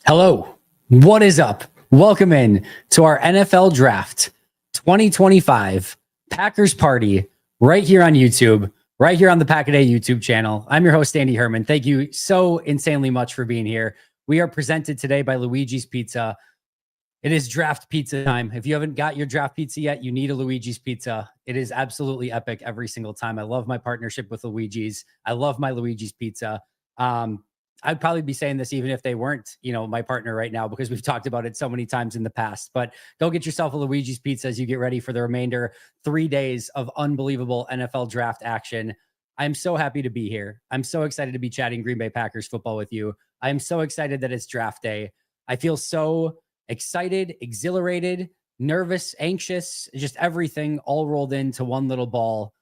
Hello, what is up? Welcome in to our NFL Draft 2025 Packers Party right here on YouTube, right here on the Pack a Day YouTube channel. I'm your host, Andy Herman. Thank you so insanely much for being here. We are presented today by Luiges Pizza. It is draft pizza time. If you haven't got your draft pizza yet, you need a Luiges Pizza. It is absolutely epic every single time. I love my partnership with Luiges. I love my Luiges Pizza. I'd probably be saying this even if they weren't, my partner right now, because we've talked about it so many times in the past. But go get yourself a Luiges Pizza as you get ready for the remainder 3 days of unbelievable NFL draft action. I'm so happy to be here. I'm so excited to be chatting Green Bay Packers football with you. I'm so excited that it's draft day. I feel so excited, exhilarated, nervous, anxious, just everything all rolled into one little ball.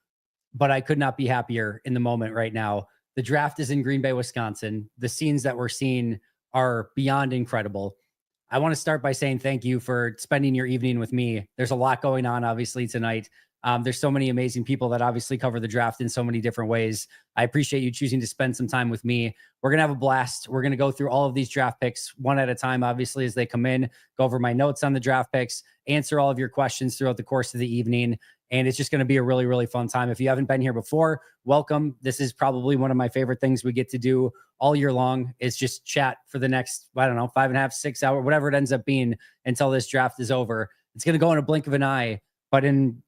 But I could not be happier in the moment right now. The draft is in Green Bay, Wisconsin. The scenes that we're seeing are beyond incredible. I want to start by saying thank you for spending your evening with me. There's a lot going on, obviously, tonight. There's so many amazing people that obviously cover the draft in so many different ways. I appreciate you choosing to spend some time with me. We're going to have a blast. We're going to go through all of these draft picks one at a time, obviously, as they come in, go over my notes on the draft picks, answer all of your questions throughout the course of the evening. And it's just going to be a really, really fun time. If you haven't been here before, welcome. This is probably one of my favorite things we get to do all year long, is just chat for the next, 5.5, 6 hours, whatever it ends up being until this draft is over. It's going to go in a blink of an eye. But in,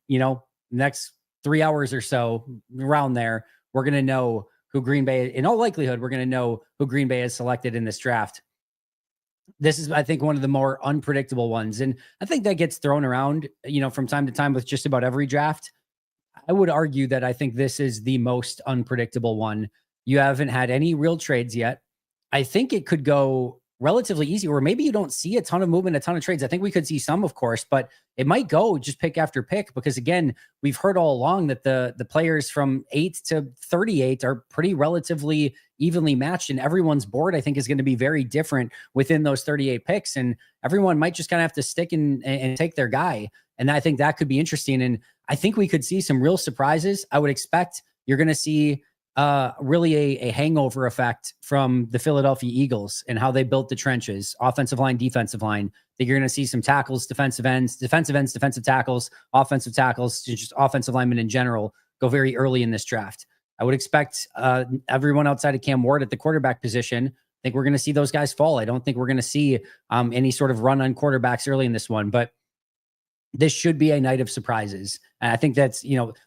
next 3 hours or so, around there, we're going to know who Green Bay, in all likelihood, we're going to know who Green Bay has selected in this draft. This is, I think, one of the more unpredictable ones. And I think that gets thrown around, from time to time with just about every draft. I would argue that I think this is the most unpredictable one. You haven't had any real trades yet. I think it could go relatively easy, or maybe you don't see a ton of movement, a ton of trades. I think we could see some, of course, but it might go just pick after pick, because again, we've heard all along that the players from 8 to 38 are pretty relatively evenly matched, and everyone's board, I think, is going to be very different within those 38 picks, and everyone might just kind of have to stick and take their guy. And I think that could be interesting. And I think we could see some real surprises. I would expect you're going to see really a hangover effect from the Philadelphia Eagles and how they built the trenches, offensive line, defensive line. I think you're going to see some tackles, defensive ends, defensive tackles, offensive tackles, just offensive linemen in general go very early in this draft. I would expect everyone outside of Cam Ward at the quarterback position. I think we're going to see those guys fall. I don't think we're going to see any sort of run on quarterbacks early in this one, but this should be a night of surprises. And I think that's,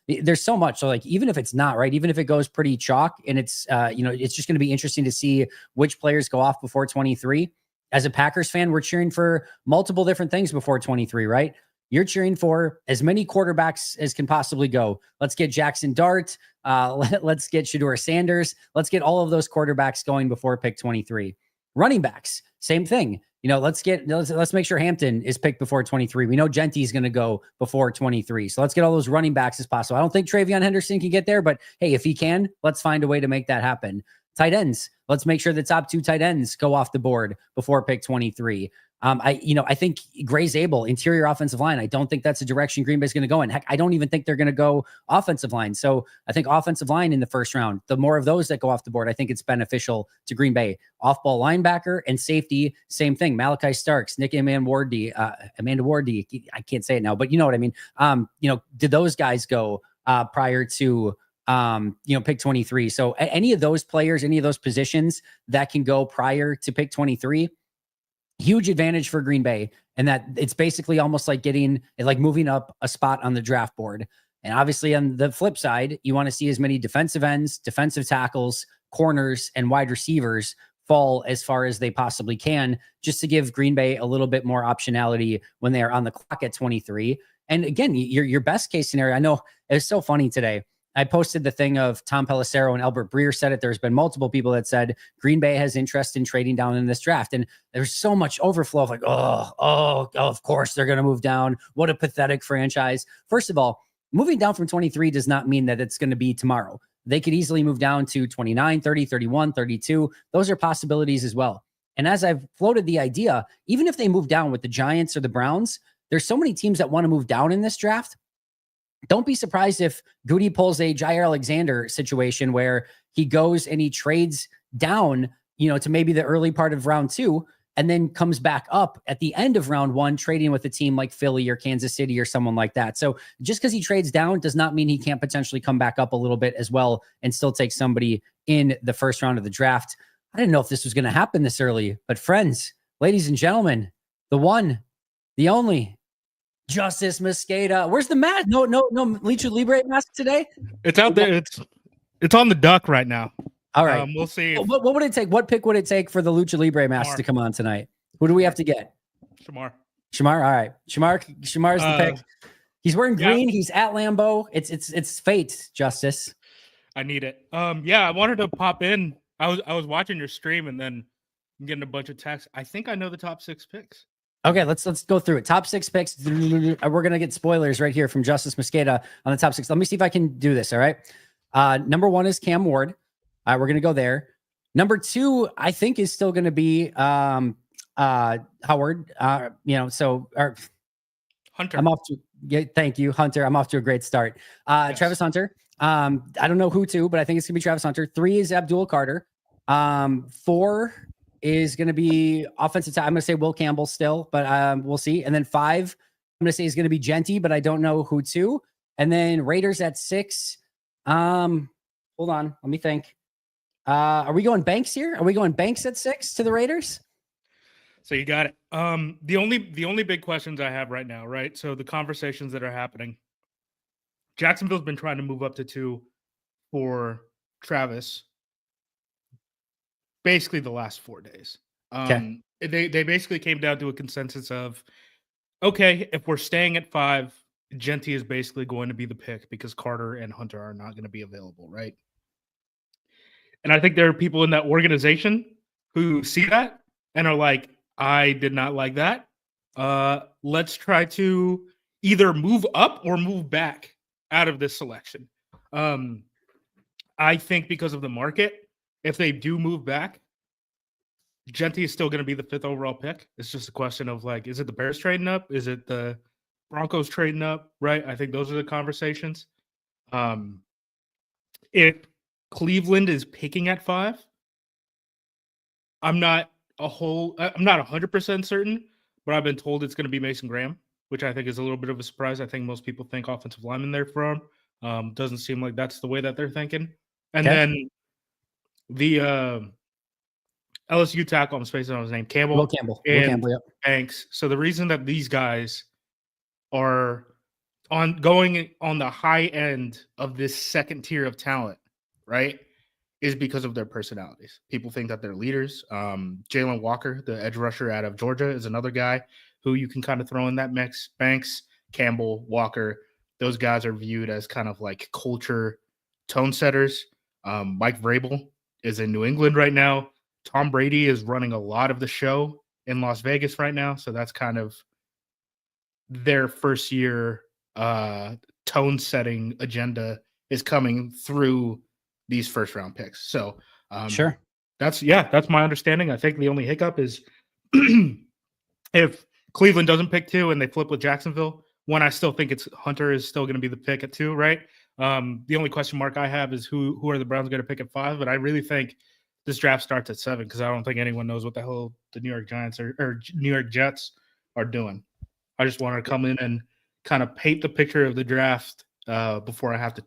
there's so much. So like, even if it's not right, even if it goes pretty chalk and it's, it's just going to be interesting to see which players go off before 23. As a Packers fan, we're cheering for multiple different things before 23, right? You're cheering for as many quarterbacks as can possibly go. Let's get Jackson Dart. Let's get Shedeur Sanders. Let's get all of those quarterbacks going before pick 23. Running backs, same thing. Let's make sure Hampton is picked before 23. We know Genty is going to go before 23. So let's get all those running backs as possible. I don't think Travion Henderson can get there, but hey, if he can, let's find a way to make that happen. Tight ends. Let's make sure the top 2 tight ends go off the board before pick 23. I think Gray Zabel, interior offensive line. I don't think that's a direction Green Bay is going to go in. Heck, I don't even think they're going to go offensive line. So I think offensive line in the first round, the more of those that go off the board, I think it's beneficial to Green Bay. Off-ball linebacker and safety, same thing. Malachi Starks, Nick Amanda Wardy. I can't say it now, but you know what I mean. Did those guys go prior to pick 23? So any of those players, any of those positions that can go prior to pick 23, huge advantage for Green Bay. And that it's basically almost like moving up a spot on the draft board. And obviously on the flip side, you want to see as many defensive ends, defensive tackles, corners, and wide receivers fall as far as they possibly can, just to give Green Bay a little bit more optionality when they are on the clock at 23. And again, your best case scenario, I know it was so funny today. I posted the thing of Tom Pelissero and Albert Breer said it. There's been multiple people that said Green Bay has interest in trading down in this draft. And there's so much overflow of like, of course they're going to move down. What a pathetic franchise. First of all, moving down from 23 does not mean that it's going to be tomorrow. They could easily move down to 29, 30, 31, 32. Those are possibilities as well. And as I've floated the idea, even if they move down with the Giants or the Browns, there's so many teams that want to move down in this draft. Don't be surprised if Goody pulls a Jair Alexander situation where he goes and he trades down, to maybe the early part of round 2, and then comes back up at the end of round 1, trading with a team like Philly or Kansas City or someone like that. So just because he trades down does not mean he can't potentially come back up a little bit as well and still take somebody in the first round of the draft. I didn't know if this was going to happen this early, but friends, ladies and gentlemen, the one, the only, Justice Mosqueda. Where's the mask? No Lucha Libre mask today. It's out there. It's on the duck right now. All right. We'll see. What would it take? What pick would it take for the Lucha Libre mask to come on tonight? Who do we have to get? Shamar. All right. Shamar's the pick. He's wearing green. He's at Lambeau. It's fate, Justice. I need it. I wanted to pop in. I was watching your stream and then I'm getting a bunch of texts. I think I know the top 6 picks. Okay, let's go through it. Top 6 picks. We're gonna get spoilers right here from Justice Mosqueda on the top 6. Let me see if I can do this. All right. Number 1 is Cam Ward. We're going to go there. Number 2, I think, is still going to be Howard. Hunter. I'm off to thank you, Hunter. I'm off to a great start. Yes. Travis Hunter. I don't know who to, but I think it's going to be Travis Hunter. 3 is Abdul Carter. 4 is going to be offensive side. I'm going to say Will Campbell still, but we'll see. And then 5, I'm going to say is going to be Genty, but I don't know who to. And then Raiders at 6. Hold on. Let me think. Are we going Banks here? Are we going Banks at 6 to the Raiders? So you got it. The only big questions I have right now, right? So the conversations that are happening. Jacksonville's been trying to move up to 2 for Travis basically the last 4 days. They basically came down to a consensus of, okay, if we're staying at 5, Genty is basically going to be the pick because Carter and Hunter are not going to be available, right? And I think there are people in that organization who see that and are like, I did not like that. Let's try to either move up or move back out of this selection. I think because of the market, if they do move back, Genty is still going to be the 5th overall pick. It's just a question of like, is it the Bears trading up? Is it the Broncos trading up? Right? I think those are the conversations. If Cleveland is picking at 5, I'm not 100% certain, but I've been told it's going to be Mason Graham, which I think is a little bit of a surprise. I think most people think offensive lineman there from. Doesn't seem like that's the way that they're thinking. And then the LSU tackle, I'm spacing on his name, Campbell. Will Campbell, yep. Banks. So the reason that these guys are going on the high end of this second tier of talent, right, is because of their personalities. People think that they're leaders. Jalen Walker, the edge rusher out of Georgia, is another guy who you can kind of throw in that mix. Banks, Campbell, Walker, those guys are viewed as kind of like culture tone setters. Mike Vrabel is in New England right now. Tom Brady is running a lot of the show in Las Vegas right now. So that's kind of their first year tone setting agenda is coming through these first round picks. So sure. That's my understanding. I think the only hiccup is if Cleveland doesn't pick 2 and they flip with Jacksonville, one, I still think it's Hunter is still going to be the pick at 2, right? The only question mark I have is who are the Browns going to pick at 5? But I really think this draft starts at 7 because I don't think anyone knows what the hell the New York Giants or New York Jets are doing. I just want to come in and kind of paint the picture of the draft before I have to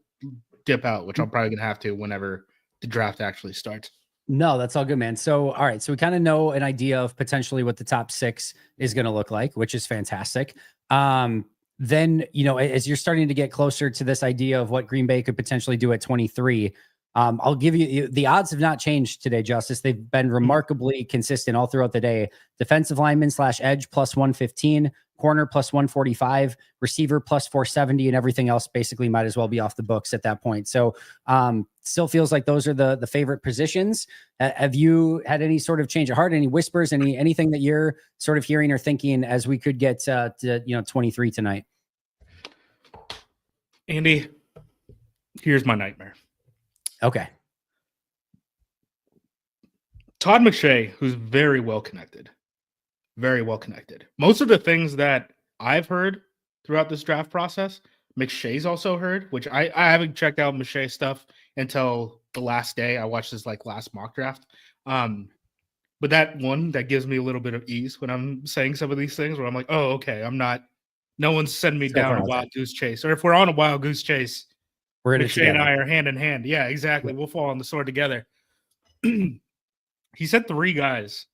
dip out, which I'm probably going to have to whenever the draft actually starts. No, that's all good, man. So, all right. So we kind of know an idea of potentially what the top 6 is going to look like, which is fantastic. Then, as you're starting to get closer to this idea of what Green Bay could potentially do at 23, I'll give you the odds have not changed today, Justice. They've been remarkably consistent all throughout the day. Defensive lineman / edge plus 115, corner plus 145, receiver plus 470, and everything else basically might as well be off the books at that point. So still feels like those are the favorite positions. Have you had any sort of change of heart, any whispers, anything that you're sort of hearing or thinking as we could get to 23 tonight? Andy, here's my nightmare. Okay. Todd McShay, who's very well connected. Most of the things that I've heard throughout this draft process, McShay's also heard, which I haven't checked out McShay stuff until the last day. I watched his last mock draft. But that gives me a little bit of ease when I'm saying some of these things where I'm like, oh, okay, no one's sending me So down far a out there. wild goose chase. Or if we're on a wild goose chase, We're in it McShay and together. I are hand in hand. Yeah, exactly. Yep. We'll fall on the sword together. He said 3 guys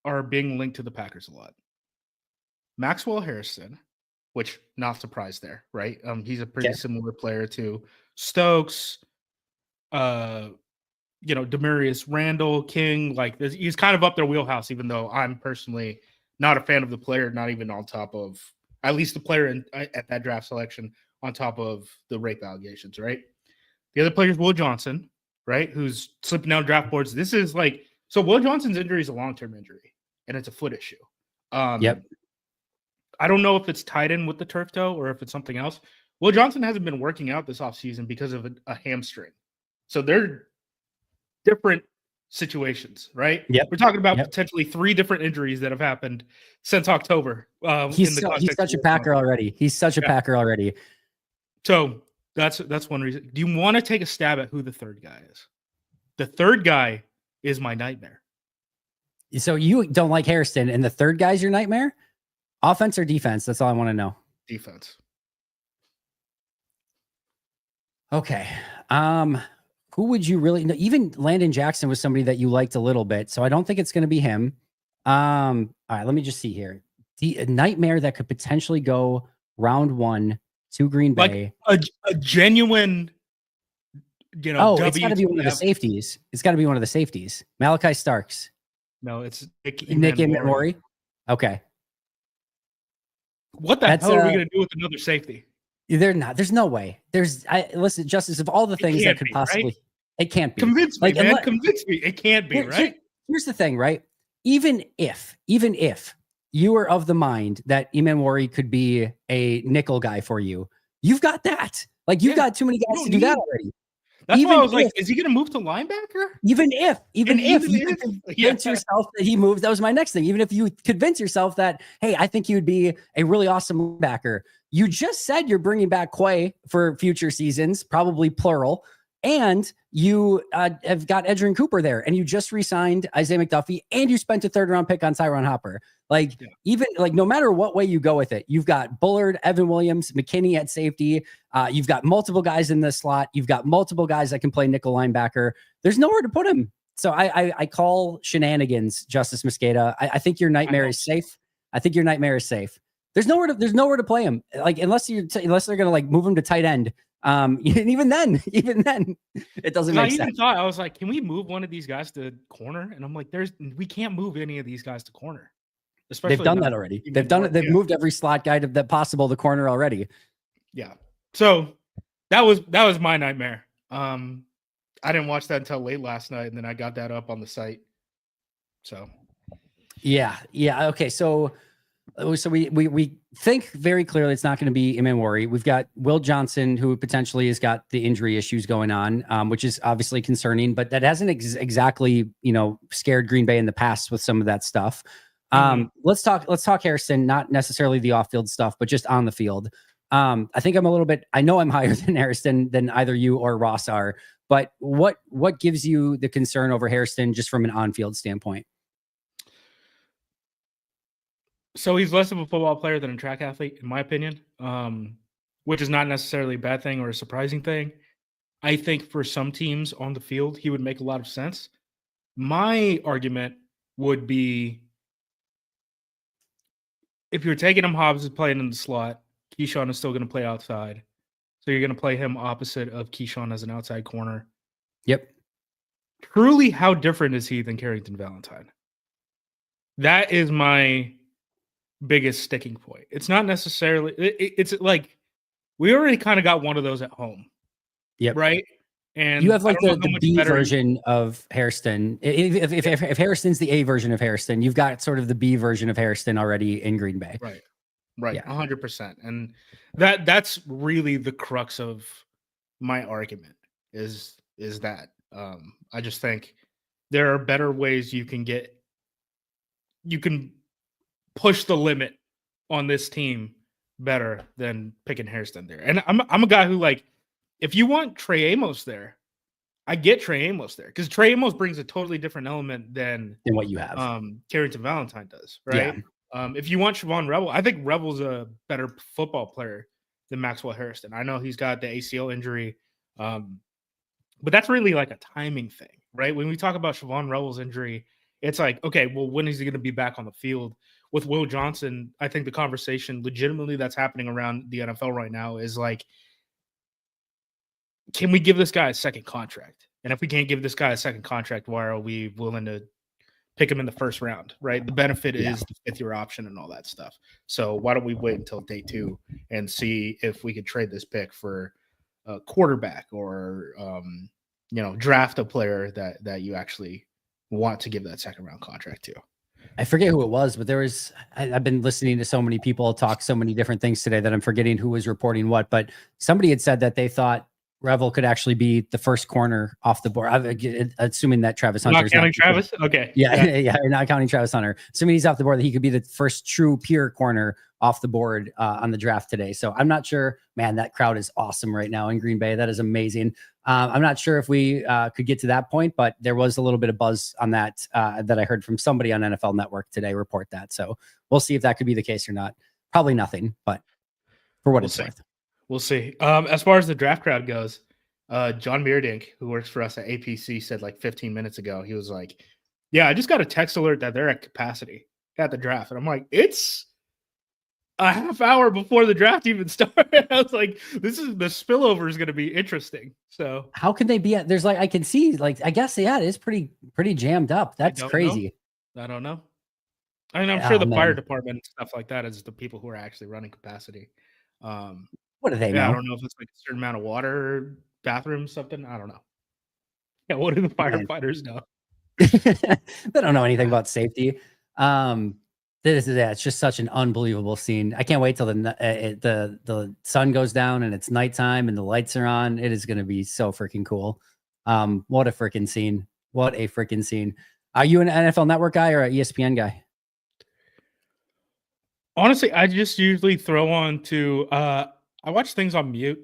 are being linked to the Packers a lot. Maxwell Harrison, which not surprised there, right? He's a pretty Okay. similar player to Stokes, Demarius Randall, King. Like he's kind of up their wheelhouse, even though I'm personally not a fan of the player, not even on top of at least the player at that draft selection on top of the rape allegations, right? The other player is Will Johnson, right? Who's slipping down draft boards. This is so Will Johnson's injury is a long-term injury and it's a foot issue. Yep. I don't know if it's tied in with the turf toe or if it's something else. Will Johnson hasn't been working out this offseason because of a hamstring. So they're different situations, right? Yep. We're talking about Yep. potentially 3 different injuries that have happened since October. He's such a Packer already. He's such a Packer already. So that's one reason. Do you want to take a stab at who the third guy is? The third guy is my nightmare. So you don't like Hairston, and the third guy's your nightmare? Offense or defense? That's all I want to know. Defense. Okay. Who would you really know? Even Landon Jackson was somebody that you liked a little bit, so I don't think it's going to be him. All right, let me just see here. A nightmare that could potentially go round 1 to Green Bay. Like a genuine, it's got to be one of the safeties. It's got to be one of the safeties. Malachi Starks. No, it's Nick Emmanwori. Okay. What the hell are we going to do with another safety? They're not. There's no way. Listen, Justice, of all the things that could possibly, right? It can't be. Convince me, man. Convince me. It can't be, right? Here's the thing, right? Even if you were of the mind that Emmanwori could be a nickel guy for you, you've got that. Like, you've got too many guys to do that already. That's why I was like, is he going to move to linebacker? Even if you convince yourself that he moves, that was my next thing. Even if you convince yourself that, hey, I think he would be a really awesome linebacker. You just said you're bringing back Quay for future seasons, probably plural. And you have got Edgerrin Cooper there, and you just re-signed Isaiah McDuffie, and you spent a 3rd-round pick on Tyron Hopper. Even no matter what way you go with it, you've got Bullard, Evan Williams, McKinney at safety. You've got multiple guys in the slot. You've got multiple guys that can play nickel linebacker. There's nowhere to put him. So I call shenanigans, Justice Mosqueda. I think your nightmare is safe. I think your nightmare is safe. There's nowhere to play him. Unless they're gonna move him to tight end. And even then, it doesn't make sense. I was like, can we move one of these guys to corner? And I'm like, we can't move any of these guys to corner. They've done that already. They've done it. They've moved every slot guy to the possible the corner already. Yeah. So that was my nightmare. I didn't watch that until late last night, and then I got that up on the site. So yeah. Okay. So we think very clearly it's not going to be Emmanwori. We've got Will Johnson, who potentially has got the injury issues going on, which is obviously concerning, but that hasn't exactly, scared Green Bay in the past with some of that stuff. Let's talk Harrison, not necessarily the off-field stuff, but just on the field. I think I know I'm higher than Harrison than either you or Ross are, but what gives you the concern over Harrison just from an on-field standpoint? So he's less of a football player than a track athlete, in my opinion, which is not necessarily a bad thing or a surprising thing. I think for some teams on the field, he would make a lot of sense. My argument would be, if you're taking him, Hobbs is playing in the slot, Keyshawn is still going to play outside. So you're going to play him opposite of Keyshawn as an outside corner. Yep. Truly, how different is he than Carrington Valentine? That is my biggest sticking point. It's not necessarily, it's like, we already kind of got one of those at home. Yep. Right? And you have the B version of Hairston. If Hairston's the A version of Hairston, you've got sort of the B version of Hairston already in Green Bay. Right. 100%. And that's really the crux of my argument is that I just think there are better ways you can push the limit on this team better than picking Hairston there. And I'm a guy who, if you want Trey Amos there, I get Trey Amos there because Trey Amos brings a totally different element than what you have. Carrington Valentine does, Yeah. right? If you want Siobhan Rebel, I think Rebel's a better football player than Maxwell Harrison. I know he's got the ACL injury, but that's really like a timing thing, right? When we talk about Siobhan Rebel's injury, it's like, okay, well, when is he going to be back on the field? With Will Johnson, I think the conversation legitimately that's happening around the NFL right now is like, can we give this guy a second contract? And if we can't give this guy a second contract, why are we willing to pick him in the first round, right? The benefit is the fifth-year option and all that stuff. So why don't we wait until day 2 and see if we could trade this pick for a quarterback or, draft a player that you actually want to give that second-round contract to. I forget who it was, but I've been listening to so many people talk so many different things today that I'm forgetting who was reporting what, but somebody had said that they thought Revel could actually be the first corner off the board. Assuming that Travis Hunter not counting Travis. Okay. Yeah. Not counting Travis Hunter. Assuming he's off the board, that he could be the first true pure corner off the board on the draft today. So I'm not sure, man, that crowd is awesome right now in Green Bay. That is amazing. I'm not sure if we could get to that point, but there was a little bit of buzz on that that I heard from somebody on NFL Network today report that. So we'll see if that could be the case or not. Probably nothing, but for what it's worth. We'll see. As far as the draft crowd goes, John Meerdink, who works for us at APC, said like 15 minutes ago, he was like, yeah, I just got a text alert that they're at capacity at the draft. And I'm like, it's a half hour before the draft even started. I was like, the spillover is going to be interesting. So how can they be there's like, I can see, like, I guess, yeah, it is pretty jammed up. That's crazy. I don't know. I mean, I'm sure the fire department and stuff like that is the people who are actually running capacity. What do they know? I don't know if it's like a certain amount of water, bathroom, something. I don't know. Yeah, what do the firefighters know? They don't know anything about safety. It's just such an unbelievable scene. I can't wait till the sun goes down and it's nighttime and the lights are on. It is going to be so freaking cool. What a freaking scene! What a freaking scene! Are you an NFL Network guy or an ESPN guy? Honestly, I just usually throw on to. I watch things on mute.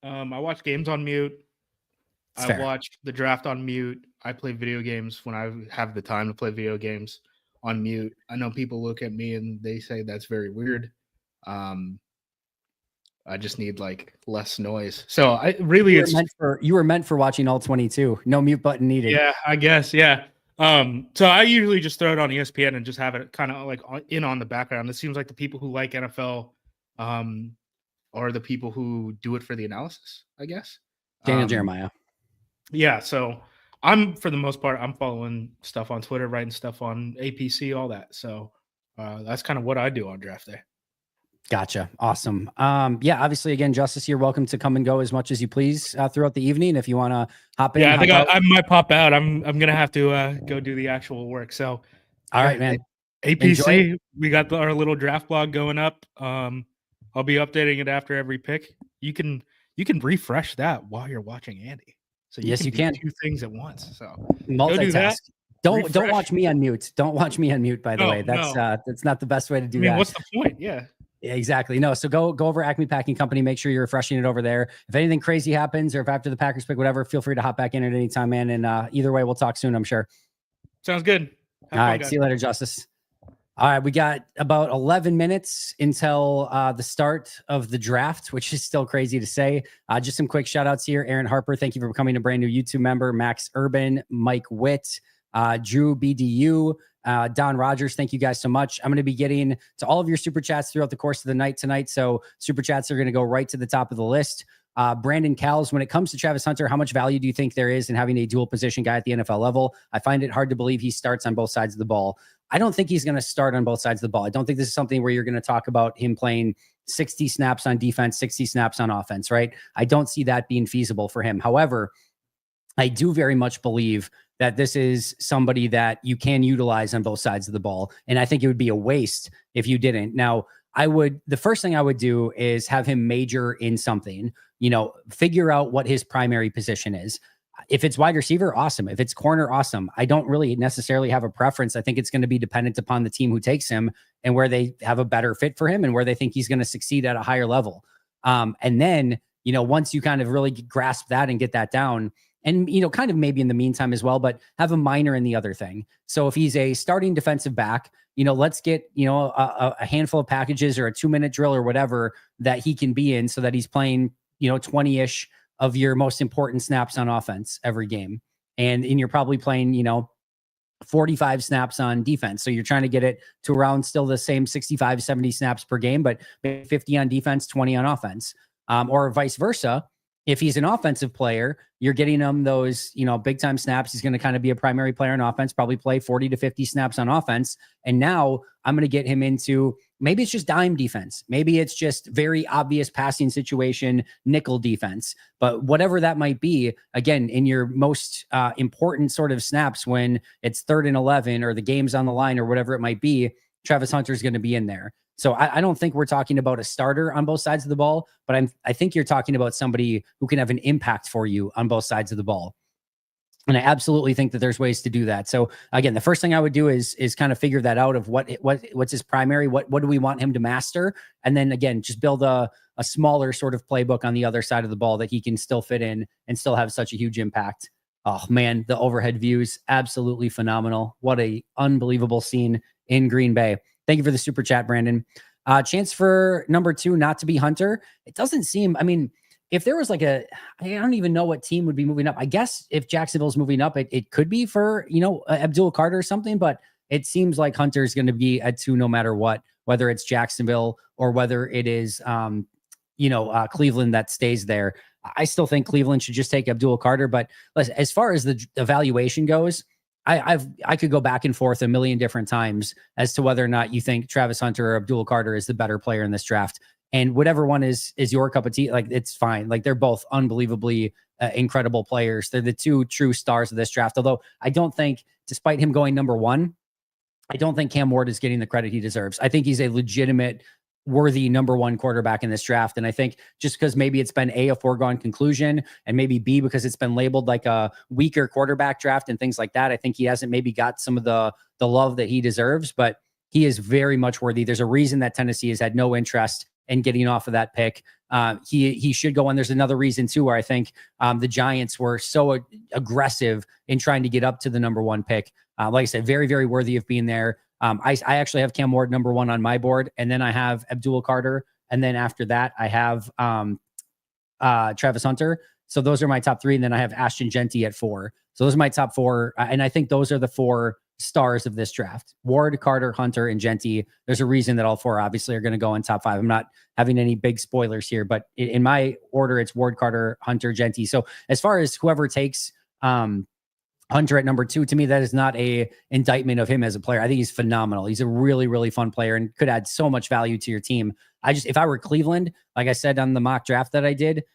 I watch games on mute. I watch the draft on mute. I play video games when I have the time to play video games on mute. I know people look at me and they say that's very weird. I just need like less noise. So I really you were meant for watching all 22. No mute button needed. Yeah, I guess. Yeah. So I usually just throw it on ESPN and just have it kind of like on the background. It seems like the people who like NFL are the people who do it for the analysis, I guess. Daniel Jeremiah. Yeah. So I'm, for the most part, I'm following stuff on Twitter, writing stuff on APC, all that. So that's kind of what I do on draft day. Gotcha. Awesome. Yeah, obviously, again, Justice, you're welcome to come and go as much as you please throughout the evening. If you want to hop in. Yeah, I think I might pop out. I'm going to have to go do the actual work. So, all right, man. APC, we got our little draft blog going up. I'll be updating it after every pick. You can refresh that while you're watching Andy. So yes, you can do 2 things at once. So multitask. Don't watch me on mute. Don't watch me on mute. By the way, that's not the best way to do that. What's the point? Yeah, exactly. No. So go over Acme Packing Company. Make sure you're refreshing it over there. If anything crazy happens, or if after the Packers pick, whatever, feel free to hop back in at any time, man. And either way, we'll talk soon, I'm sure. Sounds good. All right. See you later, Justice. All right, we got about 11 minutes until the start of the draft, which is still crazy to say. Just some quick shout outs here. Aaron Harper, thank you for becoming a brand new YouTube member. Max Urban, Mike Witt, Drew BDU, Don Rogers, thank you guys so much. I'm going to be getting to all of your super chats throughout the course of the night tonight. So super chats are going to go right to the top of the list. Brandon Cowles, when it comes to Travis Hunter, how much value do you think there is in having a dual position guy at the NFL level? I find it hard to believe he starts on both sides of the ball. I don't think he's going to start on both sides of the ball. I don't think this is something where you're going to talk about him playing 60 snaps on defense, 60 snaps on offense, right? I don't see that being feasible for him. However, I do very much believe that this is somebody that you can utilize on both sides of the ball. And I think it would be a waste if you didn't. Now, the first thing I would do is have him major in something, figure out what his primary position is. If it's wide receiver, awesome. If it's corner, awesome. I don't really necessarily have a preference. I think it's going to be dependent upon the team who takes him and where they have a better fit for him and where they think he's going to succeed at a higher level. And then, once you kind of really grasp that and get that down, and, kind of maybe in the meantime as well, but have a minor in the other thing. So if he's a starting defensive back, let's get, a handful of packages or a 2-minute drill or whatever that he can be in so that he's playing, 20-ish of your most important snaps on offense every game. And you're probably playing, 45 snaps on defense. So you're trying to get it to around still the same 65, 70 snaps per game, but 50 on defense, 20 on offense. Or vice versa. If he's an offensive player, you're getting him those, big time snaps. He's going to kind of be a primary player on offense, probably play 40 to 50 snaps on offense. And now I'm going to get him into, maybe it's just dime defense. Maybe it's just very obvious passing situation, nickel defense. But whatever that might be, again, in your most important sort of snaps when it's 3rd and 11 or the game's on the line or whatever it might be, Travis Hunter is going to be in there. So I don't think we're talking about a starter on both sides of the ball, but I think you're talking about somebody who can have an impact for you on both sides of the ball. And I absolutely think that there's ways to do that. So again, the first thing I would do is kind of figure that out of what's his primary, what do we want him to master? And then again, just build a smaller sort of playbook on the other side of the ball that he can still fit in and still have such a huge impact. Oh man, the overhead views, absolutely phenomenal. What a unbelievable scene in Green Bay. Thank you for the super chat, Brandon. Chance for number 2 not to be Hunter. It doesn't seem, if there was I don't even know what team would be moving up. I guess if Jacksonville's moving up, it could be for, Abdul Carter or something, but it seems like Hunter's going to be at 2 no matter what, whether it's Jacksonville or whether it is, Cleveland that stays there. I still think Cleveland should just take Abdul Carter, but listen, as far as the evaluation goes, I could go back and forth a million different times as to whether or not you think Travis Hunter or Abdul Carter is the better player in this draft. And whatever one is your cup of tea, it's fine. They're both unbelievably incredible players. They're the 2 true stars of this draft. Although I don't think, despite him going number 1, I don't think Cam Ward is getting the credit he deserves. I think he's a legitimate, worthy number 1 quarterback in this draft. And I think just because maybe it's been a foregone conclusion, and maybe B, because it's been labeled like a weaker quarterback draft and things like that, I think he hasn't maybe got some of the love that he deserves, but he is very much worthy. There's a reason that Tennessee has had no interest in getting off of that pick. He should go on. There's another reason too, where I think the Giants were so aggressive in trying to get up to the number 1 pick. Like I said, very, very worthy of being there. I actually have Cam Ward number 1 on my board, and then I have Abdul Carter, and then after that I have Travis Hunter. So those are my top 3, and then I have Ashton Genty at 4. So those are my top 4, and I think those are the 4 stars of this draft: Ward, Carter, Hunter, and Genty. There's a reason that all 4 obviously are going to go in top 5. I'm not having any big spoilers here, but in my order, it's Ward, Carter, Hunter, Genty. So as far as whoever takes Hunter at number 2, to me, that is not a indictment of him as a player. I think he's phenomenal. He's a really, really fun player and could add so much value to your team. If I were Cleveland, like I said on the mock draft that I did,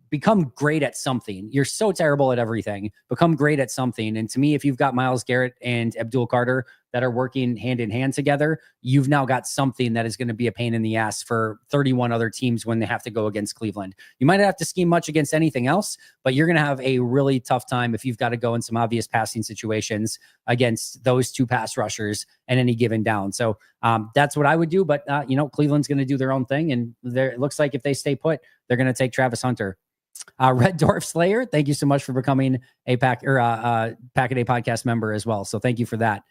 become great at something. You're so terrible at everything. Become great at something. And to me, if you've got Myles Garrett and Abdul Carter that are working hand in hand together, you've now got something that is going to be a pain in the ass for 31 other teams when they have to go against Cleveland. You might not have to scheme much against anything else, but you're going to have a really tough time if you've got to go in some obvious passing situations against those 2 pass rushers at any given down. So that's what I would do. But, Cleveland's going to do their own thing. And it looks like if they stay put, they're going to take Travis Hunter. Red Dwarf Slayer, thank you so much for becoming a Pack a Day podcast member as well. So thank you for that.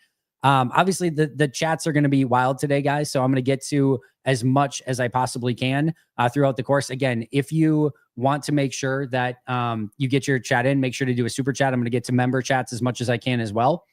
Obviously the chats are going to be wild today, guys. So I'm going to get to as much as I possibly can throughout the course. Again, if you want to make sure that you get your chat in, make sure to do a super chat. I'm going to get to member chats as much as I can as well.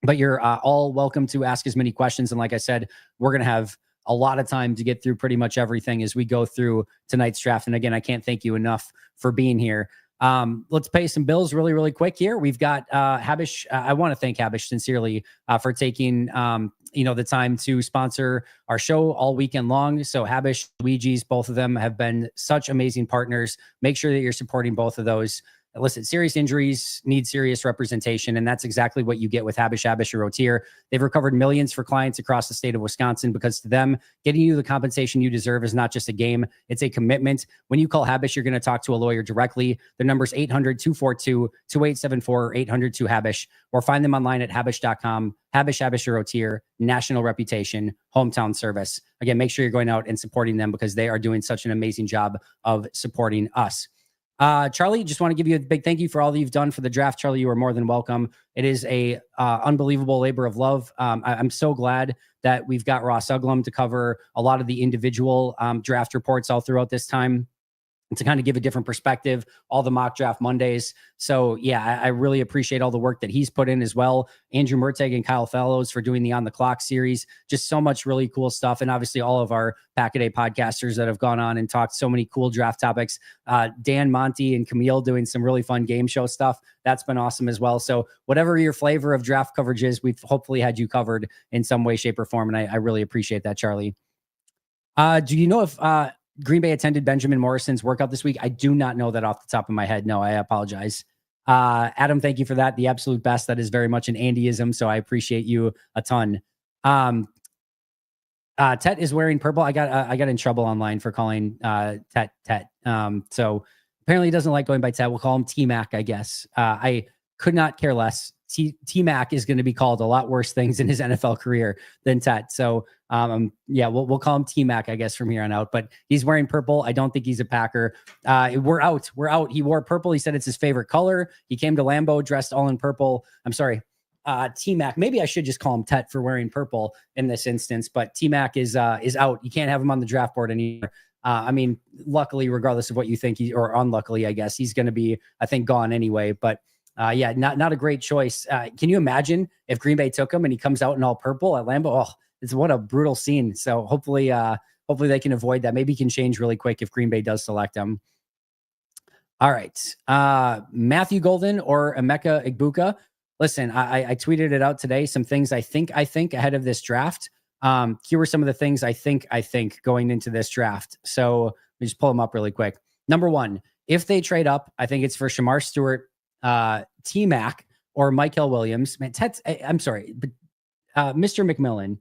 But you're all welcome to ask as many questions. And like I said, we're going to have a lot of time to get through pretty much everything as we go through tonight's draft. And again, I can't thank you enough for being here. Let's pay some bills really, really quick here. We've got Habish. I want to thank Habish sincerely for taking the time to sponsor our show all weekend long. So Habish, Luiges, both of them have been such amazing partners. Make sure that you're supporting both of those. Listen, serious injuries need serious representation, and that's exactly what you get with Habish Rotier. They've recovered millions for clients across the state of Wisconsin because to them, getting you the compensation you deserve is not just a game, it's a commitment. When you call Habish, you're going to talk to a lawyer directly. Their number is 800-242-2874 or 800-2HABISH, or find them online at habish.com. Habish Rotier, national reputation, hometown service. Again, make sure you're going out and supporting them because they are doing such an amazing job of supporting us. Charlie, just want to give you a big thank you for all that you've done for the draft. Charlie, you are more than welcome. It is a unbelievable labor of love. I'm so glad that we've got Ross Uglum to cover a lot of the individual draft reports all throughout this time, to kind of give a different perspective, all the mock draft Mondays. So yeah, I really appreciate all the work that he's put in as well. Andrew Merteg and Kyle Fellows for doing the On the Clock series, just so much really cool stuff. And obviously all of our Pack-A-Day podcasters that have gone on and talked so many cool draft topics. Dan, Monty, and Camille doing some really fun game show stuff. That's been awesome as well. So whatever your flavor of draft coverage is, we've hopefully had you covered in some way, shape, or form. And I really appreciate that, Charlie. Do you know if Green Bay attended Benjamin Morrison's workout this week? I do not know that off the top of my head. No, I apologize. Adam, thank you for that. The absolute best. That is very much an Andyism, so I appreciate you a ton. Tet is wearing purple. I got in trouble online for calling Tet. So apparently he doesn't like going by Tet. We'll call him T-Mac, I guess. I could not care less. T-Mac is going to be called a lot worse things in his NFL career than Tet. So yeah, we'll call him T-Mac, I guess, from here on out. But he's wearing purple. I don't think he's a Packer. We're out. He wore purple. He said it's his favorite color. He came to Lambeau dressed all in purple. I'm sorry. T-Mac. Maybe I should just call him Tet for wearing purple in this instance. But T-Mac is out. You can't have him on the draft board anymore. I mean, luckily, regardless of what you think, or unluckily, I guess, he's going to be, I think, gone anyway. But yeah, not a great choice. Can you imagine if Green Bay took him and he comes out in all purple at Lambeau? Oh, it's what a brutal scene. So hopefully they can avoid that. Maybe he can change really quick if Green Bay does select him. All right. Matthew Golden or Emeka Egbuka. Listen, I tweeted it out today. Some things I think ahead of this draft. Here were some of the things I think going into this draft. So let me just pull them up really quick. Number one, if they trade up, I think it's for Shamar Stewart, T-Mac, or Michael Williams. Man, I'm sorry, but Mr. McMillan,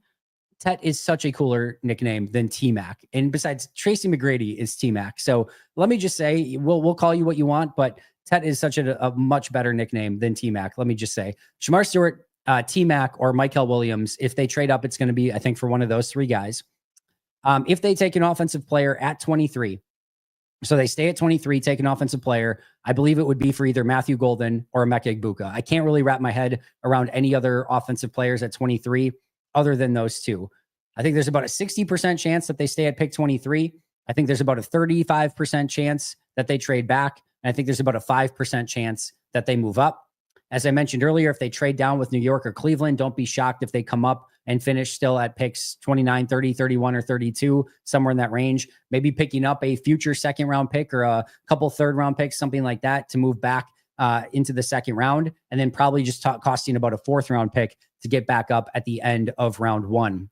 Tet is such a cooler nickname than T-Mac. And besides, Tracy McGrady is T-Mac. So let me just say, we'll call you what you want, but Tet is such a much better nickname than T-Mac. Let me just say, Shamar Stewart, T-Mac, or Michael Williams. If they trade up, it's going to be, I think, for one of those three guys. If they take an offensive player at 23, so they stay at 23, take an offensive player, I believe it would be for either Matthew Golden or Emeka Egbuka. I can't really wrap my head around any other offensive players at 23 other than those two. I think there's about a 60% chance that they stay at pick 23. I think there's about a 35% chance that they trade back. And I think there's about a 5% chance that they move up. As I mentioned earlier, if they trade down with New York or Cleveland, don't be shocked if they come up and finish still at picks 29, 30, 31, or 32, somewhere in that range. Maybe picking up a future second round pick or a couple third round picks, something like that, to move back into the second round, and then probably just costing about a fourth round pick to get back up at the end of round one.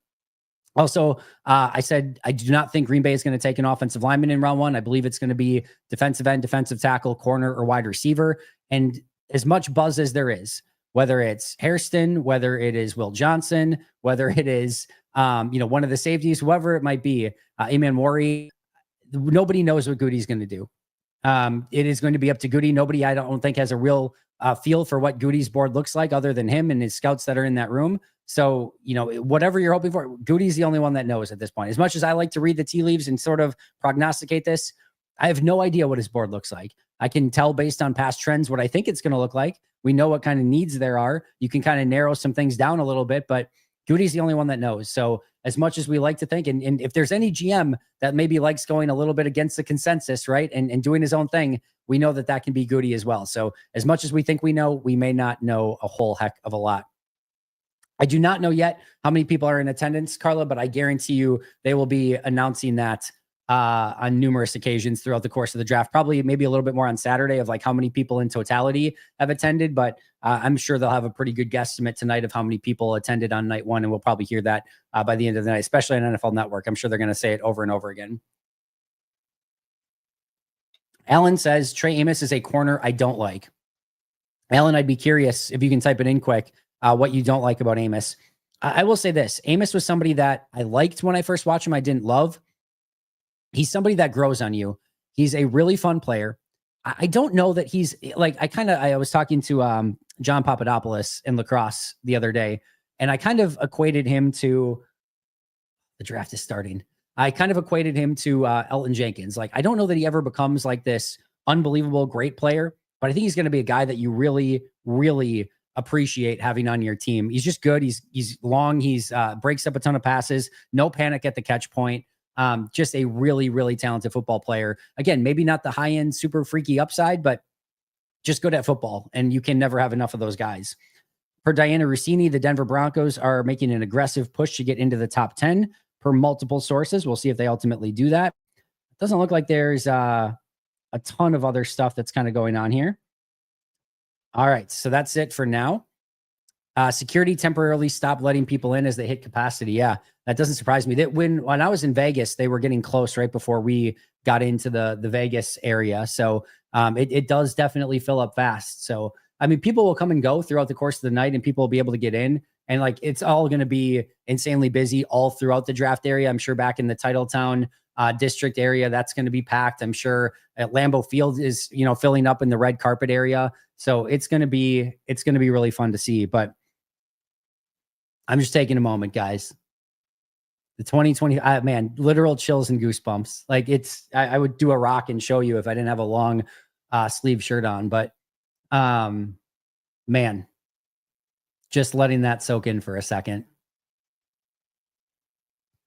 Also, I said I do not think Green Bay is going to take an offensive lineman in round one. I believe it's going to be defensive end, defensive tackle, corner, or wide receiver. And as much buzz as there is, whether it's Hairston, whether it is Will Johnson, whether it is one of the safeties, whoever it might be, Eman Mori, nobody knows what Goody's going to do. It is going to be up to Goody. Nobody, I don't think, has a real feel for what Goody's board looks like other than him and his scouts that are in that room. So, whatever you're hoping for, Goody's the only one that knows at this point. As much as I like to read the tea leaves and sort of prognosticate this, I have no idea what his board looks like. I can tell based on past trends what I think it's going to look like. We know what kind of needs there are. You can kind of narrow some things down a little bit, but Goody's the only one that knows. So as much as we like to think, and if there's any GM that maybe likes going a little bit against the consensus, right, and doing his own thing, we know that can be Goody as well. So as much as we think we know, we may not know a whole heck of a lot. I do not know yet how many people are in attendance, Carla, but I guarantee you they will be announcing that on numerous occasions throughout the course of the draft, probably maybe a little bit more on Saturday of like how many people in totality have attended, but I'm sure they'll have a pretty good guesstimate tonight of how many people attended on night one. And we'll probably hear that by the end of the night, especially on NFL Network. I'm sure they're going to say it over and over again. Alan says, Trey Amos is a corner I don't like. Alan, I'd be curious if you can type it in quick, what you don't like about Amos. I will say this. Amos was somebody that I liked when I first watched him. I didn't love. He's somebody that grows on you. He's a really fun player. I don't know that he's like, I was talking to John Papadopoulos in lacrosse the other day, and I kind of equated him to, the draft is starting. I kind of equated him to Elton Jenkins. Like, I don't know that he ever becomes like this unbelievable, great player, but I think he's going to be a guy that you really, really appreciate having on your team. He's just good. He's long. He's breaks up a ton of passes. No panic at the catch point. Just a really, really talented football player. Again, maybe not the high end, super freaky upside, but just good at football. And you can never have enough of those guys. For Diana Rossini, the Denver Broncos are making an aggressive push to get into the top 10 per multiple sources. We'll see if they ultimately do that. It doesn't look like there's a ton of other stuff that's kind of going on here. All right, so that's it for now. Security temporarily stopped letting people in as they hit capacity. Yeah, that doesn't surprise me. That when I was in Vegas, they were getting close right before we got into the Vegas area. So it does definitely fill up fast. So I mean, people will come and go throughout the course of the night, and people will be able to get in. And like, it's all going to be insanely busy all throughout the draft area. I'm sure back in the Titletown district area, that's going to be packed. I'm sure at Lambeau Field is, filling up in the red carpet area. So it's going to be really fun to see. But I'm just taking a moment, guys. The 2020, man, literal chills and goosebumps. Like I would do a rock and show you if I didn't have a long sleeve shirt on, but man, just letting that soak in for a second.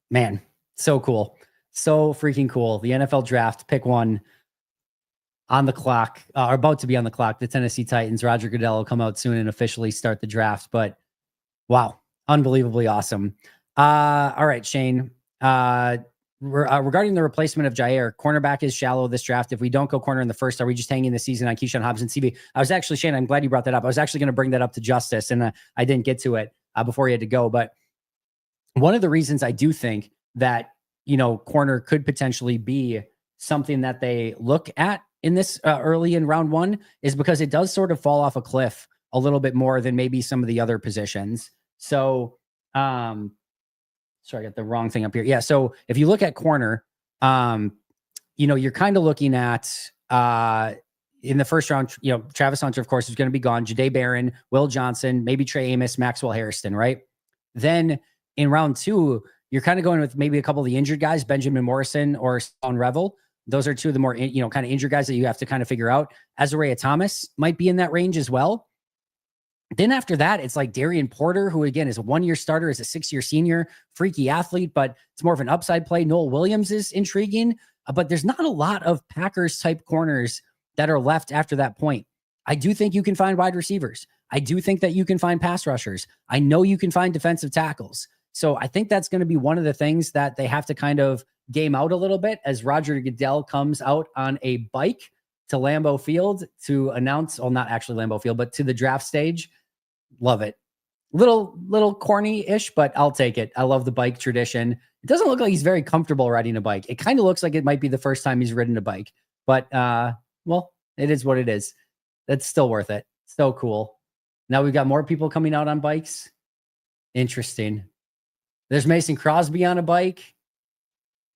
Man, so cool. So freaking cool. The NFL draft, pick one on the clock, or about to be on the clock. The Tennessee Titans, Roger Goodell will come out soon and officially start the draft. But wow, unbelievably awesome. All right, Shane. Regarding the replacement of Jair, cornerback is shallow this draft. If we don't go corner in the first, are we just hanging the season on Keyshawn Hobbs and CB? I was actually, Shane, I'm glad you brought that up. I was actually going to bring that up to Justice, and I didn't get to it before he had to go. But one of the reasons I do think that, corner could potentially be something that they look at in this early in round one is because it does sort of fall off a cliff a little bit more than maybe some of the other positions. So, sorry, I got the wrong thing up here. Yeah. So if you look at corner, you're kind of looking at in the first round, Travis Hunter, of course, is going to be gone. Jahdae Barron, Will Johnson, maybe Trey Amos, Maxwell Harrison, right? Then in round two, you're kind of going with maybe a couple of the injured guys, Benjamin Morrison or Spawn Revel. Those are two of the more, kind of injured guys that you have to kind of figure out. Azariah Thomas might be in that range as well. Then after that, it's like Darian Porter, who again is a 1-year starter, is a 6-year senior, freaky athlete, but it's more of an upside play. Noel Williams is intriguing, but there's not a lot of Packers type corners that are left after that point. I do think you can find wide receivers. I do think that you can find pass rushers. I know you can find defensive tackles. So I think that's going to be one of the things that they have to kind of game out a little bit as Roger Goodell comes out on a bike to Lambeau Field to announce, well, not actually Lambeau Field, but to the draft stage. Love it. Little corny-ish, but I'll take it. I love the bike tradition. It doesn't look like he's very comfortable riding a bike. It kind of looks like it might be the first time he's ridden a bike, but well, it is what it is. That's still worth it. So cool. Now we've got more people coming out on bikes. Interesting. There's Mason Crosby on a bike.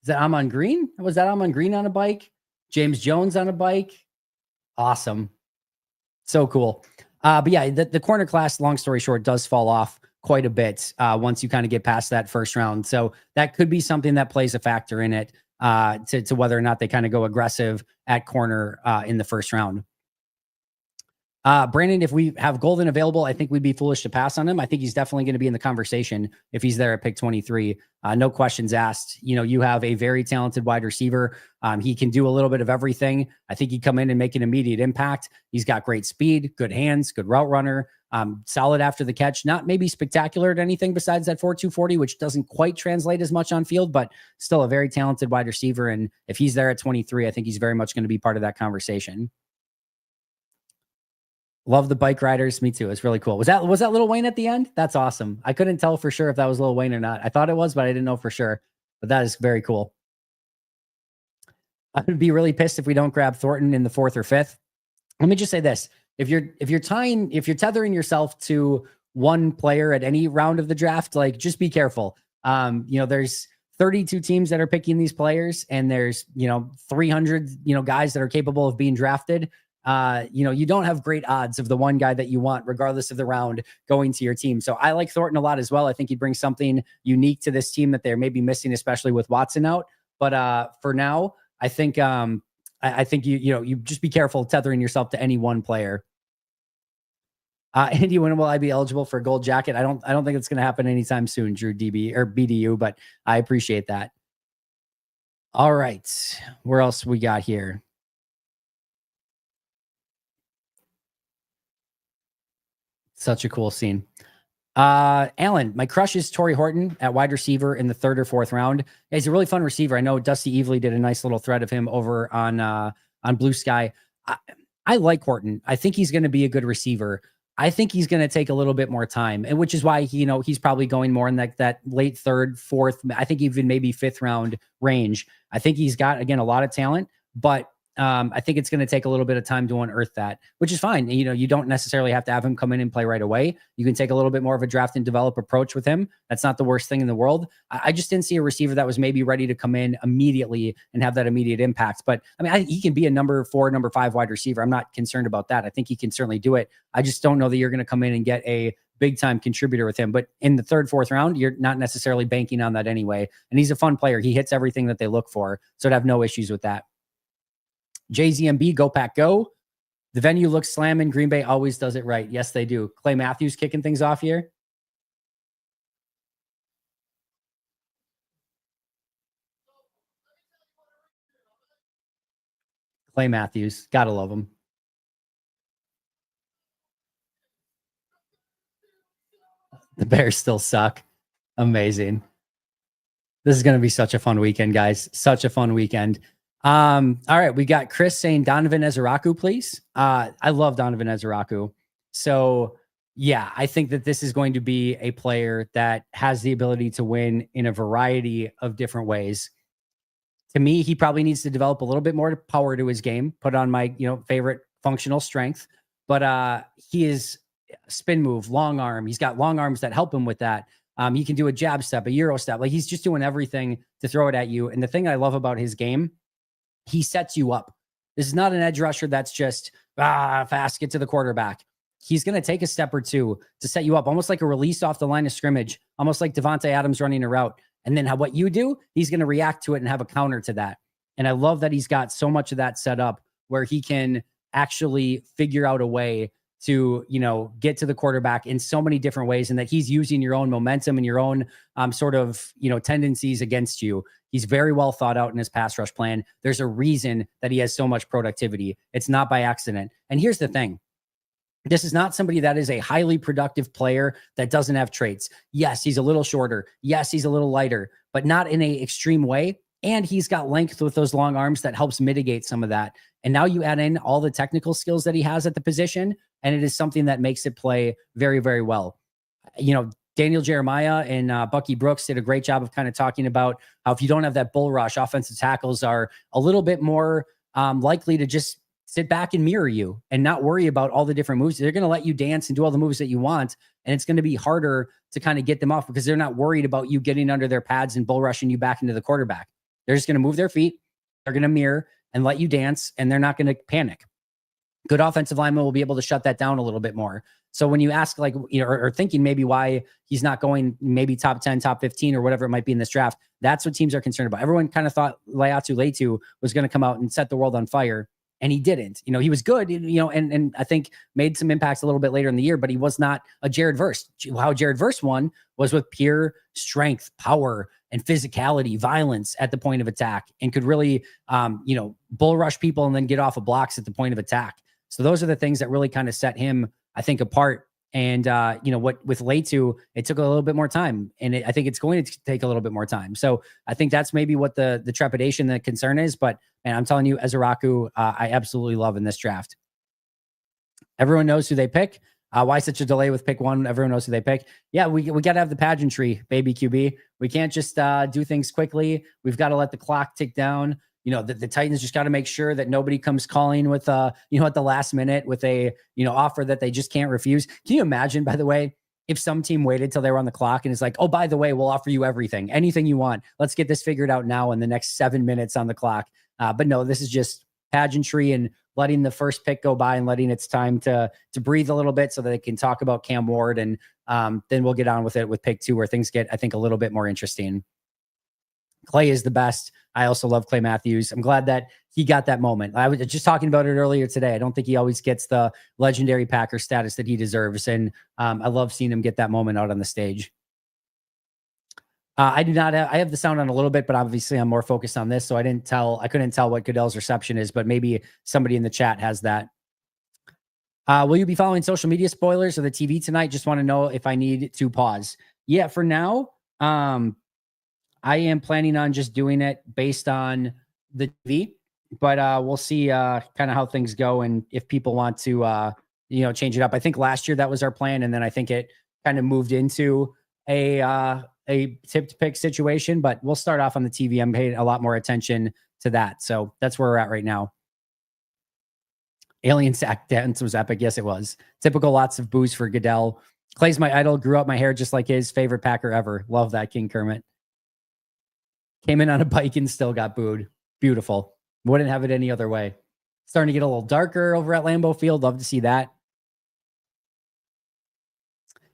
Is that Amon Green? Was that Amon Green on a bike? James Jones on a bike? Awesome. So cool. But yeah, the corner class, long story short, does fall off quite a bit once you kind of get past that first round. So that could be something that plays a factor in it to whether or not they kind of go aggressive at corner in the first round. Brandon, if we have Golden available, I think we'd be foolish to pass on him. I think he's definitely going to be in the conversation if he's there at pick 23. No questions asked. You have a very talented wide receiver. He can do a little bit of everything. I think he'd come in and make an immediate impact. He's got great speed, good hands, good route runner, solid after the catch. Not maybe spectacular at anything besides that 4.240, which doesn't quite translate as much on field, but still a very talented wide receiver. And if he's there at 23, I think he's very much going to be part of that conversation. Love the bike riders. Me too. It's really cool. Was that Lil Wayne at the end? That's awesome. I couldn't tell for sure if that was Lil Wayne or not. I thought it was, but I didn't know for sure. But that is very cool. I would be really pissed if we don't grab Thornton in the 4th or 5th. Let me just say this. If you're tethering yourself to one player at any round of the draft, like just be careful. There's 32 teams that are picking these players, and there's 300 guys that are capable of being drafted. You don't have great odds of the one guy that you want, regardless of the round, going to your team. So I like Thornton a lot as well. I think he brings something unique to this team that they're maybe missing, especially with Watson out. But for now, I think I think you just be careful tethering yourself to any one player. Andy, when will I be eligible for a gold jacket? I don't think it's going to happen anytime soon, Drew DB or BDU, but I appreciate that. All right. Where else we got here? Such a cool scene. Alan, my crush is Torrey Horton at wide receiver in the 3rd or 4th round. He's a really fun receiver. I know Dusty Evely did a nice little thread of him over on Blue Sky. I like Horton. I think he's going to be a good receiver. I think he's going to take a little bit more time, and which is why he's probably going more in that late 3rd, 4th, I think even maybe 5th round range. I think he's got, again, a lot of talent, but I think it's going to take a little bit of time to unearth that, which is fine. You don't necessarily have to have him come in and play right away. You can take a little bit more of a draft and develop approach with him. That's not the worst thing in the world. I just didn't see a receiver that was maybe ready to come in immediately and have that immediate impact. But I mean, he can be a number 4, number 5 wide receiver. I'm not concerned about that. I think he can certainly do it. I just don't know that you're going to come in and get a big time contributor with him. But in the 3rd, 4th round, you're not necessarily banking on that anyway. And he's a fun player. He hits everything that they look for. So I'd have no issues with that. JZMB, go Pack, go. The venue looks slamming. Green Bay always does it right. Yes, they do. Clay Matthews kicking things off here. Clay Matthews. Gotta love him. The Bears still suck. Amazing. This is going to be such a fun weekend, guys. Such a fun weekend. All right, we got Chris saying Donovan Ezeraku, please. I love Donovan Ezeraku. So yeah, I think that this is going to be a player that has the ability to win in a variety of different ways. To me, he probably needs to develop a little bit more power to his game, put on my, favorite functional strength, but he is spin move, long arm. He's got long arms that help him with that. He can do a jab step, a Euro step. Like, he's just doing everything to throw it at you. And the thing I love about his game, he sets you up. This is not an edge rusher that's just fast, get to the quarterback. He's going to take a step or two to set you up, almost like a release off the line of scrimmage, almost like Devontae Adams running a route. And then what you do, he's going to react to it and have a counter to that. And I love that he's got so much of that set up where he can actually figure out a way to, get to the quarterback in so many different ways, and that he's using your own momentum and your own tendencies against you. He's very well thought out in his pass rush plan. There's a reason that he has so much productivity. It's not by accident. And here's the thing. This is not somebody that is a highly productive player that doesn't have traits. Yes, he's a little shorter. Yes, he's a little lighter, but not in an extreme way. And he's got length with those long arms that helps mitigate some of that. And now you add in all the technical skills that he has at the position, and it is something that makes it play very, very well. Daniel Jeremiah and Bucky Brooks did a great job of kind of talking about how if you don't have that bull rush, offensive tackles are a little bit more likely to just sit back and mirror you and not worry about all the different moves. They're going to let you dance and do all the moves that you want. And it's going to be harder to kind of get them off because they're not worried about you getting under their pads and bull rushing you back into the quarterback. They're just going to move their feet. They're going to mirror and let you dance, and they're not going to panic. Good offensive linemen will be able to shut that down a little bit more. So when you ask, or thinking maybe why he's not going maybe top 10, top 15, or whatever it might be in this draft, that's what teams are concerned about. Everyone kind of thought Laiatu Latu was going to come out and set the world on fire, and he didn't. He was good, and I think made some impacts a little bit later in the year, but he was not a Jared Verse. How Jared Verse won was with pure strength, power, and physicality, violence at the point of attack, and could really, bull rush people and then get off of blocks at the point of attack. So those are the things that really kind of set him, I think, apart. And, what with Latu, it took a little bit more time, and I think it's going to take a little bit more time. So I think that's maybe what the trepidation, the concern is. But man, I'm telling you, Ezeraku, I absolutely love in this draft. Everyone knows who they pick. Why such a delay with pick 1? Everyone knows who they pick. Yeah, we got to have the pageantry, baby QB. We can't just do things quickly. We've got to let the clock tick down. The Titans just got to make sure that nobody comes calling with, at the last minute with a, offer that they just can't refuse. Can you imagine, by the way, if some team waited till they were on the clock and it's like, oh, by the way, we'll offer you everything, anything you want. Let's get this figured out now in the next 7 minutes on the clock. But no, this is just pageantry and letting the first pick go by and letting its time to breathe a little bit so that they can talk about Cam Ward. And then we'll get on with it with pick 2, where things get, I think, a little bit more interesting. Clay is the best. I also love Clay Matthews. I'm glad that he got that moment. I was just talking about it earlier today. I don't think he always gets the legendary Packer status that he deserves. And I love seeing him get that moment out on the stage. I do not have, I have the sound on a little bit, but obviously I'm more focused on this. So I couldn't tell what Goodell's reception is, but maybe somebody in the chat has that. Will you be following social media spoilers or the TV tonight? Just want to know if I need to pause. Yeah, for now, I am planning on just doing it based on the TV, but we'll see kind of how things go and if people want to, change it up. I think last year that was our plan, and then I think it kind of moved into a tipped pick situation. But we'll start off on the TV. I'm paying a lot more attention to that, so that's where we're at right now. Alien sack dance was epic. Yes, it was. Typical lots of booze for Goodell. Clay's my idol. Grew up my hair just like his. Favorite Packer ever. Love that, King Kermit. Came in on a bike and still got booed. Beautiful. Wouldn't have it any other way. Starting to get a little darker over at Lambeau Field. Love to see that.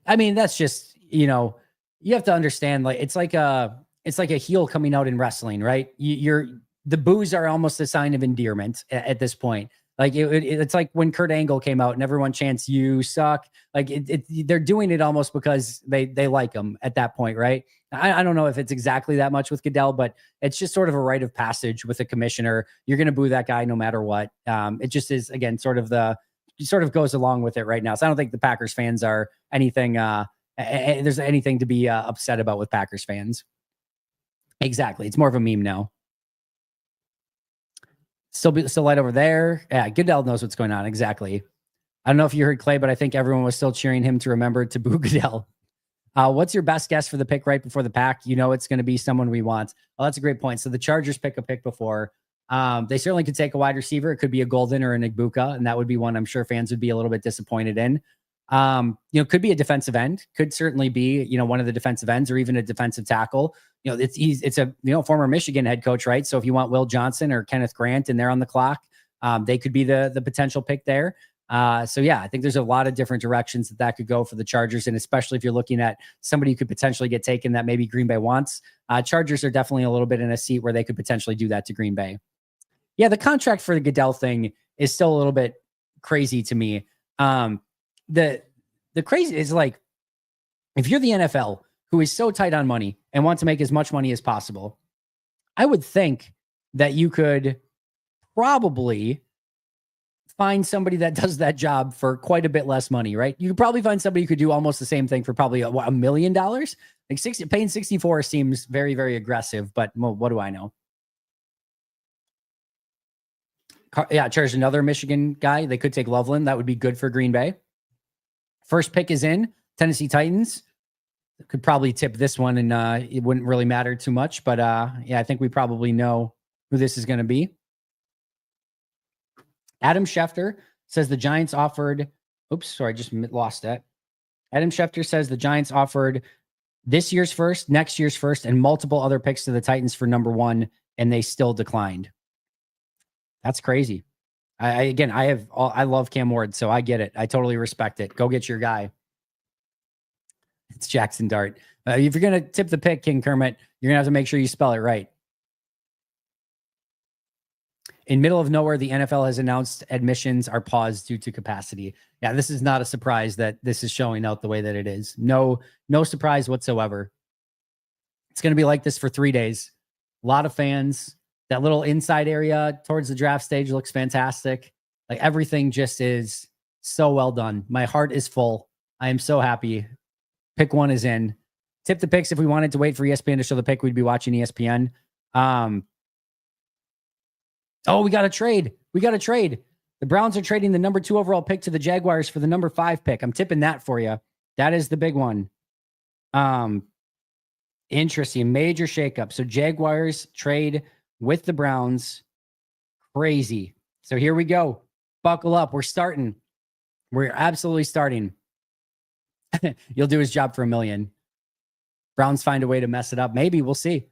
I mean, that's just, you have to understand, like, it's like a heel coming out in wrestling, right? The boos are almost a sign of endearment at this point. Like it's like when Kurt Angle came out and everyone chants "You suck." Like they're doing it almost because they like him at that point, right? I don't know if it's exactly that much with Goodell, but it's just sort of a rite of passage with a commissioner. You're going to boo that guy no matter what. It just is, again, sort of goes along with it right now. So I don't think the Packers fans are anything. There's anything to be upset about with Packers fans. Exactly, it's more of a meme now. Still light over there. Yeah, Goodell knows what's going on. Exactly. I don't know if you heard Clay, but I think everyone was still cheering him to remember to boo Goodell. What's your best guess for the pick right before the pack? It's going to be someone we want. Oh, that's a great point. So the Chargers pick a pick before. They certainly could take a wide receiver. It could be a Golden or an Igbuka, and that would be one I'm sure fans would be a little bit disappointed in. Could be a defensive end. Could certainly be, one of the defensive ends or even a defensive tackle. It's a former Michigan head coach, right? So if you want Will Johnson or Kenneth Grant and they're on the clock, they could be the potential pick there. So yeah, I think there's a lot of different directions that could go for the Chargers. And especially if you're looking at somebody who could potentially get taken that maybe Green Bay wants, Chargers are definitely a little bit in a seat where they could potentially do that to Green Bay. Yeah. The contract for the Goodell thing is still a little bit crazy to me. The crazy is, like, if you're the NFL who is so tight on money and want to make as much money as possible, I would think that you could probably find somebody that does that job for quite a bit less money, right? You could probably find somebody who could do almost the same thing for probably $1 million. Like paying 64 seems very, very aggressive, but what do I know? Yeah, Chargers, another Michigan guy. They could take Loveland. That would be good for Green Bay. First pick is in. Tennessee Titans. Could probably tip this one, and it wouldn't really matter too much. But I think we probably know who this is going to be. Adam Schefter says the Giants offered. Oops, sorry, just lost that. Adam Schefter says the Giants offered this year's first, next year's first, and multiple other picks to the Titans for number 1, and they still declined. That's crazy. I love Cam Ward, so I get it. I totally respect it. Go get your guy. It's Jackson Dart. If you're going to tip the pick, King Kermit, you're going to have to make sure you spell it right. In middle of nowhere, the NFL has announced admissions are paused due to capacity. Yeah, this is not a surprise that this is showing out the way that it is. No surprise whatsoever. It's going to be like this for 3 days. A lot of fans. That little inside area towards the draft stage looks fantastic. Like, everything just is so well done. My heart is full. I am so happy. Pick 1 is in. Tip the picks. If we wanted to wait for ESPN to show the pick, we'd be watching ESPN. We got a trade. The Browns are trading the number 2 overall pick to the Jaguars for the number 5 pick. I'm tipping that for you. That is the big one. Interesting. Major shakeup. So Jaguars trade with the Browns. Crazy. So here we go. Buckle up. We're starting. We're absolutely starting. You'll do his job for $1 million. Browns find a way to mess it up. Maybe. We'll see.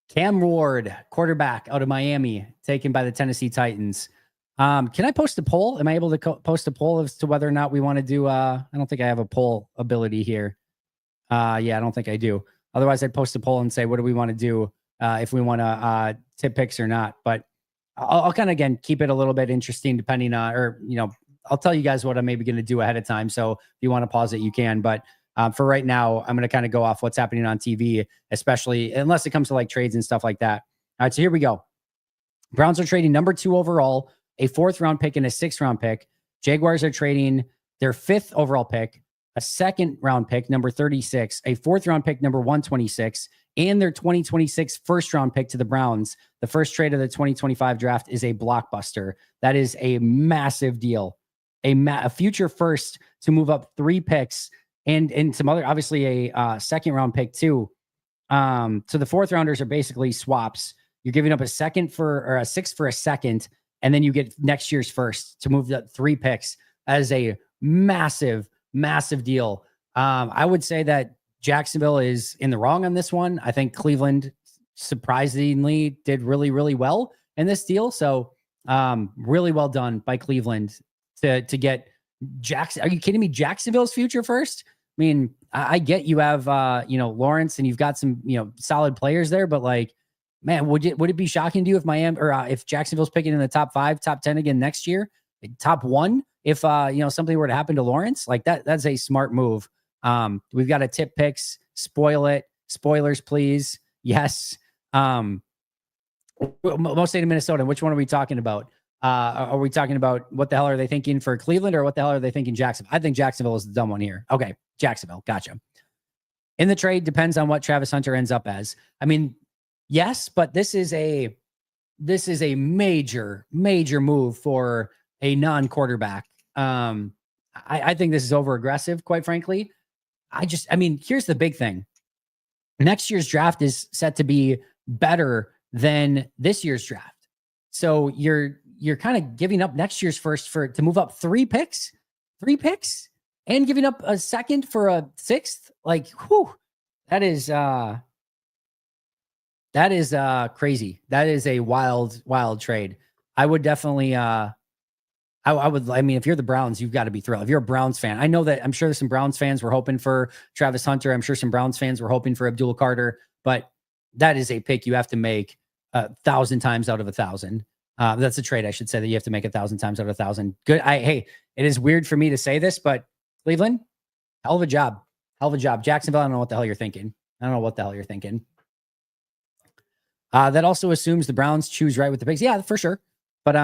Cam Ward, quarterback out of Miami, taken by the Tennessee Titans. Can I post a poll? Am I able to post a poll as to whether or not we want to do... I don't think I have a poll ability here. I don't think I do. Otherwise, I'd post a poll and say, what do we want to do if we want to tip picks or not? But I'll kind of, again, keep it a little bit interesting depending on, or, I'll tell you guys what I'm maybe going to do ahead of time. So if you want to pause it, you can. But for right now, I'm going to kind of go off what's happening on TV, especially unless it comes to like trades and stuff like that. All right, so here we go. Browns are trading number 2 overall, a 4th round pick and a 6th round pick. Jaguars are trading their 5th overall pick, a 2nd round pick, number 36, a 4th round pick, number 126, and their 2026 1st round pick to the Browns. The first trade of the 2025 draft is a blockbuster. That is a massive deal, a future first to move up 3 picks and some other, obviously a 2nd round pick too. So the 4th rounders are basically swaps. You're giving up a 2nd or a 6th for a 2nd, and then you get next year's first to move the 3 picks. That is a massive, massive deal. I would say that Jacksonville is in the wrong on this one. I think Cleveland surprisingly did really, really well in this deal. So really well done by Cleveland to get Jackson. Are you kidding me? Jacksonville's future first? I mean, I get you have Lawrence and you've got some solid players there, but like, man, would it be shocking to you if Miami or if Jacksonville's picking in the top 5, top 10 again next year, top 1? If something were to happen to Lawrence, like that's a smart move. We've got to tip picks, spoil it, spoilers, please. Yes. Most state of Minnesota. Which one are we talking about? Are we talking about what the hell are they thinking for Cleveland or what the hell are they thinking Jacksonville? I think Jacksonville is the dumb one here. Okay, Jacksonville. Gotcha. In the trade depends on what Travis Hunter ends up as. I mean, yes, but this is a major, major move for a non-quarterback. I think this is over aggressive, quite frankly. Here's the big thing. Next year's draft is set to be better than this year's draft. So you're kind of giving up next year's first to move up 3 picks, and giving up a 2nd for a 6th. Like, whew, that is crazy. That is a wild, wild trade. I would definitely, if you're the Browns, you've got to be thrilled. If you're a Browns fan, I know that I'm sure some Browns fans were hoping for Travis Hunter. I'm sure some Browns fans were hoping for Abdul Carter, but that is a pick you have to make 1,000 times out of 1,000. That's a trade, I should say, that you have to make 1,000 times out of 1,000. Good. Hey, it is weird for me to say this, but Cleveland, hell of a job. Jacksonville, I don't know what the hell you're thinking. That also assumes the Browns choose right with the picks. Yeah, for sure. But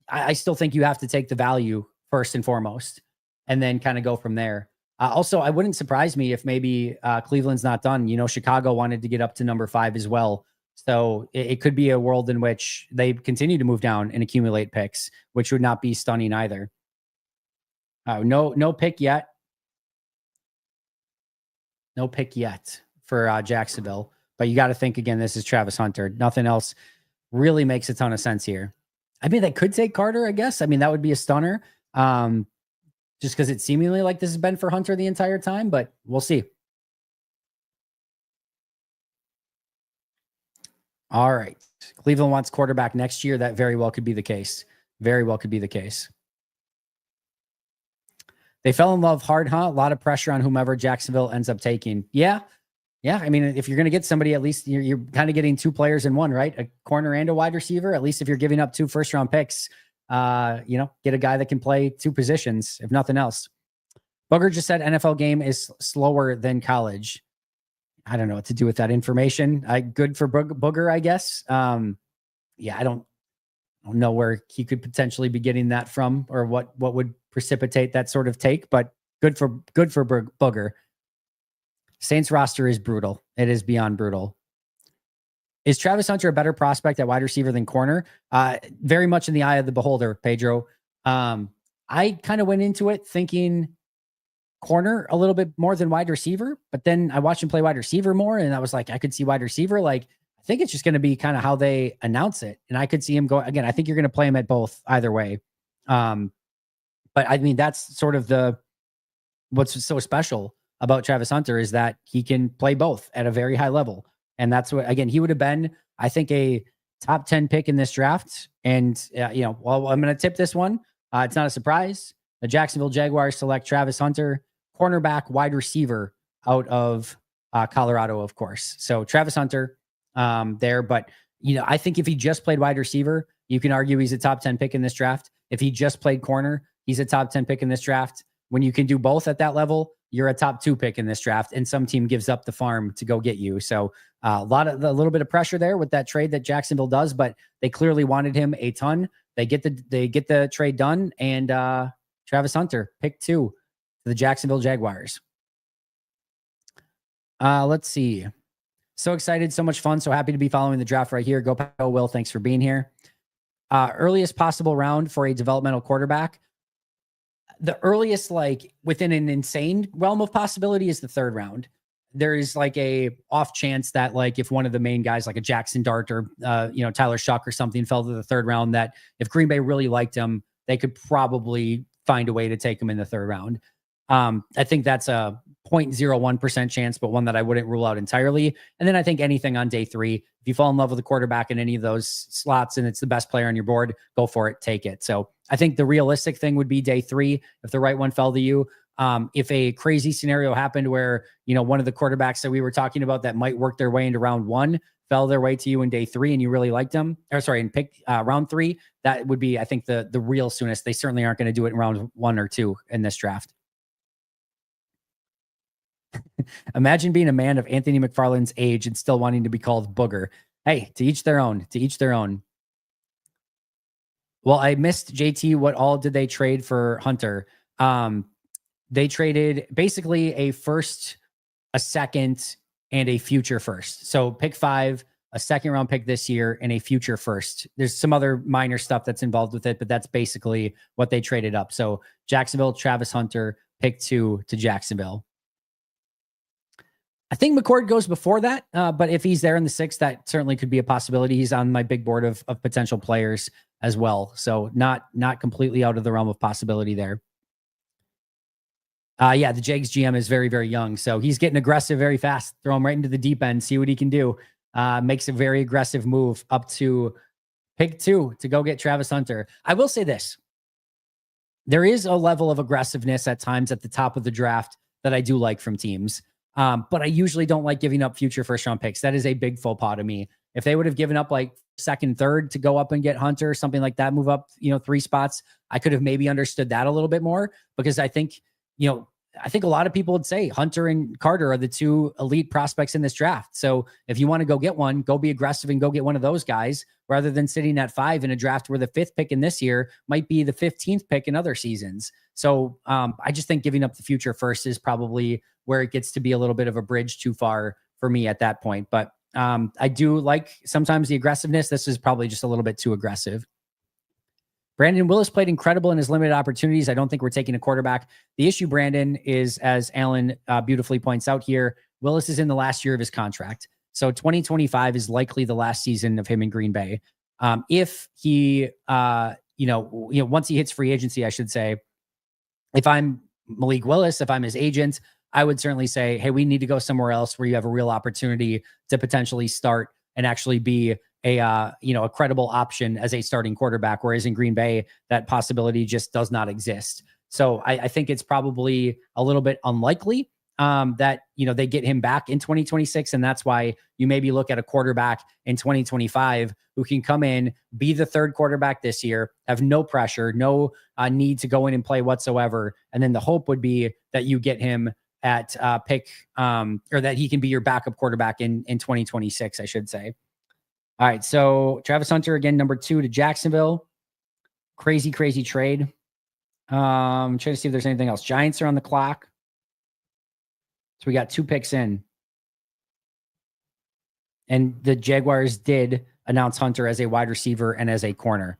I still think you have to take the value first and foremost, and then kind of go from there. Also, I wouldn't surprise me if maybe Cleveland's not done. Chicago wanted to get up to number 5 as well. So it could be a world in which they continue to move down and accumulate picks, which would not be stunning either. No pick yet. No pick yet for Jacksonville. But you got to think, again, this is Travis Hunter. Nothing else really makes a ton of sense here. I mean, they could take Carter, I guess. I mean, that would be a stunner. Just because it's seemingly like this has been for Hunter the entire time, but we'll see. All right. Cleveland wants quarterback next year. That very well could be the case. They fell in love hard, huh? A lot of pressure on whomever Jacksonville ends up taking. Yeah. I mean, if you're going to get somebody, at least you're kind of getting 2 players in one, right? A corner and a wide receiver. At least if you're giving up 2 first-round picks, get a guy that can play 2 positions, if nothing else. Booger just said NFL game is slower than college. I don't know what to do with that information. Good for Booger, I guess. I don't know where he could potentially be getting that from, or what would precipitate that sort of take, but good for Booger. Saints roster is brutal. It is beyond brutal. Is Travis Hunter a better prospect at wide receiver than corner? Very much in the eye of the beholder, Pedro. I kind of went into it thinking corner a little bit more than wide receiver, but then I watched him play wide receiver more, and I was like, I could see wide receiver. Like, I think it's just going to be kind of how they announce it, and I could see him go again. I think you're going to play him at both either way. But I mean, that's sort of what's so special about Travis Hunter is that he can play both at a very high level. And that's what, again, he would have been, I think, a top 10 pick in this draft. And, I'm going to tip this one. It's not a surprise. The Jacksonville Jaguars select Travis Hunter, cornerback, wide receiver out of Colorado, of course. So Travis Hunter there. But, I think if he just played wide receiver, you can argue he's a top 10 pick in this draft. If he just played corner, he's a top 10 pick in this draft. When you can do both at that level, you're a top 2 pick in this draft, and some team gives up the farm to go get you. So a little bit of pressure there with that trade that Jacksonville does, but they clearly wanted him a ton. They get the trade done, and Travis Hunter, pick 2 to the Jacksonville Jaguars. Let's see. So excited, so much fun, so happy to be following the draft right here. Go Will, thanks for being here. Earliest possible round for a developmental quarterback. The earliest, like within an insane realm of possibility, is the 3rd round. There is like a off chance that, like, if one of the main guys, like a Jackson Dart or Tyler Shuck or something, fell to the 3rd round, that if Green Bay really liked him, they could probably find a way to take him in the 3rd round. I think that's a 0.01% chance, but one that I wouldn't rule out entirely. And then I think anything on day 3, if you fall in love with a quarterback in any of those slots and it's the best player on your board, go for it, take it. So I think the realistic thing would be day 3, if the right one fell to you. If a crazy scenario happened where, one of the quarterbacks that we were talking about that might work their way into round 1 fell their way to you in day 3 and you really liked them, in pick round 3, that would be, I think, the real soonest. They certainly aren't going to do it in round 1 or 2 in this draft. Imagine being a man of Anthony McFarland's age and still wanting to be called Booger. Hey, to each their own. To each their own. Well, I missed JT. What all did they trade for Hunter? They traded basically a first, a second, and a future first. So pick 5, a 2nd round pick this year, and a future first. There's some other minor stuff that's involved with it, but that's basically what they traded up. So Jacksonville, Travis Hunter, pick 2 to Jacksonville. I think McCord goes before that, but if he's there in the 6th, that certainly could be a possibility. He's on my big board of potential players as well. So not completely out of the realm of possibility there. The Jags GM is very, very young. So he's getting aggressive very fast. Throw him right into the deep end, see what he can do. Makes a very aggressive move up to pick 2 to go get Travis Hunter. I will say this. There is a level of aggressiveness at times at the top of the draft that I do like from teams. But I usually don't like giving up future 1st round picks. That is a big faux pas to me. If they would have given up like 2nd, 3rd to go up and get Hunter, something like that, move up, 3 spots, I could have maybe understood that a little bit more, because I think a lot of people would say Hunter and Carter are the 2 elite prospects in this draft. So if you want to go get one, go be aggressive and go get one of those guys, rather than sitting at 5 in a draft where the 5th pick in this year might be the 15th pick in other seasons. So I just think giving up the future first is probably where it gets to be a little bit of a bridge too far for me at that point. But I do like sometimes the aggressiveness. This is probably just a little bit too aggressive. Brandon Willis played incredible in his limited opportunities. I don't think we're taking a quarterback. The issue, Brandon, is, as Alan beautifully points out here, Willis is in the last year of his contract. So 2025 is likely the last season of him in Green Bay. If he, once he hits free agency, I should say, if I'm Malik Willis, if I'm his agent, I would certainly say, hey, we need to go somewhere else where you have a real opportunity to potentially start and actually be a credible option as a starting quarterback. Whereas in Green Bay, that possibility just does not exist. So I think it's probably a little bit unlikely that, they get him back in 2026. And that's why you maybe look at a quarterback in 2025 who can come in, be the 3rd quarterback this year, have no pressure, no need to go in and play whatsoever. And then the hope would be that you get him at pick or that he can be your backup quarterback in 2026, I should say. All right. So Travis Hunter, again, number 2 to Jacksonville. Crazy trade. I'm trying to see if there's anything else. Giants are on the clock. So we got 2 picks in. And the Jaguars did announce Hunter as a wide receiver and as a corner.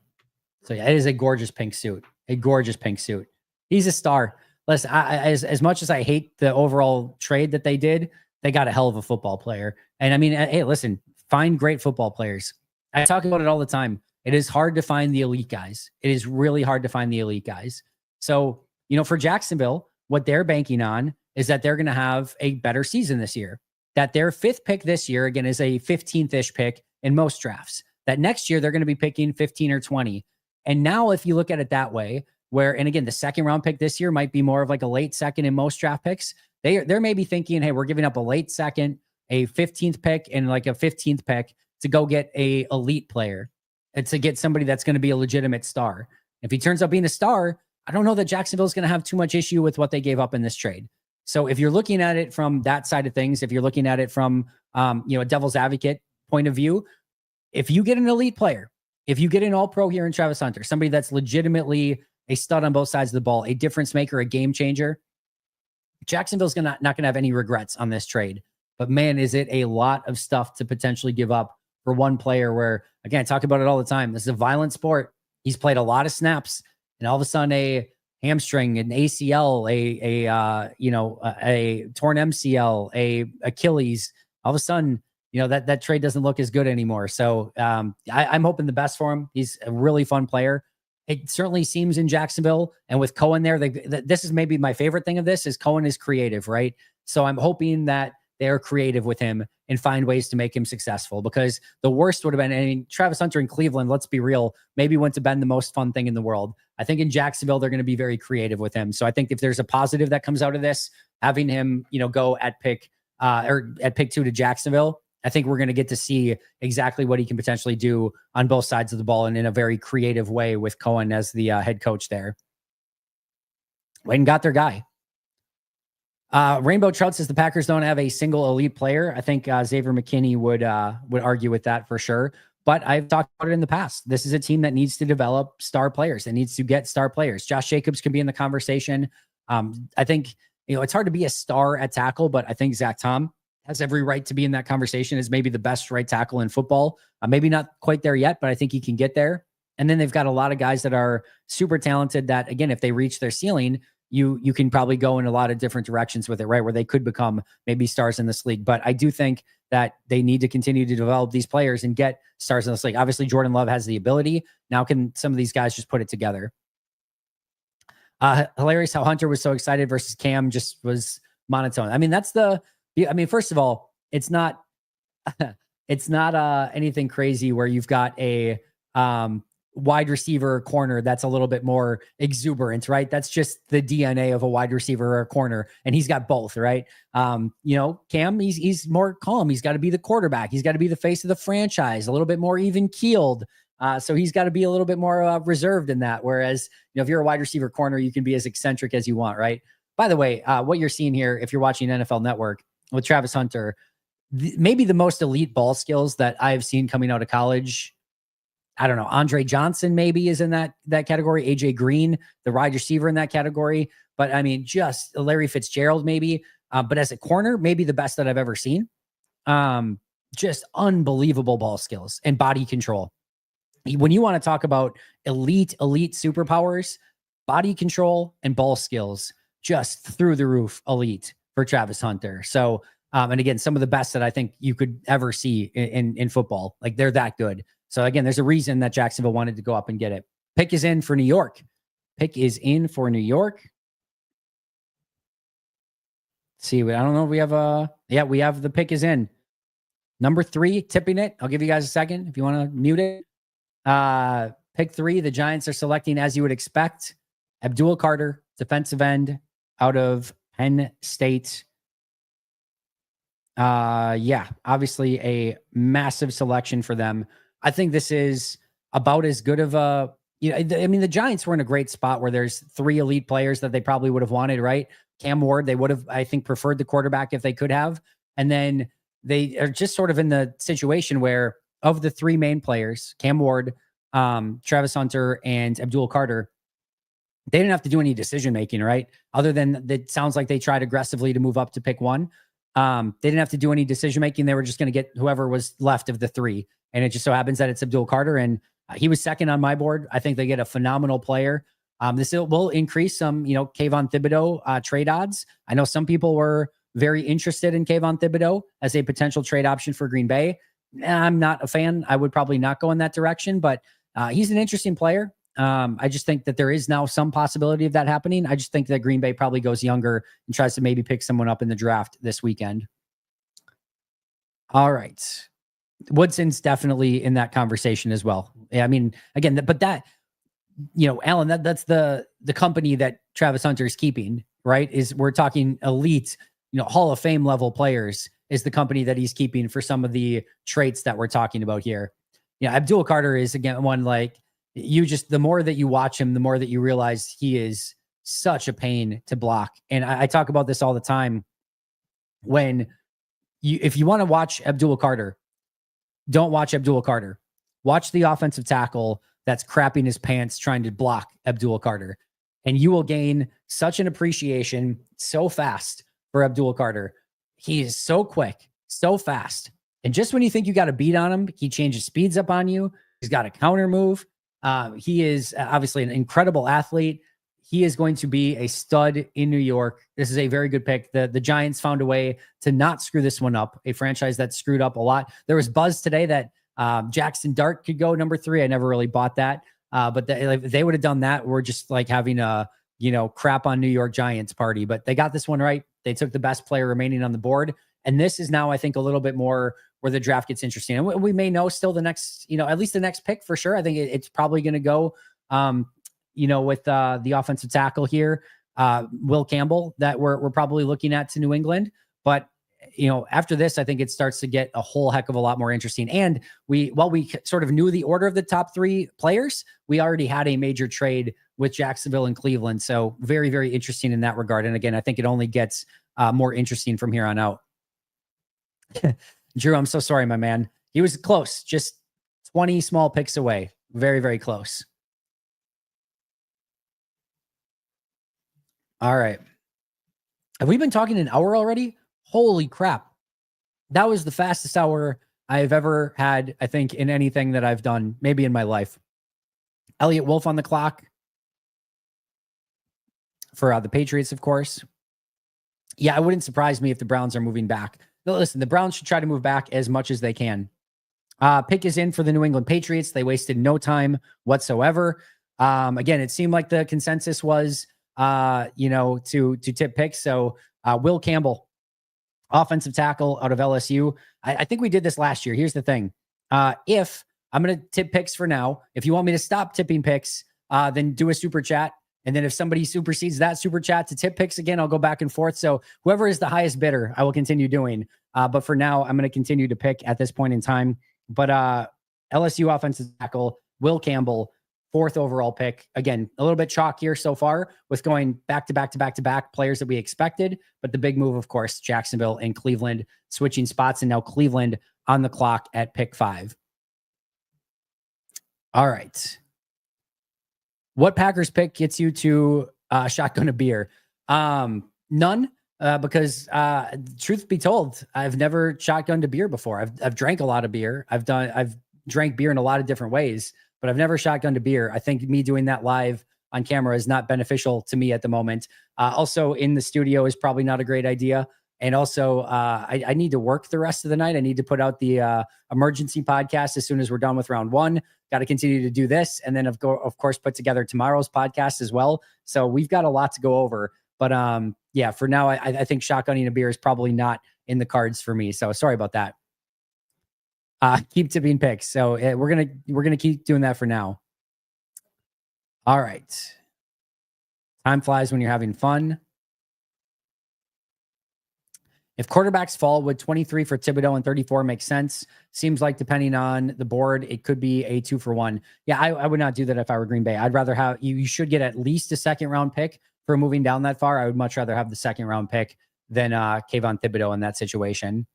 So yeah, it is a gorgeous pink suit. A gorgeous pink suit. He's a star. Listen, as much as I hate the overall trade that they did, they got a hell of a football player. And I mean, hey, listen, find great football players. I talk about it all the time. It is hard to find the elite guys. It is really hard to find the elite guys. So, for Jacksonville, what they're banking on is that they're going to have a better season this year. That their 5th pick this year, again, is a 15th-ish pick in most drafts. That next year, they're going to be picking 15 or 20. And now, if you look at it that way, and again, the 2nd round pick this year might be more of like a late 2nd in most draft picks. they're maybe thinking, hey, we're giving up a late second, a 15th pick, and like a 15th pick to go get a elite player and to get somebody that's going to be a legitimate star. If he turns out being a star, I don't know that Jacksonville's going to have too much issue with what they gave up in this trade. So if you're looking at it from that side of things, if you're looking at it from a devil's advocate point of view, if you get an elite player, if you get an all-pro here in Travis Hunter, somebody that's legitimately a stud on both sides of the ball, a difference maker, a game changer, Jacksonville's not going to have any regrets on this trade. But man, is it a lot of stuff to potentially give up for one player where, again, I talk about it all the time. This is a violent sport. He's played a lot of snaps, and all of a sudden a hamstring, an ACL, a torn MCL, a Achilles, all of a sudden, that trade doesn't look as good anymore. So I'm hoping the best for him. He's a really fun player. It certainly seems in Jacksonville, and with Cohen there, this is maybe my favorite thing of this is Cohen is creative, right? So I'm hoping that they're creative with him and find ways to make him successful, because the worst would have been, I mean, Travis Hunter in Cleveland, let's be real, maybe wouldn't have been the most fun thing in the world. I think in Jacksonville, they're going to be very creative with him. So I think if there's a positive that comes out of this, having him, go at pick 2 to Jacksonville, I think we're going to get to see exactly what he can potentially do on both sides of the ball and in a very creative way with Cohen as the head coach there. Went and got their guy. Rainbow Trout says the Packers don't have a single elite player. I think Xavier McKinney would argue with that for sure. But I've talked about it in the past. This is a team that needs to develop star players. It needs to get star players. Josh Jacobs can be in the conversation. I think, it's hard to be a star at tackle, but I think Zach Tom has every right to be in that conversation as maybe the best right tackle in football. Maybe not quite there yet, but I think he can get there. And then they've got a lot of guys that are super talented that, again, if they reach their ceiling, you can probably go in a lot of different directions with it, right? Where they could become maybe stars in this league. But I do think that they need to continue to develop these players and get stars in this league. Obviously, Jordan Love has the ability. Now can some of these guys just put it together? Hilarious how Hunter was so excited versus Cam just was monotone. I mean, first of all, it's not anything crazy where you've got a wide receiver corner that's a little bit more exuberant, right? That's just the DNA of a wide receiver or a corner, and he's got both, right? Cam, he's more calm. He's got to be the quarterback. He's got to be the face of the franchise, a little bit more even keeled. So he's got to be a little bit more reserved in that. Whereas, if you're a wide receiver corner, you can be as eccentric as you want, right? By the way, what you're seeing here, if you're watching NFL Network with Travis Hunter, maybe the most elite ball skills that I've seen coming out of college. I don't know. Andre Johnson maybe is in that category. AJ Green, the wide receiver in that category. But I mean, just Larry Fitzgerald maybe. But as a corner, maybe the best that I've ever seen. Just unbelievable ball skills and body control. When you want to talk about elite superpowers, body control and ball skills, just through the roof elite for Travis Hunter. So, and again, some of the best that I think you could ever see in football. Like, they're that good. So again, there's a reason that Jacksonville wanted to go up and get it. Pick is in for New York. Let's see, I don't know if we have we have the pick is in. Number 3, tipping it. I'll give you guys a second if you want to mute it. Pick 3, the Giants are selecting, as you would expect, Abdul Carter, defensive end out of Penn State. Obviously a massive selection for them. I think this is about as good of a, the Giants were in a great spot where there's 3 elite players that they probably would have wanted, right? Cam Ward, they would have, I think, preferred the quarterback if they could have. And then they are just sort of in the situation where of the 3 main players, Cam Ward, Travis Hunter, and Abdul Carter, they didn't have to do any decision-making, right? Other than it sounds like they tried aggressively to move up to pick 1. They didn't have to do any decision-making. They were just going to get whoever was left of the 3. And it just so happens that it's Abdul Carter, and he was second on my board. I think they get a phenomenal player. This will increase some, Kayvon Thibodeau trade odds. I know some people were very interested in Kayvon Thibodeau as a potential trade option for Green Bay. I'm not a fan. I would probably not go in that direction, but he's an interesting player. I just think that there is now some possibility of that happening. I just think that Green Bay probably goes younger and tries to maybe pick someone up in the draft this weekend. All right. Woodson's definitely in that conversation as well. I mean, again, but that, Alan, that's the company that Travis Hunter is keeping, right? We're talking elite Hall of Fame level players is the company that he's keeping for some of the traits that we're talking about here. Abdul Carter is, again, one like the more that you watch him, the more that you realize he is such a pain to block. And I talk about this all the time. If you want to watch Abdul Carter, don't watch Abdul Carter. Watch the offensive tackle that's crapping his pants trying to block Abdul Carter. And you will gain such an appreciation so fast for Abdul Carter. He is so quick, so fast. And just when you think you got a beat on him, he changes speeds up on you. He's got a counter move. He is obviously an incredible athlete. He is going to be a stud in New York. This is a very good pick. The Giants found a way to not screw this one up, a franchise that screwed up a lot. There was buzz today that Jackson Dart could go number 3. I never really bought that. But if they would have done that, we're just like having a, crap on New York Giants party. But they got this one right. They took the best player remaining on the board. And this is now, I think, a little bit more where the draft gets interesting. And we may know still the next, at least the next pick for sure. I think it's probably going to go, with the offensive tackle here, Will Campbell, that we're probably looking at to New England. But, after this, I think it starts to get a whole heck of a lot more interesting. And we sort of knew the order of the top 3 players, we already had a major trade with Jacksonville and Cleveland. So very, very interesting in that regard. And again, I think it only gets more interesting from here on out. Drew, I'm so sorry, my man. He was close, just 20 small picks away. Very, very close. All right. Have we been talking an hour already? Holy crap. That was the fastest hour I've ever had, I think, in anything that I've done, maybe in my life. Elliot Wolf on the clock for the Patriots, of course. Yeah, it wouldn't surprise me if the Browns are moving back. No, listen, the Browns should try to move back as much as they can. Pick is in for the New England Patriots. They wasted no time whatsoever. Again, it seemed like the consensus was, to tip picks. So Will Campbell, offensive tackle out of LSU. I think we did this last year. Here's the thing. If I'm going to tip picks for now, if you want me to stop tipping picks, then do a super chat. And then if somebody supersedes that super chat to tip picks again, I'll go back and forth. So whoever is the highest bidder, I will continue doing. But for now, I'm going to continue to pick at this point in time. But LSU offensive tackle, Will Campbell, 4th overall pick. Again, a little bit chalkier so far with going back to back players that we expected. But the big move, of course, Jacksonville and Cleveland switching spots. And now Cleveland on the clock at pick 5. All right. What Packers pick gets you to shotgun a beer? None, because truth be told, I've never shotgunned a beer before. I've drank a lot of beer. I've drank beer in a lot of different ways, but I've never shotgunned a beer. I think me doing that live on camera is not beneficial to me at the moment. Also, in the studio is probably not a great idea. And also, I need to work the rest of the night. I need to put out the emergency podcast as soon as we're done with round 1. Got to continue to do this. And then, of course, put together tomorrow's podcast as well. So we've got a lot to go over. But yeah, for now, I think shotgunning a beer is probably not in the cards for me. So sorry about that. Keep tipping picks. So we're gonna keep doing that for now. All right. Time flies when you're having fun. If quarterbacks fall, would 23 for Thibodeau and 34 make sense? Seems like depending on the board, it could be a 2-for-1. Yeah, I would not do that if I were Green Bay. I'd rather have you should get at least a 2nd round pick for moving down that far. I would much rather have the 2nd round pick than Kayvon Thibodeau in that situation.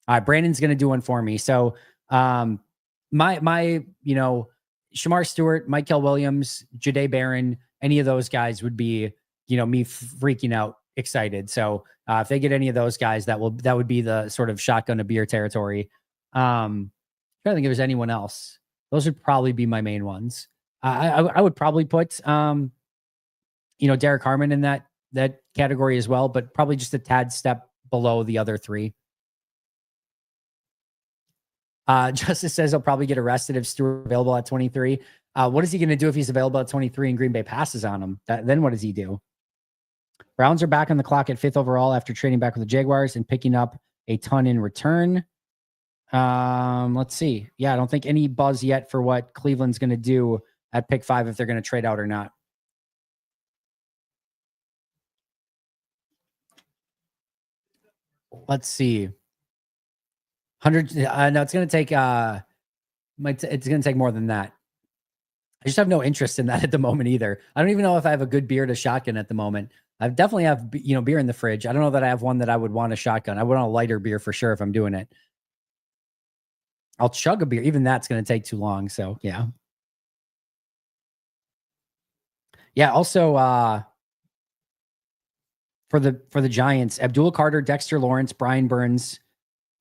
All right, Brandon's going to do one for me. So my Shamar Stewart, Michael Williams, Jahdae Barron, any of those guys would be, me freaking out excited. So if they get any of those guys, that would be the sort of shotgun a beer territory. I don't think there's anyone else. Those would probably be my main ones. I would probably put, Derek Harmon in that category as well, but probably just a tad step below the other 3. Justice says he'll probably get arrested if Stewart available at 23. What is he going to do if he's available at 23 and Green Bay passes on him? Then what does he do? Browns are back on the clock at 5th overall after trading back with the Jaguars and picking up a ton in return. Let's see. Yeah, I don't think any buzz yet for what Cleveland's going to do at pick 5 if they're going to trade out or not. Let's see. 100. No, it's going to take, it's going to take more than that. I just have no interest in that at the moment either. I don't even know if I have a good beer to shotgun at the moment. I definitely have, beer in the fridge. I don't know that I have one that I would want a shotgun. I would want a lighter beer for sure if I'm doing it. I'll chug a beer. Even that's going to take too long. So yeah. Yeah. Also, for the Giants, Abdul Carter, Dexter Lawrence, Brian Burns.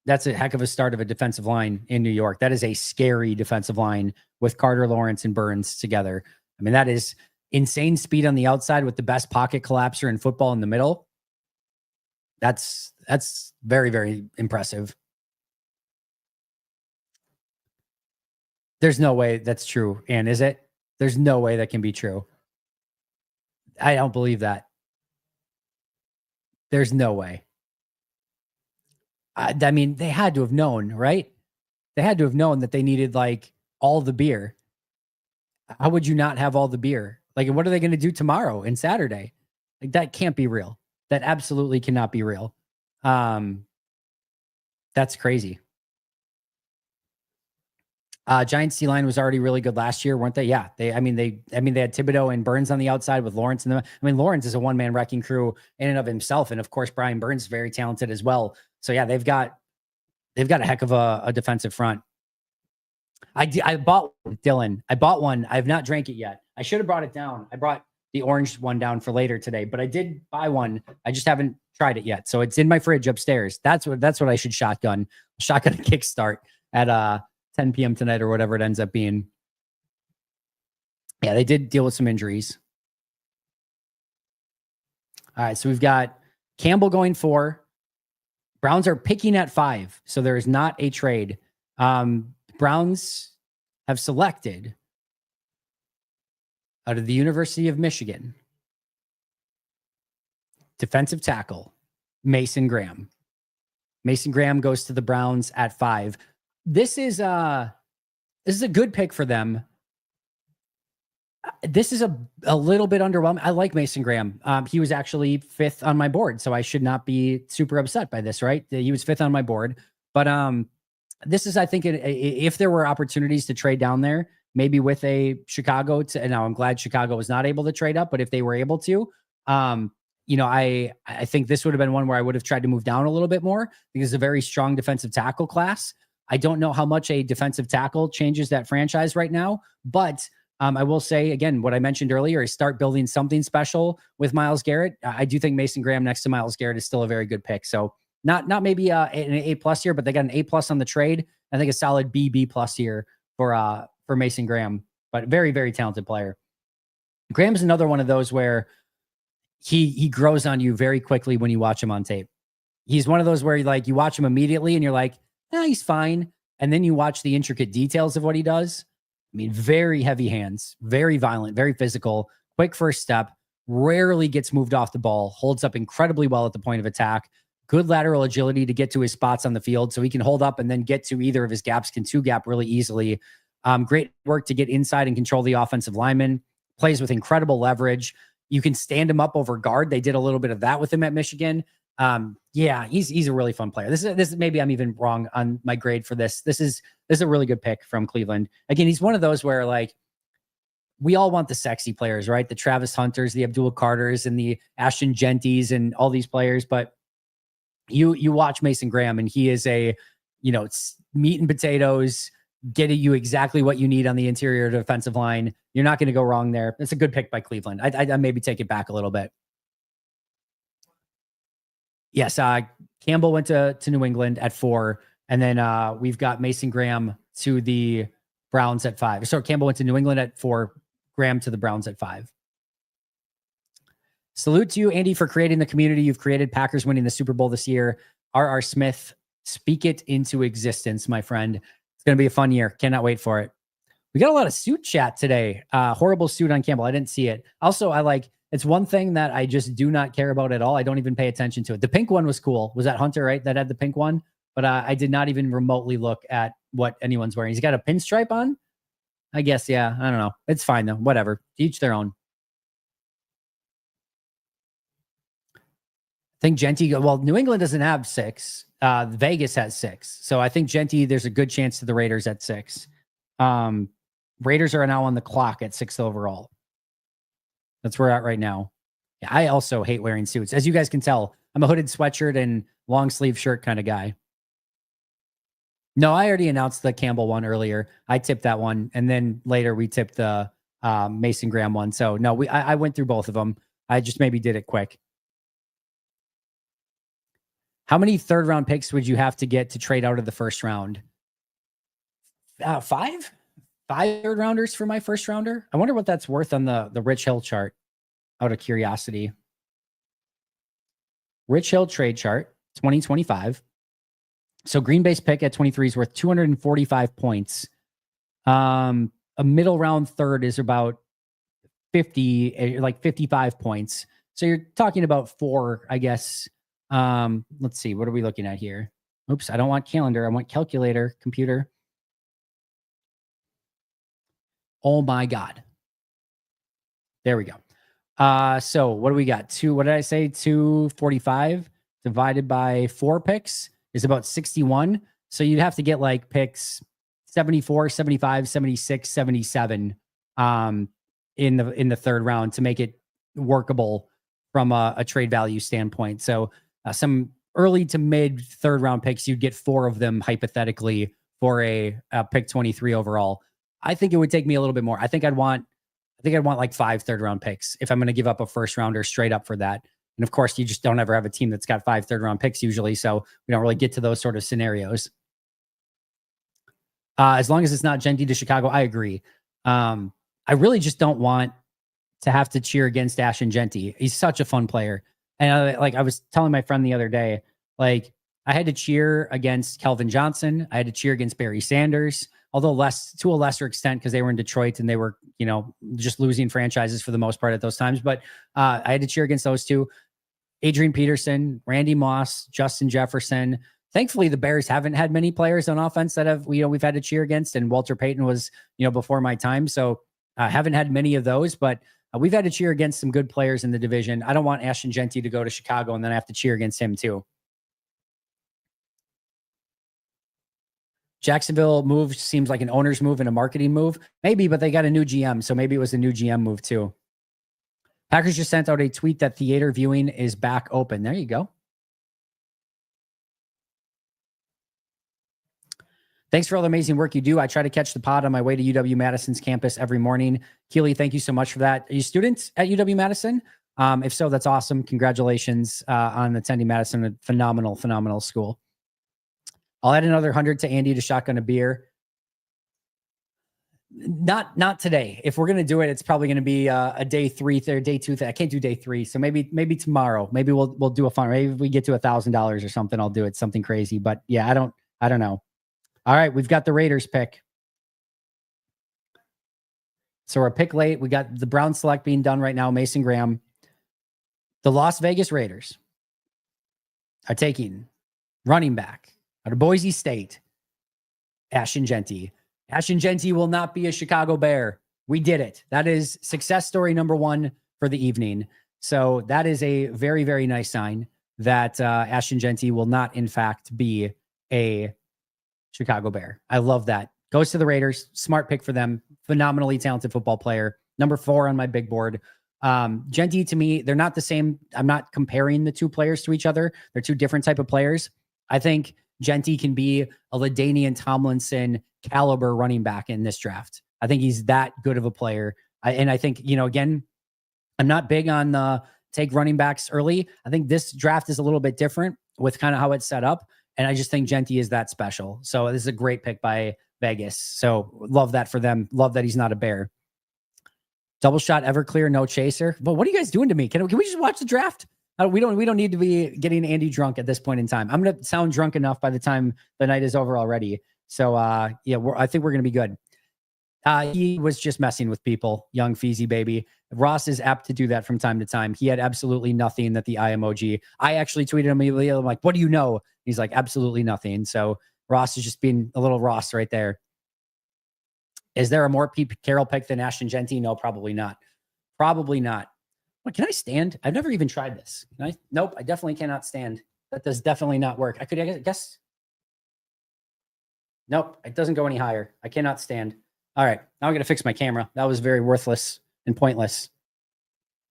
That's a heck of a start of a defensive line in New York. That is a scary defensive line with Carter, Lawrence, and Burns together. I mean, that is insane speed on the outside with the best pocket collapser in football in the middle. That's very, very impressive. There's no way that's true. And is it? There's no way that can be true. I don't believe that. There's no way. I mean, they had to have known, right? They had to have known that they needed like all the beer. How would you not have all the beer? Like, what are they going to do tomorrow and Saturday? Like, that can't be real. That absolutely cannot be real. That's crazy. Giants D line was already really good last year, weren't they? Yeah. They had Thibodeau and Burns on the outside with Lawrence in them. I mean, Lawrence is a one-man wrecking crew in and of himself. And of course, Brian Burns is very talented as well. So yeah, they've got a heck of a defensive front. I bought one, Dylan. I bought one. I have not drank it yet. I should have brought it down. I brought the orange one down for later today, but I did buy one. I just haven't tried it yet. So it's in my fridge upstairs. That's what I should shotgun. Shotgun a kickstart at 10 p.m. tonight or whatever it ends up being. Yeah, they did deal with some injuries. All right, so we've got Campbell going 4. Browns are picking at 5, so there is not a trade. Browns have selected out of the University of Michigan defensive tackle Mason Graham. Mason Graham goes to the Browns at 5. This is a good pick for them. This is a little bit underwhelming. I like Mason Graham. He was actually 5th on my board, so I should not be super upset by this, right? He was 5th on my board. But this is, I think, if there were opportunities to trade down there, maybe with a Chicago. Now, I'm glad Chicago was not able to trade up, but if they were able to, I think this would have been one where I would have tried to move down a little bit more because it's a very strong defensive tackle class. I don't know how much a defensive tackle changes that franchise right now, but I will say, again, what I mentioned earlier is start building something special with Myles Garrett. I do think Mason Graham next to Myles Garrett is still a very good pick. So not maybe an A+ here, but they got an A+ on the trade. I think a solid B+ here for Mason Graham, but very, very talented player. Graham's another one of those where he grows on you very quickly when you watch him on tape. He's one of those where you watch him immediately and you're like, he's fine. And then you watch the intricate details of what he does. I mean, very heavy hands, very violent, very physical, quick first step, rarely gets moved off the ball, holds up incredibly well at the point of attack, good lateral agility to get to his spots on the field so he can hold up and then get to either of his gaps, can 2-gap really easily. Great work to get inside and control the offensive lineman, plays with incredible leverage. You can stand him up over guard. They did a little bit of that with him at Michigan. He's a really fun player. This is maybe I'm even wrong on my grade for this. This is a really good pick from Cleveland. Again, he's one of those where we all want the sexy players, right? The Travis Hunters, the Abdul Carters, and the Ashton Genties, and all these players. But you watch Mason Graham, and he is it's meat and potatoes, getting you exactly what you need on the interior defensive line. You're not going to go wrong there. It's a good pick by Cleveland. I maybe take it back a little bit. Yes, Campbell went to New England at 4, and then we've got Mason Graham to the Browns at 5. So Campbell went to New England at 4, Graham to the Browns at 5. Salute to you, Andy, for creating the community you've created. Packers winning the Super Bowl this year. R.R. Smith, speak it into existence, my friend. It's going to be a fun year. Cannot wait for it. We got a lot of suit chat today. Horrible suit on Campbell. I didn't see it. Also, it's one thing that I just do not care about at all. I don't even pay attention to it. The pink one was cool. Was that Hunter, right? That had the pink one? But I did not even remotely look at what anyone's wearing. He's got a pinstripe on? I guess, yeah. I don't know. It's fine, though. Whatever. To each their own. think Genty, well, New England doesn't have 6. Vegas has 6. So I think Genty, there's a good chance to the Raiders at 6. Raiders are now on the clock at 6 overall. That's where we're at right now. Yeah, I also hate wearing suits. As you guys can tell, I'm a hooded sweatshirt and long sleeve shirt kind of guy. No, I already announced the Campbell one earlier. I tipped that one. And then later we tipped the Mason Graham one. So no, I went through both of them. I just maybe did it quick. How many third round picks would you have to get to trade out of the first round? 5? 5 third rounders for my first rounder? I wonder what that's worth on the Rich Hill chart, out of curiosity. Rich Hill trade chart, 2025. So Green Bay's pick at 23 is worth 245 points. A middle round third is about 55 points. So you're talking about 4, I guess. Let's see. What are we looking at here? Oops, I don't want calendar. I want calculator, computer. Oh my God. There we go. So what do we got? What did I say? 245 divided by 4 picks is about 61. So you'd have to get like picks 74, 75, 76, 77 in the third round to make it workable from a trade value standpoint. So some early to mid third round picks, you'd get 4 of them hypothetically for a pick 23 overall. I think it would take me a little bit more. I think I'd want like 5 third round picks if I'm going to give up a first rounder straight up for that. And of course, you just don't ever have a team that's got 5 third round picks usually. So we don't really get to those sort of scenarios. As long as it's not Genty to Chicago, I agree. I really just don't want to have to cheer against Ashton Genty. He's such a fun player. And I was telling my friend the other day, like I had to cheer against Kelvin Johnson. I had to cheer against Barry Sanders, although to a lesser extent because they were in Detroit and they were, just losing franchises for the most part at those times. But I had to cheer against those 2. Adrian Peterson, Randy Moss, Justin Jefferson. Thankfully, the Bears haven't had many players on offense that we've had to cheer against. And Walter Payton was, before my time. So I haven't had many of those, but we've had to cheer against some good players in the division. I don't want Ashton Genty to go to Chicago and then I have to cheer against him too. Jacksonville move seems like an owner's move and a marketing move. Maybe, but they got a new GM. So maybe it was a new GM move too. Packers just sent out a tweet that theater viewing is back open. There you go. Thanks for all the amazing work you do. I try to catch the pod on my way to UW-Madison's campus every morning. Keely, thank you so much for that. Are you students at UW-Madison? If so, that's awesome. Congratulations on attending Madison, a phenomenal, phenomenal school. I'll add another 100 to Andy to shotgun a beer. Not today. If we're gonna do it, it's probably gonna be a day 3 or day 2 thing. I can't do day 3, so maybe tomorrow. Maybe we'll do a fun. Maybe if we get to $1,000 or something, I'll do it. Something crazy. But yeah, I don't know. All right, we've got the Raiders pick. So we're a pick late. We got the Brown select being done right now. Mason Graham. The Las Vegas Raiders are taking running back out of Boise State, Ashton Genty. Ashton Genty will not be a Chicago Bear. We did it. That is success story number 1 for the evening. So that is a very, very nice sign that Ashton Genty will not, in fact, be a Chicago Bear. I love that. Goes to the Raiders. Smart pick for them. Phenomenally talented football player. Number 4 on my big board. Genty, to me, they're not the same. I'm not comparing the 2 players to each other. They're 2 different type of players. I think Genty can be a LaDainian Tomlinson caliber running back in this draft. I think he's that good of a player. I think, again, I'm not big on take running backs early. I think this draft is a little bit different with kind of how it's set up. And I just think Genty is that special. So this is a great pick by Vegas. So love that for them. Love that he's not a Bear. Double shot Everclear, no chaser. But what are you guys doing to me? Can we just watch the draft? We don't need to be getting Andy drunk at this point in time. I'm going to sound drunk enough by the time the night is over already. So yeah, I think we're going to be good. He was just messing with people, young Feezy baby. Ross is apt to do that from time to time. He had absolutely nothing that the eye emoji. I actually tweeted him immediately. I'm like, what do you know? He's like, absolutely nothing. So Ross is just being a little Ross right there. Is there a more Pete Carroll pick than Ashton Genty? No, probably not. Probably not. What, can I stand? I've never even tried this. Can I? Nope, I definitely cannot stand. That does definitely not work. I guess. Nope, it doesn't go any higher. I cannot stand. All right, now I'm going to fix my camera. That was very worthless and pointless.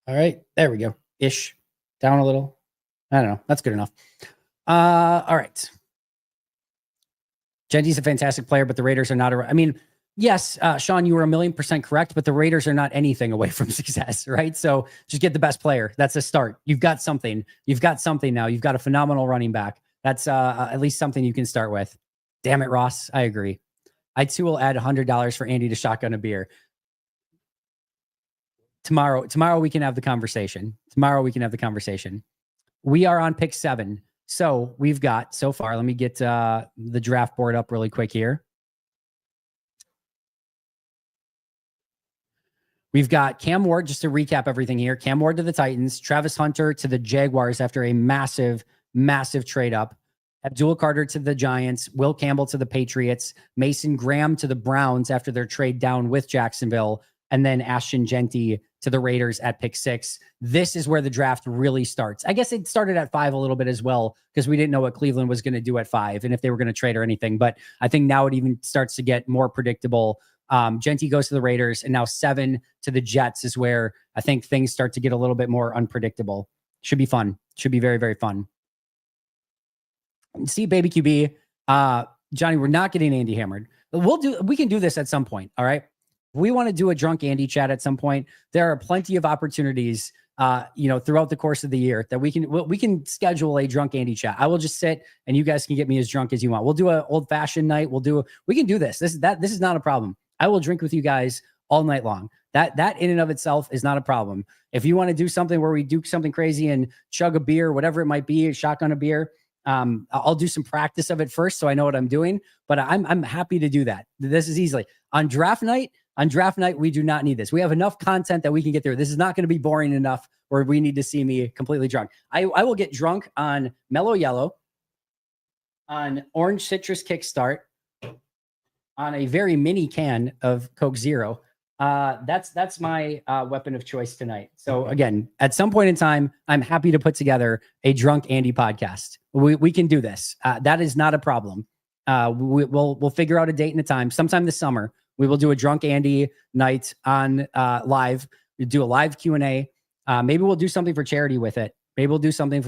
All right, there we go. Ish. Down a little. I don't know. That's good enough. All right. Genty's a fantastic player, but the Raiders are not. I mean, yes, Sean, you were 1,000,000% correct, but the Raiders are not anything away from success, right? So just get the best player. That's a start. You've got something. You've got something now. You've got a phenomenal running back. That's at least something you can start with. Damn it, Ross. I agree. I too will add $100 for Andy to shotgun a beer. Tomorrow we can have the conversation. We are on pick 7. So we've got so far, let me get the draft board up really quick here. We've got Cam Ward, just to recap everything here. Cam Ward to the Titans, Travis Hunter to the Jaguars after a massive, massive trade up. Abdul Carter to the Giants, Will Campbell to the Patriots, Mason Graham to the Browns after their trade down with Jacksonville, and then Ashton Genty to the Raiders at pick 6. This is where the draft really starts. I guess it started at 5 a little bit as well, because we didn't know what Cleveland was going to do at 5 and if they were going to trade or anything. But I think now it even starts to get more predictable. Genty goes to the Raiders, and now 7 to the Jets is where I think things start to get a little bit more unpredictable. Should be fun. Should be very, very fun. See, baby QB, Johnny, we're not getting Andy hammered. We can do this at some point. All right. We want to do a drunk Andy chat at some point. There are plenty of opportunities, throughout the course of the year that we can schedule a drunk Andy chat. I will just sit and you guys can get me as drunk as you want. We'll do an old fashioned night. We can do this. This is not a problem. I will drink with you guys all night long. That in and of itself is not a problem. If you want to do something where we do something crazy and chug a beer, whatever it might be, shotgun a beer, I'll do some practice of it first so I know what I'm doing, but I'm happy to do that. This is easily on draft night. We do not need this. We have enough content that we can get through. This is not going to be boring enough where we need to see me completely drunk. I will get drunk on Mellow Yellow, on Orange Citrus Kickstart, on a very mini can of Coke Zero. That's my weapon of choice tonight. So again, at some point in time, I'm happy to put together a drunk Andy podcast. We can do this. That is not a problem. We'll figure out a date and a time. Sometime this summer, we will do a drunk Andy night on live. We do a live Q&A. Maybe we'll do something for charity with it. But we'll do something,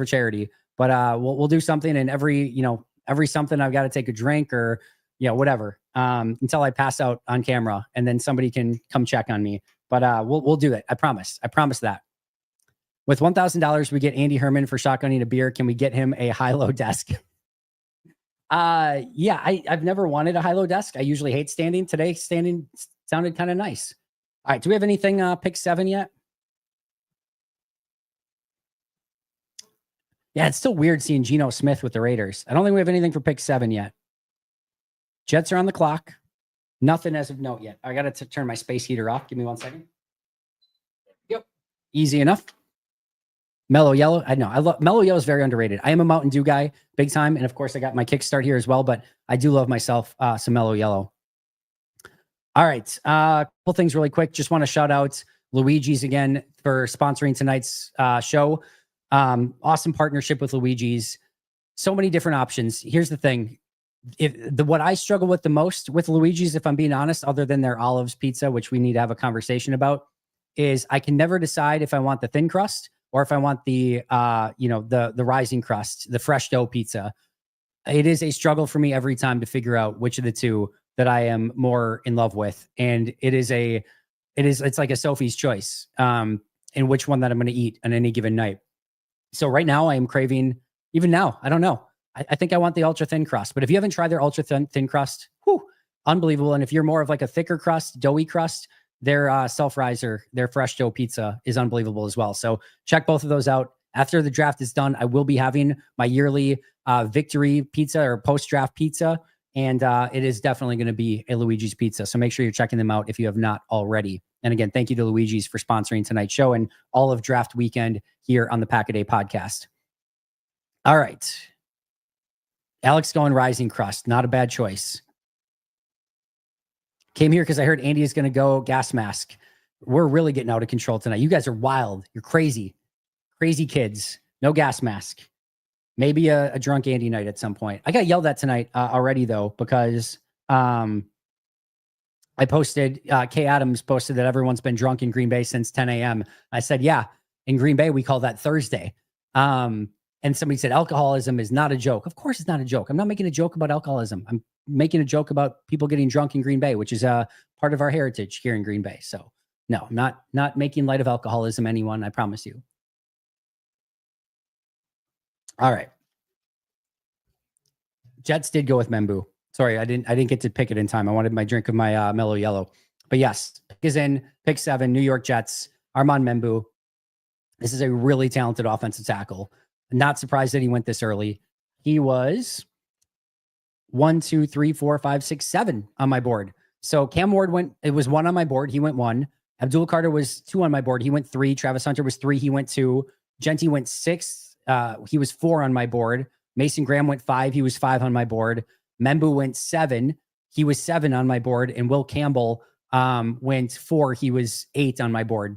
and every something I've got to take a drink or whatever, until I pass out on camera, and then somebody can come check on me. But we'll do it. I promise that. With $1,000, we get Andy Herman for shotgunning a beer. Can we get him a high-low desk? Yeah, I've never wanted a high-low desk. I usually hate standing. Today, standing sounded kind of nice. All right, do we have anything pick 7 yet? Yeah, it's still weird seeing Geno Smith with the Raiders. I don't think we have anything for pick 7 yet. Jets are on the clock. Nothing as of note yet. I got to turn my space heater off. Give me 1 second. Yep. Easy enough. Mellow Yellow. I know. Mellow Yellow is very underrated. I am a Mountain Dew guy, big time. And of course, I got my kickstart here as well, but I do love myself some Mellow Yellow. All right. Couple things really quick. Just want to shout out Luiges again for sponsoring tonight's show. Awesome partnership with Luiges. So many different options. Here's the thing. What I struggle with the most with Luiges, if I'm being honest, other than their olives pizza, which we need to have a conversation about, is I can never decide if I want the thin crust or if I want the rising crust, the fresh dough pizza. It is a struggle for me every time to figure out which of the two that I am more in love with. And it's like a Sophie's choice, in which one that I'm going to eat on any given night. So right now I am craving, even now, I don't know. I think I want the ultra thin crust, but if you haven't tried their ultra thin crust, unbelievable. And if you're more of like a thicker crust, doughy crust, their self-riser, their fresh dough pizza is unbelievable as well. So check both of those out. After the draft is done, I will be having my yearly victory pizza or post-draft pizza. And it is definitely going to be a Luiges pizza. So make sure you're checking them out if you have not already. And again, thank you to Luiges for sponsoring tonight's show and all of draft weekend here on the Pack a Day podcast. All right. Alex going rising crust. Not a bad choice. Came here because I heard Andy is going to go gas mask. We're really getting out of control tonight. You guys are wild. You're crazy. Crazy kids. No gas mask. Maybe a drunk Andy night at some point. I got yelled at tonight already, though, because I posted, Kay Adams posted that everyone's been drunk in Green Bay since 10 a.m. I said, yeah, in Green Bay, we call that Thursday. And somebody said, alcoholism is not a joke. Of course, it's not a joke. I'm not making a joke about alcoholism. I'm making a joke about people getting drunk in Green Bay, which is part of our heritage here in Green Bay. So no, I'm not making light of alcoholism, anyone. I promise you. All right. Jets did go with Membu. Sorry, I didn't get to pick it in time. I wanted my drink of my Mellow Yellow. But yes, pick is in. Pick 7, New York Jets, Armand Membu. This is a really talented offensive tackle. Not surprised that he went this early. He was 1, 2, 3, 4, 5, 6, 7 on my board. So Cam Ward it was 1 on my board. He went 1. Abdul Carter was 2 on my board. He went 3. Travis Hunter was 3. He went 2. Genty went 6. He was 4 on my board. Mason Graham went 5. He was 5 on my board. Membu went 7. He was 7 on my board. And Will Campbell went 4. He was 8 on my board.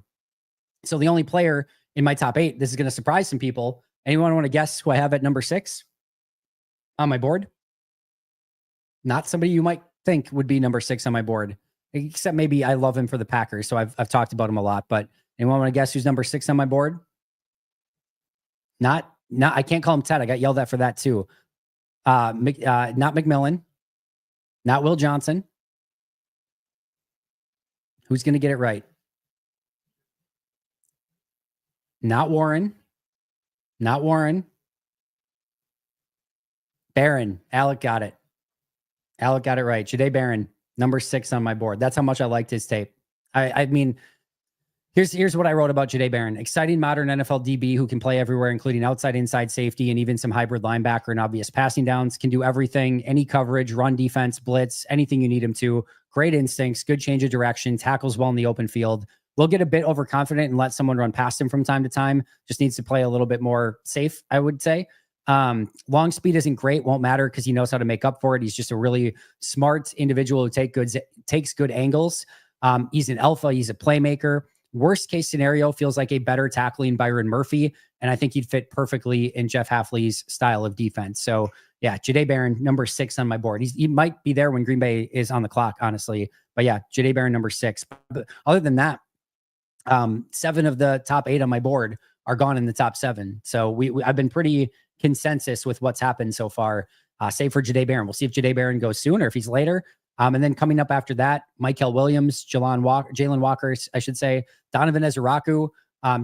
So the only player in my top 8, this is going to surprise some people. Anyone want to guess who I have at number 6 on my board? Not somebody you might think would be number 6 on my board, except maybe I love him for the Packers. So I've talked about him a lot, but anyone want to guess who's number 6 on my board? Not, I can't call him Ted. I got yelled at for that too. Not McMillan, not Will Johnson. Who's going to get it right? Not Warren. Not Warren. Barron. Alec got it. Alec got it right. Jahdae Barron, number 6 on my board. That's how much I liked his tape. I mean, here's what I wrote about Jahdae Barron. Exciting modern NFL DB who can play everywhere, including outside, inside safety, and even some hybrid linebacker and obvious passing downs. Can do everything, any coverage, run defense, blitz, anything you need him to. Great instincts, good change of direction, tackles well in the open field. Will get a bit overconfident and let someone run past him from time to time. Just needs to play a little bit more safe, I would say. Long speed isn't great, won't matter because he knows how to make up for it. He's just a really smart individual who takes good angles. He's an alpha. He's a playmaker. Worst case scenario, feels like a better tackling Byron Murphy. And I think he'd fit perfectly in Jeff Hafley's style of defense. So yeah, Jahdae Barron, number 6 on my board. He might be there when Green Bay is on the clock, honestly. But yeah, Jahdae Barron, number 6. But other than that, 7 of the top 8 on my board are gone in the top 7. So I've been pretty consensus with what's happened so far, save for Jahdae Barron. We'll see if Jahdae Barron goes soon or if he's later. And then coming up after that, Michael Williams, Jalen Walker, I should say, Donovan Ezeraku,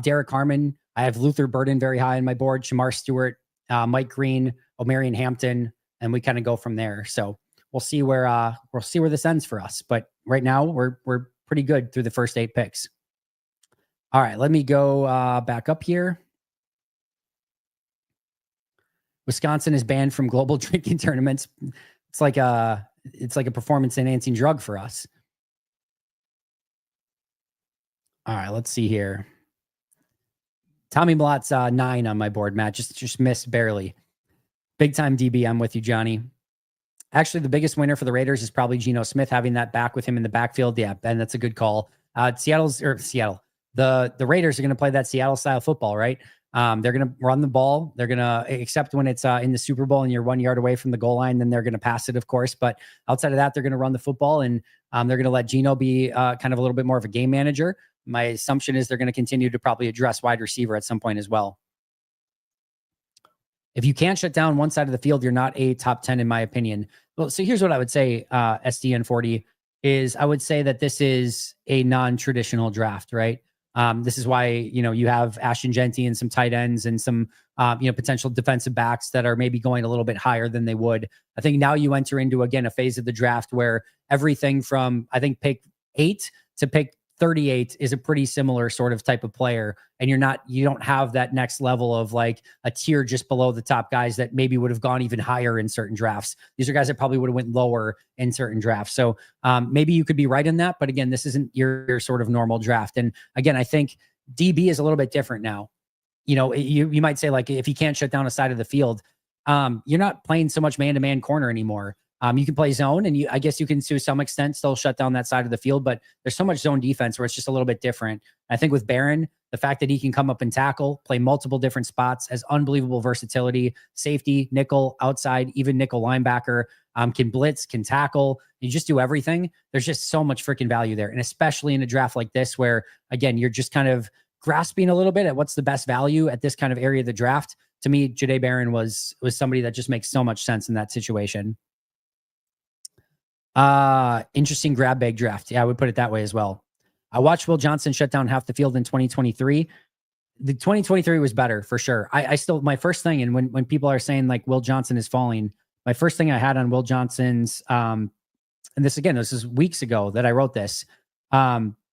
Derek Harmon. I have Luther Burden very high on my board, Shamar Stewart, Mike Green, Omarion Hampton, and we kind of go from there. So we'll see where this ends for us. But right now we're pretty good through the first 8 picks. All right, let me go back up here. Wisconsin is banned from global drinking tournaments. It's like a performance enhancing drug for us. All right, let's see here. Tommy Malott's 9 on my board, Matt. Just missed barely. Big time DB. I'm with you, Johnny. Actually, the biggest winner for the Raiders is probably Geno Smith, having that back with him in the backfield. Yeah, Ben, that's a good call. Seattle. The Raiders are going to play that Seattle style football, right? They're going to run the ball. They're going to, except when it's in the Super Bowl and you're 1 yard away from the goal line, then they're going to pass it, of course. But outside of that, they're going to run the football, and they're going to let Geno be kind of a little bit more of a game manager. My assumption is they're going to continue to probably address wide receiver at some point as well. If you can't shut down one side of the field, you're not a top 10, in my opinion. Well, so here's what I would say, SDN40, is I would say that this is a non-traditional draft, right? This is why, you have Ashton Genty and some tight ends and some, potential defensive backs that are maybe going a little bit higher than they would. I think now you enter into, again, a phase of the draft where everything from, I think, pick 8 to pick 38 is a pretty similar sort of type of player. And you don't have that next level of like a tier just below the top guys that maybe would have gone even higher in certain drafts. These are guys that probably would have went lower in certain drafts. So maybe you could be right in that, but again, this isn't your sort of normal draft. And again, I think DB is a little bit different now. You might say, like, if you can't shut down a side of the field, you're not playing so much man-to-man corner anymore. You can play zone, and I guess you can to some extent still shut down that side of the field, but there's so much zone defense where it's just a little bit different. I think with Barron, the fact that he can come up and tackle, play multiple different spots, has unbelievable versatility, safety, nickel, outside, even nickel linebacker, can blitz, can tackle, you just do everything. There's just so much freaking value there. And especially in a draft like this, where again, you're just kind of grasping a little bit at what's the best value at this kind of area of the draft. To me, Jahdae Barron was somebody that just makes so much sense in that situation. Interesting grab bag draft. Yeah, I would put it that way as well. I watched Will Johnson shut down half the field in 2023. The 2023 was better for sure. I still, my first thing, and when people are saying like Will Johnson is falling, my first thing I had on Will Johnson's, and this is weeks ago that I wrote this.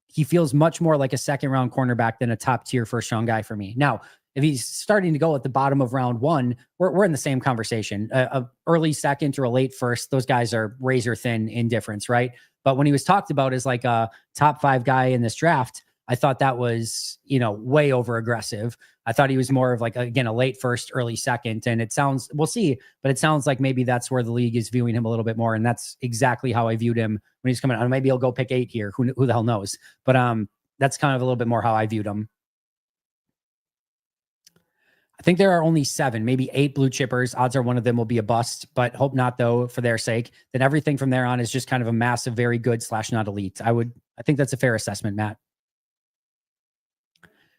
He feels much more like a second round cornerback than a top tier first round guy for me. Now, if he's starting to go at the bottom of round one, we're in the same conversation. A early second or a late first, those guys are razor thin in difference, right? But when he was talked about as like a top 5 guy in this draft, I thought that was, way over aggressive. I thought he was more of like, again, a late first, early second. And it sounds, we'll see, but it sounds like maybe that's where the league is viewing him a little bit more. And that's exactly how I viewed him when he's coming out. Maybe he'll go pick 8 here. Who the hell knows? But that's kind of a little bit more how I viewed him. I think there are only 7, maybe 8 blue chippers. Odds are one of them will be a bust, but hope not though, for their sake. Then everything from there on is just kind of a massive, very good / not elite. I think that's a fair assessment, Matt.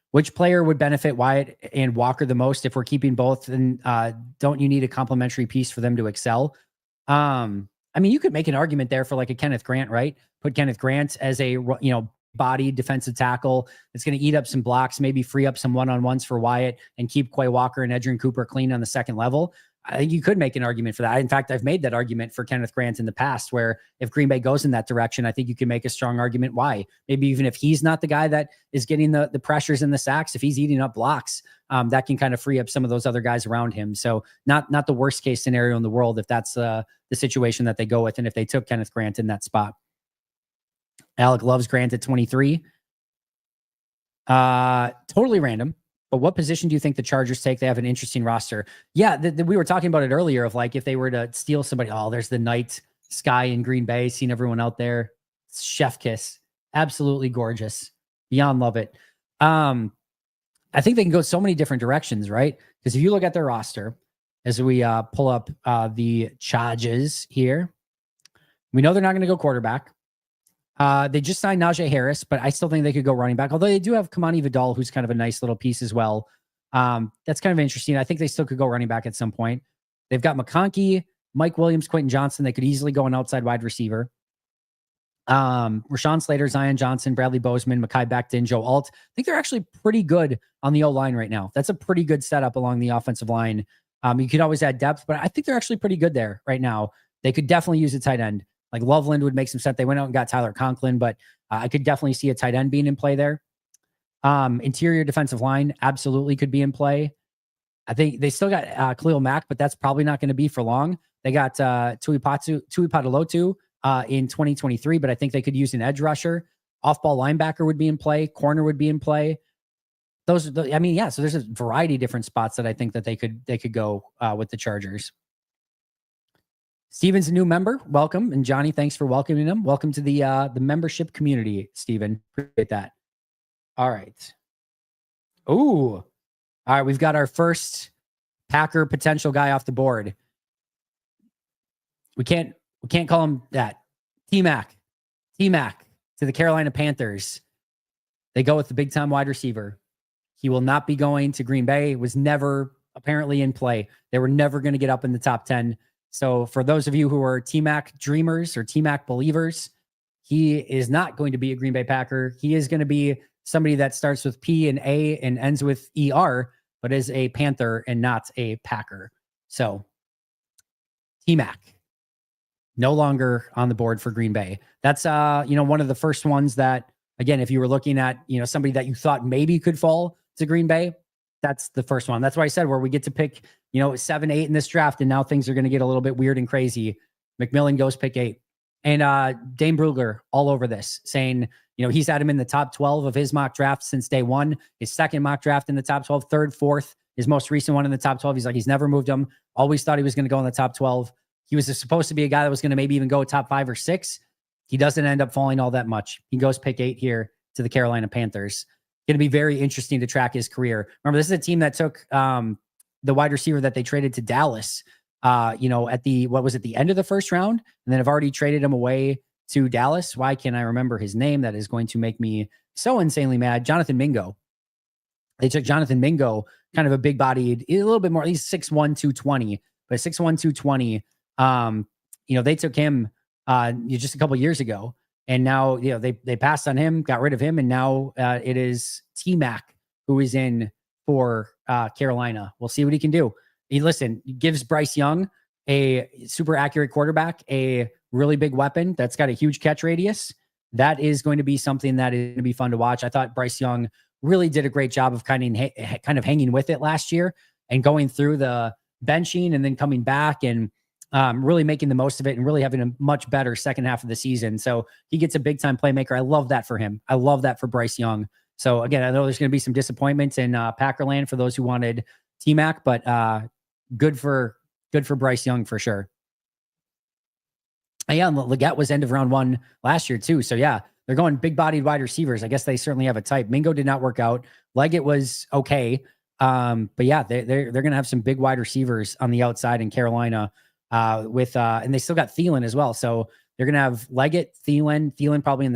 Which player would benefit Wyatt and Walker the most if we're keeping both? And don't you need a complementary piece for them to excel? I mean, you could make an argument there for like a Kenneth Grant, right? Put Kenneth Grant as a, body defensive tackle. It's going to eat up some blocks, maybe free up some one-on-ones for Wyatt and keep Quay Walker and Edgerrin Cooper clean on the second level. I think you could make an argument for that. In fact, I've made that argument for Kenneth Grant in the past, where if Green Bay goes in that direction, I think you can make a strong argument why. Maybe even if he's not the guy that is getting the pressures and the sacks, if he's eating up blocks, that can kind of free up some of those other guys around him. So not the worst case scenario in the world if that's the situation that they go with, and if they took Kenneth Grant in that spot. Alec loves Grant at 23. Totally random. But what position do you think the Chargers take? They have an interesting roster. Yeah, we were talking about it earlier of like if they were to steal somebody, there's the night sky in Green Bay, seeing everyone out there. Chef kiss. Absolutely gorgeous. Beyond love it. I think they can go so many different directions, right? Because if you look at their roster, as we pull up the Chargers here, we know they're not going to go quarterback. They just signed Najee Harris, but I still think they could go running back. Although they do have Kamani Vidal, who's kind of a nice little piece as well. That's kind of interesting. I think they still could go running back at some point. They've got McConkey, Mike Williams, Quentin Johnson. They could easily go an outside wide receiver. Rashawn Slater, Zion Johnson, Bradley Bozeman, Mekhi Becton, Joe Alt. I think they're actually pretty good on the O-line right now. That's a pretty good setup along the offensive line. You could always add depth, but I think they're actually pretty good there right now. They could definitely use a tight end. Like Loveland would make some sense. They went out and got Tyler Conklin, but I could definitely see a tight end being in play there. Interior defensive line absolutely could be in play. I think they still got Khalil Mack, but that's probably not going to be for long. They got Tui Patalotu in 2023, but I think they could use an edge rusher. Off-ball linebacker would be in play. Corner would be in play. So there's a variety of different spots that I think that they could go with the Chargers. Steven's a new member. Welcome. And Johnny, thanks for welcoming him. Welcome to the membership community, Steven. Appreciate that. All right. Ooh. All right. We've got our first Packer potential guy off the board. We can't call him that. T-Mac to the Carolina Panthers. They go with the big time wide receiver. He will not be going to Green Bay. Was never apparently in play. They were never going to get up in the top 10. So for those of you who are T-Mac dreamers or T-Mac believers, he is not going to be a Green Bay Packer. He is going to be somebody that starts with P and A and ends with ER, but is a Panther and not a Packer. So T-Mac, no longer on the board for Green Bay. That's, one of the first ones that, again, if you were looking at, somebody that you thought maybe could fall to Green Bay, that's the first one. That's why I said where we get to pick, 7, 8 in this draft, and now things are going to get a little bit weird and crazy. McMillan goes pick 8. And Dane Brugler all over this, saying, he's had him in the top 12 of his mock draft since day one. His second mock draft in the top 12, third, fourth, his most recent one in the top 12. He's like, he's never moved him. Always thought he was going to go in the top 12. he was supposed to be a guy that was going to maybe even go top 5 or 6. He doesn't end up falling all that much. He goes pick 8 here to the Carolina Panthers. Going to be very interesting to track his career. Remember, this is a team that took the wide receiver that they traded to Dallas, at the end of the first round, and then have already traded him away to Dallas. Why can't I remember his name? That is going to make me so insanely mad. Jonathan Mingo. They took Jonathan Mingo, kind of a big bodied, a little bit more, he's 6'1", 220, but 6'1", 220. They took him just a couple years ago. And now, they passed on him, got rid of him. And now it is T-Mac who is in for Carolina. We'll see what he can do. He gives Bryce Young, a super accurate quarterback, a really big weapon that's got a huge catch radius. That is going to be something that is going to be fun to watch. I thought Bryce Young really did a great job of kind of hanging with it last year and going through the benching and then coming back and really making the most of it and really having a much better second half of the season. So he gets a big time playmaker. I love that for him. I love that for Bryce Young. So again, I know there's going to be some disappointments in Packerland for those who wanted T-Mac, but good for Bryce Young for sure. And yeah, Leggett was end of round 1 last year too. So yeah, they're going big bodied wide receivers. I guess they certainly have a type. Mingo did not work out. Leggett was okay. But yeah, they're going to have some big wide receivers on the outside in Carolina and they still got Thielen as well. So they're going to have Leggett, Thielen probably in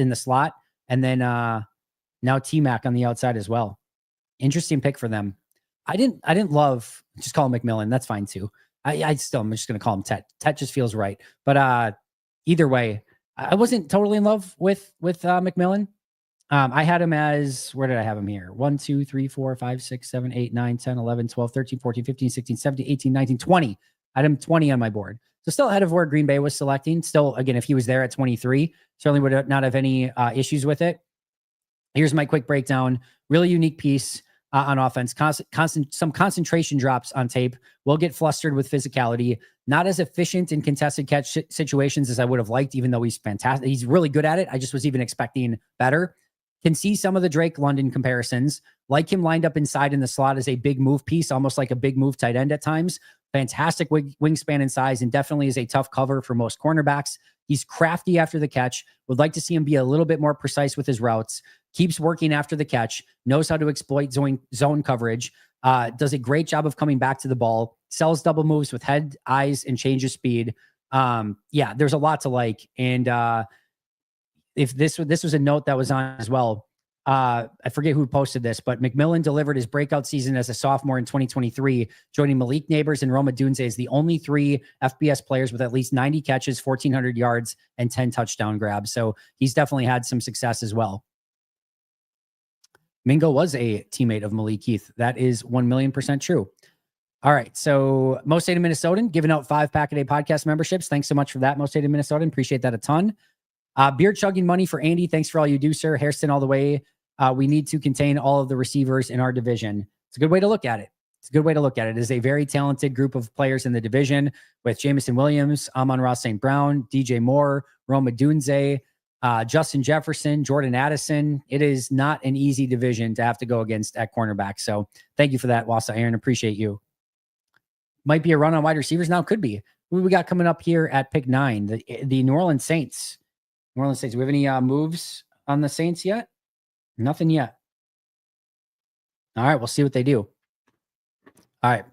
the slot. And then now T-Mac on the outside as well. Interesting pick for them. I didn't love, just call him McMillan. That's fine too. I'm just going to call him Tet. Tet just feels right. But either way, I wasn't totally in love with McMillan. I had him as, where did I have him here? 1, 2, 3, 4, 5, 6, 7, 8, 9, 10, 11, 12, 13, 14, 15, 16, 17, 18, 19, 20. I had him 20 on my board. So still ahead of where Green Bay was selecting. Still, again, if he was there at 23, certainly would not have any issues with it. Here's my quick breakdown. Really unique piece on offense. Some concentration drops on tape. Will get flustered with physicality. Not as efficient in contested catch situations as I would have liked, even though he's fantastic. He's really good at it. I just was even expecting better. Can see some of the Drake London comparisons. Like him lined up inside in the slot as a big move piece, almost like a big move tight end at times. Fantastic wingspan and size, and definitely is a tough cover for most cornerbacks. He's crafty after the catch. Would like to see him be a little bit more precise with his routes. Keeps working after the catch. Knows how to exploit zone coverage. Does a great job of coming back to the ball. Sells double moves with head, eyes, and changes speed. Yeah, there's a lot to like. And if this was a note that was on as well, I forget who posted this, but McMillan delivered his breakout season as a sophomore in 2023, joining Malik Neighbors and Roma Dunze as the only 3 FBS players with at least 90 catches, 1,400 yards, and 10 touchdown grabs. So he's definitely had some success as well. Mingo was a teammate of Malik Heath. That is 1,000,000% true. All right. So Most Hated Minnesotan giving out 5 Pack-A-Day podcast memberships. Thanks so much for that, Most Hated Minnesotan. Appreciate that a ton. Beer chugging money for Andy. Thanks for all you do, sir. Hairston all the way. We need to contain all of the receivers in our division. It's a good way to look at it. It is a very talented group of players in the division with Jameson Williams, Amon-Ra St. Brown, DJ Moore, Roma Dunze, Justin Jefferson, Jordan Addison. It is not an easy division to have to go against at cornerback. So thank you for that, Wasa Aaron. Appreciate you. Might be a run on wide receivers now. Could be. Who we got coming up here at pick 9? The New Orleans Saints. Do we have any moves on the Saints yet? Nothing yet. All right, we'll see what they do. All right.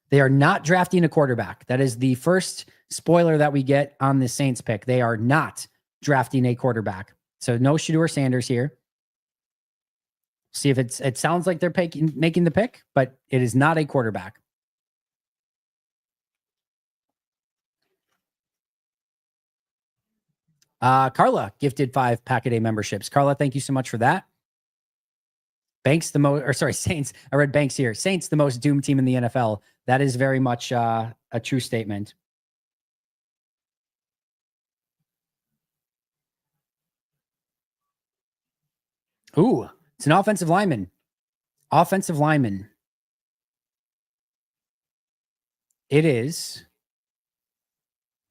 They are not drafting a quarterback. That is the first spoiler that we get on the Saints pick. They are not drafting a quarterback. So no Shedeur Sanders here. See if it sounds like they're making the pick, but it is not a quarterback. Carla gifted 5 Pack-A-Day memberships. Carla, thank you so much for that. Saints. I read Banks here. Saints, the most doomed team in the NFL. That is very much a true statement. Ooh, it's an offensive lineman. It is.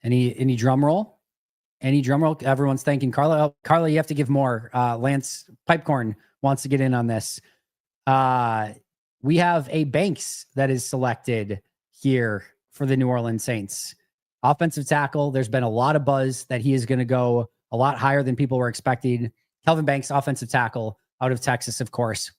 Any drum roll? Everyone's thanking Carla. Oh, Carla, you have to give more. Lance Pipecorn wants to get in on this. We have a Banks that is selected here for the New Orleans Saints. Offensive tackle, there's been a lot of buzz that he is going to go a lot higher than people were expecting. Kelvin Banks, offensive tackle out of Texas, of course.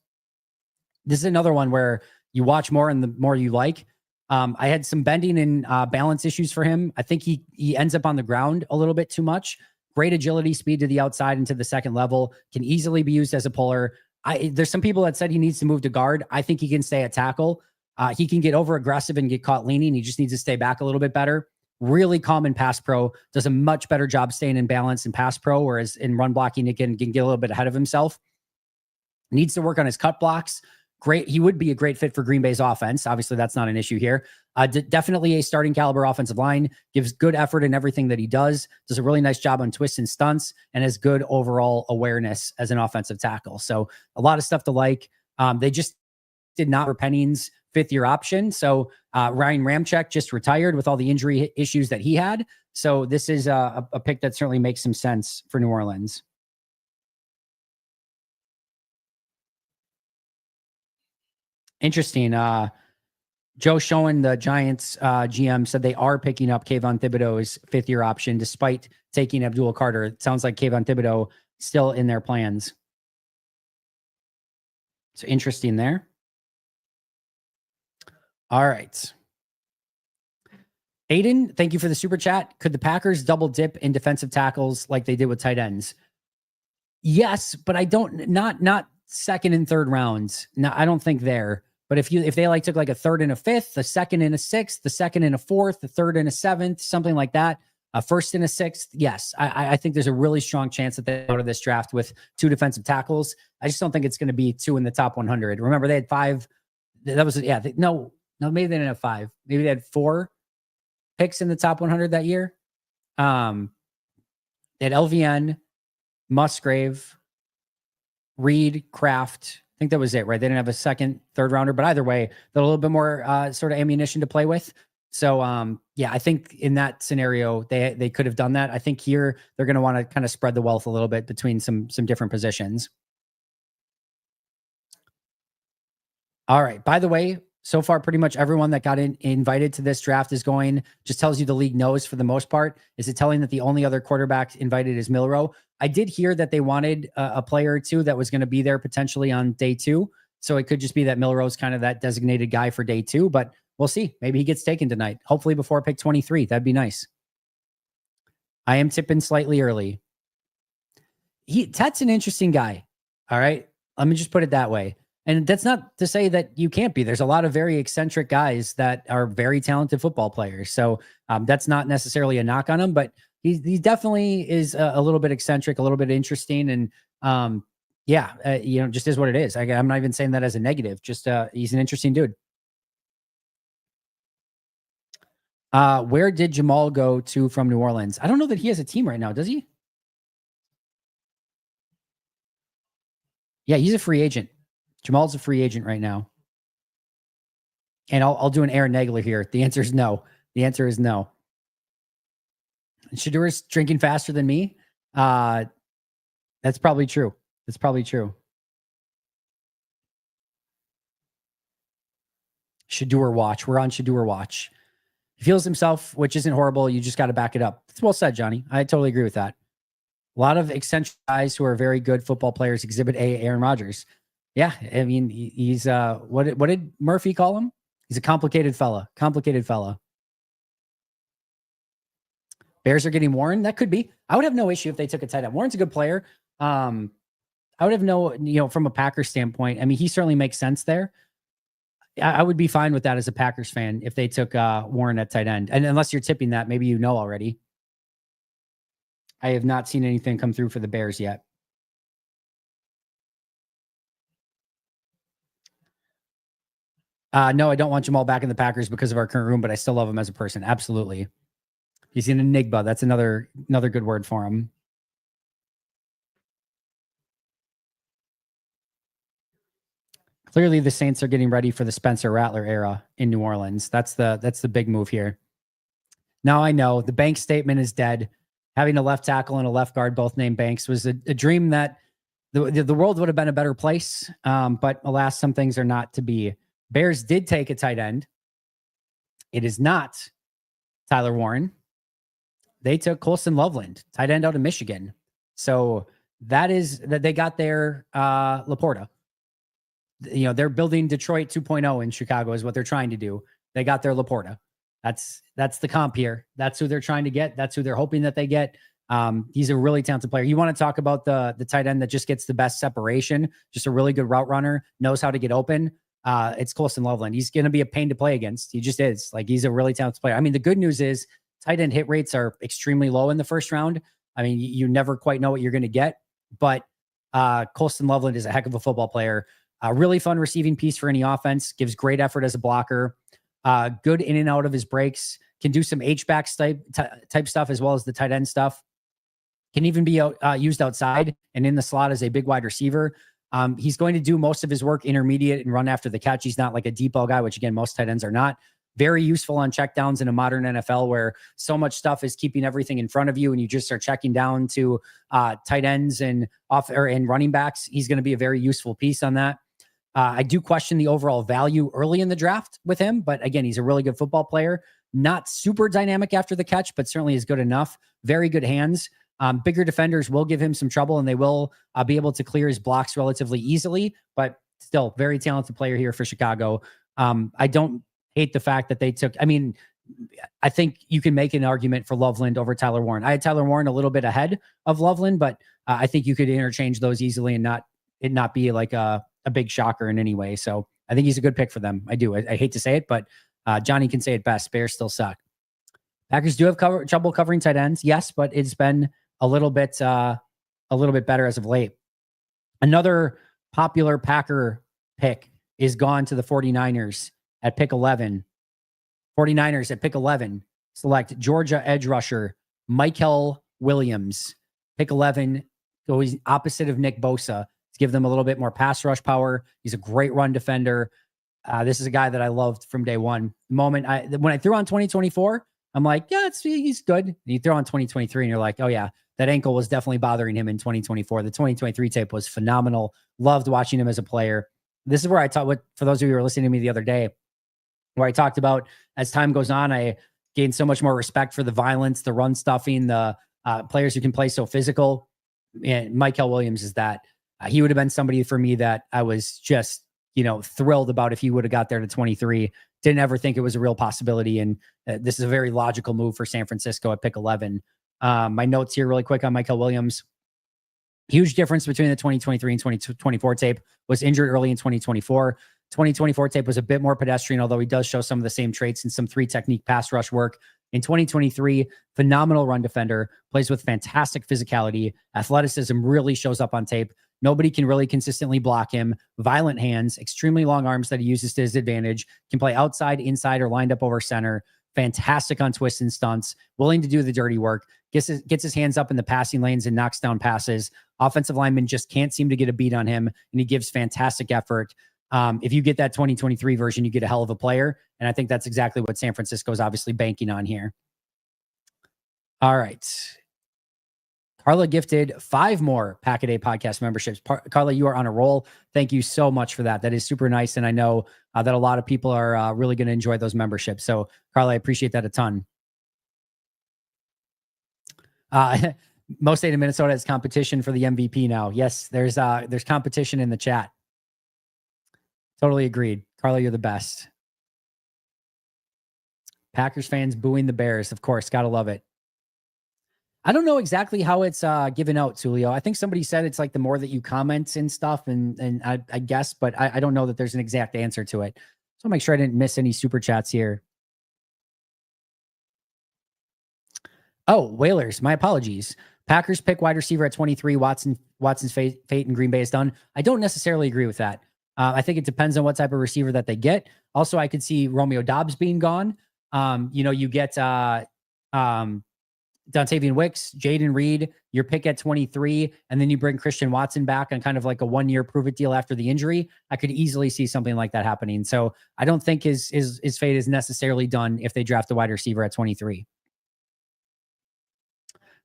This is another one where you watch more and the more you like. I had some bending and balance issues for him. I think he ends up on the ground a little bit too much. Great agility, speed to the outside and to the second level, can easily be used as a puller. There's some people that said he needs to move to guard. I think he can stay at tackle. He can get over aggressive and get caught leaning. He just needs to stay back a little bit better. Really calm in pass pro, does a much better job staying in balance in pass pro, whereas in run blocking, he can get a little bit ahead of himself. Needs to work on his cut blocks. Great. He would be a great fit for Green Bay's offense. Obviously, that's not an issue here. Definitely a starting caliber offensive line, gives good effort in everything that he does a really nice job on twists and stunts, and has good overall awareness as an offensive tackle. So a lot of stuff to like. They just did not for Penning's fifth-year option. So Ryan Ramczyk just retired with all the injury issues that he had. So this is a pick that certainly makes some sense for New Orleans. Interesting. Joe Schoen, the Giants GM, said they are picking up Kayvon Thibodeau's fifth-year option despite taking Abdul Carter. It sounds like Kayvon Thibodeau still in their plans. So interesting there. All right. Aiden, thank you for the super chat. Could the Packers double dip in defensive tackles like they did with tight ends? Yes, but I don't, not second and third rounds. No, I don't think there. But if they like took like a third and a fifth, the second and a sixth, the second and a fourth, the third and a seventh, something like that, a first and a sixth, yes, I think there's a really strong chance that they go to this draft with two defensive tackles. I just don't think it's going to be two in the top 100. Remember, they had five. That was no, maybe they didn't have five. Maybe they had four picks in the top 100 that year. They had LVN, Musgrave, Reed, Kraft. I think that was it, right? They didn't have a second, third rounder, but either way, they're a little bit more sort of ammunition to play with. So, I think in that scenario, they could have done that. I think here they're going to want to kind of spread the wealth a little bit between some different positions. All right. By the way, so far, pretty much everyone that got invited to this draft is going, just tells you the league knows for the most part. Is it telling that the only other quarterback invited is Milroe? I did hear that they wanted a player or two that was going to be there potentially on day two. So it could just be that Milroe's kind of that designated guy for day two, but we'll see. Maybe he gets taken tonight. Hopefully before pick 23. That'd be nice. I am tipping slightly early. Tet's an interesting guy. All right. Let me just put it that way. And that's not to say that you can't be. There's a lot of very eccentric guys that are very talented football players. So that's not necessarily a knock on him, but he definitely is a little bit eccentric, a little bit interesting. And just is what it is. I'm not even saying that as a negative, just he's an interesting dude. Where did Jamal go to from New Orleans? I don't know that he has a team right now. Does he? Yeah, he's a free agent. Jamal's a free agent right now. And I'll do an Aaron Nagler here. The answer is no. The answer is no. Shadur's drinking faster than me. That's probably true. That's probably true. Shadur watch. We're on Shadur watch. He feels himself, which isn't horrible. You just got to back it up. It's well said, Johnny. I totally agree with that. A lot of eccentric guys who are very good football players. Exhibit A, Aaron Rodgers. Yeah, I mean, he's what did Murphy call him? He's a complicated fella. Complicated fella. Bears are getting Warren. That could be. I would have no issue if they took a tight end. Warren's a good player. I would have no, from a Packers standpoint. I mean, he certainly makes sense there. I would be fine with that as a Packers fan if they took Warren at tight end. And unless you're tipping that, maybe you know already. I have not seen anything come through for the Bears yet. No, I don't want Jamal back in the Packers because of our current room, but I still love him as a person. Absolutely. He's an enigma. That's another good word for him. Clearly, the Saints are getting ready for the Spencer Rattler era in New Orleans. That's the big move here. Now I know the Banks statement is dead. Having a left tackle and a left guard, both named Banks, was a dream that the world would have been a better place. But alas, some things are not to be. Bears did take a tight end. It is not Tyler Warren. They took Colston Loveland, tight end out of Michigan. So that they got their Laporta. You know, they're building Detroit 2.0 in Chicago is what they're trying to do. They got their Laporta. That's the comp here. That's who they're trying to get. That's who they're hoping that they get. He's a really talented player. You want to talk about the tight end that just gets the best separation, just a really good route runner, knows how to get open. It's Colston Loveland. He's going to be a pain to play against. He just is. Like, he's a really talented player. I mean, the good news is tight end hit rates are extremely low in the first round. I mean, you never quite know what you're going to get, but Colston Loveland is a heck of a football player. Really fun receiving piece for any offense, gives great effort as a blocker, good in and out of his breaks, can do some H-backs type stuff as well as the tight end stuff. Can even be used outside and in the slot as a big wide receiver. He's going to do most of his work intermediate and run after the catch. He's not like a deep ball guy, which again, most tight ends are not. Very useful on checkdowns in a modern NFL where so much stuff is keeping everything in front of you and you just start checking down to tight ends and running backs. He's going to be a very useful piece on that. I do question the overall value early in the draft with him, but again, he's a really good football player. Not super dynamic after the catch, but certainly is good enough. Very good hands. Bigger defenders will give him some trouble and they will be able to clear his blocks relatively easily, but still very talented player here for Chicago. I don't hate the fact that they took, I mean, I think you can make an argument for Loveland over Tyler Warren. I had Tyler Warren a little bit ahead of Loveland, but I think you could interchange those easily and not be like a big shocker in any way. So I think he's a good pick for them. I do. I hate to say it, but Johnny can say it best. Bears still suck. Packers do have trouble covering tight ends. Yes, but it's been a little bit better as of late. Another popular Packer pick is gone to the 49ers at pick 11. 49ers at pick 11 select Georgia edge rusher Michael Williams. Pick 11 goes opposite of Nick Bosa to give them a little bit more pass rush power. He's a great run defender. This is a guy that I loved from day one. When I threw on 2024, I'm like, yeah, he's good. And you throw on 2023 and you're like, oh yeah, that ankle was definitely bothering him in 2024. The 2023 tape was phenomenal. Loved watching him as a player. This is where I talked for those of you who were listening to me the other day, where I talked about as time goes on, I gained so much more respect for the violence, the run stuffing, the players who can play so physical. And Michael Williams is that. He would have been somebody for me that I was just, thrilled about if he would have got there to 23. Didn't ever think it was a real possibility. And this is a very logical move for San Francisco at pick 11. My notes here really quick on Michael Williams. Huge difference between the 2023 and 2024 tape. Was injured early in 2024. 2024 tape was a bit more pedestrian, although he does show some of the same traits and some 3-technique pass rush work. In 2023, phenomenal run defender, plays with fantastic physicality. Athleticism really shows up on tape. Nobody can really consistently block him. Violent hands, extremely long arms that he uses to his advantage. Can play outside, inside, or lined up over center. Fantastic on twists and stunts. Willing to do the dirty work. Gets his hands up in the passing lanes and knocks down passes. Offensive linemen just can't seem to get a beat on him, and he gives fantastic effort. If you get that 2023 version, you get a hell of a player. And I think that's exactly what San Francisco is obviously banking on here. All right. Carla gifted 5 more Pack-A-Day podcast memberships. Carla, you are on a roll. Thank you so much for that. That is super nice. And I know that a lot of people are really going to enjoy those memberships. So Carla, I appreciate that a ton. Most state of Minnesota has competition for the MVP now. Yes, there's competition in the chat. Totally agreed. Carla, you're the best. Packers fans booing the Bears. Of course. Got to love it. I don't know exactly how it's given out, Tulio. I think somebody said it's like the more that you comment and stuff, and I guess, but I don't know that there's an exact answer to it. So I'll make sure I didn't miss any super chats here. Oh, Whalers. My apologies. Packers pick wide receiver at 23. Watson's fate in Green Bay is done. I don't necessarily agree with that. I think it depends on what type of receiver that they get. Also, I could see Romeo Doubs being gone. You get Dontavian Wicks, Jaden Reed, your pick at 23, and then you bring Christian Watson back on kind of like a 1-year prove-it deal after the injury. I could easily see something like that happening. So I don't think his fate is necessarily done if they draft a wide receiver at 23.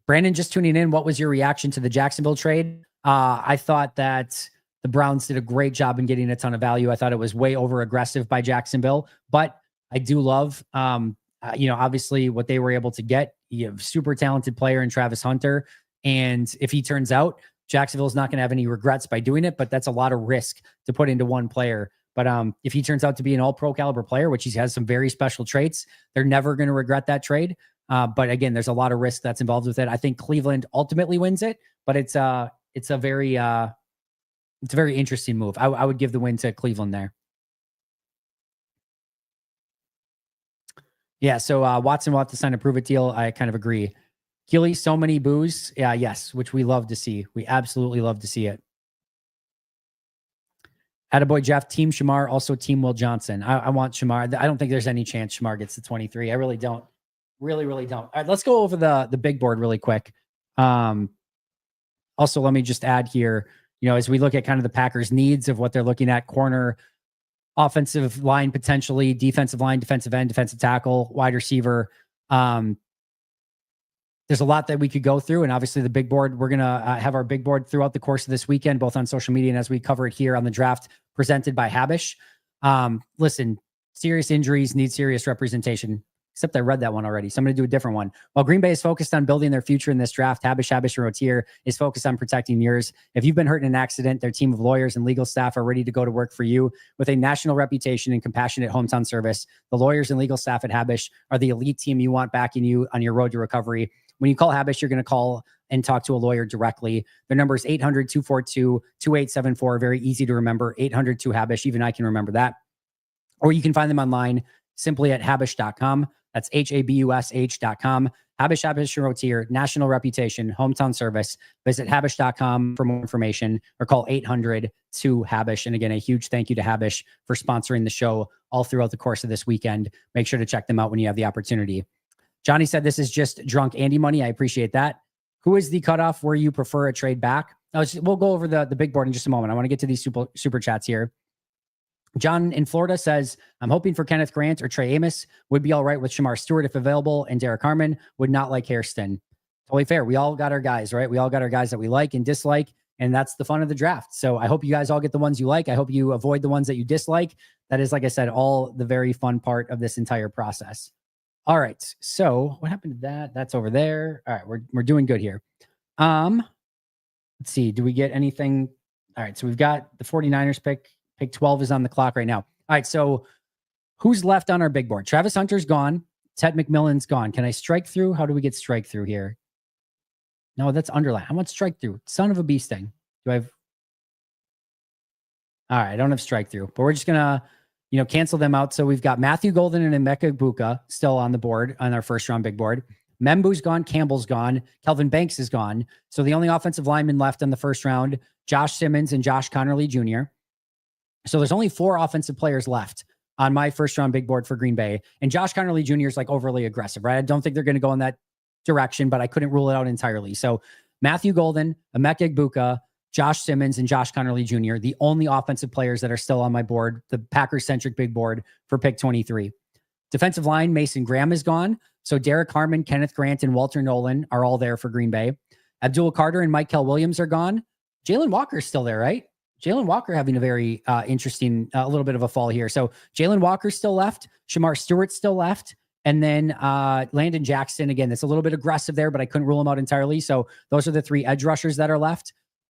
Brandon, just tuning in, what was your reaction to the Jacksonville trade? I thought that the Browns did a great job in getting a ton of value. I thought it was way over aggressive by Jacksonville, but I do love, obviously what they were able to get. You have super talented player in Travis Hunter. And if he turns out, Jacksonville's not going to have any regrets by doing it, but that's a lot of risk to put into one player. But if he turns out to be an all-pro caliber player, which he has some very special traits, they're never going to regret that trade. But again, there's a lot of risk that's involved with it. I think Cleveland ultimately wins it, but it's a very interesting move. I would give the win to Cleveland there. Yeah, so Watson will have to sign a prove it deal. I kind of agree. Keely, so many boos. Yeah, yes, which we love to see. We absolutely love to see it. Attaboy Jeff, Team Shamar, also Team Will Johnson. I want Shamar. I don't think there's any chance Shamar gets to 23. I really don't. Really don't. All right, let's go over the big board really quick. Also, let me just add here, as we look at kind of the Packers' needs of what they're looking at, corner, offensive line, potentially defensive line, defensive end, defensive tackle, wide receiver. There's a lot that we could go through. And obviously the big board, we're going to have our big board throughout the course of this weekend, both on social media and as we cover it here on the draft presented by Habish. Listen, serious injuries need serious representation, except I read that one already. So I'm going to do a different one. While Green Bay is focused on building their future in this draft, Habish and Rotier is focused on protecting yours. If you've been hurt in an accident, their team of lawyers and legal staff are ready to go to work for you. With a national reputation and compassionate hometown service, the lawyers and legal staff at Habish are the elite team you want backing you on your road to recovery. When you call Habish, you're going to call and talk to a lawyer directly. Their number is 800-242-2874. Very easy to remember. 800-2HABISH. Even I can remember that. Or you can find them online simply at habish.com. That's HABUSH.com. Habish and Rotier, national reputation, hometown service. Visit habish.com for more information or call 800-2HABISH. And again, a huge thank you to Habish for sponsoring the show all throughout the course of this weekend. Make sure to check them out when you have the opportunity. Johnny said this is just drunk Andy money. I appreciate that. Who is the cutoff where you prefer a trade back? We'll go over the big board in just a moment. I want to get to these super chats here. John in Florida says, I'm hoping for Kenneth Grant or Trey Amos. Would be all right with Shamar Stewart if available, and Derek Harmon. Would not like Hairston. Totally fair. We all got our guys, right? We all got our guys that we like and dislike, and that's the fun of the draft. So I hope you guys all get the ones you like. I hope you avoid the ones that you dislike. That is, like I said, all the very fun part of this entire process. All right. So what happened to that? That's over there. All right. We're doing good here. Let's see. Do we get anything? All right. So we've got the 49ers pick. Pick 12 is on the clock right now. All right. So who's left on our big board? Travis Hunter's gone. Ted McMillan's gone. Can I strike through? How do we get strike through here? No, that's underline. I want strike through. Son of a bee sting. Do I have? All right. I don't have strike through, but we're just going to, cancel them out. So we've got Matthew Golden and Emeka Egbuka still on the board on our first round big board. Membu's gone. Campbell's gone. Kelvin Banks is gone. So the only offensive linemen left in the first round, Josh Simmons and Josh Connerly Jr. So there's only 4 offensive players left on my first round big board for Green Bay. And Josh Connerly Jr. is like overly aggressive, right? I don't think they're going to go in that direction, but I couldn't rule it out entirely. So Matthew Golden, Emeka Egbuka, Josh Simmons, and Josh Connerly Jr., the only offensive players that are still on my board, the Packers-centric big board for pick 23. Defensive line, Mason Graham is gone. So Derek Harmon, Kenneth Grant, and Walter Nolan are all there for Green Bay. Abdul Carter and Michael Williams are gone. Jalen Walker's still there, right? Jalen Walker having a very interesting, a little bit of a fall here. So Jalen Walker's still left. Shamar Stewart's still left. And then Landon Jackson, again, that's a little bit aggressive there, but I couldn't rule him out entirely. So those are the 3 edge rushers that are left.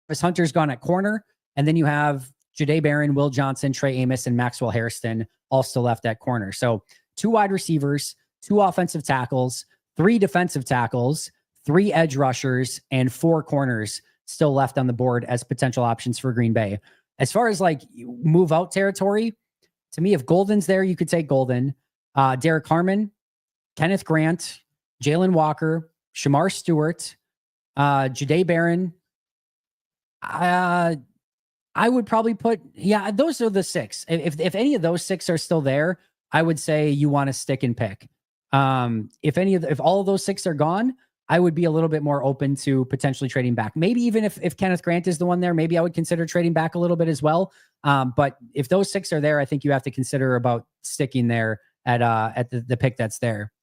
Chris Hunter's gone at corner. And then you have Jahdae Barron, Will Johnson, Trey Amos, and Maxwell Hairston all still left at corner. So 2 wide receivers, 2 offensive tackles, 3 defensive tackles, 3 edge rushers, and 4 corners still left on the board as potential options for Green Bay. As far as like move out territory, to me, if Golden's there, you could take Golden. Derek Harmon, Kenneth Grant, Jalen Walker, Shamar Stewart, Jahdae Barron. I would probably put, those are the 6. If any of those 6 are still there, I would say you want to stick and pick. If all of those 6 are gone, I would be a little bit more open to potentially trading back. Maybe even if Kenneth Grant is the one there, maybe I would consider trading back a little bit as well. But if those 6 are there, I think you have to consider about sticking there at the pick that's there.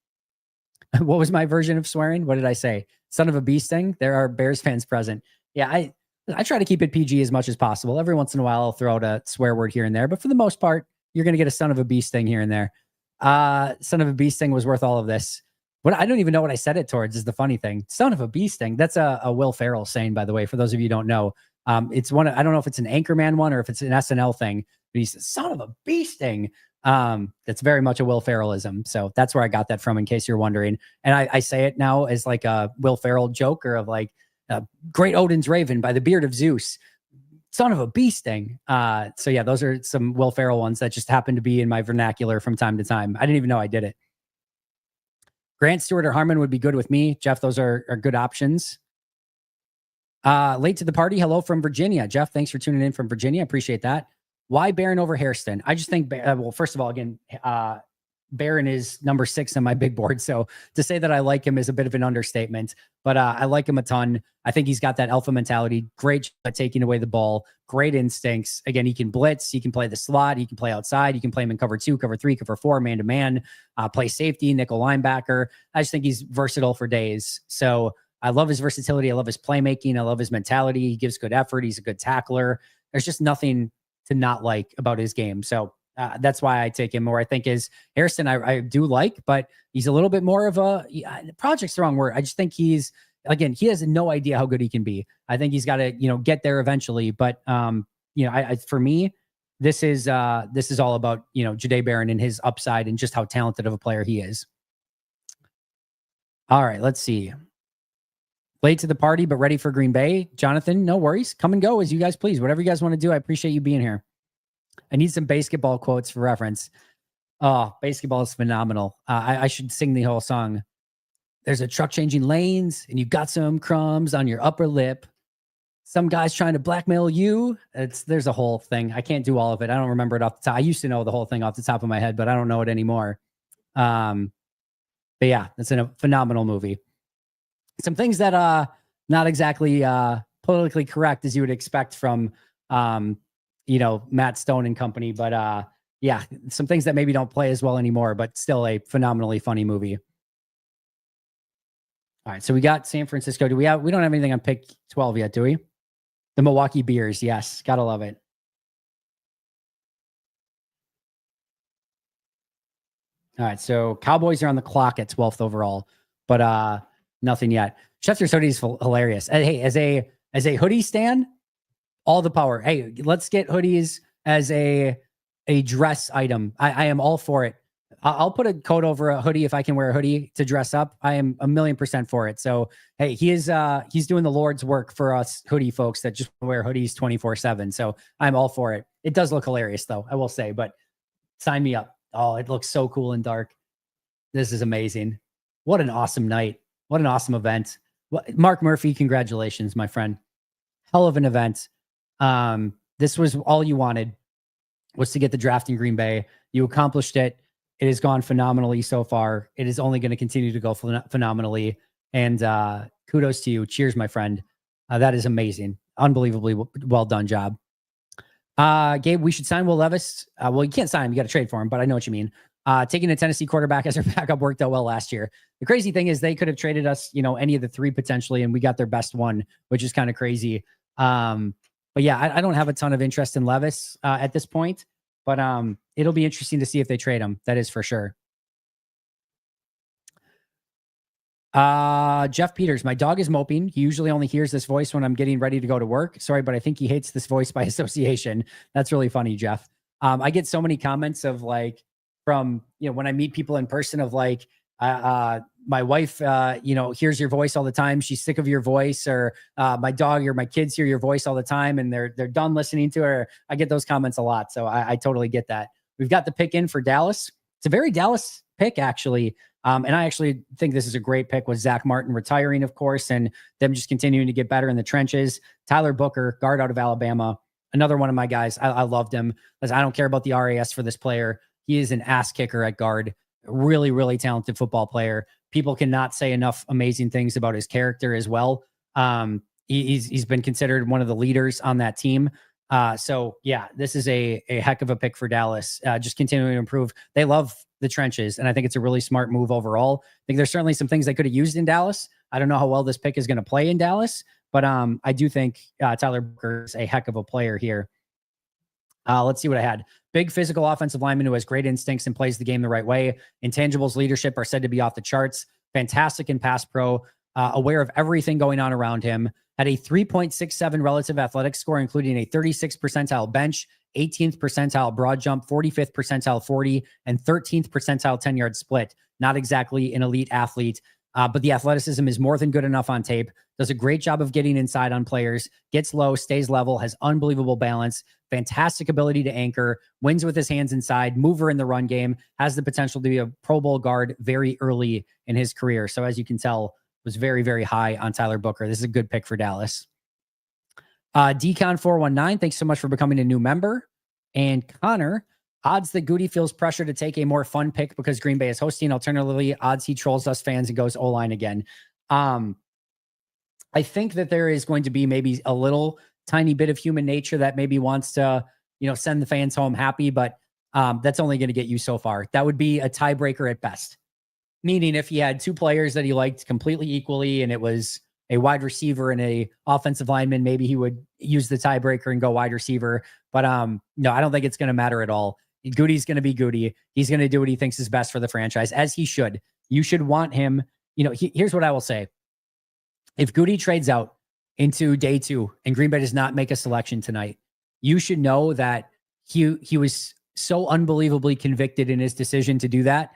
What was my version of swearing? What did I say? Son of a bee sting? There are Bears fans present. Yeah, I try to keep it PG as much as possible. Every once in a while, I'll throw out a swear word here and there. But for the most part, you're going to get a son of a bee sting here and there. Son of a bee sting was worth all of this. What I don't even know what I said it towards is the funny thing. Son of a bee sting. That's a Will Ferrell saying, by the way, for those of you who don't know. It's one, I don't know if it's an Anchorman one or if it's an SNL thing, but he says, son of a bee sting. That's very much a Will Ferrellism. So that's where I got that from, in case you're wondering. And I say it now as like a Will Ferrell joke, or of like, great Odin's Raven by the beard of Zeus. Son of a bee sting. So yeah, those are some Will Ferrell ones that just happen to be in my vernacular from time to time. I didn't even know I did it. Grant, Stewart, or Harmon would be good with me. Jeff, those are good options. Late to the party. Hello from Virginia. Jeff, thanks for tuning in from Virginia. I appreciate that. Why Barron over Hairston? I just think, well, first of all, again, Barron is number 6 on my big board. So to say that I like him is a bit of an understatement, but I like him a ton. I think he's got that alpha mentality, great at taking away the ball, great instincts. Again, he can blitz, he can play the slot, he can play outside, you can play him in cover 2, cover 3, cover 4, man-to-man, play safety, nickel linebacker. I just think he's versatile for days. So I love his versatility. I love his playmaking. I love his mentality. He gives good effort. He's a good tackler. There's just nothing to not like about his game. So that's why I take him more. I think is Harrison, I do like, but he's a little bit more of a project's the wrong word. I just think he has no idea how good he can be. I think he's got to, get there eventually. But, for me, this is all about, Jahdae Barron and his upside and just how talented of a player he is. All right, let's see. Late to the party, but ready for Green Bay. Jonathan, no worries. Come and go as you guys please. Whatever you guys want to do. I appreciate you being here. I need some basketball quotes for reference. Oh, basketball is phenomenal. I should sing the whole song. There's a truck changing lanes and you got some crumbs on your upper lip. Some guy's trying to blackmail you. There's a whole thing. I can't do all of it. I don't remember it off the top. I used to know the whole thing off the top of my head, but I don't know it anymore. But yeah, it's a phenomenal movie. Some things that not exactly politically correct as you would expect from Matt Stone and company, but yeah, some things that maybe don't play as well anymore, but still a phenomenally funny movie. All right, so we got San Francisco. We don't have anything on pick 12 yet, do we? The Milwaukee Bears, yes, gotta love it. All right, so Cowboys are on the clock at 12th overall, but nothing yet. Chester's hoodie is hilarious. Hey, as a hoodie stan, all the power. Hey, let's get hoodies as a dress item. I am all for it. I'll put a coat over a hoodie if I can wear a hoodie to dress up. I am 1,000,000% for it. So hey, he's doing the Lord's work for us hoodie folks that just wear hoodies 24/7. So I'm all for it. It does look hilarious though, I will say, but sign me up. Oh, it looks so cool and dark. This is amazing. What an awesome night. What an awesome event. Mark Murphy, congratulations, my friend. Hell of an event. This was all you wanted, was to get the draft in Green Bay. You accomplished it. It has gone phenomenally so far. It is only going to continue to go phenomenally. And kudos to you. Cheers, my friend. That is amazing. Unbelievably well done job. Gabe, we should sign Will Levis. Well, you can't sign him. You got to trade for him, but I know what you mean. Taking a Tennessee quarterback as our backup worked out well last year. The crazy thing is they could have traded us, any of the 3 potentially, and we got their best one, which is kind of crazy. But yeah, I don't have a ton of interest in Levis at this point, but it'll be interesting to see if they trade him. That is for sure. Jeff Peters, my dog is moping. He usually only hears this voice when I'm getting ready to go to work. Sorry, but I think he hates this voice by association. That's really funny, Jeff. I get so many comments of like, from, when I meet people in person of like, my wife, hears your voice all the time. She's sick of your voice, or my dog or my kids hear your voice all the time and they're done listening to her. I get those comments a lot. So I totally get that. We've got the pick in for Dallas. It's a very Dallas pick, actually. And I actually think this is a great pick with Zach Martin retiring, of course, and them just continuing to get better in the trenches. Tyler Booker, guard out of Alabama. Another one of my guys. I loved him. I don't care about the RAS for this player. He is an ass kicker at guard. Really, really talented football player. People cannot say enough amazing things about his character as well. He's been considered one of the leaders on that team. So yeah, this is a heck of a pick for Dallas. Just continuing to improve. They love the trenches, and I think it's a really smart move overall. I think there's certainly some things they could have used in Dallas. I don't know how well this pick is going to play in Dallas, but I do think Tyler Booker is a heck of a player here. Let's see what I had. Big physical offensive lineman who has great instincts and plays the game the right way. Intangibles leadership are said to be off the charts. Fantastic in pass pro. Aware of everything going on around him. Had a 3.67 relative athletic score, including a 36th percentile bench, 18th percentile broad jump, 45th percentile 40, and 13th percentile 10-yard split. Not exactly an elite athlete, but the athleticism is more than good enough on tape. Does a great job of getting inside on players, gets low, stays level, has unbelievable balance, fantastic ability to anchor, wins with his hands inside, mover in the run game, has the potential to be a Pro Bowl guard very early in his career. So as you can tell, was very, very high on Tyler Booker. This is a good pick for Dallas. Decon419, thanks so much for becoming a new member. And Connor, odds that Goody feels pressure to take a more fun pick because Green Bay is hosting. Alternatively, odds he trolls us fans and goes O-line again. I think that there is going to be maybe a little tiny bit of human nature that maybe wants to, send the fans home happy, but that's only going to get you so far. That would be a tiebreaker at best. Meaning if he had two players that he liked completely equally and it was a wide receiver and a offensive lineman, maybe he would use the tiebreaker and go wide receiver. But no, I don't think it's going to matter at all. Goody's going to be Goody. He's going to do what he thinks is best for the franchise, as he should. You should want him. Here's what I will say. If Goody trades out into day 2 and Green Bay does not make a selection tonight, you should know that he was so unbelievably convicted in his decision to do that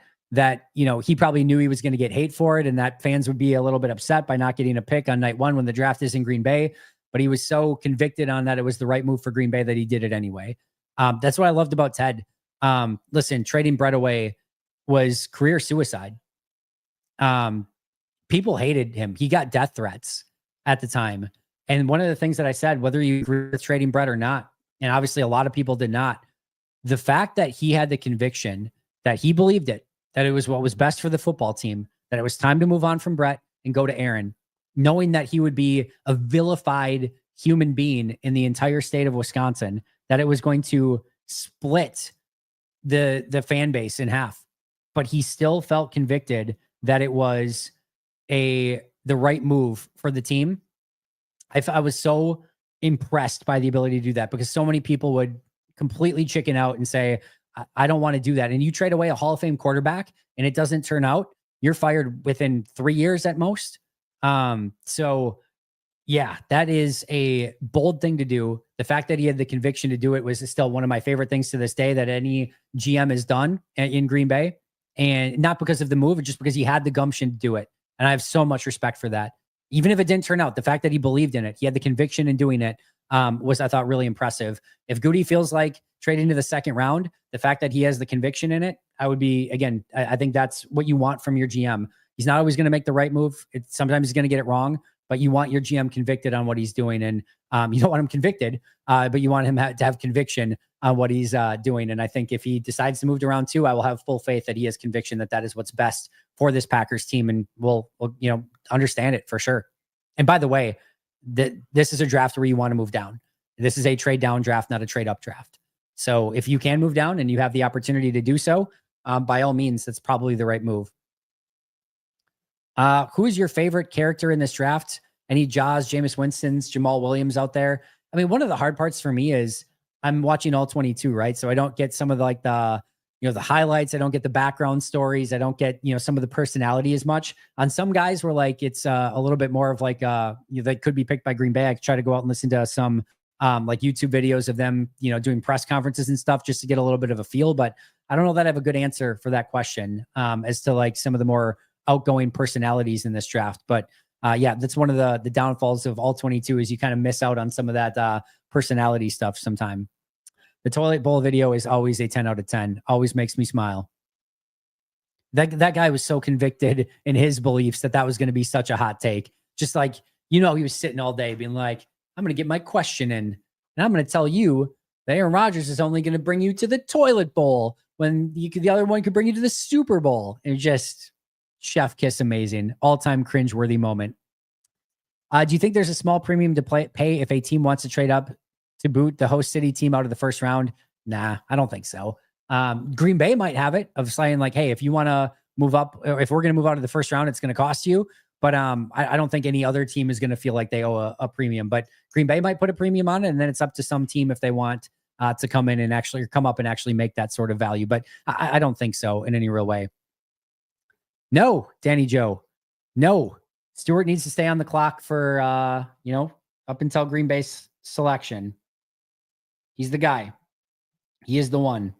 he probably knew he was going to get hate for it and that fans would be a little bit upset by not getting a pick on night 1 when the draft is in Green Bay. But he was so convicted on that it was the right move for Green Bay that he did it anyway. That's what I loved about Ted. Listen, trading Brett away was career suicide. People hated him. He got death threats at the time. And one of the things that I said, whether you agree with trading Brett or not, and obviously a lot of people did not, the fact that he had the conviction that he believed it, that it was what was best for the football team, that it was time to move on from Brett and go to Aaron, knowing that he would be a vilified human being in the entire state of Wisconsin, that it was going to split the fan base in half. But he still felt convicted that it was the right move for the team. I was so impressed by the ability to do that because so many people would completely chicken out and say, I don't want to do that. And you trade away a Hall of Fame quarterback and it doesn't turn out, you're fired within 3 years at most. So yeah, that is a bold thing to do. The fact that he had the conviction to do it was still one of my favorite things to this day that any GM has done in Green Bay. And not because of the move, just because he had the gumption to do it. And I have so much respect for that. Even if it didn't turn out, the fact that he believed in it, he had the conviction in doing it, was, I thought, really impressive. If Goody feels like trading to the second round, the fact that he has the conviction in it, I think that's what you want from your GM. He's not always going to make the right move. Sometimes he's going to get it wrong, but you want your GM convicted on what he's doing. And you don't want him convicted, but you want him to have conviction on what he's doing. And I think if he decides to move to round 2, I will have full faith that he has conviction that is what's best for this Packers team. And we'll understand it for sure. And by the way, this is a draft where you want to move down. This is a trade down draft, not a trade up draft. So if you can move down and you have the opportunity to do so, by all means, that's probably the right move. Who is your favorite character in this draft? Any Jaws, Jameis Winston's, Jamal Williams out there? I mean, one of the hard parts for me is I'm watching all 22, right? So I don't get some of the highlights. I don't get the background stories. I don't get, some of the personality as much. On some guys where it's a little bit more of that could be picked by Green Bay. I could try to go out and listen to some YouTube videos of them, doing press conferences and stuff just to get a little bit of a feel. But I don't know that I have a good answer for that question as to some of the more outgoing personalities in this draft. But yeah, that's one of the downfalls of all 22 is you kind of miss out on some of that personality stuff sometime. The toilet bowl video is always a 10 out of 10. Always makes me smile. That guy was so convicted in his beliefs that was going to be such a hot take. Just he was sitting all day being like, I'm going to get my question in and I'm going to tell you that Aaron Rodgers is only going to bring you to the toilet bowl when the other one could bring you to the Super Bowl. And just chef kiss amazing. All-time cringeworthy moment. Do you think there's a small premium to pay if a team wants to trade up to boot the host city team out of the first round? Nah, I don't think so. Green Bay might have it of saying hey, if you want to move up, or if we're going to move out of the first round, it's going to cost you. But I don't think any other team is going to feel like they owe a premium. But Green Bay might put a premium on it, and then it's up to some team if they want to come in and actually come up and actually make that sort of value. But I don't think so in any real way. No, Danny Joe. No. Stewart needs to stay on the clock for, up until Green Bay's selection. He's the guy. He is the one.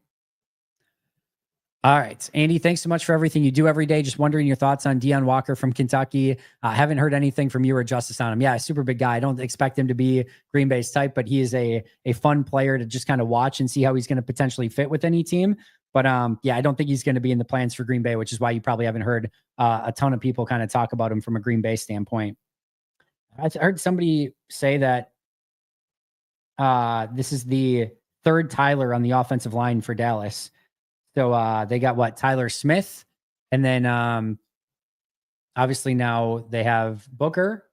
All right. Andy, thanks so much for everything you do every day. Just wondering your thoughts on Deion Walker from Kentucky. I haven't heard anything from you or Justice on him. Yeah, super big guy. I don't expect him to be Green Bay's type, but he is a fun player to just kind of watch and see how he's going to potentially fit with any team. But I don't think he's going to be in the plans for Green Bay, which is why you probably haven't heard a ton of people kind of talk about him from a Green Bay standpoint. I heard somebody say that this is the third Tyler on the offensive line for Dallas. So they got Tyler Smith, and then obviously now they have Booker.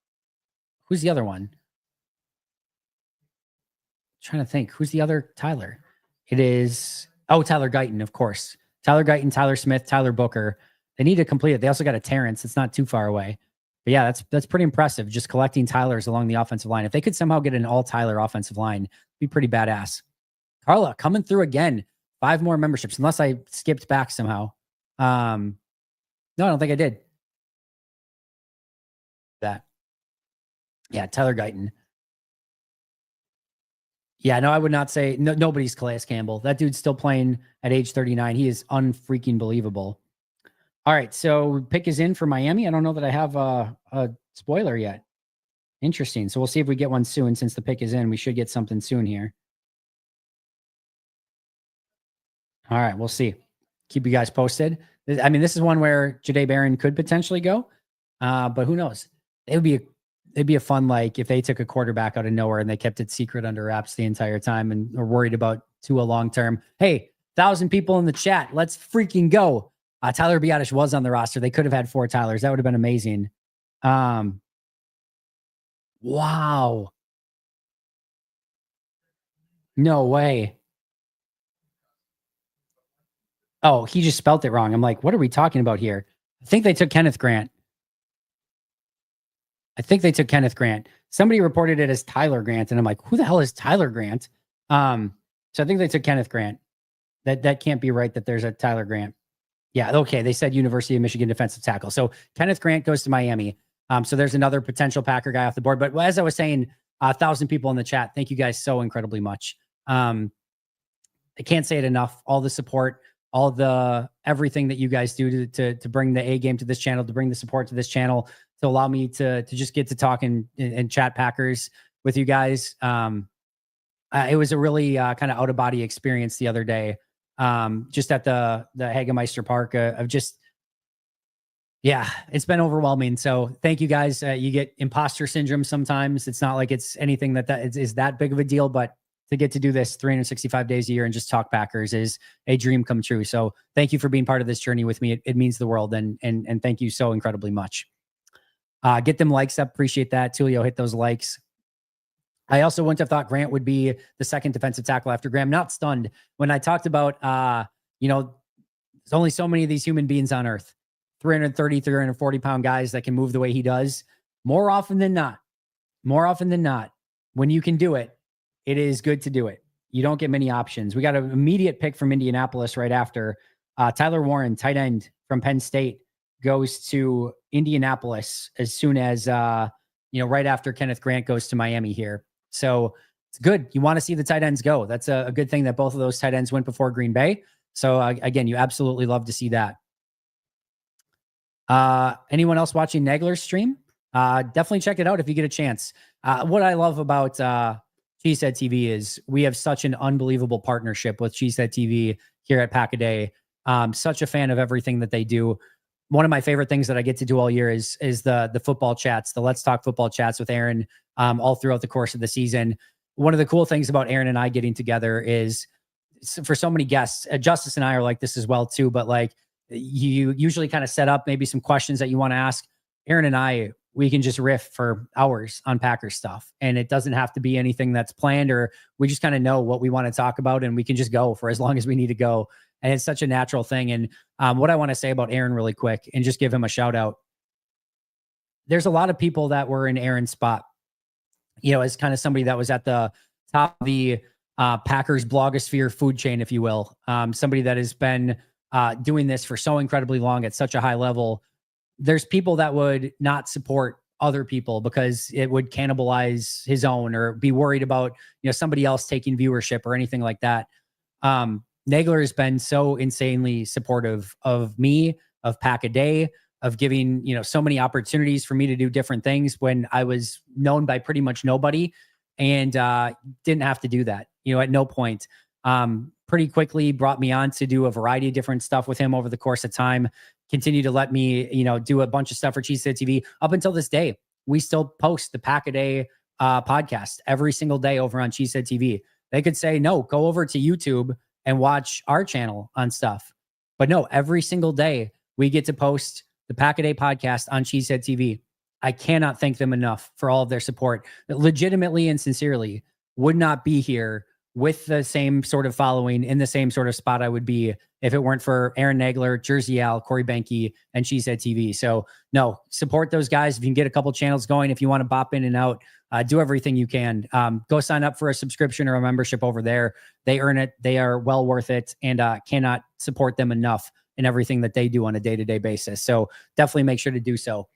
Who's the other one? Trying to think. Who's the other Tyler? It is Tyler Guyton, of course. Tyler Guyton, Tyler Smith, Tyler Booker. They need to complete it. They also got a Terrence. It's not too far away. But yeah, that's pretty impressive. Just collecting Tylers along the offensive line. If they could somehow get an all Tyler offensive line, it'd be pretty badass. Carla coming through again. 5 more memberships, unless I skipped back somehow. No, I don't think I did. That. Yeah, Tyler Guyton. Yeah, no, I would not say nobody's Calais Campbell. That dude's still playing at age 39. He is unfreaking believable. All right, so pick is in for Miami. I don't know that I have a spoiler yet. Interesting. So we'll see if we get one soon. Since the pick is in, we should get something soon here. All right, we'll see. Keep you guys posted. I mean, this is one where Jahdae Barron could potentially go, but who knows? It'd be a fun, like, if they took a quarterback out of nowhere and they kept it secret under wraps the entire time and are worried about Tua long term. Hey, 1,000 people in the chat. Let's freaking go. Tyler Biadasz was on the roster. They could have had 4 Tylers. That would have been amazing. Wow. No way. Oh, he just spelt it wrong. I'm like, what are we talking about here? I think they took Kenneth Grant. Somebody reported it as Tyler Grant, and I'm like, who the hell is Tyler Grant? So I think they took Kenneth Grant. That can't be right that there's a Tyler Grant. Yeah, okay. They said University of Michigan defensive tackle. So Kenneth Grant goes to Miami. So there's another potential Packer guy off the board. But as I was saying, 1,000 people in the chat. Thank you guys so incredibly much. I can't say it enough. All the support, all the everything that you guys do to bring the A game to this channel, to bring the support to this channel, to allow me to just get to talk and chat Packers with you guys. It was a really kind of out of body experience the other day, just at the Hagemeister Park. It's been overwhelming. So thank you guys. You get imposter syndrome sometimes. It's not like it's anything that is that big of a deal, but to get to do this 365 days a year and just talk Packers is a dream come true. So thank you for being part of this journey with me. It means the world. And thank you so incredibly much. Get them likes up. Appreciate that. Tulio, hit those likes. I also wouldn't have thought Grant would be the second defensive tackle after Graham. Not stunned when I talked about, there's only so many of these human beings on earth, 330, 340 pound guys that can move the way he does. More often than not, when you can do it, it is good to do it. You don't get many options. We got an immediate pick from Indianapolis right after. Tyler Warren, tight end from Penn State, goes to Indianapolis as soon as, right after Kenneth Grant goes to Miami here. So it's good. You want to see the tight ends go. That's a good thing that both of those tight ends went before Green Bay. So again, you absolutely love to see that. Anyone else watching Nagler's stream? Definitely check it out if you get a chance. What I love about Cheesehead TV is we have such an unbelievable partnership with Cheesehead TV here at Pack-A-Day. Such a fan of everything that they do. One of my favorite things that I get to do all year is the football chats, the Let's Talk Football chats with Aaron all throughout the course of the season. One of the cool things about Aaron and I getting together is for so many guests, Justice and I are like this as well too, but like you usually kind of set up maybe some questions that you want to ask. Aaron and I, we can just riff for hours on Packers stuff, and it doesn't have to be anything that's planned, or we just kind of know what we want to talk about and we can just go for as long as we need to go. And it's such a natural thing. And what I want to say about Aaron really quick and just give him a shout out. There's a lot of people that were in Aaron's spot, as kind of somebody that was at the top of the Packers blogosphere food chain, if you will. Somebody that has been doing this for so incredibly long at such a high level. There's people that would not support other people because it would cannibalize his own, or be worried about, somebody else taking viewership or anything like that. Nagler has been so insanely supportive of me, of Pack a Day, of giving, so many opportunities for me to do different things when I was known by pretty much nobody, and didn't have to do that, at no point. Pretty quickly brought me on to do a variety of different stuff with him over the course of time. Continue to let me, do a bunch of stuff for Cheesehead TV up until this day. We still post the Pack a Day podcast every single day over on Cheesehead TV. They could say, no, go over to YouTube and watch our channel on stuff. But no, every single day we get to post the Pack a Day podcast on Cheesehead TV. I cannot thank them enough for all of their support. Legitimately and sincerely would not be here with the same sort of following in the same sort of spot I would be if it weren't for Aaron Nagler, Jersey Al, Corey Benke, and Cheesehead TV. So no, support those guys. If you can get a couple channels going, if you want to bop in and out, do everything you can. Go sign up for a subscription or a membership over there. They earn it. They are well worth it, and cannot support them enough in everything that they do on a day-to-day basis. So definitely make sure to do so.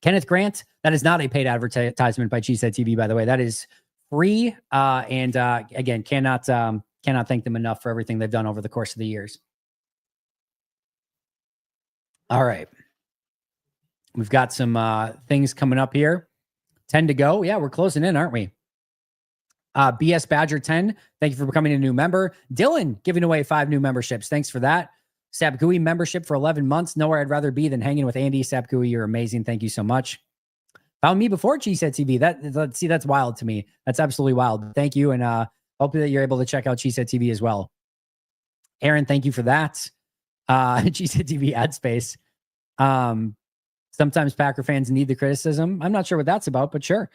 Kenneth Grant, that is not a paid advertisement by Cheesehead TV, by the way. That is free. And again, cannot thank them enough for everything they've done over the course of the years. All right. We've got some things coming up here. 10 to go. Yeah, we're closing in, aren't we? BS Badger 10, thank you for becoming a new member. Dylan giving away 5 new memberships. Thanks for that. Sapgui membership for 11 months. Nowhere I'd rather be than hanging with Andy. Sapgui, you're amazing. Thank you so much. Found me before Cheesehead TV. That's wild to me. That's absolutely wild. Thank you. And hope that you're able to check out Cheesehead TV as well. Aaron, thank you for that. Cheesehead TV ad space. Sometimes Packer fans need the criticism. I'm not sure what that's about, but sure.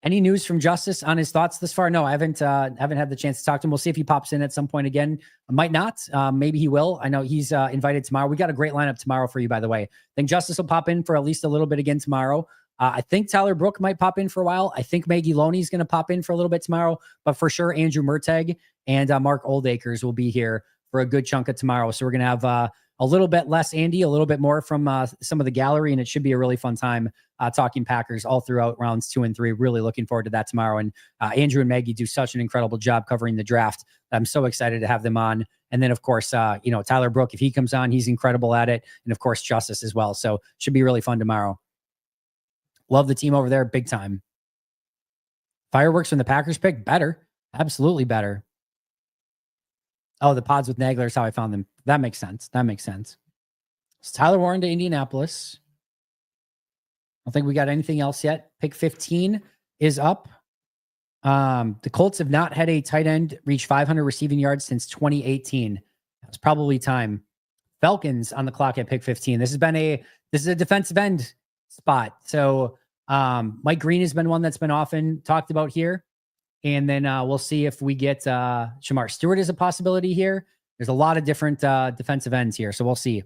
Any news from Justice on his thoughts this far? No, I haven't had the chance to talk to him. We'll see if he pops in at some point again. Might not. Maybe he will. I know he's invited tomorrow. We got a great lineup tomorrow for you, by the way. I think Justice will pop in for at least a little bit again tomorrow. I think Tyler Brook might pop in for a while. I think Maggie Loney is going to pop in for a little bit tomorrow. But for sure, Andrew Merteg and Mark Oldacres will be here for a good chunk of tomorrow. So we're going to have a little bit less Andy, a little bit more from some of the gallery, and it should be a really fun time talking Packers all throughout rounds 2 and 3. Really looking forward to that tomorrow. And Andrew and Maggie do such an incredible job covering the draft. I'm so excited to have them on. And then, of course, Tyler Brook, if he comes on, he's incredible at it. And, of course, Justice as well. So should be really fun tomorrow. Love the team over there big time. Fireworks from the Packers pick? Better. Absolutely better. Oh, the pods with Nagler is how I found them. That makes sense. It's Tyler Warren to Indianapolis. I don't think we got anything else yet. Pick 15 is up. The Colts have not had a tight end reach 500 receiving yards since 2018. It's probably time. Falcons on the clock at pick 15. This is a defensive end spot. So Mike Green has been one that's been often talked about here. And then we'll see if we get Shamar Stewart as a possibility here. There's a lot of different defensive ends here. So we'll see.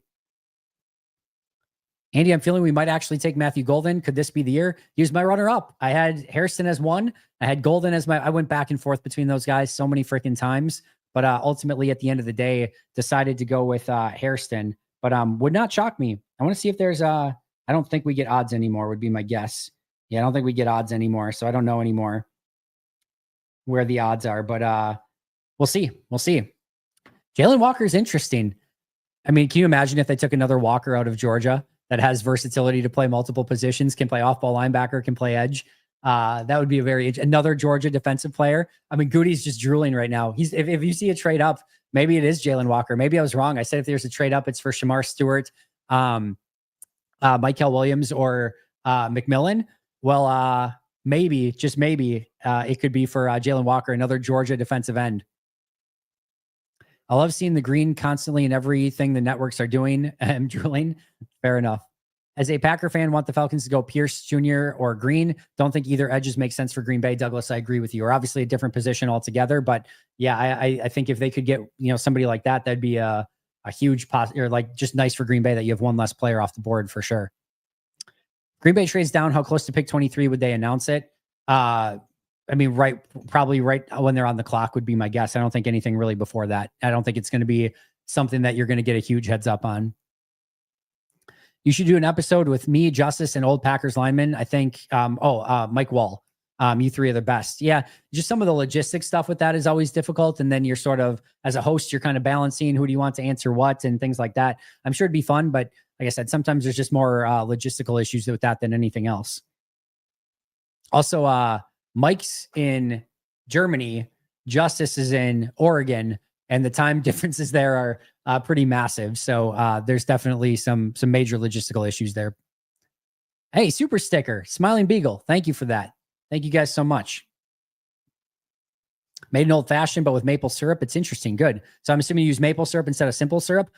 Andy, I'm feeling we might actually take Matthew Golden. Could this be the year? He was my runner-up. I had Hairston as one. I had Golden as I went back and forth between those guys so many freaking times. But ultimately, at the end of the day, decided to go with Hairston. But would not shock me. I want to see if there's I don't think we get odds anymore, would be my guess. Yeah, I don't think we get odds anymore. So I don't know anymore where the odds are. But we'll see. Jalen Walker is interesting. I mean, can you imagine if they took another Walker out of Georgia that has versatility to play multiple positions, can play off-ball linebacker, can play edge? That would be another Georgia defensive player. I mean, Goody's just drooling right now. If you see a trade up, maybe it is Jalen Walker. Maybe I was wrong. I said if there's a trade up, it's for Shamar Stewart, Mykel Williams, or McMillan. Well, maybe, just maybe, it could be for Jalen Walker, another Georgia defensive end. I love seeing the green constantly in everything the networks are doing. I'm drooling. Fair enough. As a Packer fan, want the Falcons to go Pierce Jr. or Green. Don't think either edges make sense for Green Bay. Douglas, I agree with you. Or obviously a different position altogether. But yeah, I think if they could get somebody like that, that'd be a huge or like just nice for Green Bay that you have one less player off the board for sure. Green Bay trades down. How close to pick 23 would they announce it? I mean, probably right when they're on the clock would be my guess. I don't think anything really before that. I don't think it's going to be something that you're going to get a huge heads up on. You should do an episode with me, Justice, and old Packers lineman. I think, Mike Wall. You three are the best. Yeah. Just some of the logistics stuff with that is always difficult. And then you're sort of, as a host, you're kind of balancing who do you want to answer what and things like that. I'm sure it'd be fun, but like I said, sometimes there's just more logistical issues with that than anything else. Also, Mike's in Germany, Justice is in Oregon, and the time differences there are pretty massive. So there's definitely some major logistical issues there. Hey, super sticker, Smiling Beagle. Thank you for that. Thank you guys so much. Made an old fashioned, but with maple syrup. It's interesting. Good. So I'm assuming you use maple syrup instead of simple syrup.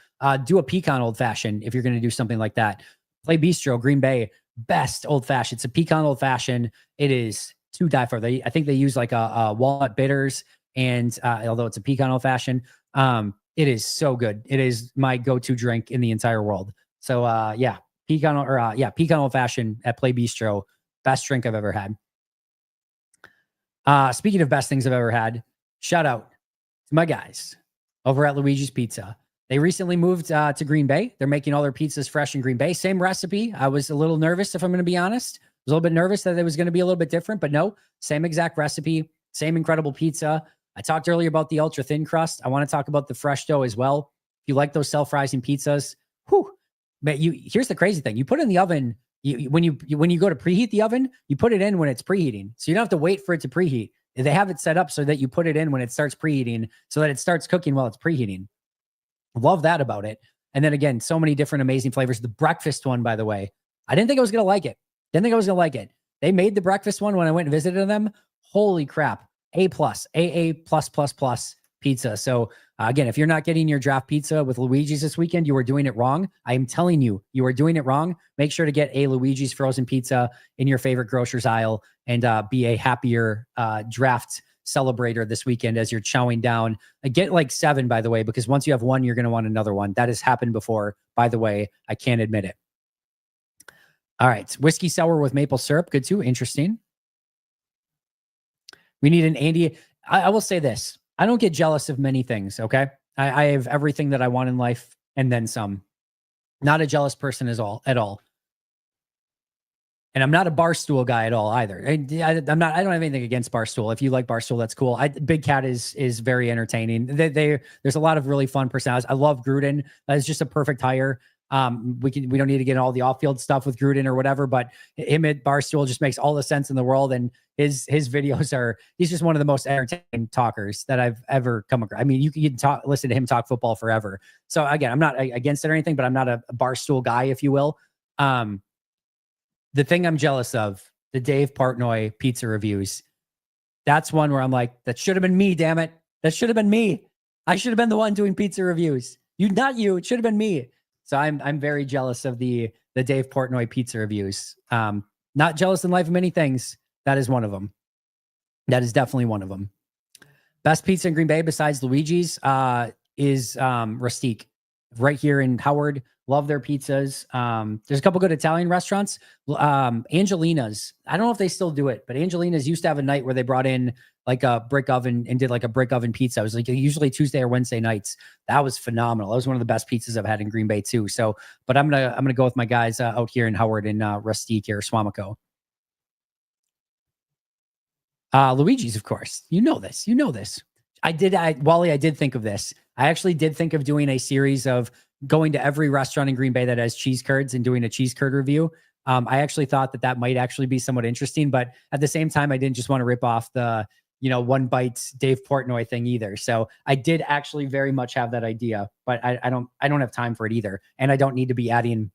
Do a pecan old fashioned if you're going to do something like that. Play Bistro, Green Bay, best old fashioned. It's a pecan old fashioned. It is to die for. I think they use like a walnut bitters, and although it's a pecan old fashioned, it is so good. It is my go-to drink in the entire world. So pecan old fashioned at Play Bistro, best drink I've ever had. Speaking of best things I've ever had, shout out to my guys over at Luige's Pizza. They recently moved to Green Bay. They're making all their pizzas fresh in Green Bay. Same recipe. I was a little nervous, if I'm going to be honest. I was a little bit nervous that it was going to be a little bit different, but no, same exact recipe, same incredible pizza. I talked earlier about the ultra thin crust. I want to talk about the fresh dough as well. If you like those self-rising pizzas, but here's the crazy thing. You put it in the oven. When you go to preheat the oven, you put it in when it's preheating. So you don't have to wait for it to preheat. They have it set up so that you put it in when it starts preheating so that it starts cooking while it's preheating. Love that about it. And then again, so many different amazing flavors. The breakfast one, by the way, I didn't think I was going to like it. They made the breakfast one when I went and visited them. Holy crap. A+, AA+++ pizza. So again, if you're not getting your draft pizza with Luigi's this weekend, you are doing it wrong. I am telling you, you are doing it wrong. Make sure to get a Luigi's frozen pizza in your favorite grocer's aisle and be a happier draft celebrator this weekend as you're chowing down. Get like 7, by the way, because once you have one, you're going to want another one. That has happened before, by the way. I can't admit it. All right. Whiskey sour with maple syrup. Good too. Interesting. We need an Andy. I will say this. I don't get jealous of many things, okay? I have everything that I want in life and then some. Not a jealous person at all. And I'm not a Barstool guy at all either. I don't have anything against Barstool. If you like Barstool, that's cool. Big Cat is very entertaining. There's a lot of really fun personalities. I love Gruden. It's just a perfect hire. We don't need to get all the off-field stuff with Gruden or whatever, but him at Barstool just makes all the sense in the world. And his videos he's just one of the most entertaining talkers that I've ever come across. I mean, you can listen to him talk football forever. So again, I'm not against it or anything, but I'm not a Barstool guy, if you will. The thing I'm jealous of, the Dave Portnoy pizza reviews. That's one where I'm like, that should have been me, damn it. That should have been me. I should have been the one doing pizza reviews. Not you. It should have been me. So I'm very jealous of the Dave Portnoy pizza reviews. Not jealous in life of many things. That is one of them. That is definitely one of them. Best pizza in Green Bay besides Luigi's is Rustique. Right here in Howard. Love their pizzas. There's a couple good Italian restaurants. Angelina's. I don't know if they still do it, but Angelina's used to have a night where they brought in like a brick oven and did like a brick oven pizza. It was like usually Tuesday or Wednesday nights. That was phenomenal. That was one of the best pizzas I've had in Green Bay too. So, but I'm gonna go with my guys out here in Howard and Rustique here, Swamico. Luigi's, of course. You know this. Wally, I did think of this. I actually did think of doing a series of going to every restaurant in Green Bay that has cheese curds and doing a cheese curd review. I actually thought that might actually be somewhat interesting, but at the same time, I didn't just want to rip off the, one bite Dave Portnoy thing either. So I did actually very much have that idea, but I don't have time for it either. And I don't need to be adding,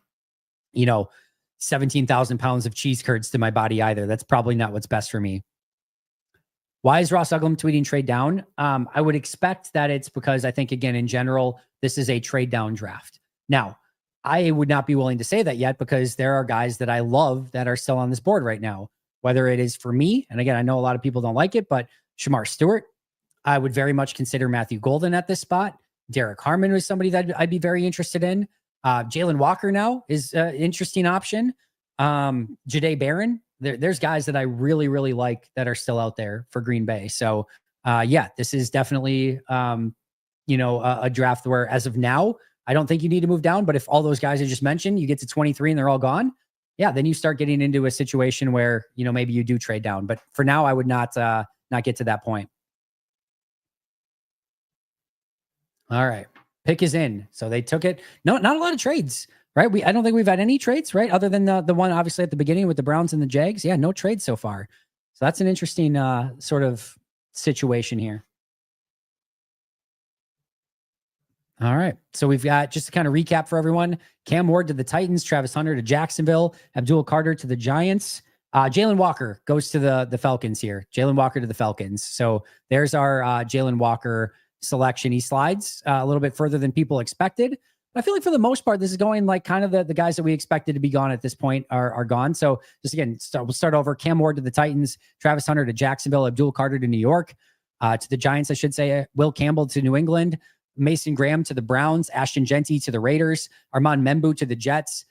17,000 pounds of cheese curds to my body either. That's probably not what's best for me. Why is Ross Uglum tweeting trade down? I would expect that it's because I think, again, in general, this is a trade down draft. Now, I would not be willing to say that yet because there are guys that I love that are still on this board right now, whether it is for me. And again, I know a lot of people don't like it, but Shamar Stewart, I would very much consider Matthew Golden at this spot. Derek Harmon was somebody that I'd be very interested in. Jalen Walker now is an interesting option. Jahdae Barron there's guys that I really, really like that are still out there for Green Bay. So yeah, this is definitely a draft where as of now, I don't think you need to move down. But if all those guys I just mentioned, you get to 23 and they're all gone, yeah, then you start getting into a situation where, maybe you do trade down. But for now, I would not get to that point. All right. Pick is in. So they took it. No, not a lot of trades, right? I don't think we've had any trades, right? Other than the one obviously at the beginning with the Browns and the Jags. Yeah, no trades so far. So that's an interesting sort of situation here. All right. So we've got, just to kind of recap for everyone, Cam Ward to the Titans, Travis Hunter to Jacksonville, Abdul Carter to the Giants. Jalen Walker goes to the Falcons here. Jalen Walker to the Falcons. So there's our Jalen Walker selection. He slides a little bit further than people expected. But I feel like for the most part, this is going like kind of the guys that we expected to be gone at this point are gone. So just again, we'll start over. Cam Ward to the Titans, Travis Hunter to Jacksonville, Abdul Carter to New York, to the Giants, I should say, Will Campbell to New England, Mason Graham to the Browns, Ashton Genty to the Raiders, Armand Membu to the Jets,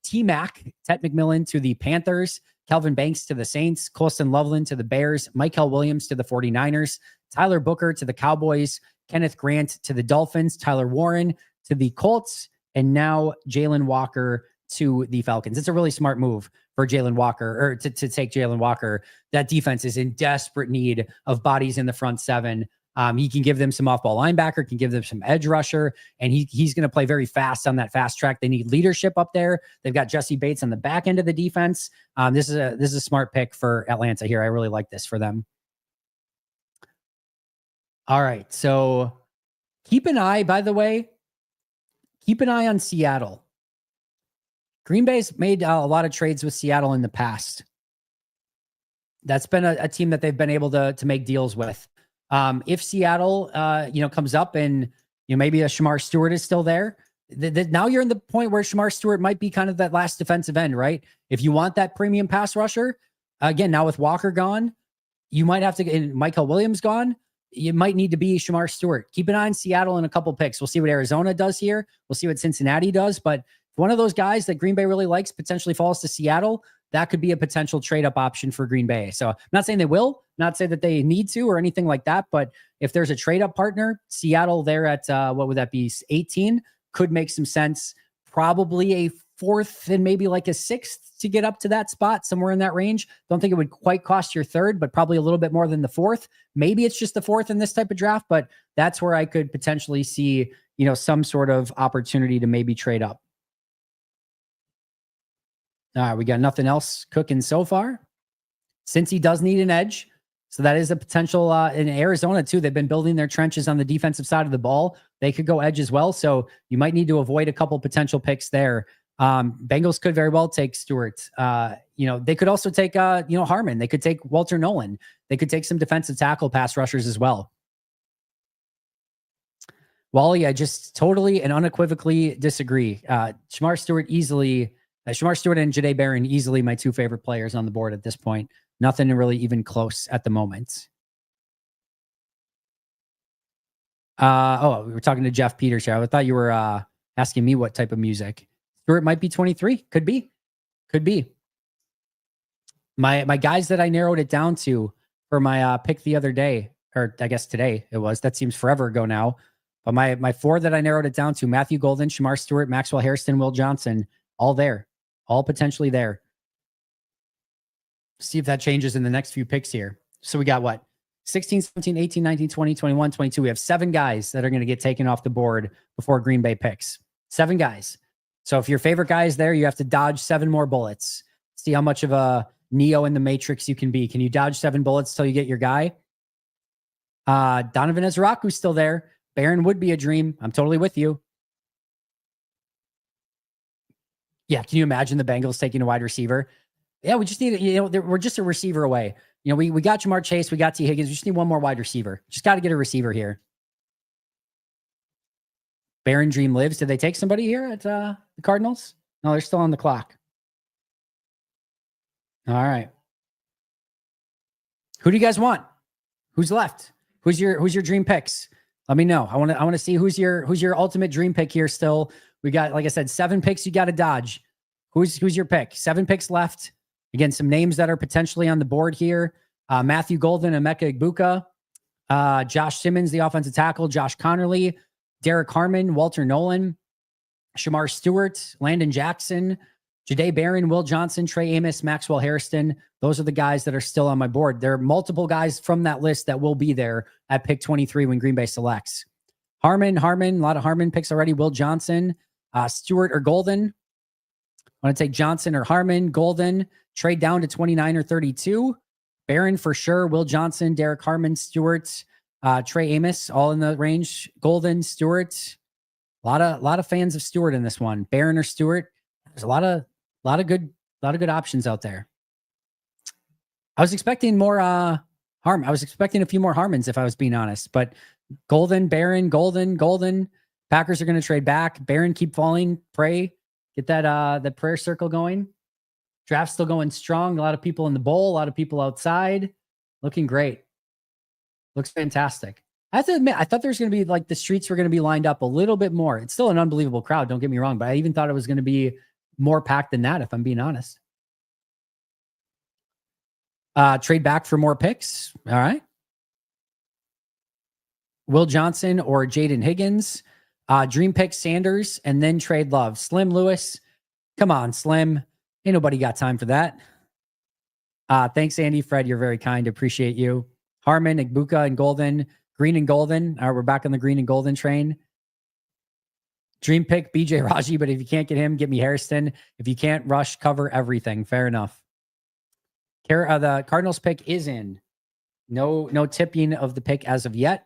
T-Mac, Ted McMillan to the Panthers, Kelvin Banks to the Saints, Colston Loveland to the Bears, Michael Williams to the 49ers, Tyler Booker to the Cowboys, Kenneth Grant to the Dolphins, Tyler Warren to the Colts, and now Jalen Walker to the Falcons. It's a really smart move for Jalen Walker, or to take Jalen Walker. That defense is in desperate need of bodies in the front seven. He can give them some off-ball linebacker, can give them some edge rusher, and he's going to play very fast on that fast track. They need leadership up there. They've got Jesse Bates on the back end of the defense. This is a smart pick for Atlanta here. I really like this for them. All right, so keep an eye, by the way, on Seattle. Green Bay's made a lot of trades with Seattle in the past. That's been a team that they've been able to make deals with. If Seattle, comes up and maybe a Shamar Stewart is still there, now you're in the point where Shamar Stewart might be kind of that last defensive end, right? If you want that premium pass rusher, again, now with Walker gone, you might have to, and Michael Williams gone, you might need to be Shamar Stewart. Keep an eye on Seattle in a couple picks. We'll see what Arizona does here. We'll see what Cincinnati does. But if one of those guys that Green Bay really likes potentially falls to Seattle, that could be a potential trade-up option for Green Bay. So I'm not saying they will, not say that they need to or anything like that, but if there's a trade-up partner, Seattle there at, what would that be, 18, could make some sense. Probably a fourth and maybe like a sixth to get up to that spot, somewhere in that range. Don't think it would quite cost your third, but probably a little bit more than the fourth. Maybe it's just the fourth in this type of draft, but that's where I could potentially see, some sort of opportunity to maybe trade up. All right, we got nothing else cooking so far. Since he does need an edge, so that is a potential in Arizona too. They've been building their trenches on the defensive side of the ball. They could go edge as well, so you might need to avoid a couple potential picks there. Bengals could very well take Stewart. They could also take Harmon. They could take Walter Nolan. They could take some defensive tackle pass rushers as well. Wally, I just totally and unequivocally disagree. Shamar Stewart and Jahdae Barron, easily my two favorite players on the board at this point. Nothing really even close at the moment. We were talking to Jeff Peters here. I thought you were asking me what type of music. Stewart might be 23. Could be. My guys that I narrowed it down to for my pick the other day, or I guess today it was. That seems forever ago now. But my four that I narrowed it down to: Matthew Golden, Shamar Stewart, Maxwell Hairston, Will Johnson, all there. All potentially there. See if that changes in the next few picks here. So we got what? 16, 17, 18, 19, 20, 21, 22. We have 7 guys that are going to get taken off the board before Green Bay picks. 7 guys. So if your favorite guy is there, you have to dodge 7 more bullets. See how much of a Neo in the Matrix you can be. Can you dodge 7 bullets till you get your guy? Donovan Ezraku's still there. Barron would be a dream. I'm totally with you. Yeah, can you imagine the Bengals taking a wide receiver? Yeah, we just need, we're just a receiver away. We got Jamar Chase, we got T. Higgins. We just need one more wide receiver. Just got to get a receiver here. Barron dream lives. Did they take somebody here at the Cardinals? No, they're still on the clock. All right. Who do you guys want? Who's left? Who's your dream picks? Let me know. I want to see who's your ultimate dream pick here still. We got, like I said, 7 picks you got to dodge. Who's your pick? 7 picks left. Again, some names that are potentially on the board here. Matthew Golden, Emeka Egbuka, Josh Simmons, the offensive tackle, Josh Connerly, Derek Harmon, Walter Nolan, Shamar Stewart, Landon Jackson, Jahdae Barron, Will Johnson, Trey Amos, Maxwell Hairston. Those are the guys that are still on my board. There are multiple guys from that list that will be there at pick 23 when Green Bay selects. Harmon, a lot of Harmon picks already. Will Johnson, Stewart or Golden. I want to take Johnson or Harmon, Golden, trade down to 29 or 32. Barron for sure. Will Johnson, Derek Harmon, Stewart, Trey Amos, all in the range. Golden, Stewart. A lot of fans of Stewart in this one. Barron or Stewart. There's a lot of good options out there. I was expecting more I was expecting a few more Harmons if I was being honest, but Golden, Barron, Golden. Packers are going to trade back. Barron, keep falling. Pray. Get that prayer circle going. Draft's still going strong. A lot of people in the bowl, a lot of people outside. Looking great. Looks fantastic. I have to admit, I thought there was going to be like the streets were going to be lined up a little bit more. It's still an unbelievable crowd, don't get me wrong, but I even thought it was going to be more packed than that, if I'm being honest. Trade back for more picks. All right. Will Johnson or Jaden Higgins. Dream pick Sanders and then trade Love. Slim Lewis. Come on, Slim. Ain't nobody got time for that. Thanks, Andy. Fred, you're very kind. Appreciate you. Harmon, Egbuka, and Golden. Green and Golden. All right, we're back on the green and golden train. Dream pick BJ Raji, but if you can't get him, get me Hairston. If you can't rush, cover everything. Fair enough. The Cardinals pick is in. No tipping of the pick as of yet.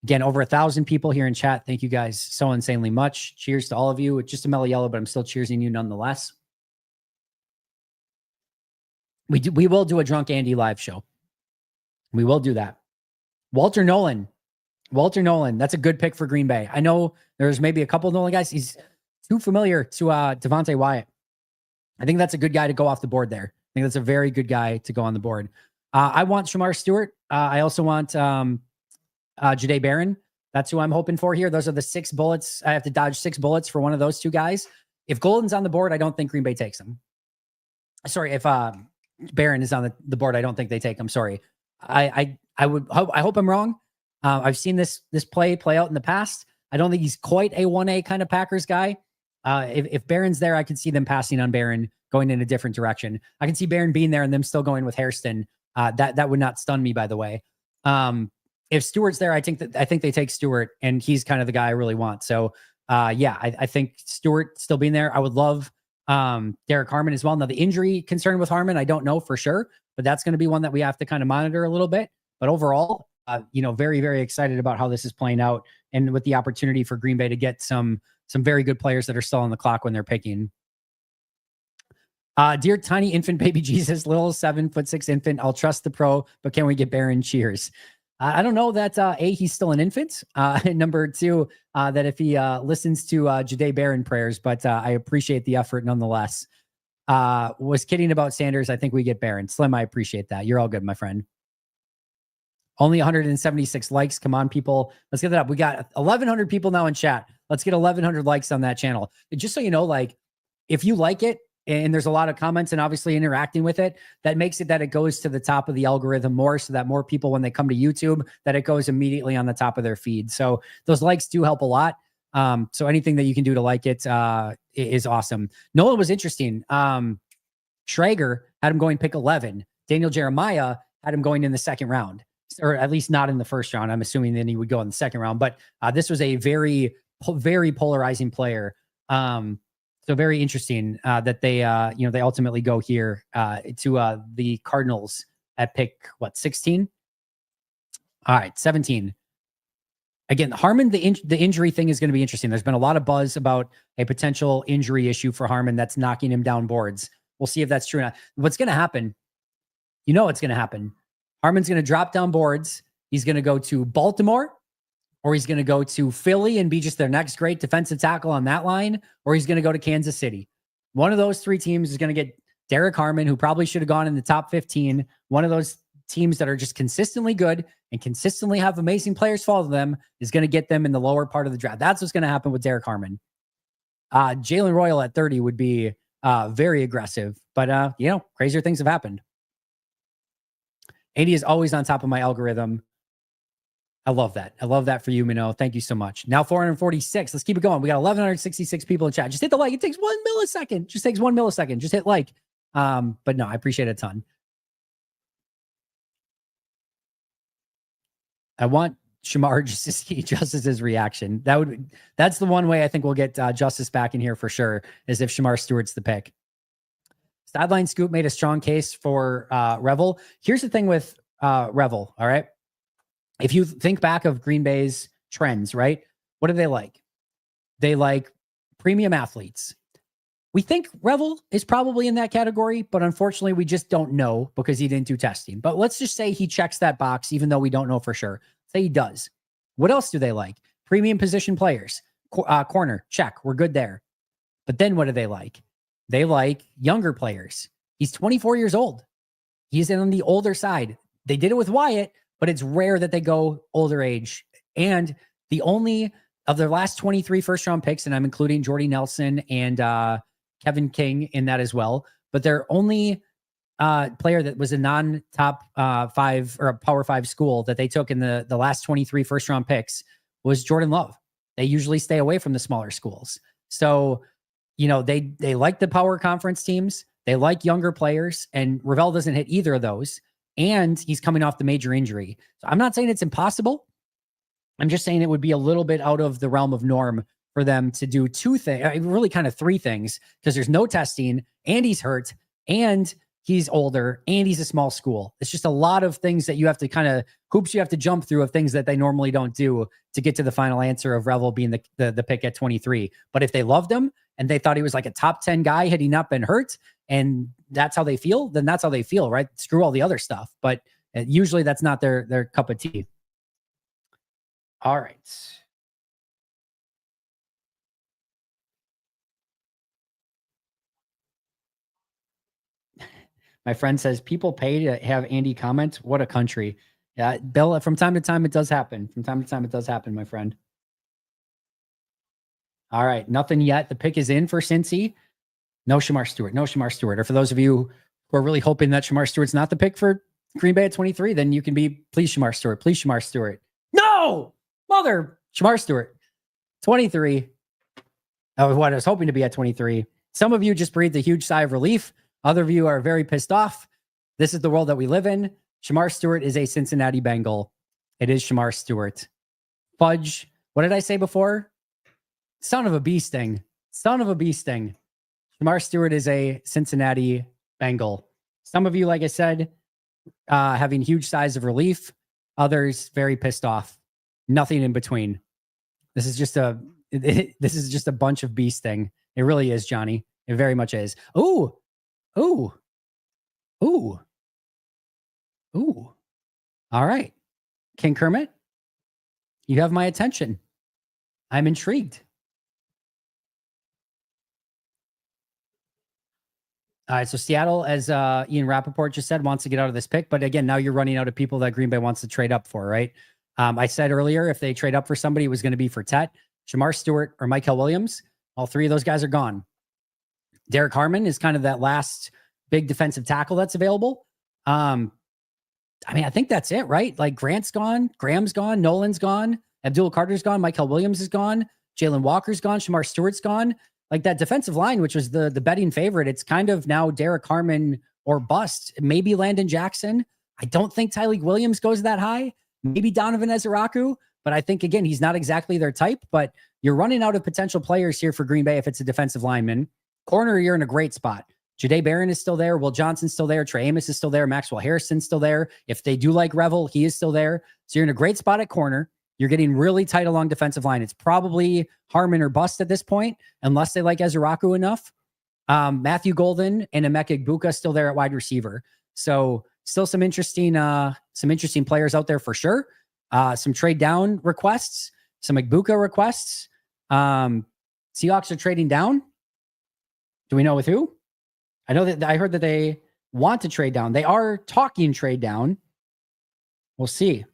Again, over 1,000 people here in chat. Thank you guys so insanely much. Cheers to all of you. It's just a mellow yellow, but I'm still cheersing you nonetheless. We will do a Drunk Andy live show. We will do that. Walter Nolan. That's a good pick for Green Bay. I know there's maybe a couple of Nolan guys. He's too familiar to Devontae Wyatt. I think that's a good guy to go off the board there. I think that's a very good guy to go on the board. I want Shamar Stewart. I also want Jahdae Barron. That's who I'm hoping for here. Those are the 6 bullets. I have to dodge 6 bullets for one of those 2 guys. If Golden's on the board, I don't think Green Bay takes him. Sorry, if Barron is on the board, I don't think they take him. Sorry. I hope I'm wrong. I've seen this play out in the past. I don't think he's quite a 1A kind of Packers guy. If Barron's there, I could see them passing on Barron, going in a different direction. I can see Barron being there and them still going with Hairston. That would not stun me, by the way. If Stewart's there, I think they take Stewart, and he's kind of the guy I really want. So I think Stewart still being there. I would love Derek Harmon as well. Now, the injury concern with Harmon, I don't know for sure, but that's going to be one that we have to kind of monitor a little bit. But overall, very, very excited about how this is playing out, and with the opportunity for Green Bay to get some very good players that are still on the clock when they're picking. Dear tiny infant baby Jesus, little 7'6" infant, I'll trust the pro, but can we get Barron? Cheers. I don't know that he's still an infant. Number 2, that if he listens to Jahdae Barron prayers, but I appreciate the effort nonetheless. Was kidding about Sanders. I think we get Barron. Slim, I appreciate that. You're all good, my friend. Only 176 likes. Come on, people. Let's get that up. We got 1,100 people now in chat. Let's get 1,100 likes on that channel. Just so you know, like, if you like it, and there's a lot of comments and obviously interacting with it, that makes it that it goes to the top of the algorithm more, so that more people, when they come to YouTube, that it goes immediately on the top of their feed. So those likes do help a lot. So anything that you can do to like it is awesome. Nolan was interesting. Schrager had him going pick 11. Daniel Jeremiah had him going in the 2nd round, or at least not in the 1st round. I'm assuming then he would go in the 2nd round, but this was a very, very polarizing player. So very interesting that they ultimately go here to the Cardinals at pick 16. All right, 17. Again, Harmon, the injury thing is going to be interesting. There's been a lot of buzz about a potential injury issue for Harmon that's knocking him down boards. We'll see if that's true or not. What's going to happen? You know what's going to happen. Harmon's going to drop down boards. He's going to go to Baltimore, or he's going to go to Philly and be just their next great defensive tackle on that line, or he's going to go to Kansas City. One of those 3 teams is going to get Derek Harmon, who probably should have gone in the top 15. One of those teams that are just consistently good and consistently have amazing players follow them is going to get them in the lower part of the draft. That's what's going to happen with Derek Harmon. Jalen Royal at 30 would be very aggressive. But crazier things have happened. Andy is always on top of my algorithm. I love that. I love that for you, Minnow. Thank you so much. Now 446. Let's keep it going. We got 1,166 people in chat. Just hit the like. It takes 1 millisecond. Just takes 1 millisecond. Just hit like. But no, I appreciate it a ton. I want Shamar just to see Justice's reaction. That's the one way I think we'll get Justice back in here for sure, is if Shamar Stewart's the pick. Sideline Scoop made a strong case for Revel. Here's the thing with Revel, all right? If you think back of Green Bay's trends, right? What do they like? They like premium athletes. We think Revel is probably in that category, but unfortunately, we just don't know because he didn't do testing. But let's just say he checks that box, even though we don't know for sure. Say he does. What else do they like? Premium position players. Corner, check. We're good there. But then what do they like? They like younger players. He's 24 years old. He's on the older side. They did it with Wyatt, but it's rare that they go older age. And the only of their last 23 first-round picks, and I'm including Jordy Nelson and Kevin King in that as well, but their only player that was a non-top 5 or a Power 5 school that they took in the last 23 first-round picks was Jordan Love. They usually stay away from the smaller schools. So, they like the power conference teams. They like younger players, and Revel doesn't hit either of those. And he's coming off the major injury. So I'm not saying it's impossible. I'm just saying it would be a little bit out of the realm of norm for them to do two things, really kind of three things, because there's no testing, and he's hurt, and he's older, and he's a small school. It's just a lot of things that you have to kind of hoops you have to jump through of things that they normally don't do to get to the final answer of Revel being the pick at 23. But if they loved him and they thought he was like a top 10 guy had he not been hurt, and that's how they feel, then that's how they feel, right? Screw all the other stuff. But usually that's not their cup of tea. All right. My friend says people pay to have Andy comment. What a country. Yeah, Bill, from time to time, it does happen. From time to time, it does happen, my friend. All right. Nothing yet. The pick is in for Cincy. No Shamar Stewart. No Shamar Stewart. Or for those of you who are really hoping that Shamar Stewart's not the pick for Green Bay at 23, then you can be, please Shamar Stewart. Please Shamar Stewart. No! Mother! Shamar Stewart. 23. That was what I was hoping to be at 23. Some of you just breathed a huge sigh of relief. Other of you are very pissed off. This is the world that we live in. Shamar Stewart is a Cincinnati Bengal. It is Shamar Stewart. Fudge. What did I say before? Son of a bee sting. Son of a bee sting. Shamar Stewart is a Cincinnati Bengal. Some of you, like I said, having huge sighs of relief. Others very pissed off. Nothing in between. This is just a bunch of bee sting. It really is, Johnny. It very much is. Ooh. Ooh. Ooh. Ooh. All right. King Kermit, you have my attention. I'm intrigued. All right. So Seattle, as Ian Rappaport just said, wants to get out of this pick. But again, now you're running out of people that Green Bay wants to trade up for, right? I said earlier, if they trade up for somebody, it was going to be for Tet, Shamar Stewart, or Michael Williams. All three of those guys are gone. Derek Harmon is kind of that last big defensive tackle that's available. I think that's it, right? Like Grant's gone, Graham's gone, Nolan's gone, Abdul Carter's gone, Michael Williams is gone, Jalen Walker's gone, Shamar Stewart's gone. Like that defensive line, which was the betting favorite, it's kind of now Derek Harmon or bust. Maybe Landon Jackson. I don't think Tyleik Williams goes that high. Maybe Donovan Ezeraku. But I think, again, he's not exactly their type. But you're running out of potential players here for Green Bay if it's a defensive lineman. Corner, you're in a great spot. Jahdae Barron is still there. Will Johnson's still there. Trey Amos is still there. Maxwell Harrison's still there. If they do like Revel, he is still there. So you're in a great spot at corner. You're getting really tight along defensive line. It's probably Harmon or bust at this point, unless they like Ezeraku enough. Matthew Golden and Emeka Egbuka still there at wide receiver. So still some interesting players out there for sure. Some trade down requests, some Egbuka requests. Seahawks are trading down. Do we know with who? I heard that they want to trade down. They are talking trade down. We'll see.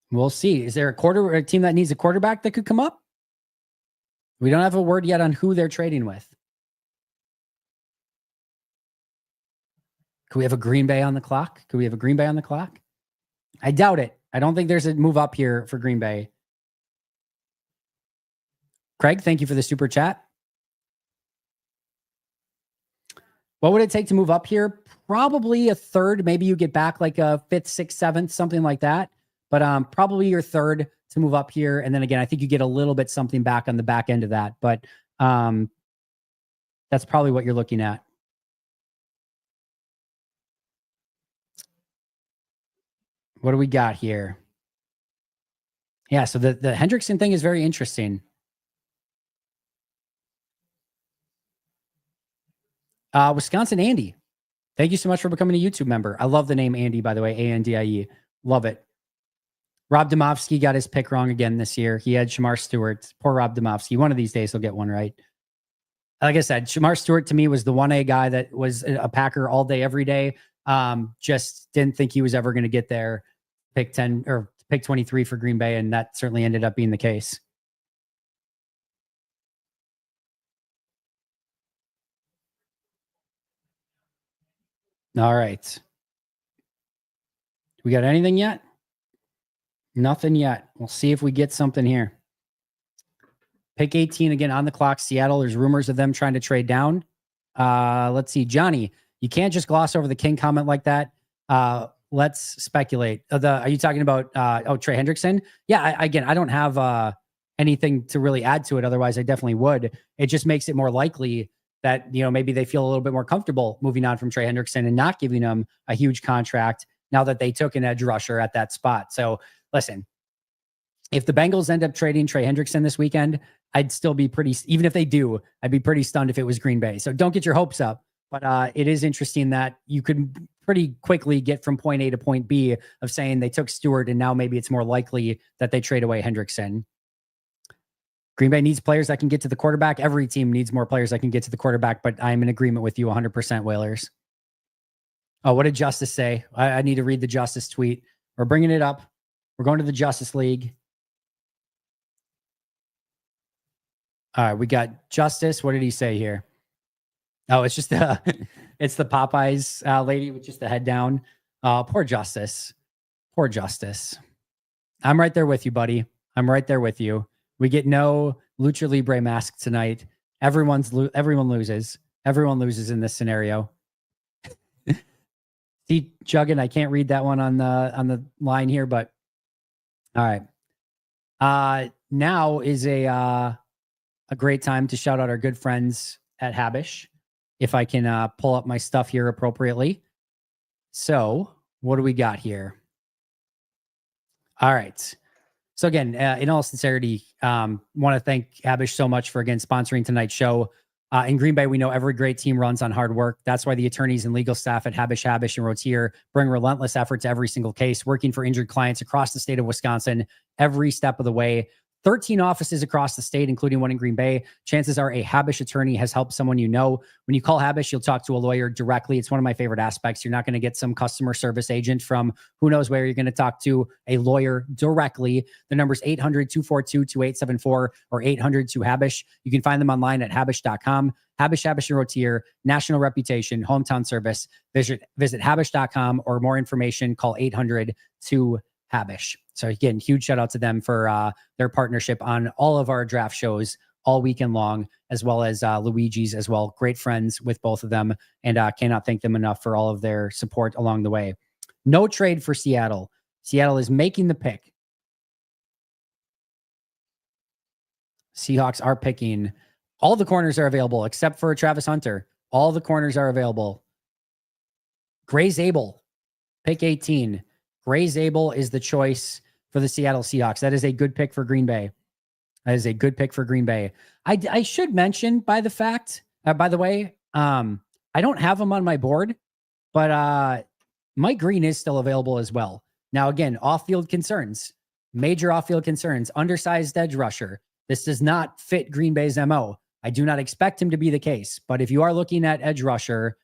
We'll see. Is there a team that needs a quarterback that could come up? We don't have a word yet on who they're trading with. Could we have a Green Bay on the clock? Could we have a Green Bay on the clock? I doubt it. I don't think there's a move up here for Green Bay. Craig, thank you for the super chat. What would it take to move up here? Probably a third. Maybe you get back like a fifth, sixth, seventh, something like that. But probably your third to move up here. And then again, I think you get a little bit something back on the back end of that. But that's probably what you're looking at. What do we got here? Yeah, so the Hendrickson thing is very interesting. Wisconsin Andy. Thank you so much for becoming a YouTube member. I love the name Andy, by the way, Andie. Love it. Rob Domofsky got his pick wrong again this year. He had Shamar Stewart. Poor Rob Domofsky. One of these days he'll get one right. Like I said, Shamar Stewart to me was the 1A guy that was a Packer all day, every day. Just didn't think he was ever going to get there. Pick 10 or pick 23 for Green Bay, and that certainly ended up being the case. All right. We got anything yet? Nothing yet. We'll see if we get something here. Pick 18 again on the clock. Seattle. There's rumors of them trying to trade down. Let's see. Johnny, you can't just gloss over the King comment like that. Let's speculate. Are you talking about Trey Hendrickson? Yeah, I don't have anything to really add to it. Otherwise, I definitely would. It just makes it more likely that, maybe they feel a little bit more comfortable moving on from Trey Hendrickson and not giving him a huge contract now that they took an edge rusher at that spot. So listen, if the Bengals end up trading Trey Hendrickson this weekend, I'd still be even if they do, I'd be pretty stunned if it was Green Bay. So don't get your hopes up. But it is interesting that you could pretty quickly get from point A to point B of saying they took Stewart and now maybe it's more likely that they trade away Hendrickson. Green Bay needs players that can get to the quarterback. Every team needs more players that can get to the quarterback, but I'm in agreement with you 100%, Whalers. Oh, what did Justice say? I need to read the Justice tweet. We're bringing it up. We're going to the Justice League. All right, we got Justice. What did he say here? Oh, it's just it's the Popeyes lady with just the head down. Poor Justice. Poor Justice. I'm right there with you, buddy. I'm right there with you. We get no Lucha Libre mask tonight. Everyone loses. Everyone loses in this scenario. See, Juggin, I can't read that one on the line here, but all right. Now is a great time to shout out our good friends at Habish. If I can pull up my stuff here appropriately. So what do we got here? All right. So again, in all sincerity, want to thank Habish so much for, again, sponsoring tonight's show. In Green Bay, we know every great team runs on hard work. That's why the attorneys and legal staff at Habish, and Rotier bring relentless effort to every single case, working for injured clients across the state of Wisconsin every step of the way. 13 offices across the state, including one in Green Bay. Chances are a Habish attorney has helped someone you know. When you call Habish, you'll talk to a lawyer directly. It's one of my favorite aspects. You're not going to get some customer service agent from who knows where. You're going to talk to a lawyer directly. The number's 800-242-2874 or 800-2HABISH. You can find them online at habish.com. Habish, and Rotier, national reputation, hometown service. Visit habish.com, or more information, call 800-2HABISH. So again, huge shout out to them for their partnership on all of our draft shows all weekend long, as well as Luigi's as well. Great friends with both of them, and cannot thank them enough for all of their support along the way. No trade for Seattle. Seattle is making the pick. Seahawks are picking. All the corners are available except for Travis Hunter. All the corners are available. Gray Zabel, pick 18. Gray Zabel is the choice for the Seattle Seahawks. That is a good pick for Green Bay. That is a good pick for Green Bay. I should mention, by the way, I don't have him on my board, but Mike Green is still available as well. Now, again, off-field concerns, major off-field concerns, undersized edge rusher. This does not fit Green Bay's MO. I do not expect him to be the case, but if you are looking at edge rusher,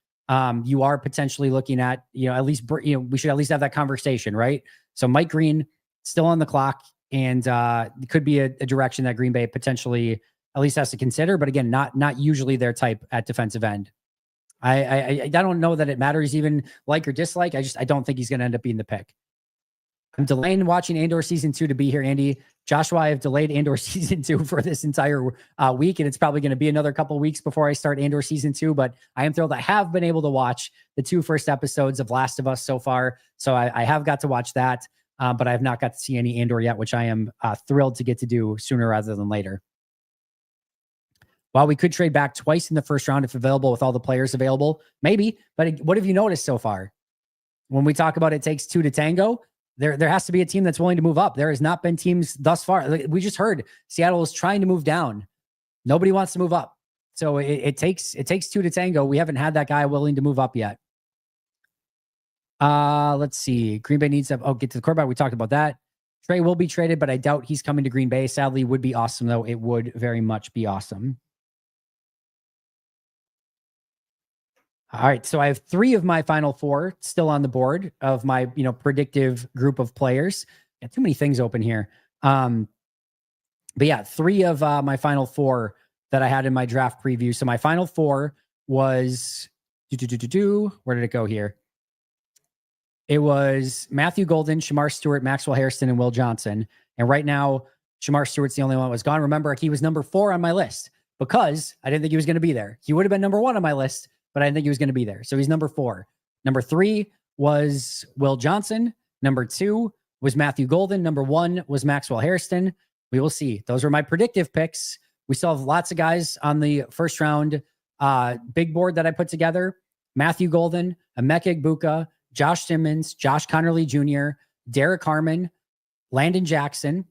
you are potentially looking at, at least, we should at least have that conversation, right? So Mike Green still on the clock, and it could be a direction that Green Bay potentially at least has to consider, but again, not usually their type at defensive end. I don't know that it matters even like or dislike. I don't think he's going to end up being the pick. I'm delaying watching Andor season 2 to be here, Andy. Joshua, I have delayed Andor season 2 for this entire week, and it's probably going to be another couple weeks before I start Andor season 2. But I am thrilled. I have been able to watch the 2 first episodes of Last of Us so far, so I have got to watch that. But I have not got to see any Andor yet, which I am thrilled to get to do sooner rather than later. While we could trade back twice in the first round if available with all the players available, maybe. But what have you noticed so far? When we talk about it takes 2 to tango, there has to be a team that's willing to move up. There has not been teams thus far. We just heard Seattle is trying to move down. Nobody wants to move up. So it takes 2 to tango. We haven't had that guy willing to move up yet. Let's see. Green Bay needs to get to the quarterback. We talked about that. Trey will be traded, but I doubt he's coming to Green Bay. Sadly, would be awesome though. It would very much be awesome. All right, so I have 3 of my final 4 still on the board of my, predictive group of players. Got too many things open here. But yeah, 3 of my final 4 that I had in my draft preview. So my final 4 was where did it go here? It was Matthew Golden, Shamar Stewart, Maxwell Hairston, and Will Johnson. And right now, Shamar Stewart's the only one that was gone. Remember, he was number 4 on my list because I didn't think he was going to be there. He would have been number 1 on my list, but I didn't think he was going to be there. So he's number 4. Number 3 was Will Johnson. Number 2 was Matthew Golden. Number 1 was Maxwell Hairston. We will see. Those were my predictive picks. We still have lots of guys on the first round big board that I put together. Matthew Golden, Emeka Egbuka, Josh Simmons, Josh Connerly Jr., Derek Harmon, Landon Jackson,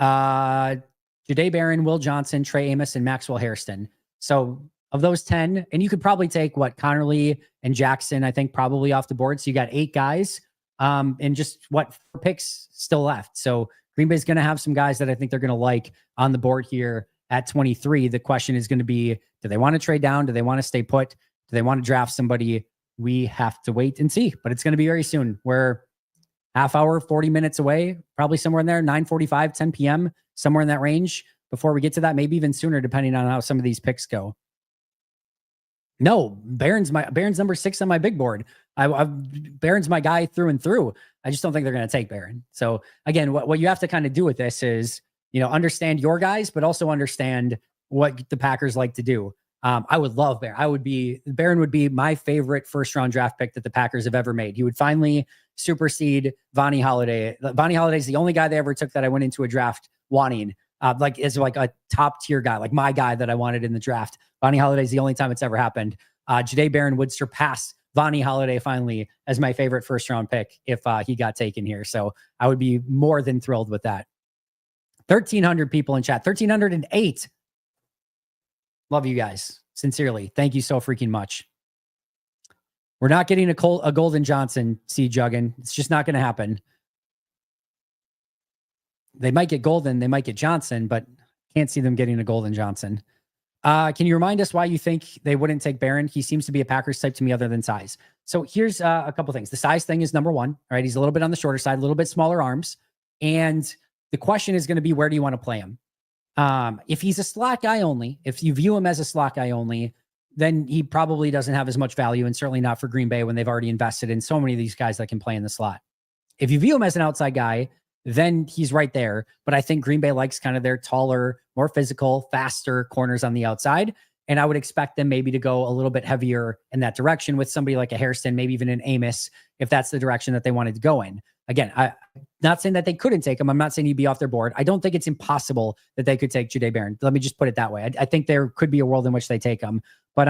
Jahdae Barron, Will Johnson, Trey Amos, and Maxwell Hairston. So of those 10, and you could probably take Connerly and Jackson, I think probably off the board. So you got 8 guys and just 4 picks still left. So Green Bay's going to have some guys that I think they're going to like on the board here at 23. The question is going to be, do they want to trade down? Do they want to stay put? Do they want to draft somebody? We have to wait and see, but it's going to be very soon. We're half hour, 40 minutes away, probably somewhere in there, 9:45, 10 p.m., somewhere in that range before we get to that, maybe even sooner, depending on how some of these picks go. No, Barron's number 6 on my big board. Barron's my guy through and through. I just don't think they're going to take Barron. So again, what you have to kind of do with this is, understand your guys, but also understand what the Packers like to do. I would love Barron. Barron would be my favorite first round draft pick that the Packers have ever made. He would finally supersede Vonnie Holiday. Vonnie Holiday is the only guy they ever took that I went into a draft wanting, as a top tier guy, like my guy that I wanted in the draft. Vonnie Holiday is the only time it's ever happened. Jahdae Barron would surpass Vonnie Holiday finally as my favorite first round pick if he got taken here. So I would be more than thrilled with that. 1,300 people in chat. 1,308. Love you guys. Sincerely. Thank you so freaking much. We're not getting a Golden Johnson, Juggin. It's just not going to happen. They might get Golden. They might get Johnson, but can't see them getting a Golden Johnson. Can you remind us why you think they wouldn't take Barron? He seems to be a Packers type to me other than size. So here's a couple things. The size thing is number 1, right? He's a little bit on the shorter side, a little bit smaller arms. And the question is going to be, where do you want to play him? If he's a slot guy only, if you view him as a slot guy only, then he probably doesn't have as much value, and certainly not for Green Bay when they've already invested in so many of these guys that can play in the slot. If you view him as an outside guy, then he's right there. But I think Green Bay likes kind of their taller, more physical, faster corners on the outside. And I would expect them maybe to go a little bit heavier in that direction with somebody like a Hairston, maybe even an Amos, if that's the direction that they wanted to go in. Again, I'm not saying that they couldn't take him. I'm not saying he'd be off their board. I don't think it's impossible that they could take Jahdae Barron. Let me just put it that way. I think there could be a world in which they take him. But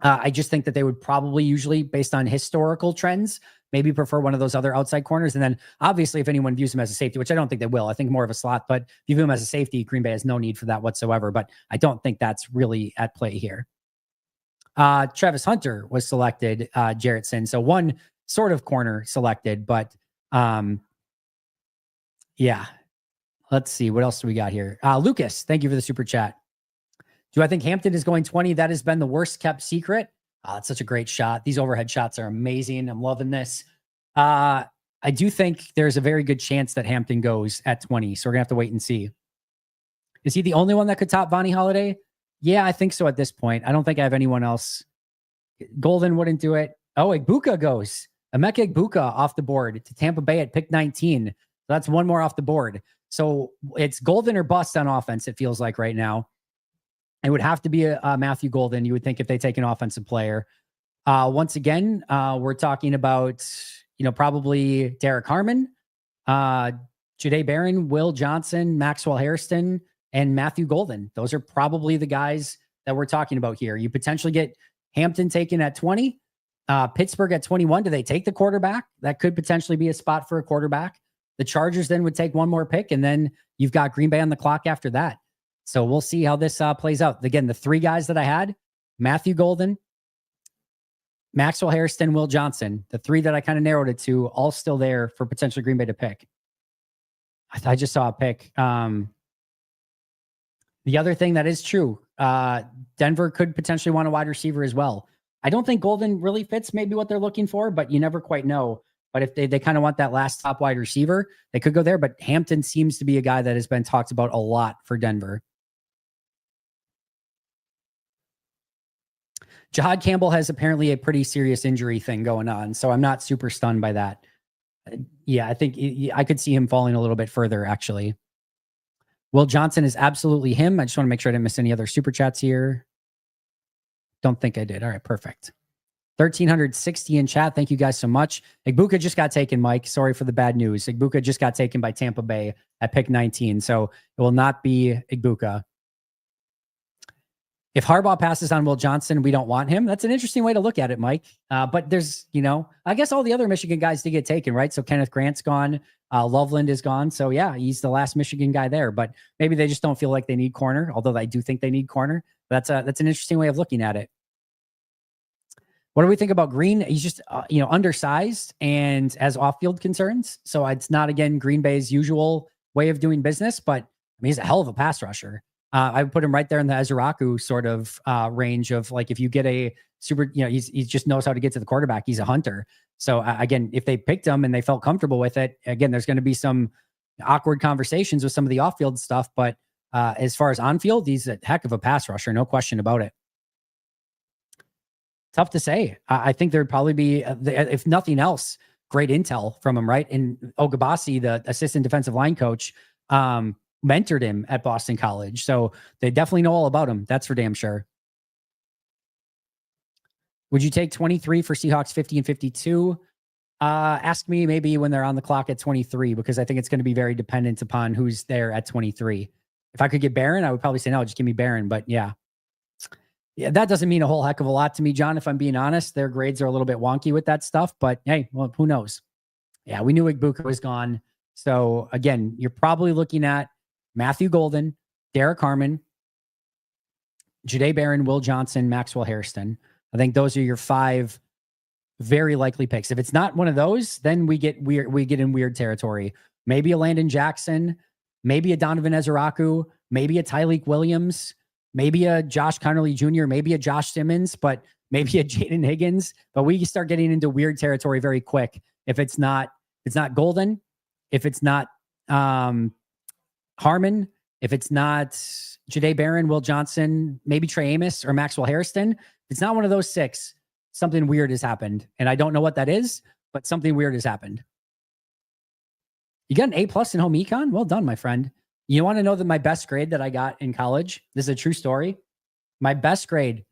I just think that they would probably usually, based on historical trends, maybe prefer one of those other outside corners. And then obviously if anyone views him as a safety, which I don't think they will, I think more of a slot, but if you view him as a safety, Green Bay has no need for that whatsoever. But I don't think that's really at play here. Travis Hunter was selected, Jarrettson. So one sort of corner selected, but yeah. Let's see. What else do we got here? Lucas, thank you for the super chat. Do I think Hampton is going 20? That has been the worst kept secret. It's such a great shot. These overhead shots are amazing. I'm loving this. I do think there's a very good chance that Hampton goes at 20. So we're going to have to wait and see. Is he the only one that could top Vonnie Holiday? Yeah, I think so at this point. I don't think I have anyone else. Golden wouldn't do it. Oh, Igbukah goes. Emeka Igbukah off the board to Tampa Bay at pick 19. So that's one more off the board. So it's Golden or bust on offense, it feels like right now. It would have to be a Matthew Golden, you would think, if they take an offensive player. Once again, we're talking about, probably Derek Harmon, Jahdae Barron, Will Johnson, Maxwell Hairston, and Matthew Golden. Those are probably the guys that we're talking about here. You potentially get Hampton taken at 20, Pittsburgh at 21. Do they take the quarterback? That could potentially be a spot for a quarterback. The Chargers then would take one more pick, and then you've got Green Bay on the clock after that. So we'll see how this plays out. Again, the three guys that I had, Matthew Golden, Maxwell Hairston, Will Johnson, the three that I kind of narrowed it to, all still there for potentially Green Bay to pick. I just saw a pick. The other thing that is true, Denver could potentially want a wide receiver as well. I don't think Golden really fits maybe what they're looking for, but you never quite know. But if they kind of want that last top wide receiver, they could go there. But Hampton seems to be a guy that has been talked about a lot for Denver. Jahad Campbell has apparently a pretty serious injury thing going on, so I'm not super stunned by that. Yeah, I think I could see him falling a little bit further, actually. Will Johnson is absolutely him. I just want to make sure I didn't miss any other super chats here. Don't think I did. All right, perfect. 1,360 in chat. Thank you guys so much. Igbukah just got taken, Mike. Sorry for the bad news. Igbukah just got taken by Tampa Bay at pick 19, so it will not be Igbukah. If Harbaugh passes on Will Johnson, we don't want him. That's an interesting way to look at it, Mike. But there's, I guess all the other Michigan guys did get taken, right? So Kenneth Grant's gone. Loveland is gone. So yeah, he's the last Michigan guy there. But maybe they just don't feel like they need corner, although I do think they need corner. That's an interesting way of looking at it. What do we think about Green? He's just, undersized and has off-field concerns. So it's not, again, Green Bay's usual way of doing business, but he's a hell of a pass rusher. I would put him right there in the Ezraku sort of range of, like, if you get a super, he just knows how to get to the quarterback. He's a hunter. So again, if they picked him and they felt comfortable with it, again, there's going to be some awkward conversations with some of the off-field stuff. But as far as on-field, he's a heck of a pass rusher. No question about it. Tough to say. I think there'd probably be, if nothing else, great intel from him, right? And Ogabasi, the assistant defensive line coach, mentored him at Boston College. So they definitely know all about him. That's for damn sure. Would you take 23 for Seahawks 50 and 52? Ask me maybe when they're on the clock at 23, because I think it's going to be very dependent upon who's there at 23. If I could get Barron, I would probably say no, just give me Barron. But yeah, that doesn't mean a whole heck of a lot to me, John. If I'm being honest, their grades are a little bit wonky with that stuff, but hey, well, who knows? Yeah, we knew Igbukah was gone. So again, you're probably looking at Matthew Golden, Derek Harmon, Jahdae Barron, Will Johnson, Maxwell Hairston. I think those are your five very likely picks. If it's not one of those, then we get weird. We get in weird territory. Maybe a Landon Jackson, maybe a Donovan Ezraku, maybe a Tyleik Williams, maybe a Josh Connerly Jr., maybe a Josh Simmons, but maybe a Jaden Higgins. But we start getting into weird territory very quick. If it's not Golden, if it's not Harmon, if it's not Jahdae Barron, Will Johnson, maybe Trey Amos or Maxwell Hairston, if it's not one of those six, something weird has happened. And I don't know what that is, but something weird has happened. You got an A+ in home econ? Well done, my friend. You want to know that my best grade that I got in college? This is a true story. My best grade,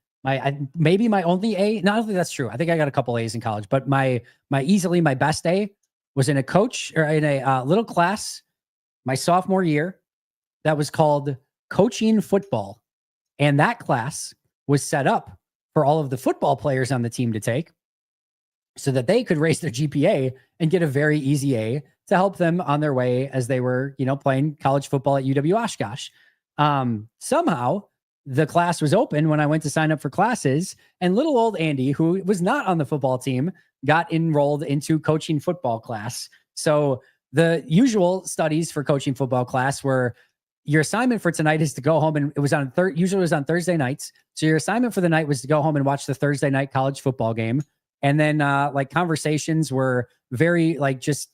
maybe my only A. No, I don't think that's true. I think I got a couple A's in college, but my best A was in a little class my sophomore year that was called Coaching Football. And that class was set up for all of the football players on the team to take so that they could raise their GPA and get a very easy A to help them on their way as they were, playing college football at UW Oshkosh. Somehow the class was open when I went to sign up for classes, and little old Andy, who was not on the football team, got enrolled into coaching football class. So the usual studies for coaching football class were, your assignment for tonight is to go home, and it was on usually it was on Thursday nights. So your assignment for the night was to go home and watch the Thursday night college football game. And then conversations were very just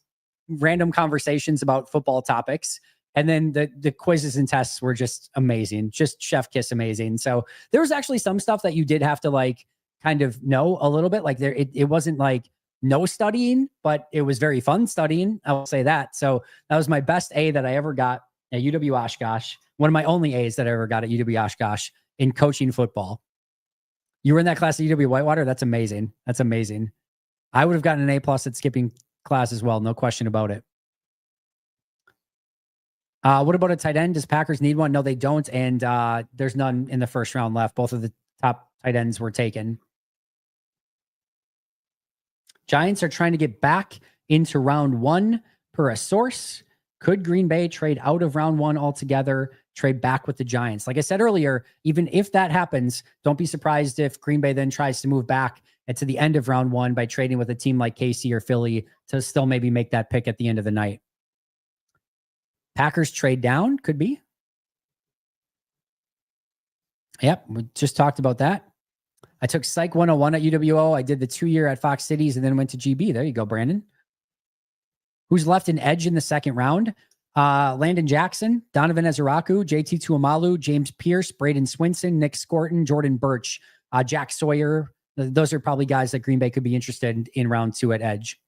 random conversations about football topics. And then the quizzes and tests were just amazing, just chef kiss amazing. So there was actually some stuff that you did have to like kind of know a little bit. Like it wasn't like no studying, but it was very fun studying. I will say that. So that was my best A that I ever got at UW Oshkosh. One of my only A's that I ever got at UW Oshkosh in coaching football. You were in that class at UW Whitewater? That's amazing. That's amazing. I would have gotten an A+ at skipping class as well. No question about it. What about a tight end? Does Packers need one? No, they don't. And there's none in the first round left. Both of the top tight ends were taken. Giants are trying to get back into round 1 per a source. Could Green Bay trade out of round 1 altogether, trade back with the Giants? Like I said earlier, even if that happens, don't be surprised if Green Bay then tries to move back to the end of round 1 by trading with a team like KC or Philly to still maybe make that pick at the end of the night. Packers trade down, could be. Yep, we just talked about that. I took Psych 101 at UWO. I did the 2-year at Fox Cities and then went to GB. There you go, Brandon. Who's left an edge in the second round? Landon Jackson, Donovan Ezeraku, JT Tuamalu, James Pierce, Braden Swinson, Nick Scorton, Jordan Birch, Jack Sawyer. Those are probably guys that Green Bay could be interested in round 2 at edge.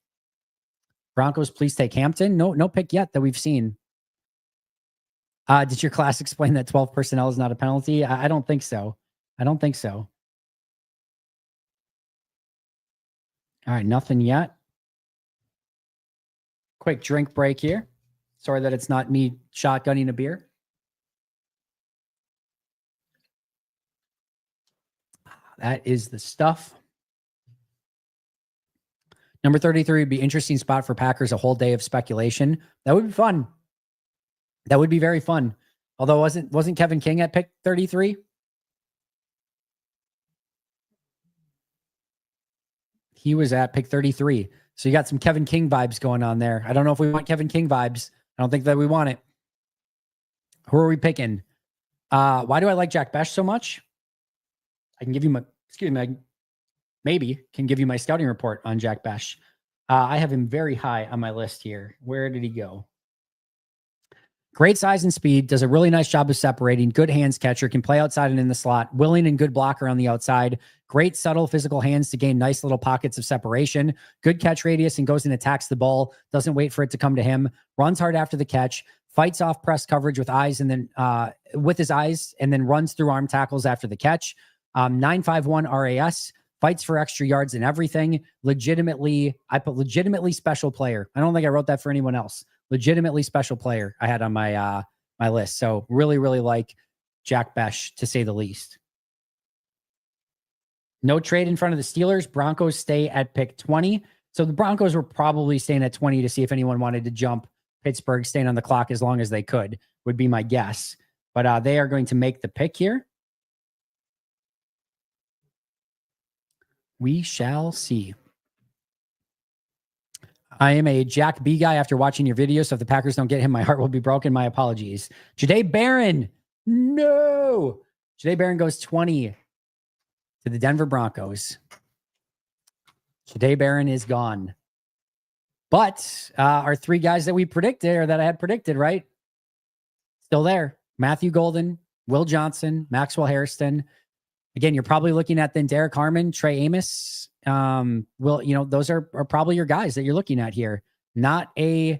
Broncos, please take Hampton. No pick yet that we've seen. Did your class explain that 12 personnel is not a penalty? I don't think so. I don't think so. All right, nothing yet. Quick drink break here. Sorry that it's not me shotgunning a beer. That is the stuff. Number 33 would be interesting spot for Packers, a whole day of speculation. That would be fun. That would be very fun. Although wasn't Kevin King at pick 33? He was at pick 33. So you got some Kevin King vibes going on there. I don't know if we want Kevin King vibes. I don't think that we want it. Who are we picking? Why do I like Jack Besh so much? I can give you my, maybe can give you my scouting report on Jack Besh. I have him very high on my list here. Where did he go? Great size and speed, does a really nice job of separating, good hands catcher, can play outside and in the slot, willing and good blocker on the outside, great subtle physical hands to gain nice little pockets of separation, good catch radius and goes and attacks the ball, doesn't wait for it to come to him, runs hard after the catch, fights off press coverage with eyes and then with his eyes and then runs through arm tackles after the catch. 951 RAS, fights for extra yards and everything. Legitimately, I put legitimately special player. I don't think I wrote that for anyone else. Legitimately special player I had on my my list. So really, really like Jack Besh, to say the least. No trade in front of the Steelers. Broncos stay at pick 20. So the Broncos were probably staying at 20 to see if anyone wanted to jump Pittsburgh, staying on the clock as long as they could, would be my guess. But they are going to make the pick here. We shall see. I am a Jack B guy after watching your video, so if the Packers don't get him, my heart will be broken. My apologies. Jahdae Barron. No. Jahdae Barron goes 20 to the Denver Broncos. Jahdae Barron is gone. But our 3 guys that we predicted, or that I had predicted, right? Still there. Matthew Golden, Will Johnson, Maxwell Hairston. Again, you're probably looking at then Derek Harmon, Trey Amos. Those are probably your guys that you're looking at here. Not a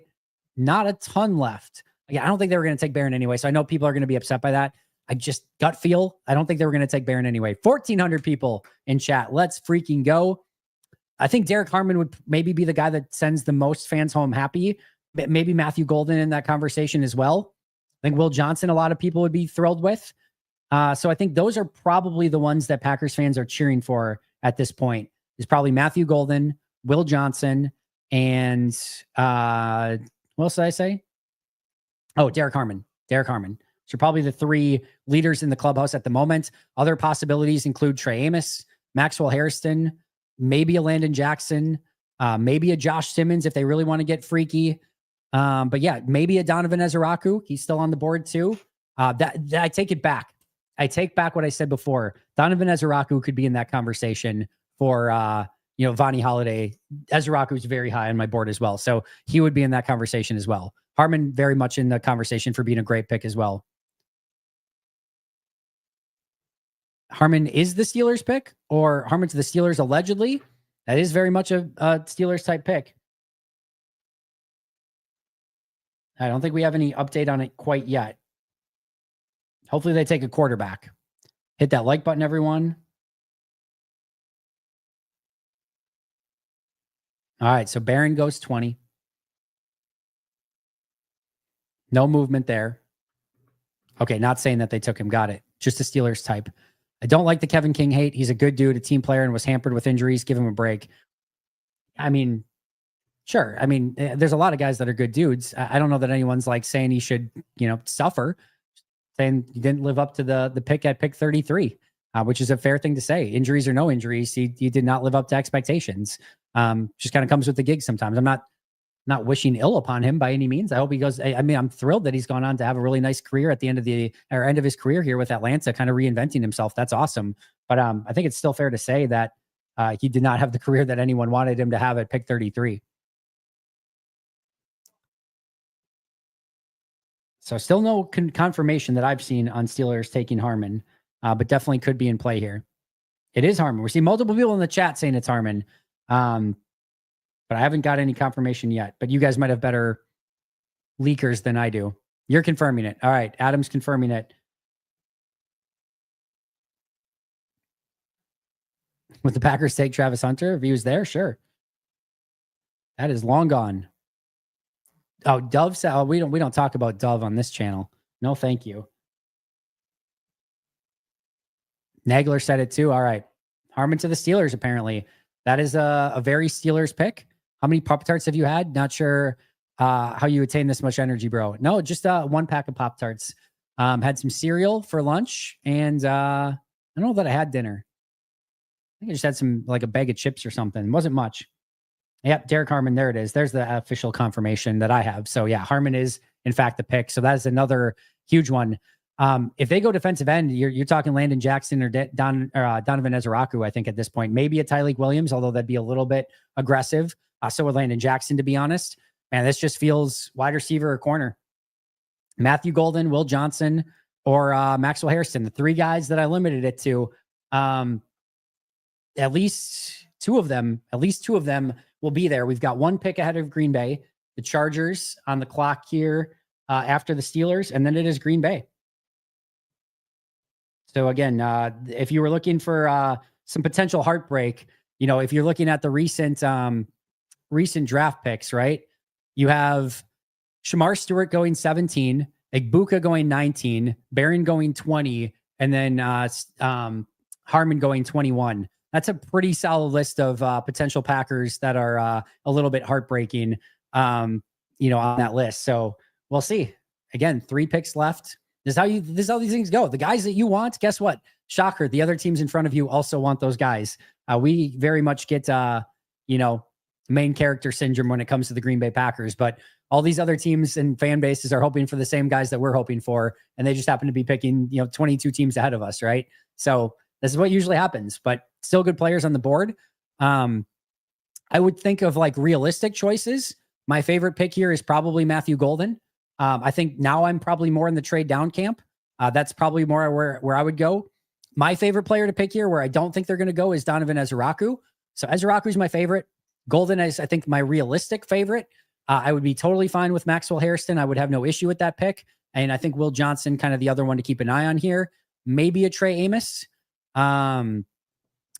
ton left. Yeah, I don't think they were going to take Barron anyway. So I know people are going to be upset by that. I just gut feel. I don't think they were going to take Barron anyway. 1,400 people in chat. Let's freaking go. I think Derek Harmon would maybe be the guy that sends the most fans home happy. Maybe Matthew Golden in that conversation as well. I think Will Johnson, a lot of people would be thrilled with. So I think those are probably the ones that Packers fans are cheering for at this point. Is probably Matthew Golden, Will Johnson, and what else did I say? Oh, Derek Harmon. Derek Harmon. So probably the 3 leaders in the clubhouse at the moment. Other possibilities include Trey Amos, Maxwell Hairston, maybe a Landon Jackson, maybe a Josh Simmons if they really want to get freaky. But yeah, maybe a Donovan Ezeraku. He's still on the board too. That I take it back. I take back what I said before. Donovan Ezeraku could be in that conversation for Vonnie Holiday. Ezeraku is very high on my board as well. So he would be in that conversation as well. Harmon very much in the conversation for being a great pick as well. Harmon is the Steelers pick, or Harmon's the Steelers allegedly. That is very much a Steelers type pick. I don't think we have any update on it quite yet. Hopefully they take a quarterback. Hit that like button, everyone. All right, so Barron goes 20. No movement there. Okay, not saying that they took him. Got it. Just a Steelers type. I don't like the Kevin King hate. He's a good dude, a team player, and was hampered with injuries. Give him a break. I mean, sure. I mean, there's a lot of guys that are good dudes. I don't know that anyone's like saying he should, suffer. Saying he didn't live up to the pick at pick 33, which is a fair thing to say. Injuries or no injuries, he did not live up to expectations. Just kind of comes with the gig sometimes. I'm not wishing ill upon him by any means. I hope he goes. I mean, I'm thrilled that he's gone on to have a really nice career at the end of his career here with Atlanta, kind of reinventing himself. That's awesome. But I think it's still fair to say that he did not have the career that anyone wanted him to have at pick 33. So still no confirmation that I've seen on Steelers taking Harmon, but definitely could be in play here. It is Harmon. We're seeing multiple people in the chat saying it's Harmon. But I haven't got any confirmation yet. But you guys might have better leakers than I do. You're confirming it. All right. Adam's confirming it. Would the Packers take Travis Hunter if he was there? Sure. That is long gone. Oh, Dove said, we don't talk about Dove on this channel. No, thank you. Nagler said it too. All right. Harmon to the Steelers, apparently. That is a very Steelers pick. How many Pop-Tarts have you had? Not sure how you attain this much energy, bro. No, just one pack of Pop-Tarts. Had some cereal for lunch, and I don't know that I had dinner. I think I just had some, like a bag of chips or something. It wasn't much. Yep, Derek Harmon, there it is. There's the official confirmation that I have. So yeah, Harmon is in fact the pick. So that is another huge one. If they go defensive end, you're talking Landon Jackson or Donovan Ezeraku, I think at this point. Maybe a Tyleik Williams, although that'd be a little bit aggressive. So would Landon Jackson, to be honest. Man, this just feels wide receiver or corner. Matthew Golden, Will Johnson, or Maxwell Harrison, the three guys that I limited it to. At least two of them will be there. We've got one pick ahead of Green Bay, the Chargers on the clock here after the Steelers, and then it is Green Bay. So again, if you were looking for some potential heartbreak, if you're looking at the recent draft picks, right? You have Shamar Stewart going 17, Egbuka going 19, Barron going 20, and then Harmon going 21. That's a pretty solid list of potential Packers that are a little bit heartbreaking, on that list. So we'll see. Again, 3 picks left. This is how these things go. The guys that you want, guess what? Shocker. The other teams in front of you also want those guys. We very much get, main character syndrome when it comes to the Green Bay Packers, but all these other teams and fan bases are hoping for the same guys that we're hoping for. And they just happen to be picking, 22 teams ahead of us. Right. So this is what usually happens, but still good players on the board. I would think of like realistic choices. My favorite pick here is probably Matthew Golden. I think now I'm probably more in the trade down camp. That's probably more where I would go. My favorite player to pick here, where I don't think they're going to go, is Donovan Ezeraku. So Ezeraku is my favorite. Golden is, I think, my realistic favorite. I would be totally fine with Maxwell Harrison. I would have no issue with that pick. And I think Will Johnson, kind of the other one to keep an eye on here. Maybe a Trey Amos. Again,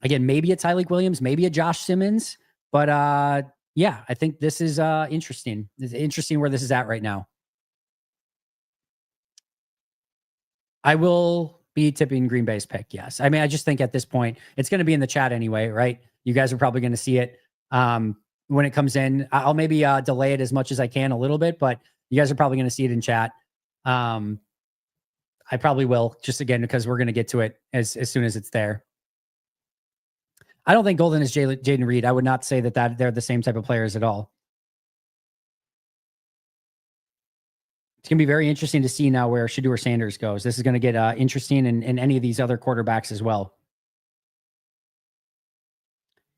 maybe a Tyleik Williams, maybe a Josh Simmons. But yeah, I think this is interesting. It's interesting where this is at right now. I will be tipping Green Bay's pick, yes. I mean, I just think at this point, it's going to be in the chat anyway, right? You guys are probably going to see it when it comes in. I'll maybe delay it as much as I can a little bit, but you guys are probably going to see it in chat. I probably will, just again, because we're going to get to it as soon as it's there. I don't think Golden is Jaden Reed. I would not say that they're the same type of players at all. It's going to be very interesting to see now where Shedeur Sanders goes. This is going to get interesting in any of these other quarterbacks as well.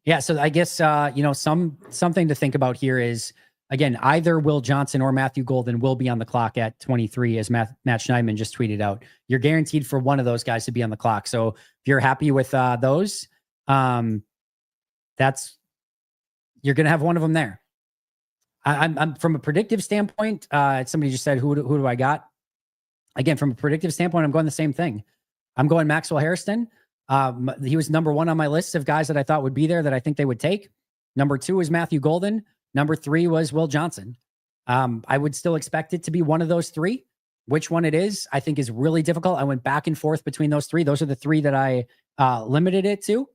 Yeah, so I guess something to think about here is again, either Will Johnson or Matthew Golden will be on the clock at 23, as Matt Schneidman just tweeted out. You're guaranteed for one of those guys to be on the clock. So if you're happy with those, that's, you're going to have one of them there. I'm from a predictive standpoint. Somebody just said, who do I got? Again, from a predictive standpoint, I'm going the same thing. I'm going Maxwell Hairston. He was number 1 on my list of guys that I thought would be there that I think they would take. Number 2 is Matthew Golden. Number 3 was Will Johnson. I would still expect it to be one of those 3. Which one it is, I think is really difficult. I went back and forth between those 3. Those are the 3 that I limited it to.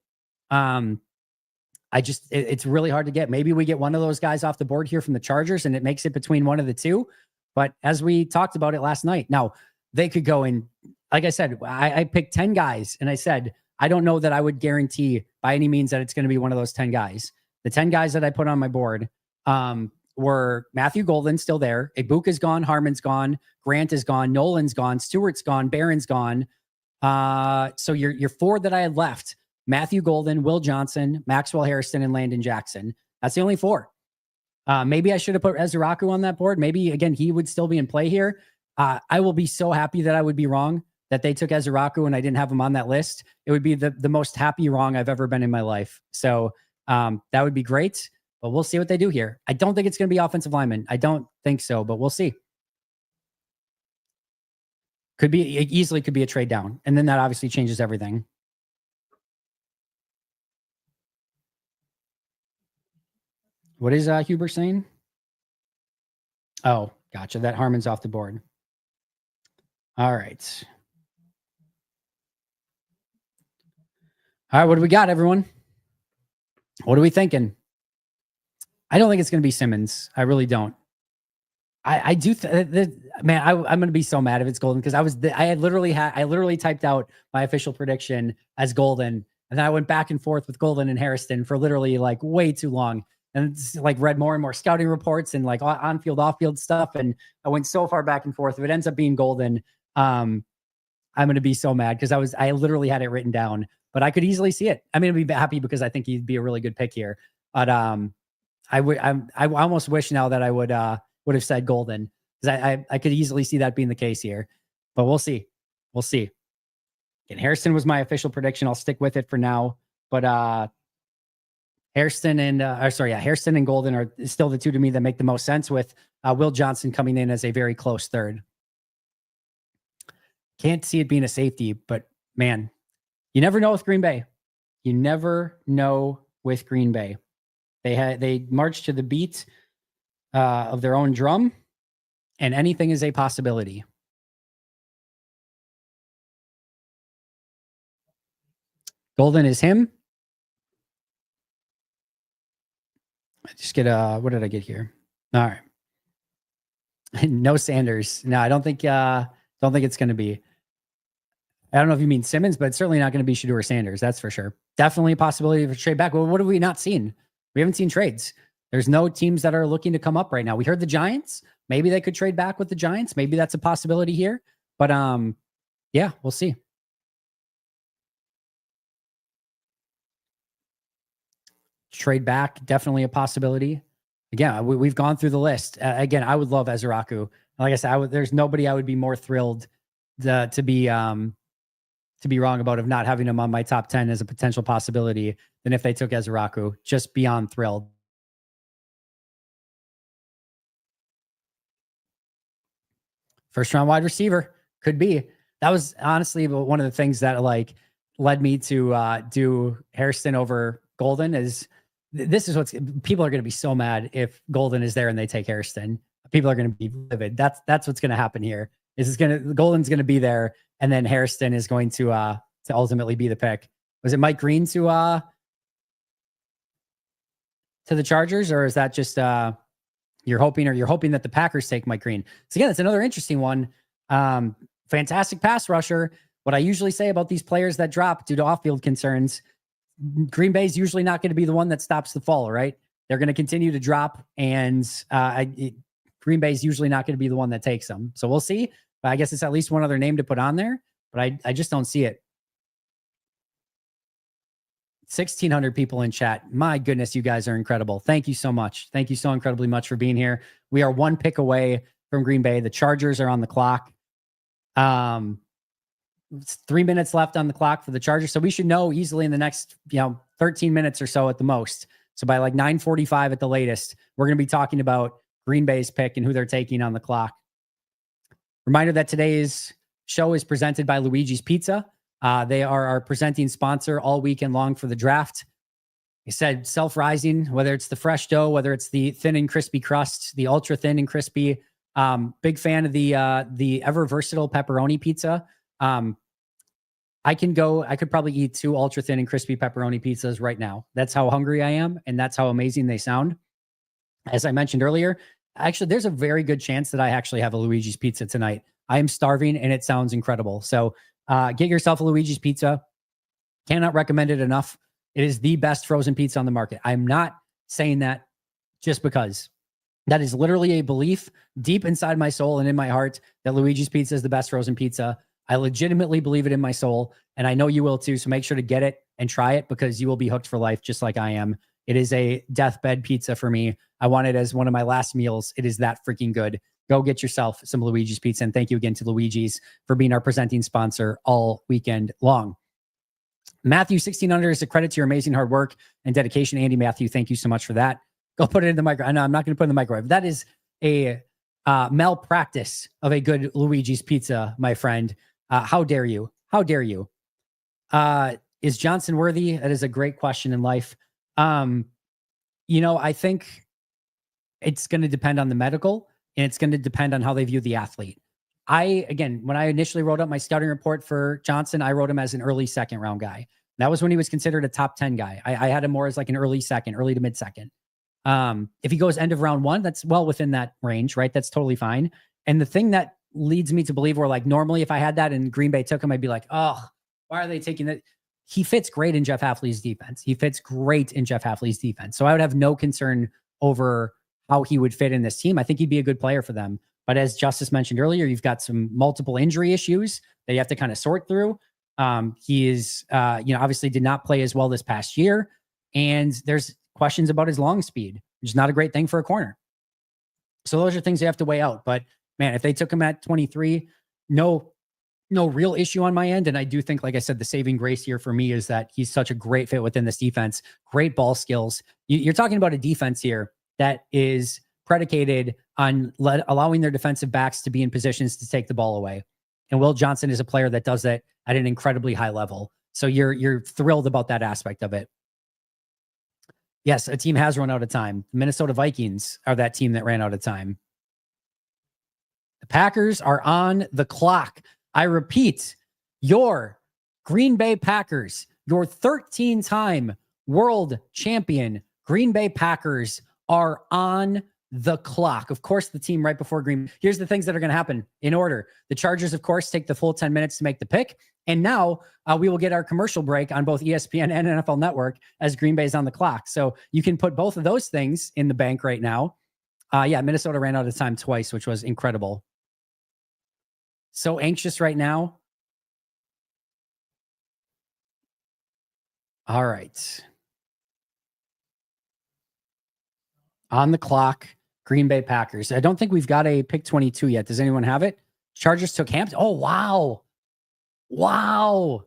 It's really hard to get. Maybe we get one of those guys off the board here from the Chargers and it makes it between one of the 2. But as we talked about it last night, now they could go in, like I said, I picked 10 guys and I said, I don't know that I would guarantee by any means that it's going to be one of those 10 guys. The 10 guys that I put on my board were Matthew Golden still there. Ibuka's gone. Harmon's gone. Grant is gone. Nolan's gone. Stewart's gone. Barron's gone. So your 4 that I had left, Matthew Golden, Will Johnson, Maxwell Hairston, and Landon Jackson. That's the only 4. Maybe I should have put Ezraku on that board. Maybe, again, he would still be in play here. I will be so happy that I would be wrong that they took Ezraku and I didn't have him on that list. It would be the most happy wrong I've ever been in my life. So that would be great, but we'll see what they do here. I don't think it's going to be offensive lineman. I don't think so, but we'll see. It easily could be a trade down. And then that obviously changes everything. What is Huber saying? Oh, gotcha. That Harmon's off the board. All right. All right, what do we got, everyone? What are we thinking? I don't think it's going to be Simmons. I really don't. I do. Man, I'm going to be so mad if it's Golden because I literally typed out my official prediction as Golden, and then I went back and forth with Golden and Hairston for literally like way too long, and it's like read more and more scouting reports and like on-field, off-field stuff, and I went so far back and forth. If it ends up being Golden, I'm going to be so mad because I literally had it written down, but I could easily see it. I mean, I'd be happy because I think he'd be a really good pick here, but I almost wish now that I would have said Golden because I could easily see that being the case here, but we'll see. We'll see. And Hairston was my official prediction. I'll stick with it for now, but Hairston and Golden are still the 2 to me that make the most sense, with Will Johnson coming in as a very close 3rd. Can't see it being a safety, but man, you never know with Green Bay. You never know with Green Bay. They march to the beat of their own drum, and anything is a possibility. Golden is him. I just get what did I get here? All right. No Sanders. No, I don't think it's going to be. I don't know if you mean Simmons, but it's certainly not going to be Shedeur Sanders. That's for sure. Definitely a possibility of a trade back. Well, what have we not seen? We haven't seen trades. There's no teams that are looking to come up right now. We heard the Giants. Maybe they could trade back with the Giants. Maybe that's a possibility here. But yeah, we'll see. Trade back, definitely a possibility. Again, we've gone through the list. Again, I would love Ezraku. Like I said, there's nobody I would be more thrilled to be wrong about of not having him on my top 10 as a potential possibility than if they took Ezraku. Just beyond thrilled. First round wide receiver could be. That was honestly one of the things that like led me to do Hairston over Golden. Is this is what's people are going to be so mad if Golden is there and they take Hairston. People are going to be livid. That's what's going to happen here. Golden's going to be there, and then Hairston is going to ultimately be the pick. Was it Mike Green to the Chargers, or is that just you're hoping that the Packers take Mike Green? So again, it's another interesting one. Fantastic pass rusher. What I usually say about these players that drop due to off-field concerns, Green Bay is usually not going to be the one that stops the fall, right? They're going to continue to drop, and Green Bay is usually not going to be the one that takes them. So we'll see. But I guess it's at least one other name to put on there, but I just don't see it. 1,600 people in chat. My goodness, you guys are incredible. Thank you so much. Thank you so incredibly much for being here. We are one pick away from Green Bay. The Chargers are on the clock. It's 3 minutes left on the clock for the Chargers. So we should know easily in the next, 13 minutes or so at the most. So by like 9:45 at the latest, we're going to be talking about Green Bay's pick and who they're taking on the clock. Reminder that today's show is presented by Luige's Pizza. They are our presenting sponsor all weekend long for the draft. I said self-rising, whether it's the fresh dough, whether it's the thin and crispy crust, the ultra thin and crispy. Big fan of the ever versatile pepperoni pizza. I could probably eat 2 ultra thin and crispy pepperoni pizzas right now. That's how hungry I am, and that's how amazing they sound. As I mentioned earlier, actually, there's a very good chance that I actually have a Luige's Pizza tonight. I am starving, and it sounds incredible. So get yourself a Luige's Pizza. Cannot recommend it enough. It is the best frozen pizza on the market. I'm not saying that just because. That is literally a belief deep inside my soul and in my heart that Luige's Pizza is the best frozen pizza. I legitimately believe it in my soul, and I know you will too. So make sure to get it and try it because you will be hooked for life, just like I am. It is a deathbed pizza for me. I want it as one of my last meals. It is that freaking good. Go get yourself some Luige's Pizza. And thank you again to Luige's for being our presenting sponsor all weekend long. Matthew 1600 is a credit to your amazing hard work and dedication. Andy, Matthew, thank you so much for that. Go put it in the microwave. I know I'm not going to put it in the microwave. That is a malpractice of a good Luige's Pizza, my friend. How dare you? How dare you? Is Johnson worthy? That is a great question in life. I think it's going to depend on the medical, and it's going to depend on how they view the athlete. When I initially wrote up my scouting report for Johnson, I wrote him as an early second round guy. That was when he was considered a top 10 guy. I had him more as like an early to mid second. If he goes end of round 1, that's well within that range, right? That's totally fine. And the thing that leads me to believe where like normally if I had that and Green Bay took him, I'd be like, oh, why are they taking that? He fits great in Jeff Hafley's defense. So I would have no concern over how he would fit in this team. I think he'd be a good player for them. But as Justice mentioned earlier, you've got some multiple injury issues that you have to kind of sort through. He is, obviously did not play as well this past year. And there's questions about his long speed, which is not a great thing for a corner. So those are things you have to weigh out. But man, if they took him at 23, no real issue on my end. And I do think, like I said, the saving grace here for me is that he's such a great fit within this defense, great ball skills. You're talking about a defense here that is predicated on allowing their defensive backs to be in positions to take the ball away. And Will Johnson is a player that does that at an incredibly high level. So you're thrilled about that aspect of it. Yes, a team has run out of time. The Minnesota Vikings are that team that ran out of time. The Packers are on the clock. I repeat, your Green Bay Packers, your 13-time world champion Green Bay Packers are on the clock. Of course, the team right before Green. Here's the things that are going to happen in order. The Chargers, of course, take the full 10 minutes to make the pick. And now we will get our commercial break on both ESPN and NFL Network as Green Bay's on the clock. So you can put both of those things in the bank right now. Minnesota ran out of time twice, which was incredible. So anxious right now. All right. On the clock, Green Bay Packers. I don't think we've got a pick 22 yet. Does anyone have it? Chargers took Hampton. Oh, wow. Wow.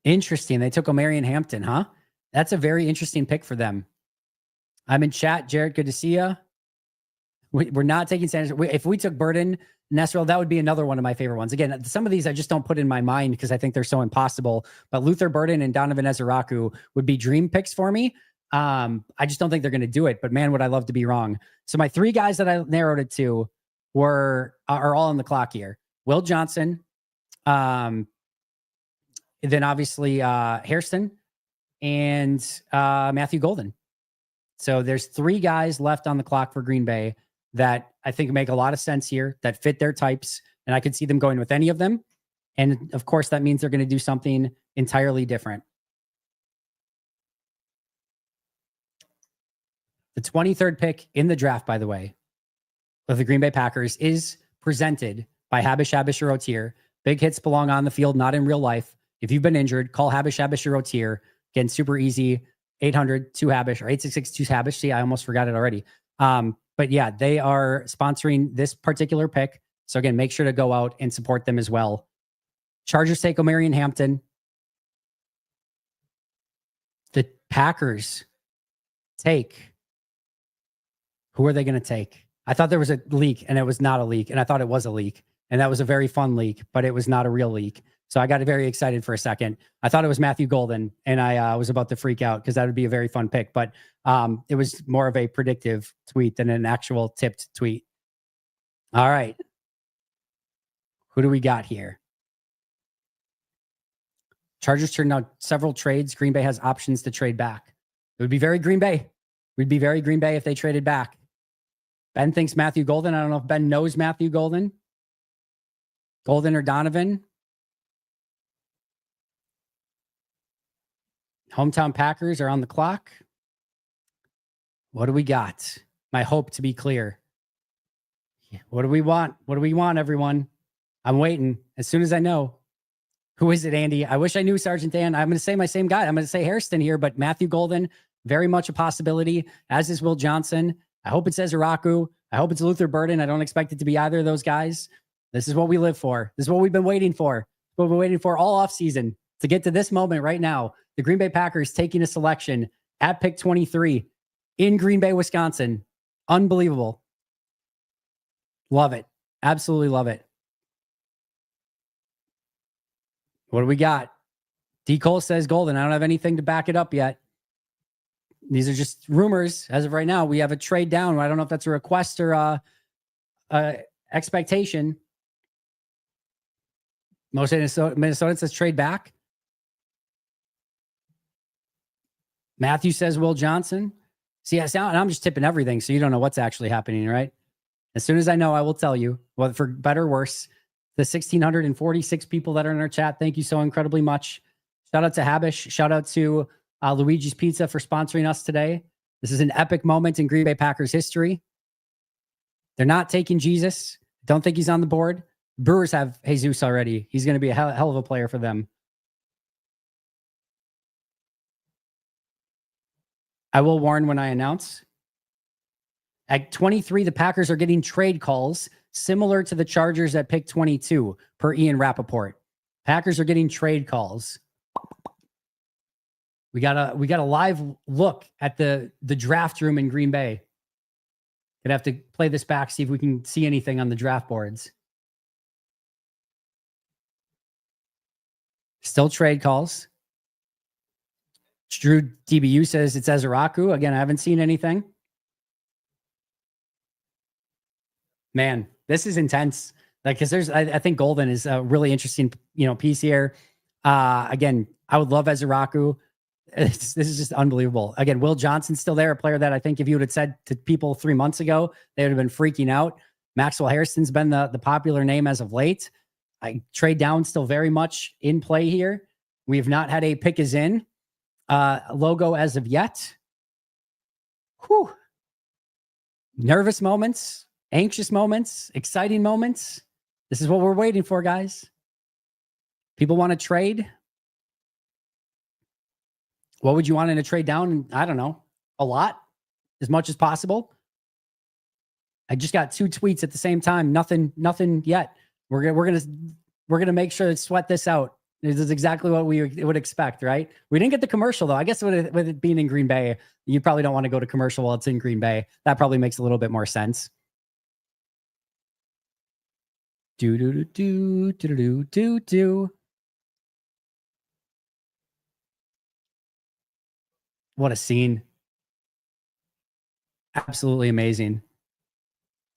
Interesting. They took Omarion Hampton, huh? That's a very interesting pick for them. I'm in chat. Jared, good to see you. We're not taking Sanders. If we took Burden, Nesrell, that would be another one of my favorite ones. Again, some of these I just don't put in my mind because I think they're so impossible. But Luther Burden and Donovan Ezeraku would be dream picks for me. I just don't think they're going to do it. But man, would I love to be wrong. So my 3 guys that I narrowed it to are all on the clock here. Will Johnson, then obviously Hairston, and Matthew Golden. So there's 3 guys left on the clock for Green Bay that I think make a lot of sense here, that fit their types, and I could see them going with any of them. And of course, that means they're going to do something entirely different. The 23rd pick in the draft, by the way, of the Green Bay Packers is presented by Habish Rotier. Big hits belong on the field, not in real life. If you've been injured, call Habish Hero Tier. Again, super easy. 800-2-HABISH or 866-2-HABISH. See, I almost forgot it already. But yeah, they are sponsoring this particular pick. So again, make sure to go out and support them as well. Chargers take O'Marion Hampton. The Packers take. Who are they going to take? I thought there was a leak and it was not a leak. And I thought it was a leak. And that was a very fun leak, but it was not a real leak. So I got very excited for a second. I thought it was Matthew Golden, and I was about to freak out because that would be a very fun pick. But it was more of a predictive tweet than an actual tipped tweet. All right. Who do we got here? Chargers turned out several trades. Green Bay has options to trade back. It would be very Green Bay. We'd be very Green Bay if they traded back. Ben thinks Matthew Golden. I don't know if Ben knows Matthew Golden. Golden or Donovan. Hometown Packers are on the clock. What do we got? My hope to be clear. What do we want? What do we want, everyone? I'm waiting. As soon as I know. Who is it, Andy? I wish I knew Sergeant Dan. I'm going to say my same guy. I'm going to say Hairston here, but Matthew Golden, very much a possibility, as is Will Johnson. I hope it says Araku. I hope it's Luther Burden. I don't expect it to be either of those guys. This is what we live for. This is what we've been waiting for. What we've been waiting for all offseason to get to this moment right now. The Green Bay Packers taking a selection at pick 23 in Green Bay, Wisconsin. Unbelievable. Love it. Absolutely love it. What do we got? D. Cole says Golden. I don't have anything to back it up yet. These are just rumors. As of right now, we have a trade down. I don't know if that's a request or expectation. Most Minnesota says trade back. Matthew says Will Johnson. See, I'm just tipping everything, so you don't know what's actually happening, right? As soon as I know, I will tell you. Well, for better or worse, the 1,646 people that are in our chat, thank you so incredibly much. Shout out to Habish. Shout out to Luigi's Pizza for sponsoring us today. This is an epic moment in Green Bay Packers history. They're not taking Jesus. Don't think he's on the board. Brewers have Jesus already. He's going to be a hell of a player for them. I will warn when I announce. At 23, the Packers are getting trade calls similar to the Chargers at pick 22 per Ian Rappaport. Packers are getting trade calls. We got a live look at the draft room in Green Bay. Gonna have to play this back, see if we can see anything on the draft boards. Still trade calls. Drew DBU says it's Ezeraku. Again, I haven't seen anything. Man, this is intense. Like, because I think Golden is a really interesting, piece here. Again, I would love Ezeraku. This is just unbelievable. Again, Will Johnson's still there, a player that I think if you would have said to people 3 months ago, they would have been freaking out. Maxwell Hairston's been the popular name as of late. Trade down still very much in play here. We have not had a pick is in logo as of yet. Whew. Nervous moments, anxious moments, exciting moments. This is what we're waiting for, guys. People want to trade. What would you want in a trade down? I don't know. A lot, as much as possible. I just got 2 tweets at the same time. Nothing yet. We're gonna make sure to sweat this out. This is exactly what we would expect, right? We didn't get the commercial though. I guess with it being in Green Bay, you probably don't want to go to commercial while it's in Green Bay. That probably makes a little bit more sense. Do. What a scene. Absolutely amazing.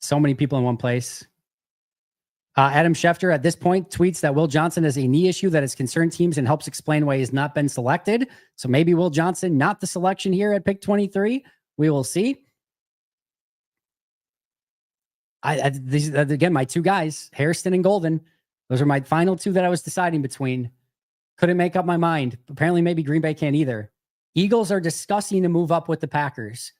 So many people in one place. Adam Schefter at this point tweets that Will Johnson has a knee issue that has concerned teams and helps explain why he's not been selected. So maybe Will Johnson, not the selection here at pick 23. We will see. These again, my 2 guys, Hairston and Golden. Those are my final 2 that I was deciding between. Couldn't make up my mind. Apparently, maybe Green Bay can't either. Eagles are discussing a move up with the Packers.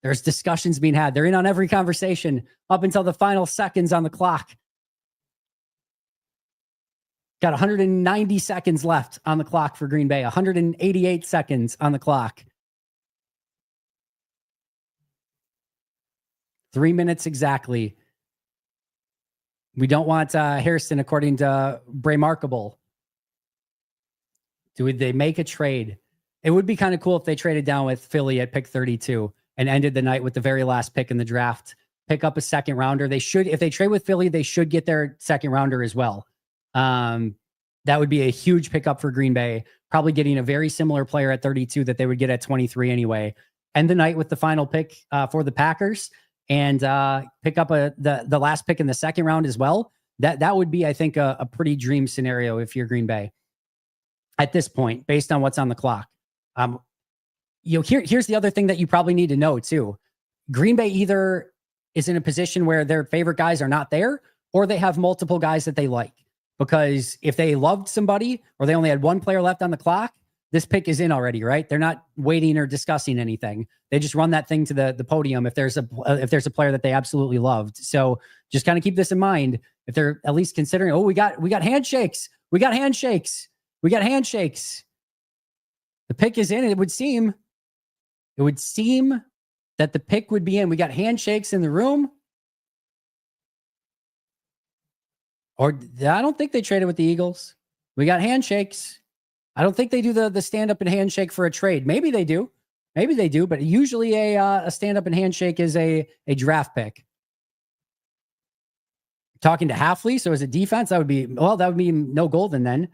There's discussions being had. They're in on every conversation up until the final seconds on the clock. Got 190 seconds left on the clock for Green Bay. 188 seconds on the clock. 3 minutes exactly. We don't want Harrison, according to Bray Markable. Do they make a trade? It would be kind of cool if they traded down with Philly at pick 32 and ended the night with the very last pick in the draft. Pick up a second rounder. They should, if they trade with Philly, they should get their second rounder as well. That would be a huge pickup for Green Bay. Probably getting a very similar player at 32 that they would get at 23 anyway. End the night with the final pick for the Packers and pick up the last pick in the second round as well. That would be, I think, a pretty dream scenario if you're Green Bay at this point, based on what's on the clock. Here's the other thing that you probably need to know too. Green Bay either is in a position where their favorite guys are not there, or they have multiple guys that they like. Because if they loved somebody or they only had one player left on the clock, this pick is in already, right? They're not waiting or discussing anything. They just run that thing to the podium if there's a player that they absolutely loved. So just kind of keep this in mind. If they're at least considering, oh, we got handshakes. We got handshakes. We got handshakes. The pick is in. It would seem that the pick would be in. We got handshakes in the room. Or I don't think they traded with the Eagles. We got handshakes. I don't think they do the stand up and handshake for a trade. Maybe they do. But usually a stand up and handshake is a draft pick. Talking to Halfley, so as a defense, that would be no Golden then.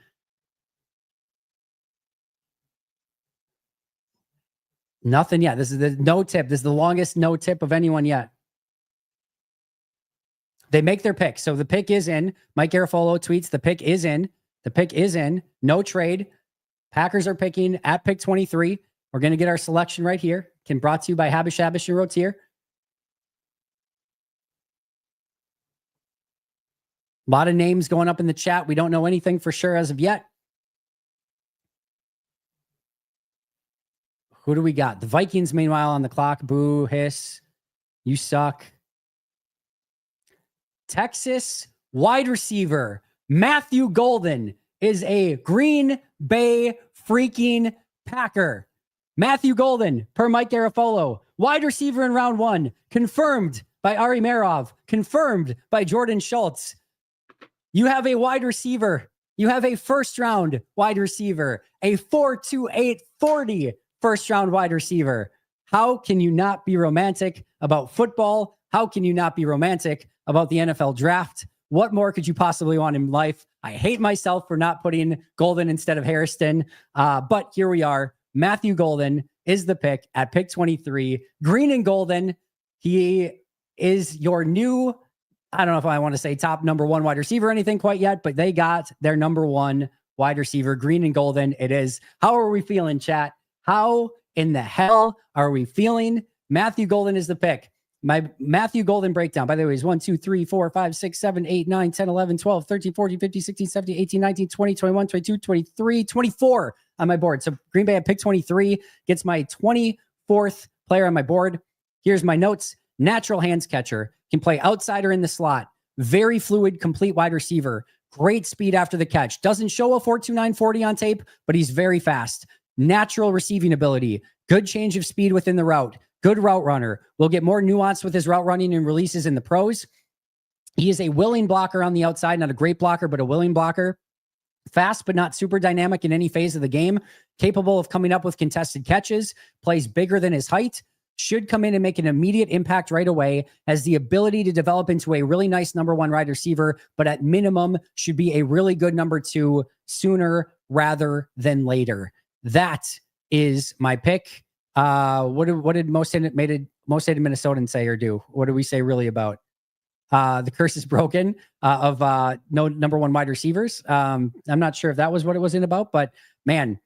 Nothing yet. This is the no tip. This is the longest no tip of anyone yet. They make their pick. So the pick is in. Mike Garafolo tweets, the pick is in. The pick is in. No trade. Packers are picking at pick 23. We're going to get our selection right here. Brought to you by Habish and Rotier. A lot of names going up in the chat. We don't know anything for sure as of yet. Who do we got? The Vikings, meanwhile, on the clock. Boo, hiss. You suck. Texas wide receiver Matthew Golden is a Green Bay freaking Packer. Matthew Golden, per Mike Garafolo, wide receiver in round 1, confirmed by Ari Merov, confirmed by Jordan Schultz. You have a wide receiver. You have a first round wide receiver, a 4.28 40 first round wide receiver. How can you not be romantic about football? How can you not be romantic about the NFL draft? What more could you possibly want in life? I hate myself for not putting Golden instead of Harrison. But here we are. Matthew Golden is the pick at pick 23. Green and Golden. He is your new, I don't know if I want to say top number 1 wide receiver or anything quite yet, but they got their number 1 wide receiver. Green and Golden it is. How are we feeling, chat? How in the hell are we feeling? Matthew Golden is the pick. My Matthew Golden breakdown, by the way, is 1, 2, 3, 4, 5, 6, 7, 8, 9, 10, 11, 12, 13, 14, 15, 16, 17, 18, 19, 20, 21, 22, 23, 24 on my board. So Green Bay at pick 23 gets my 24th player on my board. Here's my notes. Natural hands catcher. Can play outside or in the slot. Very fluid, complete wide receiver. Great speed after the catch. Doesn't show a 4.29 40 on tape, but he's very fast. Natural receiving ability. Good change of speed within the route. Good route runner. Will get more nuance with his route running and releases in the pros. He is a willing blocker on the outside. Not a great blocker, but a willing blocker. Fast, but not super dynamic in any phase of the game. Capable of coming up with contested catches. Plays bigger than his height. Should come in and make an immediate impact right away. Has the ability to develop into a really nice number 1 wide receiver, but at minimum should be a really good number 2 sooner rather than later. That is my pick. What did most hated Minnesotans say or do? What do we say really about the curse is broken of no number 1 wide receivers? I'm not sure if that was what it was in about, but man,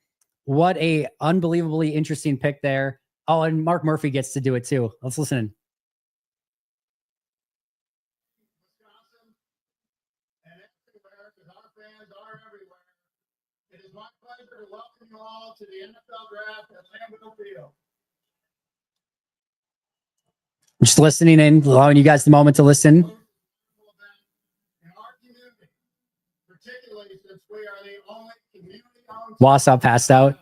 what a unbelievably interesting pick there. Oh, and Mark Murphy gets to do it too. Let's listen in. Wisconsin and everywhere, because our fans are everywhere. It is my pleasure to welcome you all to the NFL Draft at Lambeau Field. Just listening in, allowing you guys the moment to listen. In our community, particularly since we are the only community-owned Wausau passed out.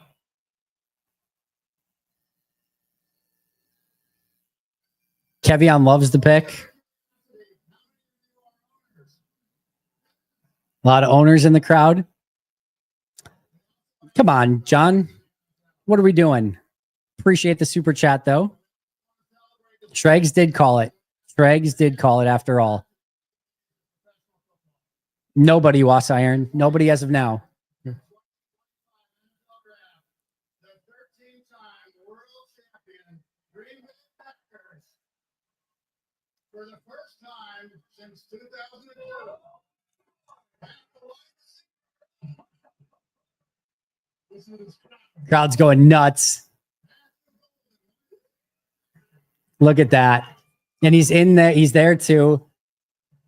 Kevion loves the pick. A lot of owners in the crowd. Come on, John. What are we doing? Appreciate the super chat, though. Shregs did call it. Shregs did call it after all. Nobody, Was Iron. Nobody as of now. the 13-time world champion Green Bay Packers for the first time since 2002. This is Crowd's going nuts. Look at that. And he's in there. He's there too.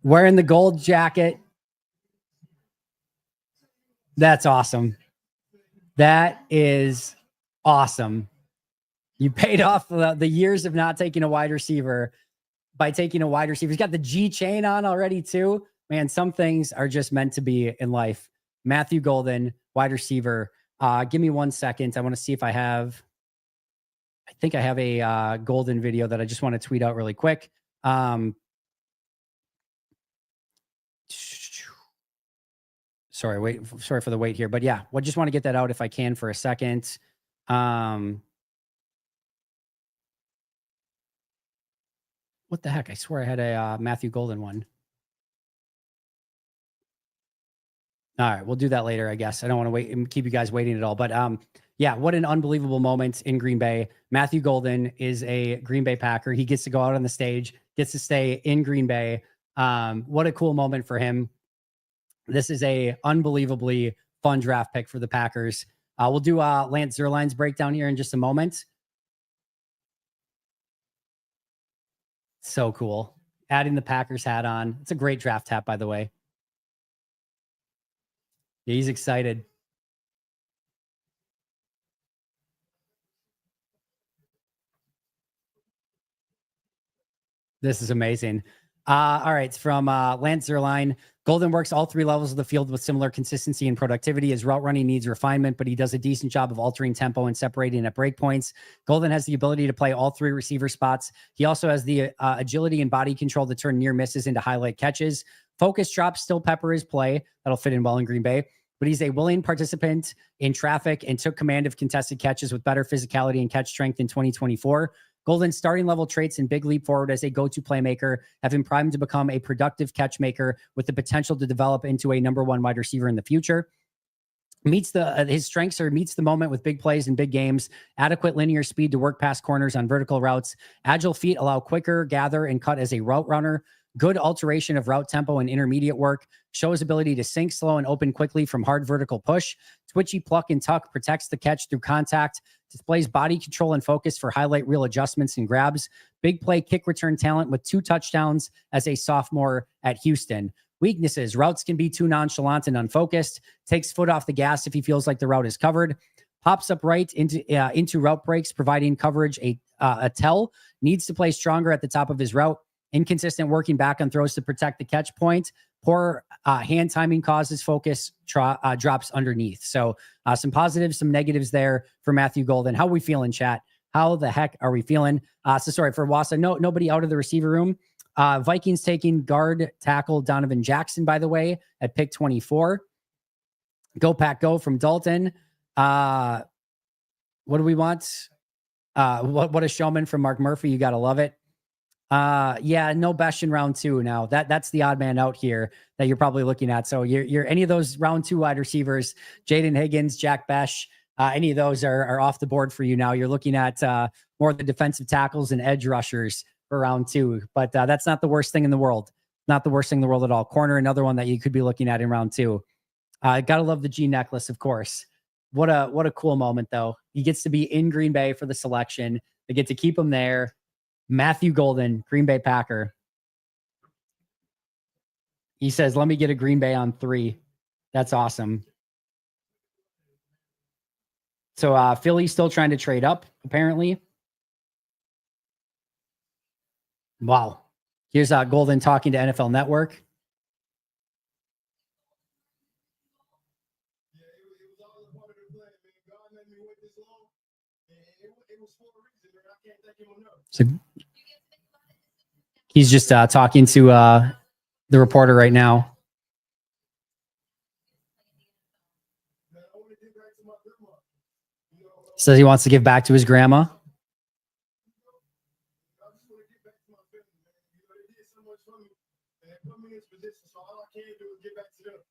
Wearing the gold jacket. That's awesome. That is awesome. You paid off the years of not taking a wide receiver by taking a wide receiver. He's got the G chain on already too. Man, some things are just meant to be in life. Matthew Golden, wide receiver. Give me 1 second. I want to see if I think I have a Golden video that I just want to tweet out really quick. Sorry for the wait here, but yeah, I just want to get that out if I can for a second. What the heck? I swear I had a Matthew Golden one. All right, we'll do that later, I guess. I don't want to wait and keep you guys waiting at all. But yeah, what an unbelievable moment in Green Bay. Matthew Golden is a Green Bay Packer. He gets to go out on the stage, gets to stay in Green Bay. What a cool moment for him. This is a unbelievably fun draft pick for the Packers. We'll do Lance Zierlein's breakdown here in just a moment. So cool. Adding the Packers hat on. It's a great draft hat, by the way. Yeah, he's excited. This is amazing. All right, it's from Lance Zierlein. Golden works all three levels of the field with similar consistency and productivity. His route running needs refinement, but he does a decent job of altering tempo and separating at break points. Golden has the ability to play all three receiver spots. He also has the agility and body control to turn near misses into highlight catches. Focus drops still pepper his play. That'll fit in well in Green Bay. But he's a willing participant in traffic and took command of contested catches with better physicality and catch strength in 2024. Golden's starting level traits and big leap forward as a go-to playmaker have him primed to become a productive catch maker with the potential to develop into a number one wide receiver in the future. His strengths are meets the moment with big plays and big games, adequate linear speed to work past corners on vertical routes, agile feet allow quicker gather and cut as a route runner, good alteration of route tempo and intermediate work, shows ability to sink slow and open quickly from hard vertical push, twitchy pluck and tuck, protects the catch through contact, displays body control and focus for highlight reel adjustments and grabs, big play kick return talent with 2 touchdowns as a sophomore at Houston. Weaknesses, routes can be too nonchalant and unfocused, takes foot off the gas if he feels like the route is covered, pops up right into route breaks, providing coverage a tell, needs to play stronger at the top of his route, inconsistent working back on throws to protect the catch point, poor hand timing causes focus drops underneath. So some positives, some negatives there for Matthew Golden. How are we feeling, chat? How the heck are we feeling? So sorry for Wassa. Nobody out of the receiver room. Vikings taking guard tackle Donovan Jackson, by the way, at pick 24. Go Pack Go from Dalton. What do we want? What a showman from Mark Murphy. You got to love it. Yeah, no Besh in round 2. Now that's the odd man out here that you're probably looking at. So you're any of those round 2 wide receivers, Jaden Higgins, Jack Besh, any of those are off the board for you now. You're looking at more of the defensive tackles and edge rushers for round 2, but that's not the worst thing in the world. Not the worst thing in the world at all. Corner, another one that you could be looking at in round 2. Gotta love the G necklace, of course. What a cool moment though. He gets to be in Green Bay for the selection. They get to keep him there. Matthew Golden, Green Bay Packer. He says, let me get a Green Bay on 3. That's awesome. So Philly's still trying to trade up, apparently. Wow. Here's Golden talking to NFL Network. Yeah, it was all a part of the plan, man. God let me wait this long, and it was for a reason, man. I can't thank him enough. So he's just talking to the reporter right now. Man, I want to get back to my grandma. You know, Says he wants to give back to his grandma. I just want to get back to my family, man. You know, they did so much for me, and they put me in this position, so all I can do is get back to them.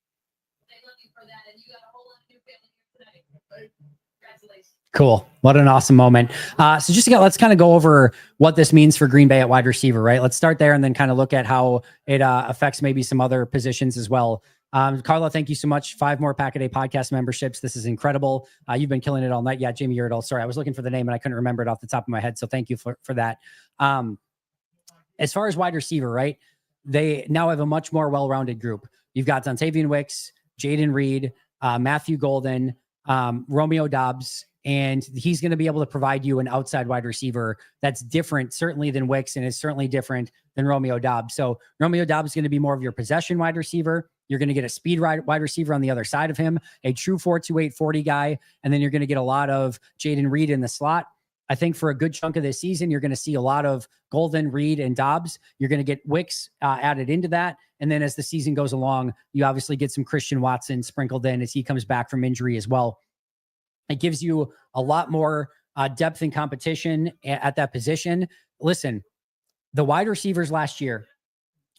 They love you for that, and you got a whole lot of new family here today. Thank you. Congratulations. Cool. What an awesome moment. So just let's kind of go over what this means for Green Bay at wide receiver, right? Let's start there and then kind of look at how it affects maybe some other positions as well. Carla, thank you so much. 5 more Pack a Day podcast memberships. This is incredible. You've been killing it all night. Yeah, Jamie Yerdle. Sorry, I was looking for the name and I couldn't remember it off the top of my head. So thank you for that. As far as wide receiver, right? They now have a much more well-rounded group. You've got Dontavian Wicks, Jaden Reed, Matthew Golden, Romeo Doubs, and he's going to be able to provide you an outside wide receiver that's different, certainly than Wicks, and is certainly different than Romeo Doubs. So Romeo Doubs is going to be more of your possession wide receiver. You're going to get a speed wide receiver on the other side of him, a true 4.28 40 guy, and then you're going to get a lot of Jaden Reed in the slot. I think for a good chunk of this season, you're going to see a lot of Golden, Reed, and Dobbs. You're going to get Wicks added into that. And then as the season goes along, you obviously get some Christian Watson sprinkled in as he comes back from injury as well. It gives you a lot more depth and competition at that position. Listen, the wide receivers last year,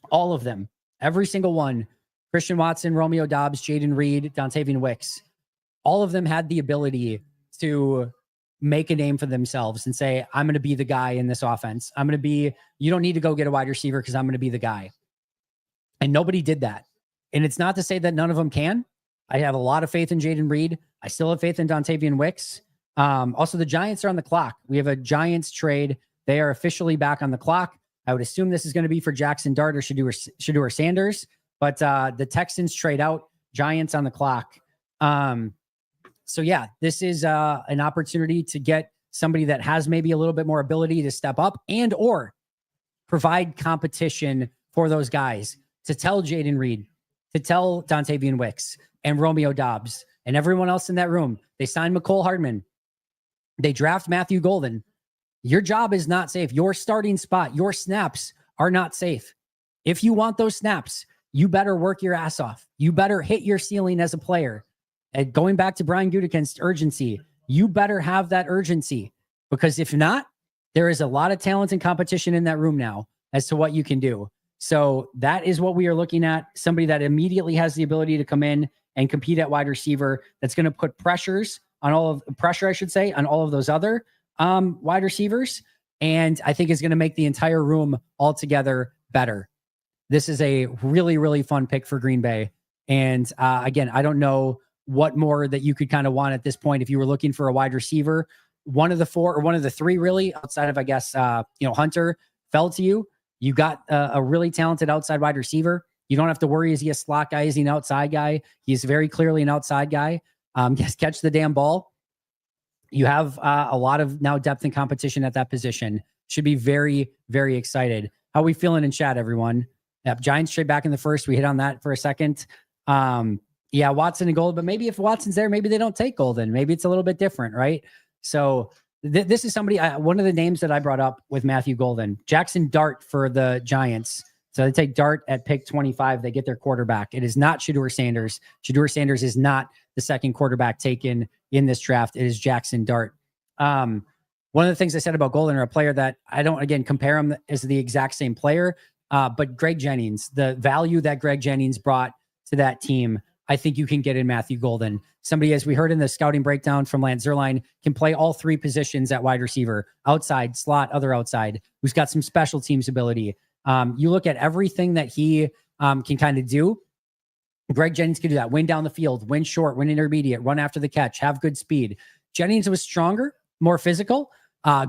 all of them, every single one, Christian Watson, Romeo Doubs, Jaden Reed, Dontavian Wicks, all of them had the ability to make a name for themselves and say, I'm going to be the guy in this offense. You don't need to go get a wide receiver because I'm going to be the guy. And nobody did that. And it's not to say that none of them can. I have a lot of faith in Jaden Reed. I still have faith in Dontavian Wicks. Also, the Giants are on the clock. We have a Giants trade. They are officially back on the clock. I would assume this is going to be for Jackson Dart or Shedeur Sanders. But the Texans trade out, Giants on the clock. So yeah, this is an opportunity to get somebody that has maybe a little bit more ability to step up and or provide competition for those guys, to tell Jaden Reed, to tell Dontavian Wicks and Romeo Doubs and everyone else in that room. They signed McCole Hardman. They draft Matthew Golden. Your job is not safe. Your starting spot, your snaps are not safe. If you want those snaps, you better work your ass off. You better hit your ceiling as a player. And going back to Brian Gutekunst's urgency, you better have that urgency, because if not, there is a lot of talent and competition in that room now as to what you can do. So that is what we are looking at. Somebody that immediately has the ability to come in and compete at wide receiver. That's going to put pressure, on all of those other wide receivers. And I think is going to make the entire room altogether better. This is a really, really fun pick for Green Bay. And again, I don't know what more that you could kind of want at this point. If you were looking for a wide receiver, one of the 4 or one of the 3 really outside of, I guess, Hunter fell to you. You got a really talented outside wide receiver. You don't have to worry. Is he a slot guy? Is he an outside guy? He's very clearly an outside guy. Just catch the damn ball. You have a lot of now depth and competition at that position. Should be very, very excited. How are we feeling in chat, everyone? Yep, Giants trade back in the first. We hit on that for a second. Yeah, Watson and Golden, but maybe if Watson's there, maybe they don't take Golden. Maybe it's a little bit different, right? So this is somebody, one of the names that I brought up with Matthew Golden, Jackson Dart for the Giants. So they take Dart at pick 25. They get their quarterback. It is not Shedeur Sanders. Shedeur Sanders is not the second quarterback taken in this draft. It is Jackson Dart. One of the things I said about Golden, are a player that I don't, again, compare him as the exact same player, but Greg Jennings, the value that Greg Jennings brought to that team, I think you can get in Matthew Golden. Somebody, as we heard in the scouting breakdown from Lance Zierlein, can play all 3 positions at wide receiver, outside, slot, other outside, who's got some special teams ability. You look at everything that he can kind of do. Greg Jennings can do that. Win down the field, win short, win intermediate, run after the catch, have good speed. Jennings was stronger, more physical.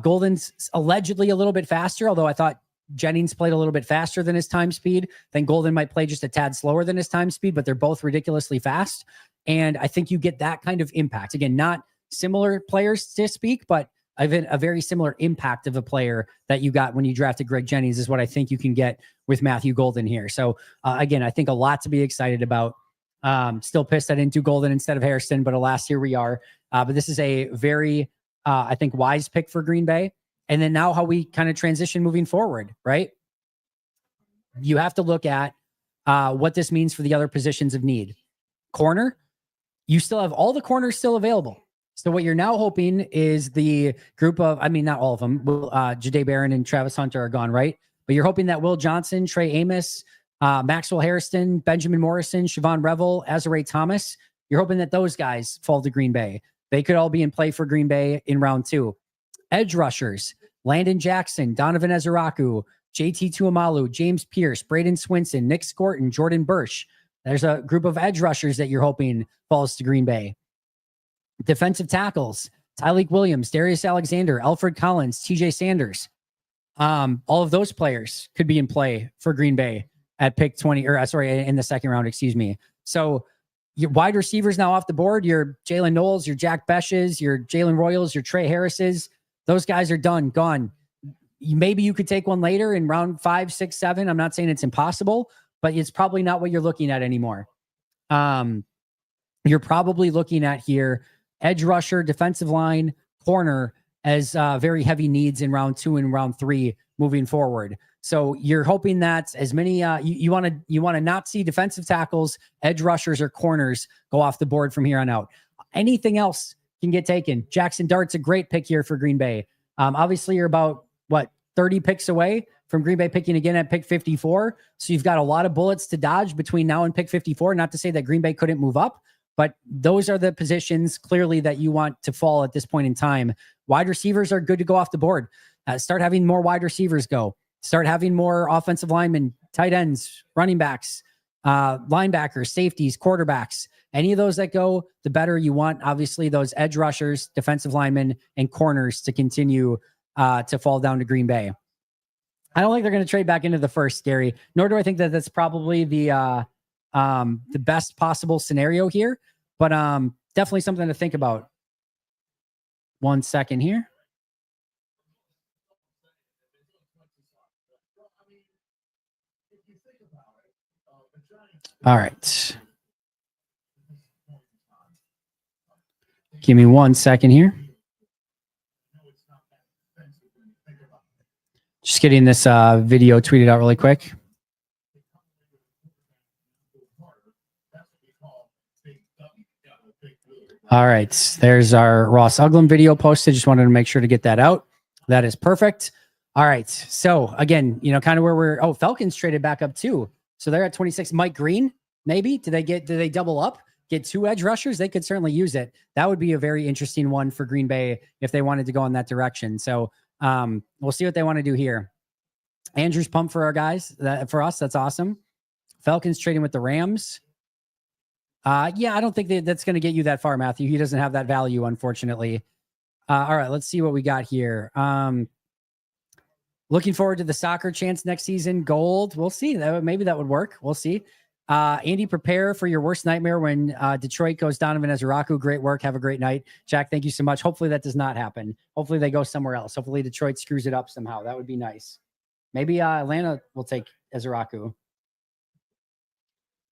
Golden's allegedly a little bit faster, although I thought Jennings played a little bit faster than his time speed. Then Golden might play just a tad slower than his time speed, but they're both ridiculously fast. And I think you get that kind of impact. Again, not similar players to speak, but a very similar impact of a player that you got when you drafted Greg Jennings is what I think you can get with Matthew Golden here. So again, I think a lot to be excited about. Still pissed I didn't do Golden instead of Hairston, but alas, here we are. But this is a very, I think, wise pick for Green Bay. And then now how we kind of transition moving forward, right? You have to look at what this means for the other positions of need. Corner, you still have all the corners still available. So what you're now hoping is the group of, I mean, not all of them, Jahdae Barron and Travis Hunter are gone, right? But you're hoping that Will Johnson, Trey Amos, Maxwell Hairston, Benjamin Morrison, Siobhan Revel, Azarae Thomas, you're hoping that those guys fall to Green Bay. They could all be in play for Green Bay in round 2. Edge rushers, Landon Jackson, Donovan Ezeraku, JT Tuamalu, James Pierce, Braden Swinson, Nick Scorton, Jordan Burch. There's a group of edge rushers that you're hoping falls to Green Bay. Defensive tackles, Tyleek Williams, Darius Alexander, Alfred Collins, TJ Sanders. All of those players could be in play for Green Bay at pick 20, or sorry, in the second round, excuse me. So your wide receivers now off the board, your Jalen Knowles, your Jack Beshes, your Jalen Royals, your Trey Harrises, those guys are done, gone. Maybe you could take one later in round 5, 6, 7. I'm not saying it's impossible, but it's probably not what you're looking at anymore. You're probably looking at here edge rusher, defensive line, corner as very heavy needs in round 2 and round 3 moving forward. So you're hoping that as many you want to not see defensive tackles, edge rushers, or corners go off the board from here on out. Anything else can get taken. Jackson Dart's a great pick here for Green Bay. Obviously, you're about 30 picks away from Green Bay picking again at pick 54. So you've got a lot of bullets to dodge between now and pick 54. Not to say that Green Bay couldn't move up, but those are the positions clearly that you want to fall at this point in time. Wide receivers are good to go off the board. Start having more wide receivers go. Start having more offensive linemen, tight ends, running backs, linebackers, safeties, quarterbacks. Any of those that go, the better. You want, obviously, those edge rushers, defensive linemen, and corners to continue to fall down to Green Bay. I don't think they're going to trade back into the first, Gary, nor do I think that that's probably the best possible scenario here, but definitely something to think about. 1 second here. All right. Give me 1 second here. Just getting this video tweeted out really quick. All right. There's our Ross Uglum video posted. Just wanted to make sure to get that out. That is perfect. All right. So again, kind of where Falcons traded back up too. So they're at 26. Mike Green, maybe. Do they double up? Get 2 edge rushers? They could certainly use it. That would be a very interesting one for Green Bay if they wanted to go in that direction. So we'll see what they want to do here. Andrew's pumped for our guys. For us, that's awesome. Falcons trading with the Rams. Yeah, I don't think that's going to get you that far, Matthew. He doesn't have that value, unfortunately. All right, let's see what we got here. Looking forward to the soccer chance next season. Gold. We'll see. Maybe that would work. We'll see. Andy, prepare for your worst nightmare when Detroit goes Donovan Ezeraku. Great work. Have a great night. Jack, thank you so much. Hopefully that does not happen. Hopefully they go somewhere else. Hopefully Detroit screws it up somehow. That would be nice. Maybe Atlanta will take Ezeraku.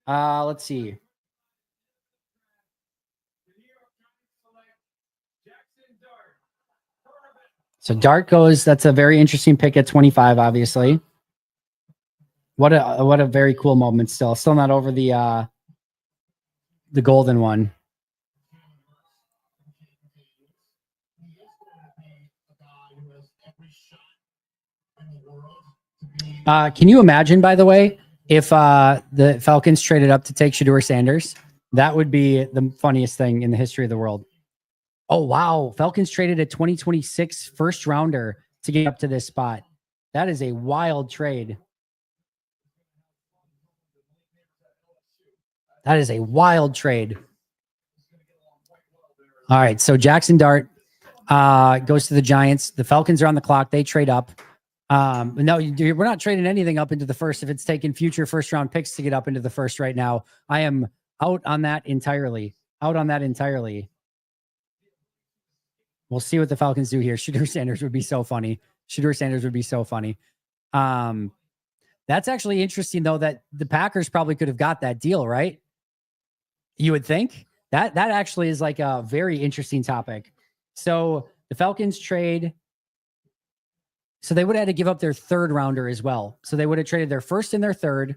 Let's see. So Dart goes, that's a very interesting pick at 25, obviously. What a very cool moment still. Still not over the golden one. Can you imagine, by the way, if the Falcons traded up to take Shedeur Sanders? That would be the funniest thing in the history of the world. Oh, wow. Falcons traded a 2026 first rounder to get up to this spot. That is a wild trade. That is a wild trade. All right. So Jackson Dart goes to the Giants. The Falcons are on the clock. They trade up. No, we're not trading anything up into the first if it's taking future first round picks to get up into the first right now. I am out on that entirely. We'll see what the Falcons do here. Shedeur Sanders would be so funny. Shedeur Sanders would be so funny. That's actually interesting, though, that the Packers probably could have got that deal, right? You would think that actually is like a very interesting topic. So the Falcons trade. So they would have had to give up their third rounder as well. So they would have traded their first and their third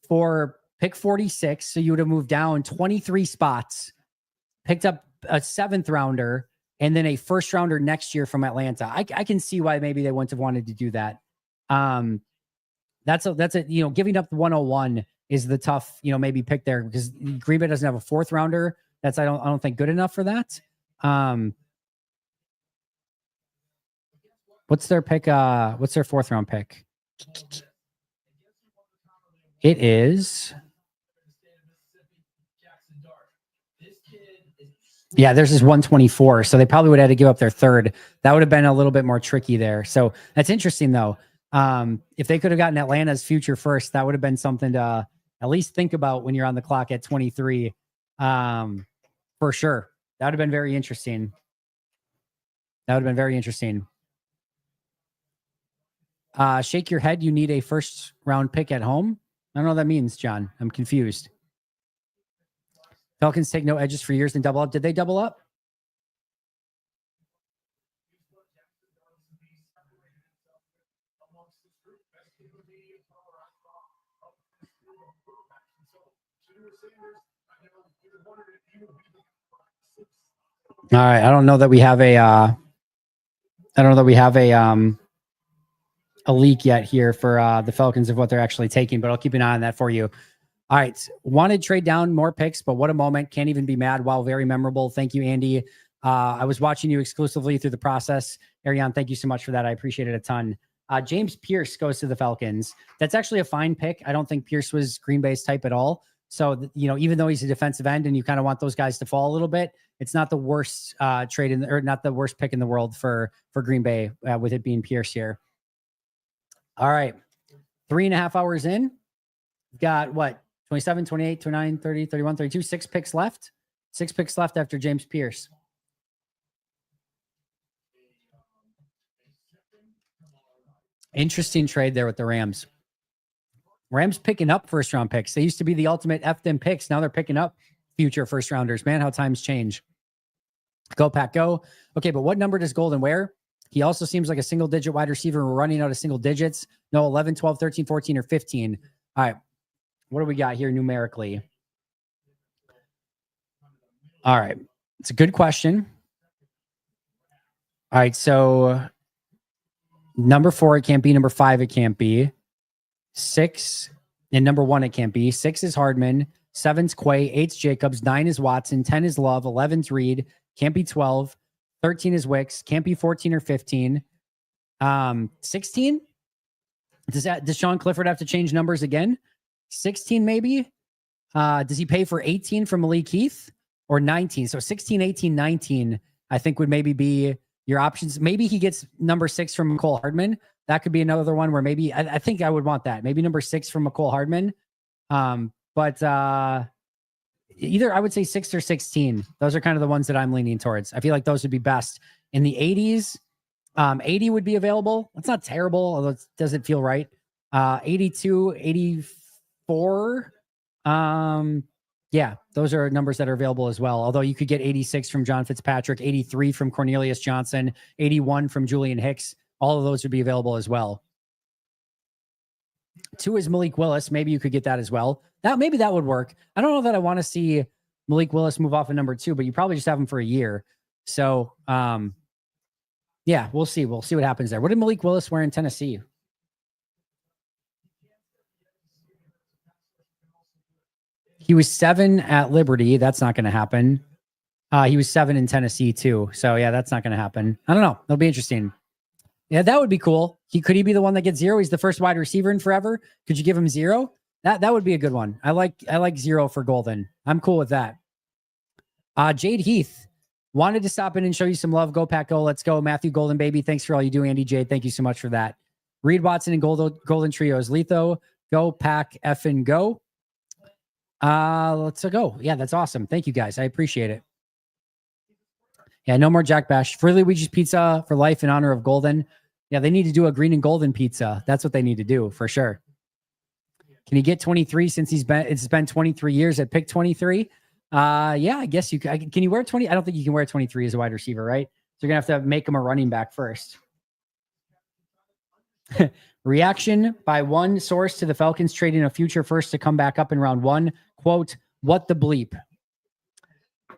for pick 46. So you would have moved down 23 spots, picked up a seventh rounder, and then a first rounder next year from Atlanta. I can see why maybe they wouldn't have wanted to do that. That's a giving up the 101 is the tough, maybe pick there, because Green Bay doesn't have a fourth rounder. That's I don't think good enough for that. What's their pick? What's their fourth round pick? It is. Yeah, theirs is 124. So they probably would have had to give up their third. That would have been a little bit more tricky there. So that's interesting, though. If they could have gotten Atlanta's future first, that would have been something to at least think about when you're on the clock at 23. For sure. That would have been very interesting. Shake your head. You need a first round pick at home. I don't know what that means, John. I'm confused. Falcons take no edges for years and double up. Did they double up? All right. I don't know that we have a leak yet here for the Falcons of what they're actually taking, but I'll keep an eye on that for you. All right. Wanted trade down more picks, but what a moment. Can't even be mad. Wow. Very memorable. Thank you, Andy. I was watching you exclusively through the process. Ariane, thank you so much for that. I appreciate it a ton. James Pierce goes to the Falcons. That's actually a fine pick. I don't think Pierce was Green Bay's type at all. So, even though he's a defensive end and you kind of want those guys to fall a little bit, it's not the worst trade or not the worst pick in the world for Green Bay with it being Pierce here. All right. 3.5 hours in. We've got what? 27, 28, 29, 30, 31, 32, 6 picks left. 6 picks left after James Pierce. Interesting trade there with the Rams. Rams picking up first round picks. They used to be the ultimate F them picks. Now they're picking up future first rounders. Man, how times change. Go Pack, go. Okay, but what number does Golden wear? He also seems like a single digit wide receiver. We're running out of single digits. No, 11, 12, 13, 14, or 15. All right. What do we got here numerically? All right. It's a good question. All right. So number 4, it can't be. Number 5, it can't be. 6 and number 1, it can't be. 6 is Hardman. 7's Quay. 8's Jacobs. 9 is Watson. 10 is Love. 11's Reed. Can't be 12. 13 is Wicks. Can't be 14 or 15. 16? Does Sean Clifford have to change numbers again? 16 maybe? Does he pay for 18 from Malik Heath or 19? So 16, 18, 19, I think would maybe be your options. Maybe he gets number 6 from McCole Hardman. That could be another one where maybe I think I would want that. Maybe number 6 from McCole Hardman. But either I would say 6 or 16. Those are kind of the ones that I'm leaning towards. I feel like those would be best. In the 80s, 80 would be available. That's not terrible, although it doesn't feel right. 82, 84. Yeah, those are numbers that are available as well. Although you could get 86 from John Fitzpatrick, 83 from Cornelius Johnson, 81 from Julian Hicks. All of those would be available as well. 2 is Malik Willis. Maybe you could get that as well. Maybe that would work. I don't know that I want to see Malik Willis move off of number 2, but you probably just have him for a year. So, yeah, we'll see. We'll see what happens there. What did Malik Willis wear in Tennessee? He was 7 at Liberty. That's not going to happen. He was 7 in Tennessee too. So yeah, that's not going to happen. I don't know. It'll be interesting. Yeah, that would be cool. Could he be the one that gets 0? He's the first wide receiver in forever. Could you give him 0? That would be a good one. I like 0 for Golden. I'm cool with that. Jade Heath wanted to stop in and show you some love. Go Pack, go. Let's go. Matthew Golden, baby. Thanks for all you do, Andy Jade. Thank you so much for that. Reed Watson and Golden Trios. Letho, go Pack, effing go. Let's go. Yeah, that's awesome. Thank you guys. I appreciate it. Yeah, no more Jack Bash. Free Luigi's Pizza for life in honor of Golden. Yeah, they need to do a green and golden pizza. That's what they need to do for sure. Can he get 23 since it's been 23 years at pick 23? Yeah, I guess you can. Can you wear 20? I don't think you can wear 23 as a wide receiver, right? So you're going to have to make him a running back first. Reaction by one source to the Falcons trading a future first to come back up in round 1. Quote, what the bleep?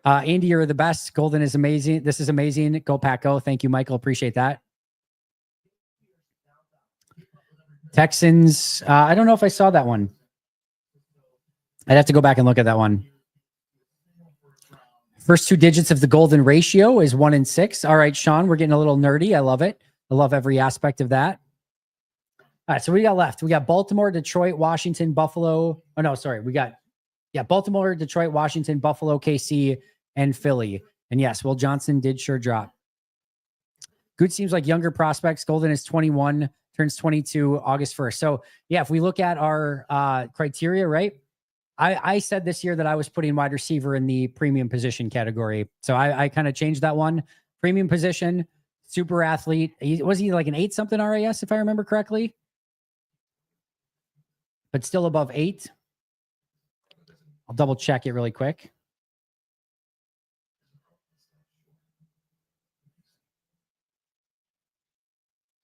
Andy, you're the best. Golden is amazing. This is amazing. Go Pack Go. Thank you, Michael. Appreciate that. Texans. I don't know if I saw that one. I'd have to go back and look at that one. First 2 digits of the golden ratio is 1 and 6. All right, Sean, we're getting a little nerdy. I love it. I love every aspect of that. All right, so what do we got left? We got Baltimore, Detroit, Washington, Buffalo. Oh, no, sorry. We got, Baltimore, Detroit, Washington, Buffalo, KC, and Philly. And yes, Will Johnson did sure drop. Good seems like younger prospects. Golden is 21, turns 22 August 1st. So, yeah, if we look at our criteria, right? I said this year that I was putting wide receiver in the premium position category. So I kind of changed that one. Premium position, super athlete. Was he like an 8-something RAS, if I remember correctly? But still above 8. I'll double check it really quick.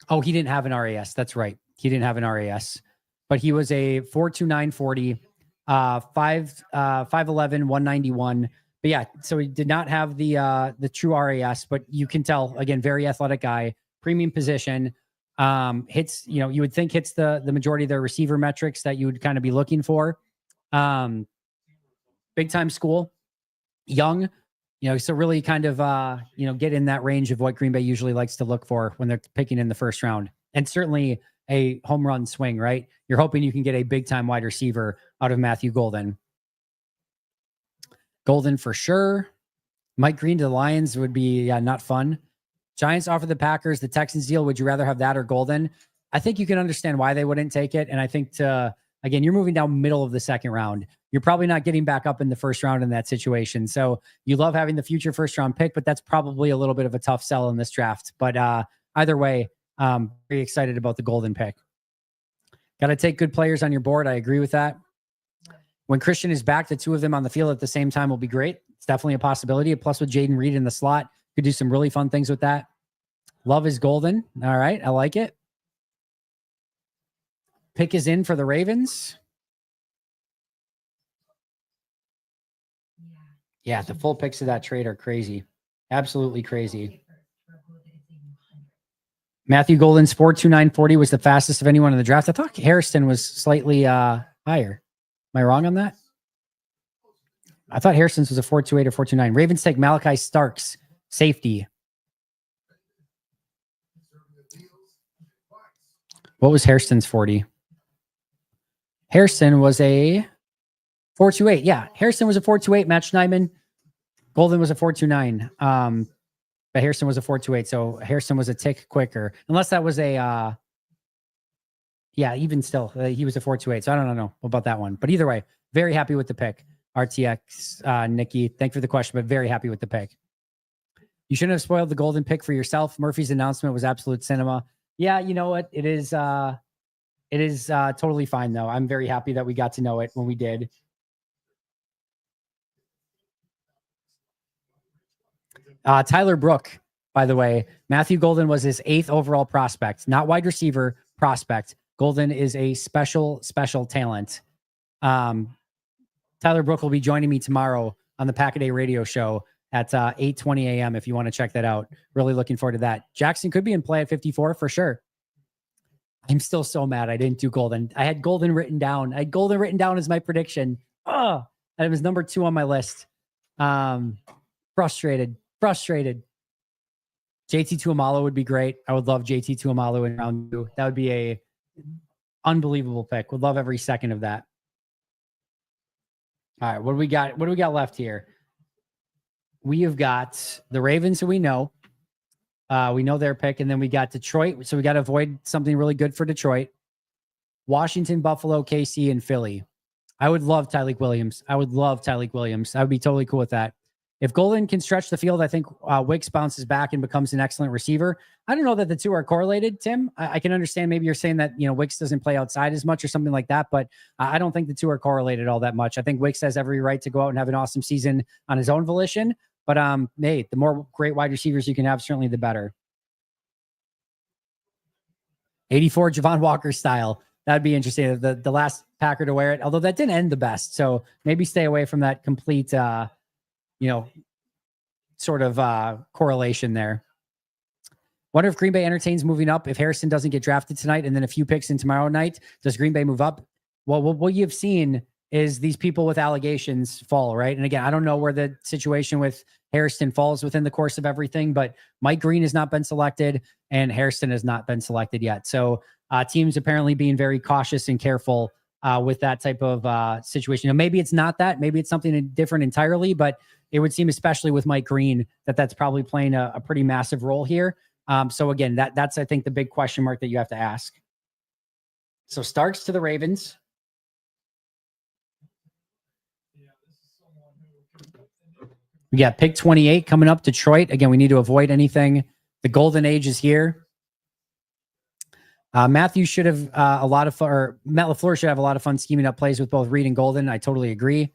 Oh, he didn't have an RAS. That's right. He didn't have an RAS. But he was a 4.29 40. 5'11", 191. But yeah, so he did not have the true RAS, but you can tell, again, very athletic guy, premium position, hits, you would think hits the majority of their receiver metrics that you would kind of be looking for. Big time school, young, so really kind of, get in that range of what Green Bay usually likes to look for when they're picking in the first round. And certainly a home run swing, right? You're hoping you can get a big time wide receiver out of Matthew Golden. Golden for sure. Mike Green to the Lions would be not fun. Giants offer the Packers the Texans deal. Would you rather have that or Golden? I think you can understand why they wouldn't take it. And I think again, you're moving down middle of the second round. You're probably not getting back up in the first round in that situation. So you love having the future first round pick, but that's probably a little bit of a tough sell in this draft. But either way, very excited about the Golden pick. Got to take good players on your board. I agree with that. When Christian is back, the 2 of them on the field at the same time will be great. It's definitely a possibility. Plus with Jaden Reed in the slot, could do some really fun things with that. Love is Golden. All right. I like it. Pick is in for the Ravens. Yeah, the full picks of that trade are crazy. Absolutely crazy. Matthew Golden's 4.29 40 was the fastest of anyone in the draft. I thought Harrison was slightly higher. Am I wrong on that? I thought Harrison's was a 4.28 or 4.29. Ravens take Malachi Starks, safety. What was Harrison's 40? Harrison was a 4.28. Yeah, Harrison was a 4.28. Matt Schneidman. Golden was a 4.29. But Harrison was a 4.28, so Harrison was a tick quicker. Unless that was a, even still, he was a 4.28. So I don't know about that one. But either way, very happy with the pick. RTX, Nikki, thank you for the question, but very happy with the pick. You shouldn't have spoiled the Golden pick for yourself. Murphy's announcement was absolute cinema. Yeah, you know what? It is totally fine, though. I'm very happy that we got to know it when we did. Tyler Brook, by the way, Matthew Golden was his 8th overall prospect, not wide receiver, prospect. Golden is a special talent. Tyler Brook will be joining me tomorrow on the Pack-A-Day radio show at 8:20 a.m. if you want to check that out. Really looking forward to that. Jackson could be in play at 54 for sure. I'm still so mad I didn't do Golden. I had Golden written down. I had Golden written down as my prediction. And it was number 2 on my list. Frustrated. JT Tuamalo would be great. I would love JT Tuamalo in round 2. That would be a unbelievable pick. Would love every second of that. All right, what do we got? What do we got left here? We have got the Ravens, who we know. We know their pick, and then we got Detroit. So we got to avoid something really good for Detroit. Washington, Buffalo, KC, and Philly. I would love Tyreek Williams. I would be totally cool with that. If Golden can stretch the field, I think Wicks bounces back and becomes an excellent receiver. I don't know that the two are correlated, Tim. I can understand maybe you're saying that, Wicks doesn't play outside as much or something like that, but I don't think the two are correlated all that much. I think Wicks has every right to go out and have an awesome season on his own volition. But hey, the more great wide receivers you can have, certainly the better. 84 Javon Walker style. That'd be interesting. The last Packer to wear it, although that didn't end the best. So maybe stay away from that complete, sort of correlation there. Wonder if Green Bay entertains moving up. If Harrison doesn't get drafted tonight and then a few picks in tomorrow night, does Green Bay move up? Well, what you've seen is these people with allegations fall, right? And again, I don't know where the situation with Harrison falls within the course of everything, but Mike Green has not been selected and Harrison has not been selected yet. So teams apparently being very cautious and careful with that type of situation. Maybe it's not that, maybe it's something different entirely, but it would seem, especially with Mike Green, that's probably playing a pretty massive role here. So again, that's, I think, the big question mark that you have to ask. So Starks to the Ravens. We got pick 28 coming up, Detroit. Again, we need to avoid anything. The golden age is here. Matthew should have a lot of fun, or Matt LaFleur should have a lot of fun scheming up plays with both Reed and Golden. I totally agree.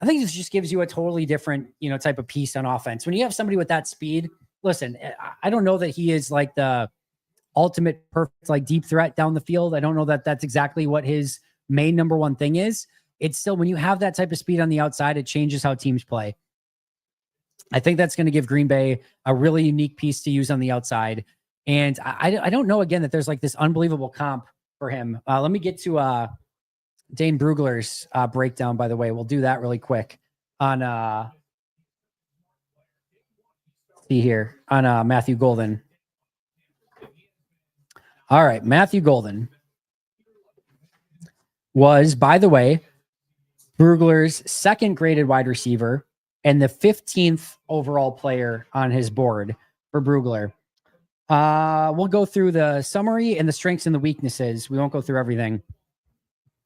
I think this just gives you a totally different, type of piece on offense. When you have somebody with that speed, listen, I don't know that he is like the ultimate perfect, like deep threat down the field. I don't know that that's exactly what his main number one thing is. It's still, when you have that type of speed on the outside, it changes how teams play. I think that's going to give Green Bay a really unique piece to use on the outside. And I don't know, again, that there's like this unbelievable comp for him. Let me get to Dane Brugler's breakdown, by the way. We'll do that really quick on Matthew Golden. All right. Matthew Golden was, by the way, Brugler's second graded wide receiver and the 15th overall player on his board for Brugler. We'll go through the summary and the strengths and the weaknesses. We won't go through everything.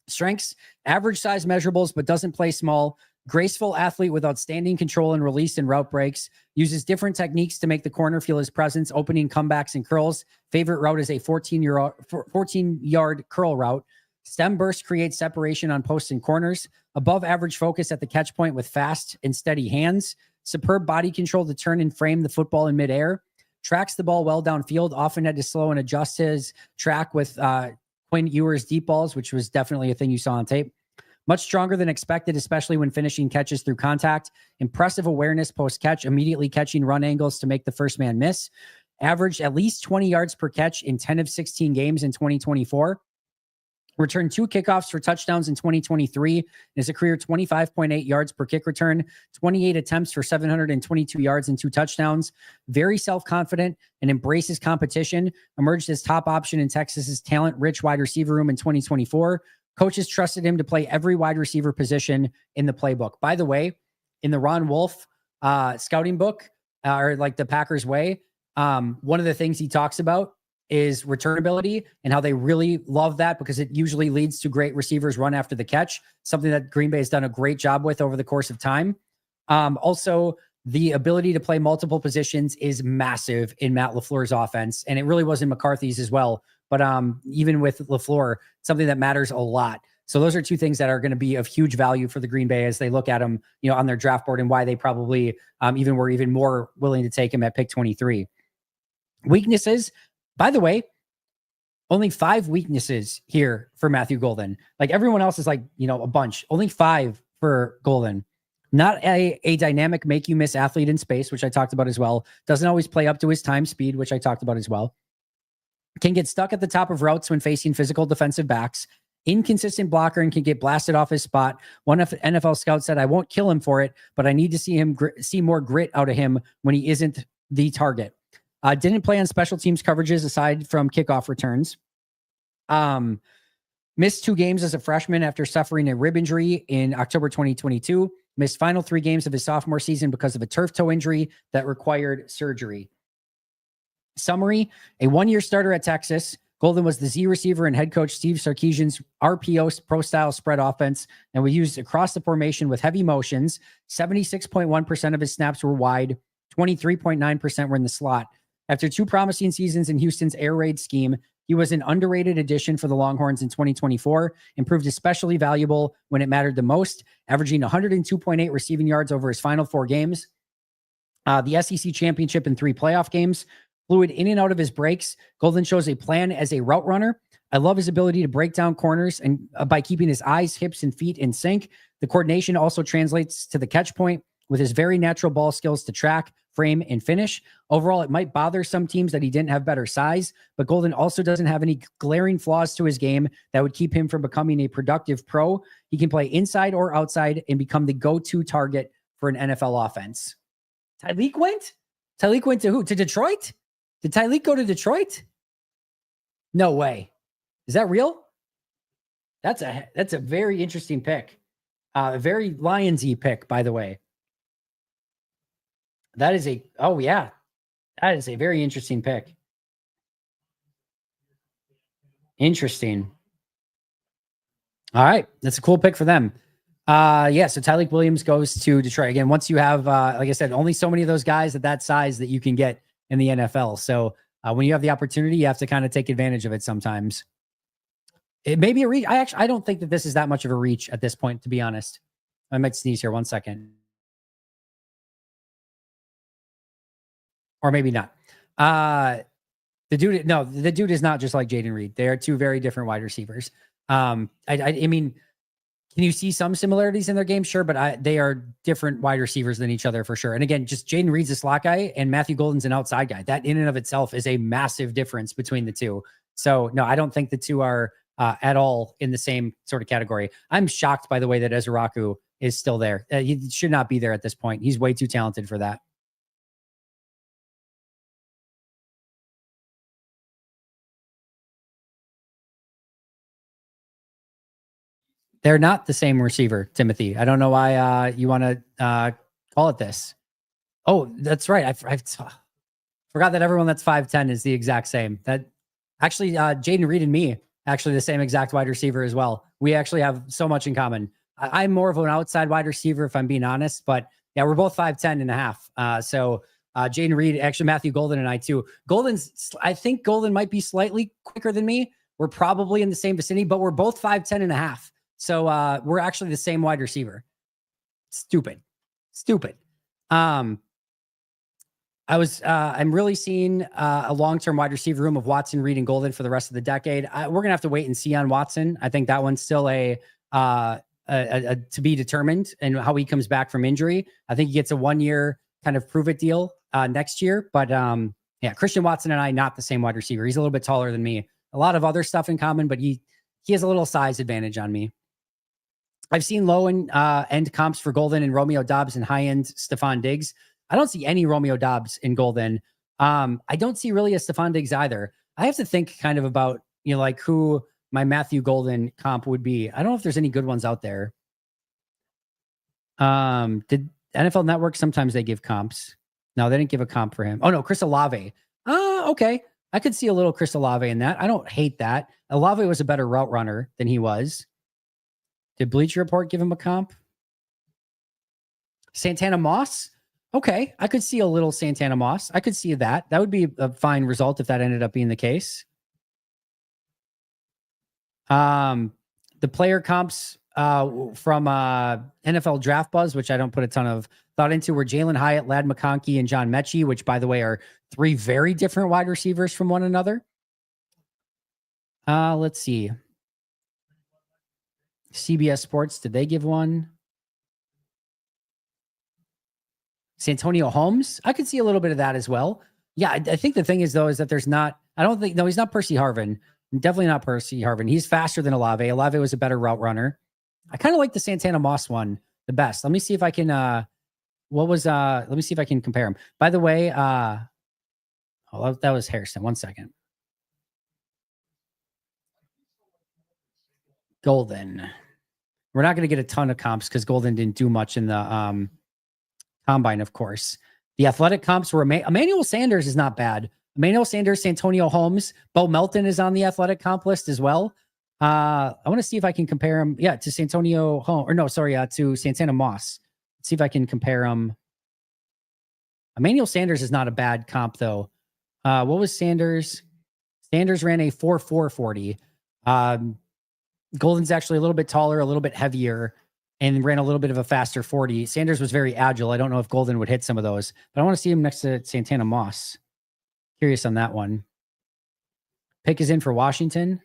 Strengths: average size measurables, but doesn't play small. Graceful athlete with outstanding control and release and route breaks. Uses different techniques to make the corner feel his presence, opening comebacks and curls. Favorite route is a 14-yard curl route. Stem burst creates separation on posts and corners. Above average focus at the catch point with fast and steady hands. Superb body control to turn and frame the football in midair. Tracks the ball well downfield. Often had to slow and adjust his track with Quinn Ewers deep balls, which was definitely a thing you saw on tape. Much stronger than expected, especially when finishing catches through contact. Impressive awareness post-catch, immediately catching run angles to make the first man miss. Averaged at least 20 yards per catch in 10 of 16 games in 2024. Returned 2 kickoffs for touchdowns in 2023. Is a career 25.8 yards per kick return, 28 attempts for 722 yards and 2 touchdowns. Very self-confident and embraces competition. Emerged as top option in Texas's talent-rich wide receiver room in 2024. Coaches trusted him to play every wide receiver position in the playbook. By the way, in the Ron Wolf scouting book, or like the Packers way, one of the things he talks about is returnability and how they really love that because it usually leads to great receivers run after the catch, something that Green Bay has done a great job with over the course of time. Also, the ability to play multiple positions is massive in Matt LaFleur's offense, and it really was in McCarthy's as well. But even with LaFleur, something that matters a lot. So those are two things that are going to be of huge value for the Green Bay as they look at him, on their draft board, and why they probably were even more willing to take him at pick 23. Weaknesses. By the way, only 5 weaknesses here for Matthew Golden. Like everyone else is like, a bunch. Only 5 for Golden. Not a dynamic make you miss athlete in space, which I talked about as well. Doesn't always play up to his time speed, which I talked about as well. Can get stuck at the top of routes when facing physical defensive backs. Inconsistent blocker and can get blasted off his spot. One NFL scout said, "I won't kill him for it, but I need to see more grit out of him when he isn't the target." Didn't play on special teams coverages aside from kickoff returns. Missed 2 games as a freshman after suffering a rib injury in October 2022. Missed final 3 games of his sophomore season because of a turf toe injury that required surgery. Summary: a 1-year starter at Texas, Golden was the Z receiver and head coach Steve Sarkisian's RPO pro style spread offense, and was used across the formation with heavy motions. 76.1% of his snaps were wide, 23.9% were in the slot. After 2 promising seasons in Houston's air raid scheme, he was an underrated addition for the Longhorns in 2024 and proved especially valuable when it mattered the most, averaging 102.8 receiving yards over his final 4 games. The SEC championship and 3 playoff games. Fluid in and out of his breaks. Golden shows a plan as a route runner. I love his ability to break down corners and by keeping his eyes, hips, and feet in sync. The coordination also translates to the catch point with his very natural ball skills to track, frame, and finish. Overall, it might bother some teams that he didn't have better size, but Golden also doesn't have any glaring flaws to his game that would keep him from becoming a productive pro. He can play inside or outside and become the go-to target for an NFL offense. Tyleek went? Tyleek went to who? To Detroit? Did Tyleek go to Detroit? No way. Is that real? That's a very interesting pick. A very Lions-y pick, by the way. That is that is a very interesting pick. Interesting. All right. That's a cool pick for them. So Tyleek Williams goes to Detroit. Again, once you have, like I said, only so many of those guys at that size that you can get in the NFL. So when you have the opportunity, you have to kind of take advantage of it sometimes. It may be a reach. I don't think that this is that much of a reach at this point, to be honest. I might sneeze here. 1 second. Or maybe not. The dude is not just like Jaden Reed. They are 2 very different wide receivers. I mean, can you see some similarities in their game? Sure, but they are different wide receivers than each other for sure. And again, just Jaden Reed's a slot guy and Matthew Golden's an outside guy. That in and of itself is a massive difference between the two. So no, I don't think the two are at all in the same sort of category. I'm shocked by the way that Ezraku is still there. He should not be there at this point. He's way too talented for that. They're not the same receiver, Timothy. I don't know why you want to call it this. Oh, that's right. I forgot that everyone that's 5'10 is the exact same. That actually, Jaden Reed and me, actually the same exact wide receiver as well. We actually have so much in common. I'm more of an outside wide receiver, if I'm being honest. But yeah, we're both 5'10 and a half. So Jaden Reed, actually Matthew Golden and I too. I think Golden might be slightly quicker than me. We're probably in the same vicinity, but we're both 5'10 and a half. So we're actually the same wide receiver. Stupid. I'm really seeing a long-term wide receiver room of Watson, Reed, and Golden for the rest of the decade. We're going to have to wait and see on Watson. I think that one's still a to be determined and how he comes back from injury. I think he gets a 1-year kind of prove it deal next year. But Christian Watson and I, not the same wide receiver. He's a little bit taller than me. A lot of other stuff in common, but he has a little size advantage on me. I've seen low end comps for Golden and Romeo Doubs and high end Stephon Diggs. I don't see any Romeo Doubs in Golden. I don't see really a Stephon Diggs either. I have to think kind of about, like who my Matthew Golden comp would be. I don't know if there's any good ones out there. Did NFL Network, sometimes they give comps. No, they didn't give a comp for him. Oh no, Chris Olave. Okay. I could see a little Chris Olave in that. I don't hate that. Olave was a better route runner than he was. Did Bleacher Report give him a comp? Santana Moss? Okay. I could see a little Santana Moss. I could see that. That would be a fine result if that ended up being the case. The player comps from NFL Draft Buzz, which I don't put a ton of thought into, were Jalen Hyatt, Ladd McConkey, and John Mechie, which, by the way, are 3 very different wide receivers from one another. Let's see. CBS Sports, did they give one? Santonio Holmes? I could see a little bit of that as well. Yeah, I think the thing is, though, is that he's not Percy Harvin. Definitely not Percy Harvin. He's faster than Olave. Olave was a better route runner. I kind of like the Santana Moss one the best. Let me see if I can, let me see if I can compare them. By the way, that was Harrison. 1 second. Golden. We're not going to get a ton of comps because Golden didn't do much in the combine, of course. The athletic comps were Emmanuel Sanders is not bad. Emmanuel Sanders, Santonio Holmes, Bo Melton is on the athletic comp list as well. I want to see if I can compare him. Yeah, to Santonio Holmes, or no, sorry, to Santana Moss. Let's see if I can compare him. Emmanuel Sanders is not a bad comp though. What was Sanders? Sanders ran a 4.440. Golden's actually a little bit taller, a little bit heavier, and ran a little bit of a faster 40. Sanders was very agile. I don't know if Golden would hit some of those, but I want to see him next to Santana Moss. Curious on that one. Pick is in for Washington.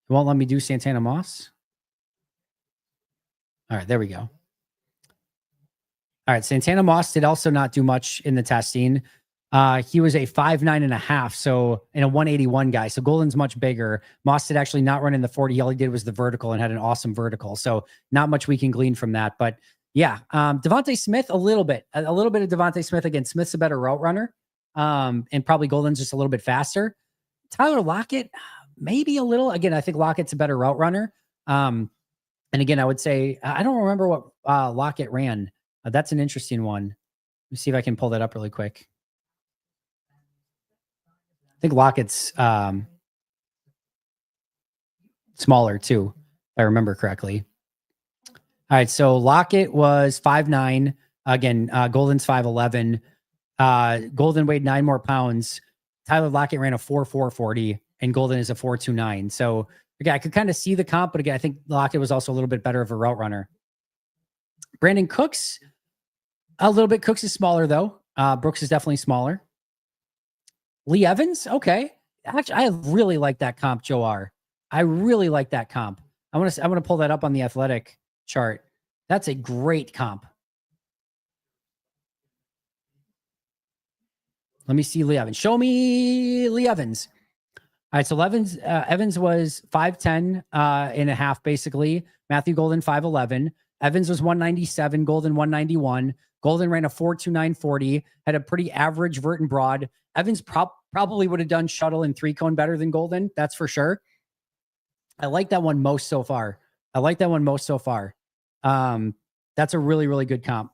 It won't let me do Santana Moss. All right, there we go. All right, Santana Moss did also not do much in the testing. He was a 5'9.5", so in a 181 guy. So Golden's much bigger. Moss did actually not run in the 40. All he did was the vertical and had an awesome vertical. So not much we can glean from that. But yeah, Devontae Smith, a little bit of Devontae Smith. Again, Smith's a better route runner. And probably Golden's just a little bit faster. Tyler Lockett, maybe a little. Again, I think Lockett's a better route runner. And again, I would say, I don't remember what Lockett ran. That's an interesting one. Let me see if I can pull that up really quick. I think Lockett's smaller too, if I remember correctly. All right, so Lockett was 5'9". Again, Golden's 5'11". Golden weighed 9 more pounds. Tyler Lockett ran a 4.440, and Golden is a 4.29. So again, I could kind of see the comp, but again, I think Lockett was also a little bit better of a route runner. Brandon Cooks, a little bit. Cooks is smaller though. Brooks is definitely smaller. Lee Evans, okay. Actually, I really like that comp, Joe R. I really like that comp. I want to pull that up on the athletic chart. That's a great comp. Let me see Lee Evans. Show me Lee Evans. All right, so Evans was 5'10 and a half, basically. Matthew Golden, 5'11. Evans was 197, Golden 191. Golden ran a 4.2940, had a pretty average vert and broad. Evans probably would have done shuttle and 3-cone better than Golden. That's for sure. I like that one most so far. That's a really, really good comp.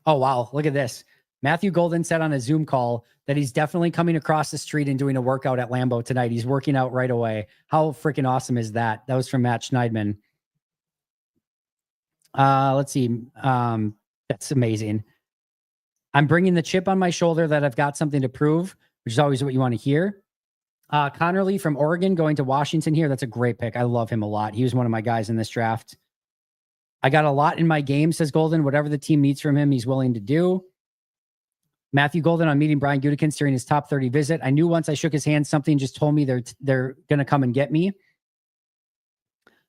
Oh, wow. Look at this. Matthew Golden said on a Zoom call that he's definitely coming across the street and doing a workout at Lambeau tonight. He's working out right away. How freaking awesome is that? That was from Matt Schneidman. Let's see. That's amazing. I'm bringing the chip on my shoulder that I've got something to prove, which is always what you want to hear. Connerly from Oregon going to Washington here. That's a great pick. I love him a lot. He was one of my guys in this draft. I got a lot in my game, says Golden. Whatever the team needs from him, he's willing to do. Matthew Golden on meeting Brian Gutekunst during his top 30 visit. I knew once I shook his hand, something just told me they're going to come and get me.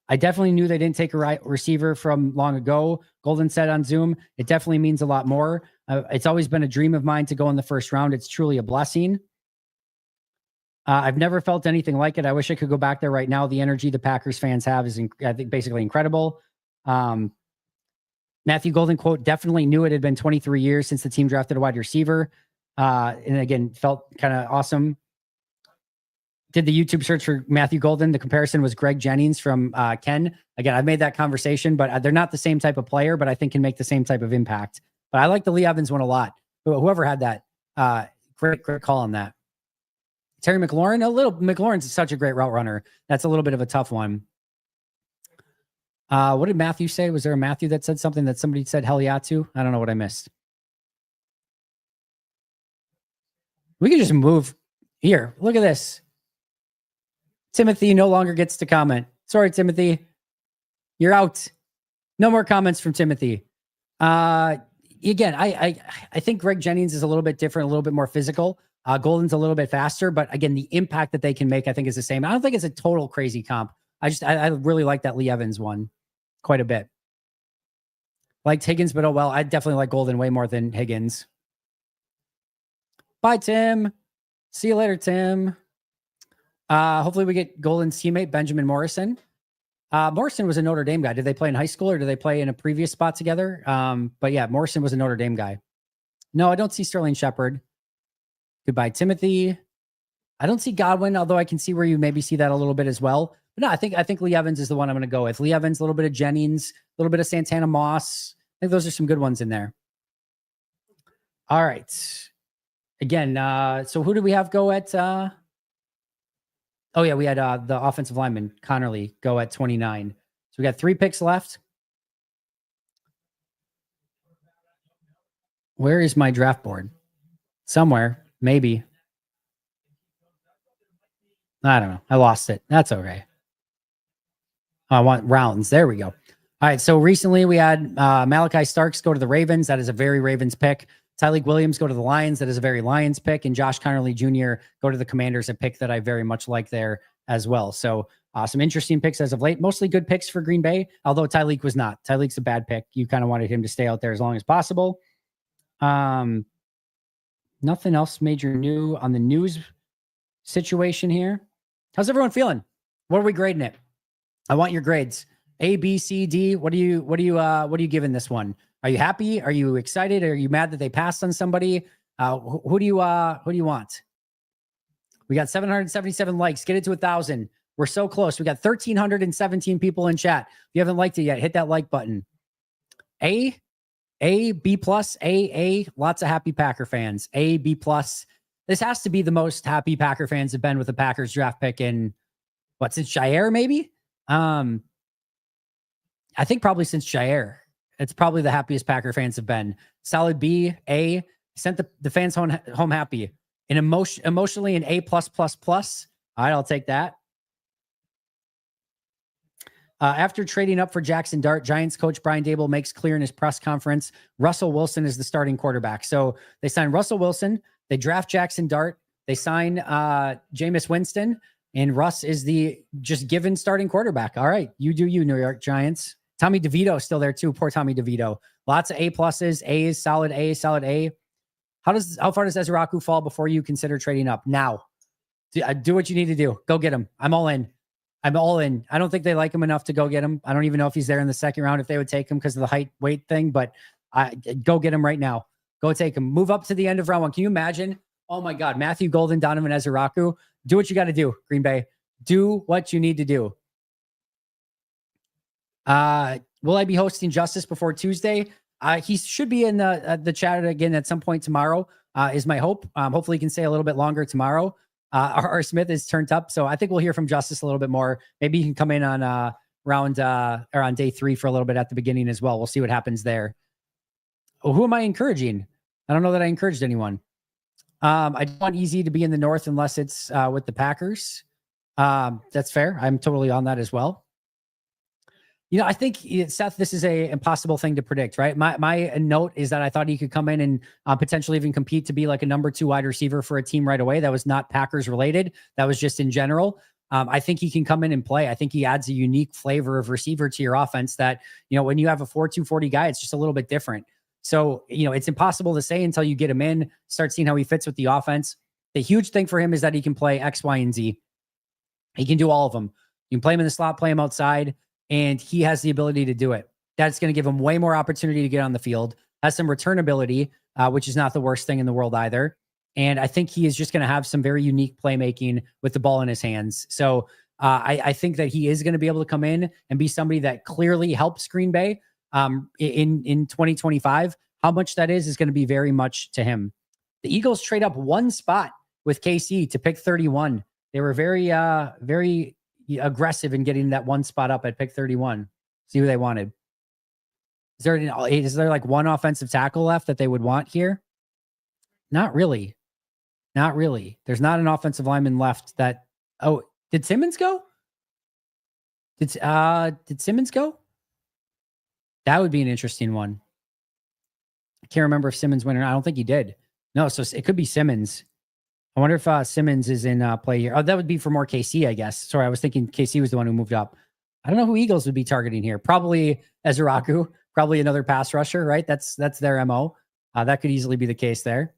I definitely knew they didn't take a receiver from long ago. Golden said on Zoom, it definitely means a lot more. It's always been a dream of mine to go in the first round. It's truly a blessing. I've never felt anything like it. I wish I could go back there right now. The energy the Packers fans have is, I think, basically incredible. Matthew Golden, quote, definitely knew it had been 23 years since the team drafted a wide receiver. And again, felt kind of awesome. Did the YouTube search for Matthew Golden. The comparison was Greg Jennings from Ken. Again, I've made that conversation, but they're not the same type of player, but I think can make the same type of impact. But I like the Lee Evans one a lot. Whoever had that, great call on that. Terry McLaurin, McLaurin's such a great route runner. That's a little bit of a tough one. What did Matthew say? Was there a Matthew that said something that somebody said hell yeah to? I don't know what I missed. We can just move here. Look at this. Timothy no longer gets to comment. Sorry, Timothy. You're out. No more comments from Timothy. Again, I think Greg Jennings is a little bit different, a little bit more physical. Golden's a little bit faster, but again, the impact that they can make, I think, is the same. I don't think it's a total crazy comp. I really like that Lee Evans one quite a bit. Liked Higgins, but oh well, I definitely like Golden way more than Higgins. Bye, Tim. See you later, Tim. Hopefully we get Golden's teammate, Benjamin Morrison. Morrison was a Notre Dame guy. Did they play in high school or did they play in a previous spot together? But yeah, Morrison was a Notre Dame guy. No, I don't see Sterling Shepard. Goodbye, Timothy. I don't see Godwin, although I can see where you maybe see that a little bit as well. But no, I think Lee Evans is the one I'm going to go with. Lee Evans, a little bit of Jennings, a little bit of Santana Moss. I think those are some good ones in there. All right. Again, so who did we have go at? Oh yeah, we had the offensive lineman Connerly go at 29. So we got 3 picks left. Where is my draft board? Somewhere, maybe. I don't know. I lost it. That's okay. I want rounds. There we go. All right. So recently we had Malachi Starks go to the Ravens. That is a very Ravens pick. Tyleek Williams go to the Lions. That is a very Lions pick. And Josh Connerly Jr. go to the Commanders, a pick that I very much like there as well. So some interesting picks as of late. Mostly good picks for Green Bay, although Tyleek was not. Tyleek's a bad pick. You kind of wanted him to stay out there as long as possible. Nothing else major new on the news situation here. How's everyone feeling? What are we grading it? I want your grades. A, B, C, D. What are you giving this one? Are you happy? Are you excited? Are you mad that they passed on somebody? Who do you want? We got 777 likes. Get it to 1,000. We're so close. We got 1,317 people in chat. If you haven't liked it yet, hit that like button. A, B plus, A. Lots of happy Packer fans. A, B plus. This has to be the most happy Packer fans have been with the Packers draft pick in since Jair, maybe? I think probably since Jair. It's probably the happiest Packer fans have been. Solid B, A. Sent the fans home happy. And emotionally an A+++. All right, I'll take that. After trading up for Jackson Dart, Giants coach Brian Daboll makes clear in his press conference, Russell Wilson is the starting quarterback. So they sign Russell Wilson. They draft Jackson Dart. They sign Jameis Winston. And Russ is the just given starting quarterback. All right, you do you, New York Giants. Tommy DeVito is still there too. Poor Tommy DeVito. Lots of A pluses. A's, solid A, solid A. How far does Ezraku fall before you consider trading up? Now. Do what you need to do. Go get him. I'm all in. I don't think they like him enough to go get him. I don't even know if he's there in the second round if they would take him because of the height weight thing, but go get him right now. Go take him. Move up to the end of round 1. Can you imagine? Oh my God. Matthew Golden, Donovan Ezraku. Do what you got to do, Green Bay. Do what you need to do. Will I be hosting Justice before Tuesday? He should be in the chat again at some point tomorrow, is my hope. Hopefully he can stay a little bit longer tomorrow. R. Smith is turned up, so I think we'll hear from Justice a little bit more. Maybe he can come in on round or on day 3 for a little bit at the beginning as well. We'll see what happens there. Oh, who am I encouraging? I don't know that I encouraged anyone. I don't want Easy to be in the North unless it's with the Packers. That's fair. I'm totally on that as well. You know, I think, Seth, this is a impossible thing to predict, right? My note is that I thought he could come in and potentially even compete to be like a number 2 wide receiver for a team right away. That was not Packers related. That was just in general. I think he can come in and play. I think he adds a unique flavor of receiver to your offense that, when you have a 4.2 40 guy, it's just a little bit different. So, it's impossible to say until you get him in, start seeing how he fits with the offense. The huge thing for him is that he can play X, Y, and Z. He can do all of them. You can play him in the slot, play him outside, and he has the ability to do it. That's going to give him way more opportunity to get on the field, has some return ability, which is not the worst thing in the world either. And I think he is just going to have some very unique playmaking with the ball in his hands. So I think that he is going to be able to come in and be somebody that clearly helps Green Bay in 2025. How much that is going to be very much to him. The Eagles trade up 1 spot with KC to pick 31. They were very aggressive in getting that 1 spot up at pick 31. See who they wanted. Is there like one offensive tackle left that they would want here? Not really. Not really. There's not an offensive lineman left that. Oh, did Simmons go? Did Simmons go? That would be an interesting one. I can't remember if Simmons went or not. I don't think he did. No, so it could be Simmons. I wonder if Simmons is in play here. Oh, that would be for more KC, I guess. Sorry, I was thinking KC was the one who moved up. I don't know who Eagles would be targeting here. Probably Ezraku, probably another pass rusher, right? That's their MO. That could easily be the case there.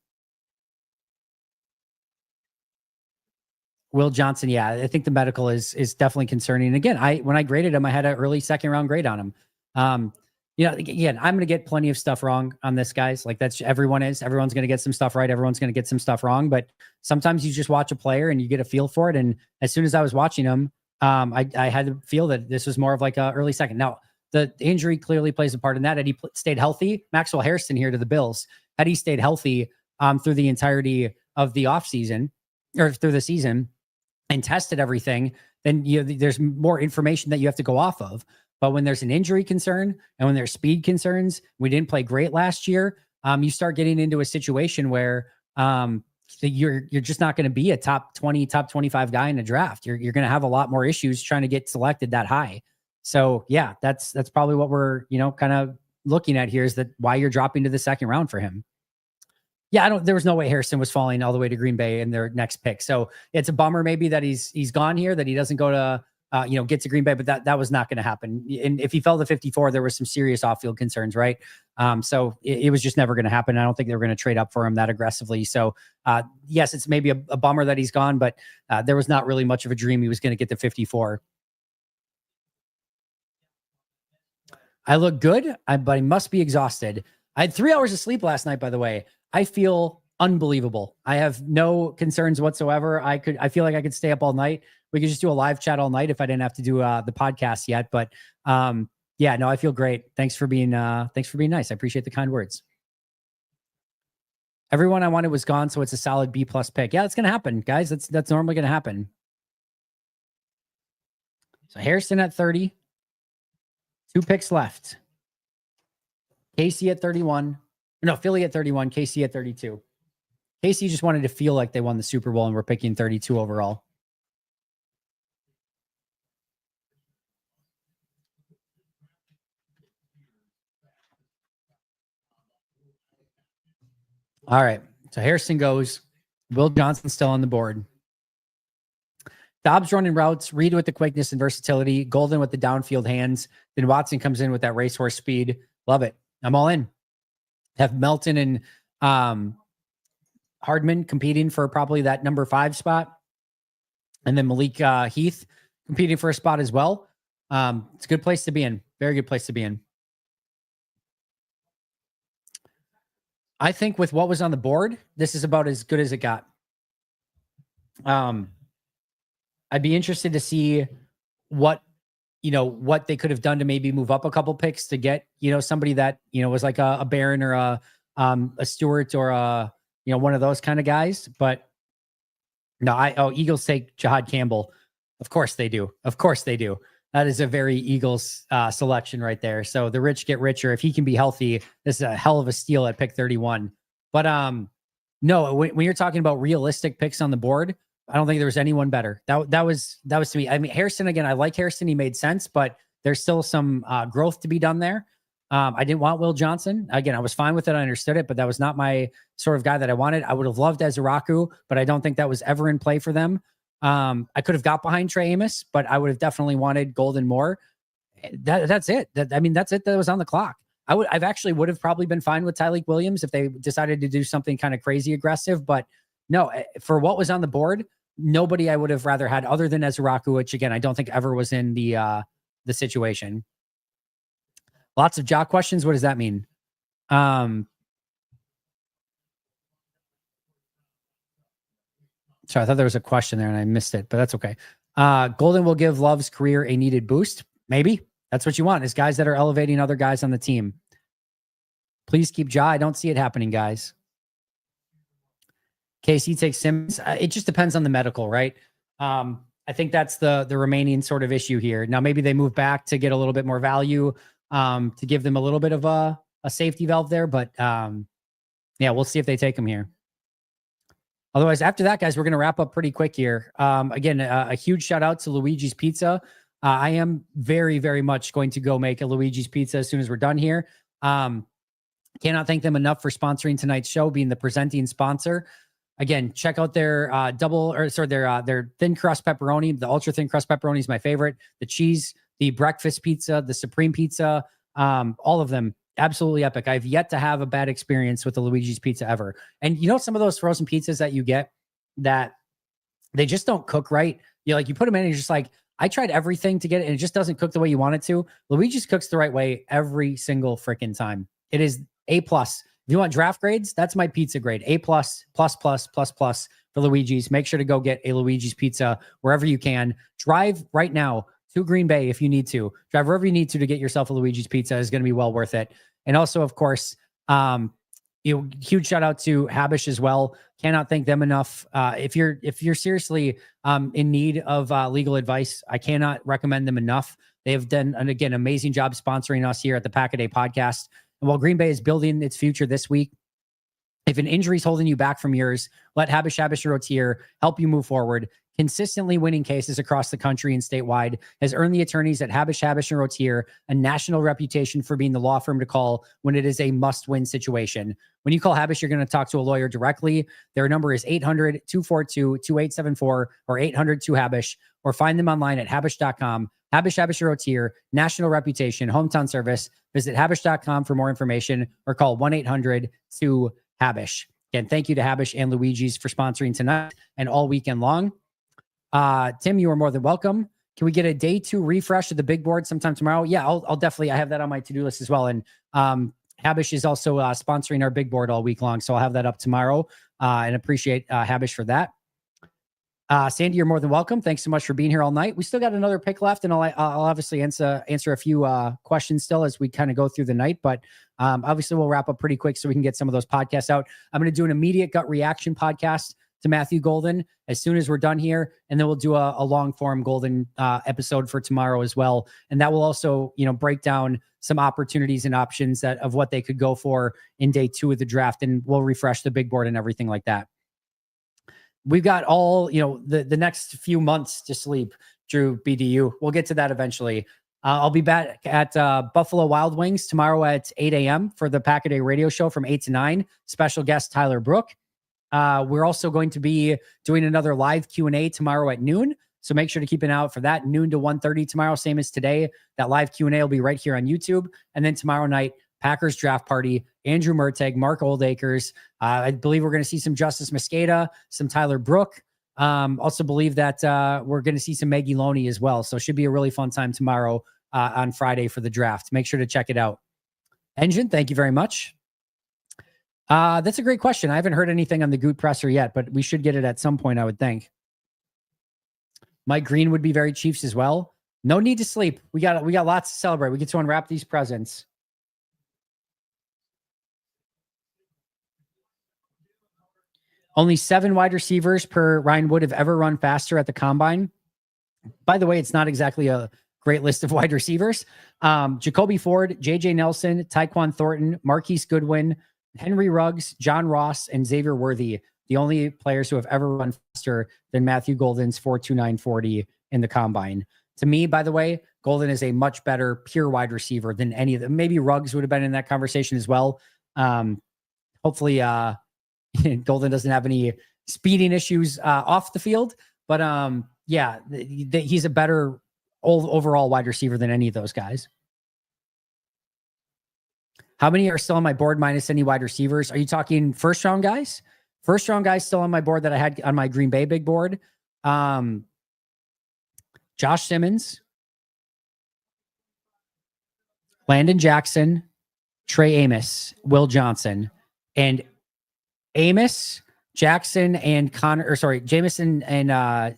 Will Johnson, yeah, I think the medical is definitely concerning. Again, when I graded him, I had an early 2nd round grade on him. Again, I'm going to get plenty of stuff wrong on this, guys. Like everyone's going to get some stuff right. Everyone's going to get some stuff wrong. But sometimes you just watch a player and you get a feel for it. And as soon as I was watching him, I had to feel that this was more of like a early 2nd. Now, the injury clearly plays a part in that. Had he stayed healthy, Maxwell Hairston here to the Bills, had he stayed healthy through the entirety of the offseason or through the season and tested everything, then there's more information that you have to go off of. But when there's an injury concern and when there's speed concerns, we didn't play great last year. You start getting into a situation where you're just not going to be a top 20, top 25 guy in a draft. You're going to have a lot more issues trying to get selected that high. So yeah, that's probably what we're, kind of looking at here, is that why you're dropping to the second round for him. Yeah, there was no way Harrison was falling all the way to Green Bay in their next pick. So it's a bummer maybe that he's gone here, that he doesn't go to, get to Green Bay, but that was not going to happen. And if he fell to 54, there was some serious off-field concerns, right? So it was just never going to happen. I don't think they were going to trade up for him that aggressively. So yes, it's maybe a bummer that he's gone, but there was not really much of a dream he was going to get to 54. I look good, but I must be exhausted. I had 3 hours of sleep last night, by the way. I feel unbelievable. I have no concerns whatsoever. I feel like I could stay up all night. We could just do a live chat all night if I didn't have to do the podcast yet. But yeah, no, I feel great. Thanks for being nice. I appreciate the kind words. Everyone I wanted was gone, so it's a solid B+ pick. Yeah, that's gonna happen, guys. That's normally gonna happen. So Harrison at 30. 2 picks left. KC at 31. No, Philly at 31. KC at 32. KC just wanted to feel like they won the Super Bowl and we're picking 32 overall. All right. So Harrison goes. Will Johnson still on the board. Dobbs running routes, Reed with the quickness and versatility, Golden with the downfield hands. Then Watson comes in with that racehorse speed. Love it. I'm all in. Have Melton and Hardman competing for probably that number 5 spot. And then Malik Heath competing for a spot as well. It's a good place to be in. Very good place to be in. I think with what was on the board, this is about as good as it got. I'd be interested to see what they could have done to maybe move up a couple picks to get, somebody that, was like a Barron or a Stewart or one of those kind of guys. But no, Eagles take Jahad Campbell. Of course they do. Of course they do. That is a very Eagles selection right there. So the rich get richer. If he can be healthy, this is a hell of a steal at pick 31. But no, when you're talking about realistic picks on the board, I don't think there was anyone better. That was to me. I mean, Harrison, again, I like Harrison. He made sense, but there's still some growth to be done there. I didn't want Will Johnson. Again, I was fine with it. I understood it, but that was not my sort of guy that I wanted. I would have loved Ezraku, but I don't think that was ever in play for them. I could have got behind Trey Amos, but I would have definitely wanted Golden more. That's it. That's it. That was on the clock. I've actually would have probably been fine with Tyleik Williams if they decided to do something kind of crazy aggressive, but no, for what was on the board, nobody I would have rather had other than Ezraku, which again, I don't think ever was in the situation. Lots of jock questions. What does that mean? Sorry, I thought there was a question there and I missed it, but that's okay. Golden will give Love's career a needed boost. Maybe that's what you want, is guys that are elevating other guys on the team. Please keep Ja. I don't see it happening, guys. KC takes Simmons. It just depends on the medical, right? I think that's the remaining sort of issue here. Now, maybe they move back to get a little bit more value, to give them a little bit of a safety valve there. But yeah, we'll see if they take him here. Otherwise, after that, guys, we're going to wrap up pretty quick here. Again, a huge shout out to Luigi's Pizza. I am very, very much going to go make a Luigi's Pizza as soon as we're done here. Cannot thank them enough for sponsoring tonight's show, being the presenting sponsor. Again, check out their their thin crust pepperoni. The ultra thin crust pepperoni is my favorite. The cheese, the breakfast pizza, the supreme pizza, all of them absolutely epic. I've yet to have a bad experience with the Luigi's Pizza ever. And some of those frozen pizzas that you get that they just don't cook right. You put them in and you're just like, I tried everything to get it and it just doesn't cook the way you want it to. Luigi's cooks the right way every single freaking time. It is A+. If you want draft grades, that's my pizza grade. A+, plus for Luigi's. Make sure to go get a Luigi's Pizza wherever you can. Drive right now to Green Bay if you need to. Drive wherever you need to get yourself a Luigi's Pizza is going to be well worth it. And also, of course, huge shout out to Habish as well. Cannot thank them enough. If you're seriously in need of legal advice, I cannot recommend them enough. They have done, and again, amazing job sponsoring us here at the Pack a Day podcast. And while Green Bay is building its future this week, if an injury is holding you back from yours, let Habish Rotier help you move forward. Consistently winning cases across the country and statewide has earned the attorneys at Habish and Rotier a national reputation for being the law firm to call when it is a must-win situation. When you call Habish, you're going to talk to a lawyer directly. Their number is 800-242-2874 or 800-2HABISH, or find them online at habish.com. Habish Rotier, national reputation, hometown service. Visit habish.com for more information or call 1-800-2HABISH. Again, thank you to Habish and Luigi's for sponsoring tonight and all weekend long. Tim, you are more than welcome. Can we get a day 2 refresh of the big board sometime tomorrow? Yeah, I'll definitely, I have that on my to-do list as well. And Habish is also sponsoring our big board all week long. So I'll have that up tomorrow and appreciate Habish for that. Sandy, you're more than welcome. Thanks so much for being here all night. We still got another pick left, and I'll obviously answer a few questions still as we kind of go through the night. But obviously, we'll wrap up pretty quick so we can get some of those podcasts out. I'm going to do an immediate gut reaction podcast to Matthew Golden as soon as we're done here, and then we'll do a long form Golden episode for tomorrow as well. And that will also, break down some opportunities and options of what they could go for in day 2 of the draft, and we'll refresh the big board and everything like that. We've got all, the next few months to sleep, Drew BDU. We'll get to that eventually. I'll be back at Buffalo Wild Wings tomorrow at 8 a.m. for the Pack a Day radio show from 8 to 9. Special guest Tyler Brook. We're also going to be doing another live Q&A tomorrow at noon. So make sure to keep an eye out for that. Noon to 1:30 tomorrow, same as today. That live Q&A will be right here on YouTube. And then tomorrow night, Packers draft party, Andrew Merteg, Mark Oldacres. I believe we're going to see some Justice Mosqueda, some Tyler Brook. Also believe that we're going to see some Maggie Loney as well. So it should be a really fun time tomorrow on Friday for the draft. Make sure to check it out. Engine, thank you very much. That's a great question. I haven't heard anything on the Goot presser yet, but we should get it at some point, I would think. Mike Green would be very Chiefs as well. No need to sleep. We got lots to celebrate. We get to unwrap these presents. Only 7 wide receivers per Ryan Wood have ever run faster at the combine. By the way, it's not exactly a great list of wide receivers. Jacoby Ford, J.J. Nelson, Tyquan Thornton, Marquise Goodwin, Henry Ruggs, John Ross, and Xavier Worthy, the only players who have ever run faster than Matthew Golden's 4.2940 in the combine. To me, by the way, Golden is a much better pure wide receiver than any of them. Maybe Ruggs would have been in that conversation as well. Hopefully, Golden doesn't have any speeding issues off the field, but he's a better overall wide receiver than any of those guys. How many are still on my board minus any wide receivers? Are you talking first round guys? First round guys still on my board that I had on my Green Bay big board. Josh Simmons, Landon Jackson, Trey Amos, Will Johnson, and Amos, Jackson, and Jameson and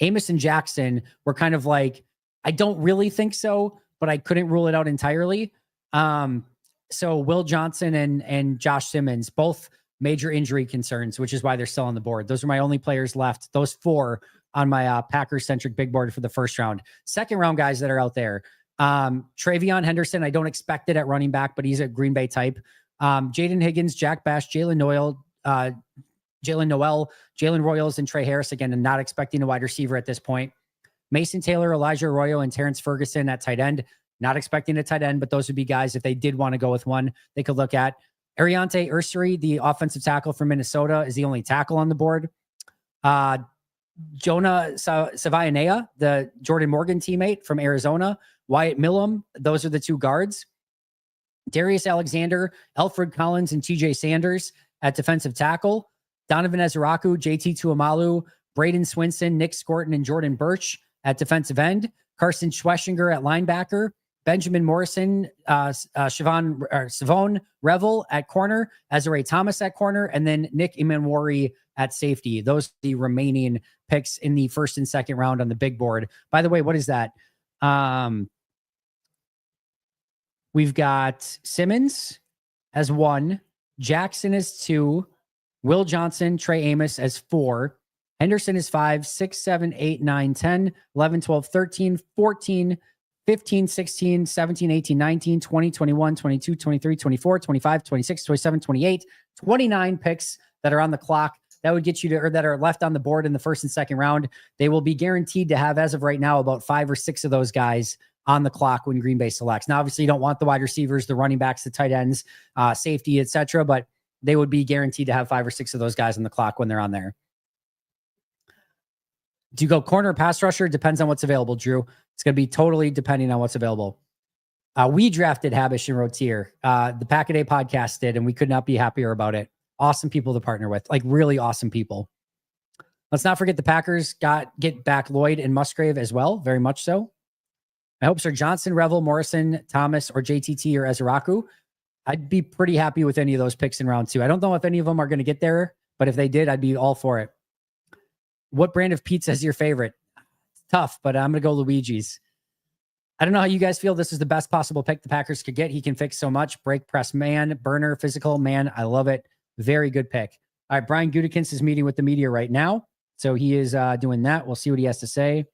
Amos and Jackson were kind of like, I don't really think so, but I couldn't rule it out entirely. So Will Johnson and Josh Simmons, both major injury concerns, which is why they're still on the board. Those are my only players left. Those 4 on my Packers-centric big board for the first round. Second round guys that are out there. Travion Henderson, I don't expect it at running back, but he's a Green Bay type. Jaden Higgins, Jack Bash, Jalen Noel, Jalen Royals, and Trey Harris. Again, and not expecting a wide receiver at this point. Mason Taylor, Elijah Arroyo, and Terrence Ferguson at tight end. Not expecting a tight end, but those would be guys, if they did want to go with one, they could look at. Ariante Ursary, the offensive tackle from Minnesota, is the only tackle on the board. Jonah Savayanea, the Jordan Morgan teammate from Arizona. Wyatt Millum, those are the 2 guards. Darius Alexander, Alfred Collins, and TJ Sanders at defensive tackle. Donovan Ezeraku, JT Tuamalu, Braden Swinson, Nick Scorton, and Jordan Birch at defensive end. Carson Schweschinger at linebacker. Benjamin Morrison, Savon Revel at corner, Azare Thomas at corner, and then Nick Imanwari at safety. Those are the remaining picks in the first and second round on the big board. By the way, what is that? We've got Simmons as 1, Jackson as 2, Will Johnson, Trey Amos as 4, Henderson is 5, 6, 7, 8, 9, 10, 11, 12, 13, 14, 15, 16, 17, 18, 19, 20, 21, 22, 23, 24, 25, 26, 27, 28, 29 picks that are on the clock. That would get you to, or that are left on the board in the first and second round. They will be guaranteed to have, as of right now, about 5 or 6 of those guys on the clock when Green Bay selects. Now, obviously, you don't want the wide receivers, the running backs, the tight ends, safety, etc., but they would be guaranteed to have 5 or 6 of those guys on the clock when they're on there. Do you go corner or pass rusher? Depends on what's available, Drew. It's going to be totally depending on what's available. We drafted Habish and Rotier. The Pack-A-Day podcast did, and we could not be happier about it. Awesome people to partner with, like really awesome people. Let's not forget the Packers get back Lloyd and Musgrave as well, very much so. My hopes are Johnson, Revel, Morrison, Thomas, or JTT or Ezraku. I'd be pretty happy with any of those picks in round 2. I don't know if any of them are going to get there, but if they did, I'd be all for it. What brand of pizza is your favorite? It's tough, but I'm going to go Luigi's. I don't know how you guys feel. This is the best possible pick the Packers could get. He can fix so much. Break press man, burner, physical man. I love it. Very good pick. All right, Brian Gutekunst is meeting with the media right now. So he is doing that. We'll see what he has to say.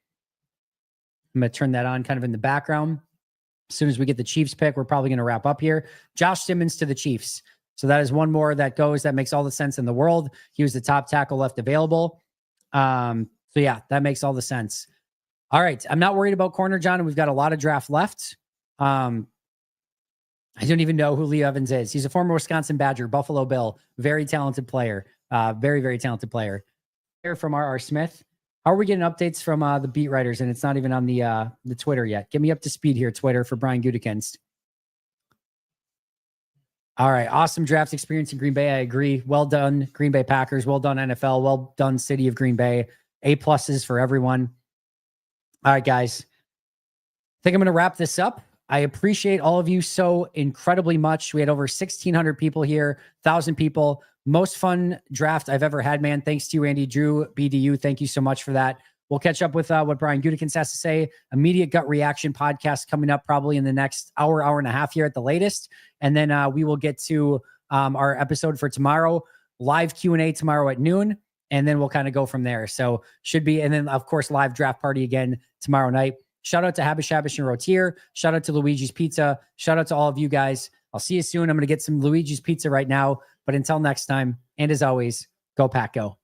I'm going to turn that on kind of in the background. As soon as we get the Chiefs pick, we're probably going to wrap up here. Josh Simmons to the Chiefs. So that is one more that goes. That makes all the sense in the world. He was the top tackle left available. So yeah, that makes all the sense. All right. I'm not worried about corner, John. We've got a lot of draft left. I don't even know who Lee Evans is. He's a former Wisconsin Badger, Buffalo Bill, very talented player. Very, very talented player. Here from R.R. Smith. How are we getting updates from the beat writers? And it's not even on the Twitter yet. Get me up to speed here, Twitter, for Brian Gutekunst. All right. Awesome draft experience in Green Bay. I agree. Well done, Green Bay Packers. Well done, NFL. Well done, City of Green Bay. A+ for everyone. All right, guys. I think I'm going to wrap this up. I appreciate all of you so incredibly much. We had over 1,600 people here, 1,000 people. Most fun draft I've ever had, man. Thanks to you, Andy. Drew, BDU, thank you so much for that. We'll catch up with what Brian Gutekunst has to say. Immediate gut reaction podcast coming up probably in the next hour, hour and a half here at the latest. And then we will get to our episode for tomorrow. Live Q&A tomorrow at noon. And then we'll kind of go from there. So should be, and then of course, live draft party again tomorrow night. Shout out to Habish and Rotier. Shout out to Luigi's Pizza. Shout out to all of you guys. I'll see you soon. I'm going to get some Luigi's Pizza right now. But until next time, and as always, go Pack Go.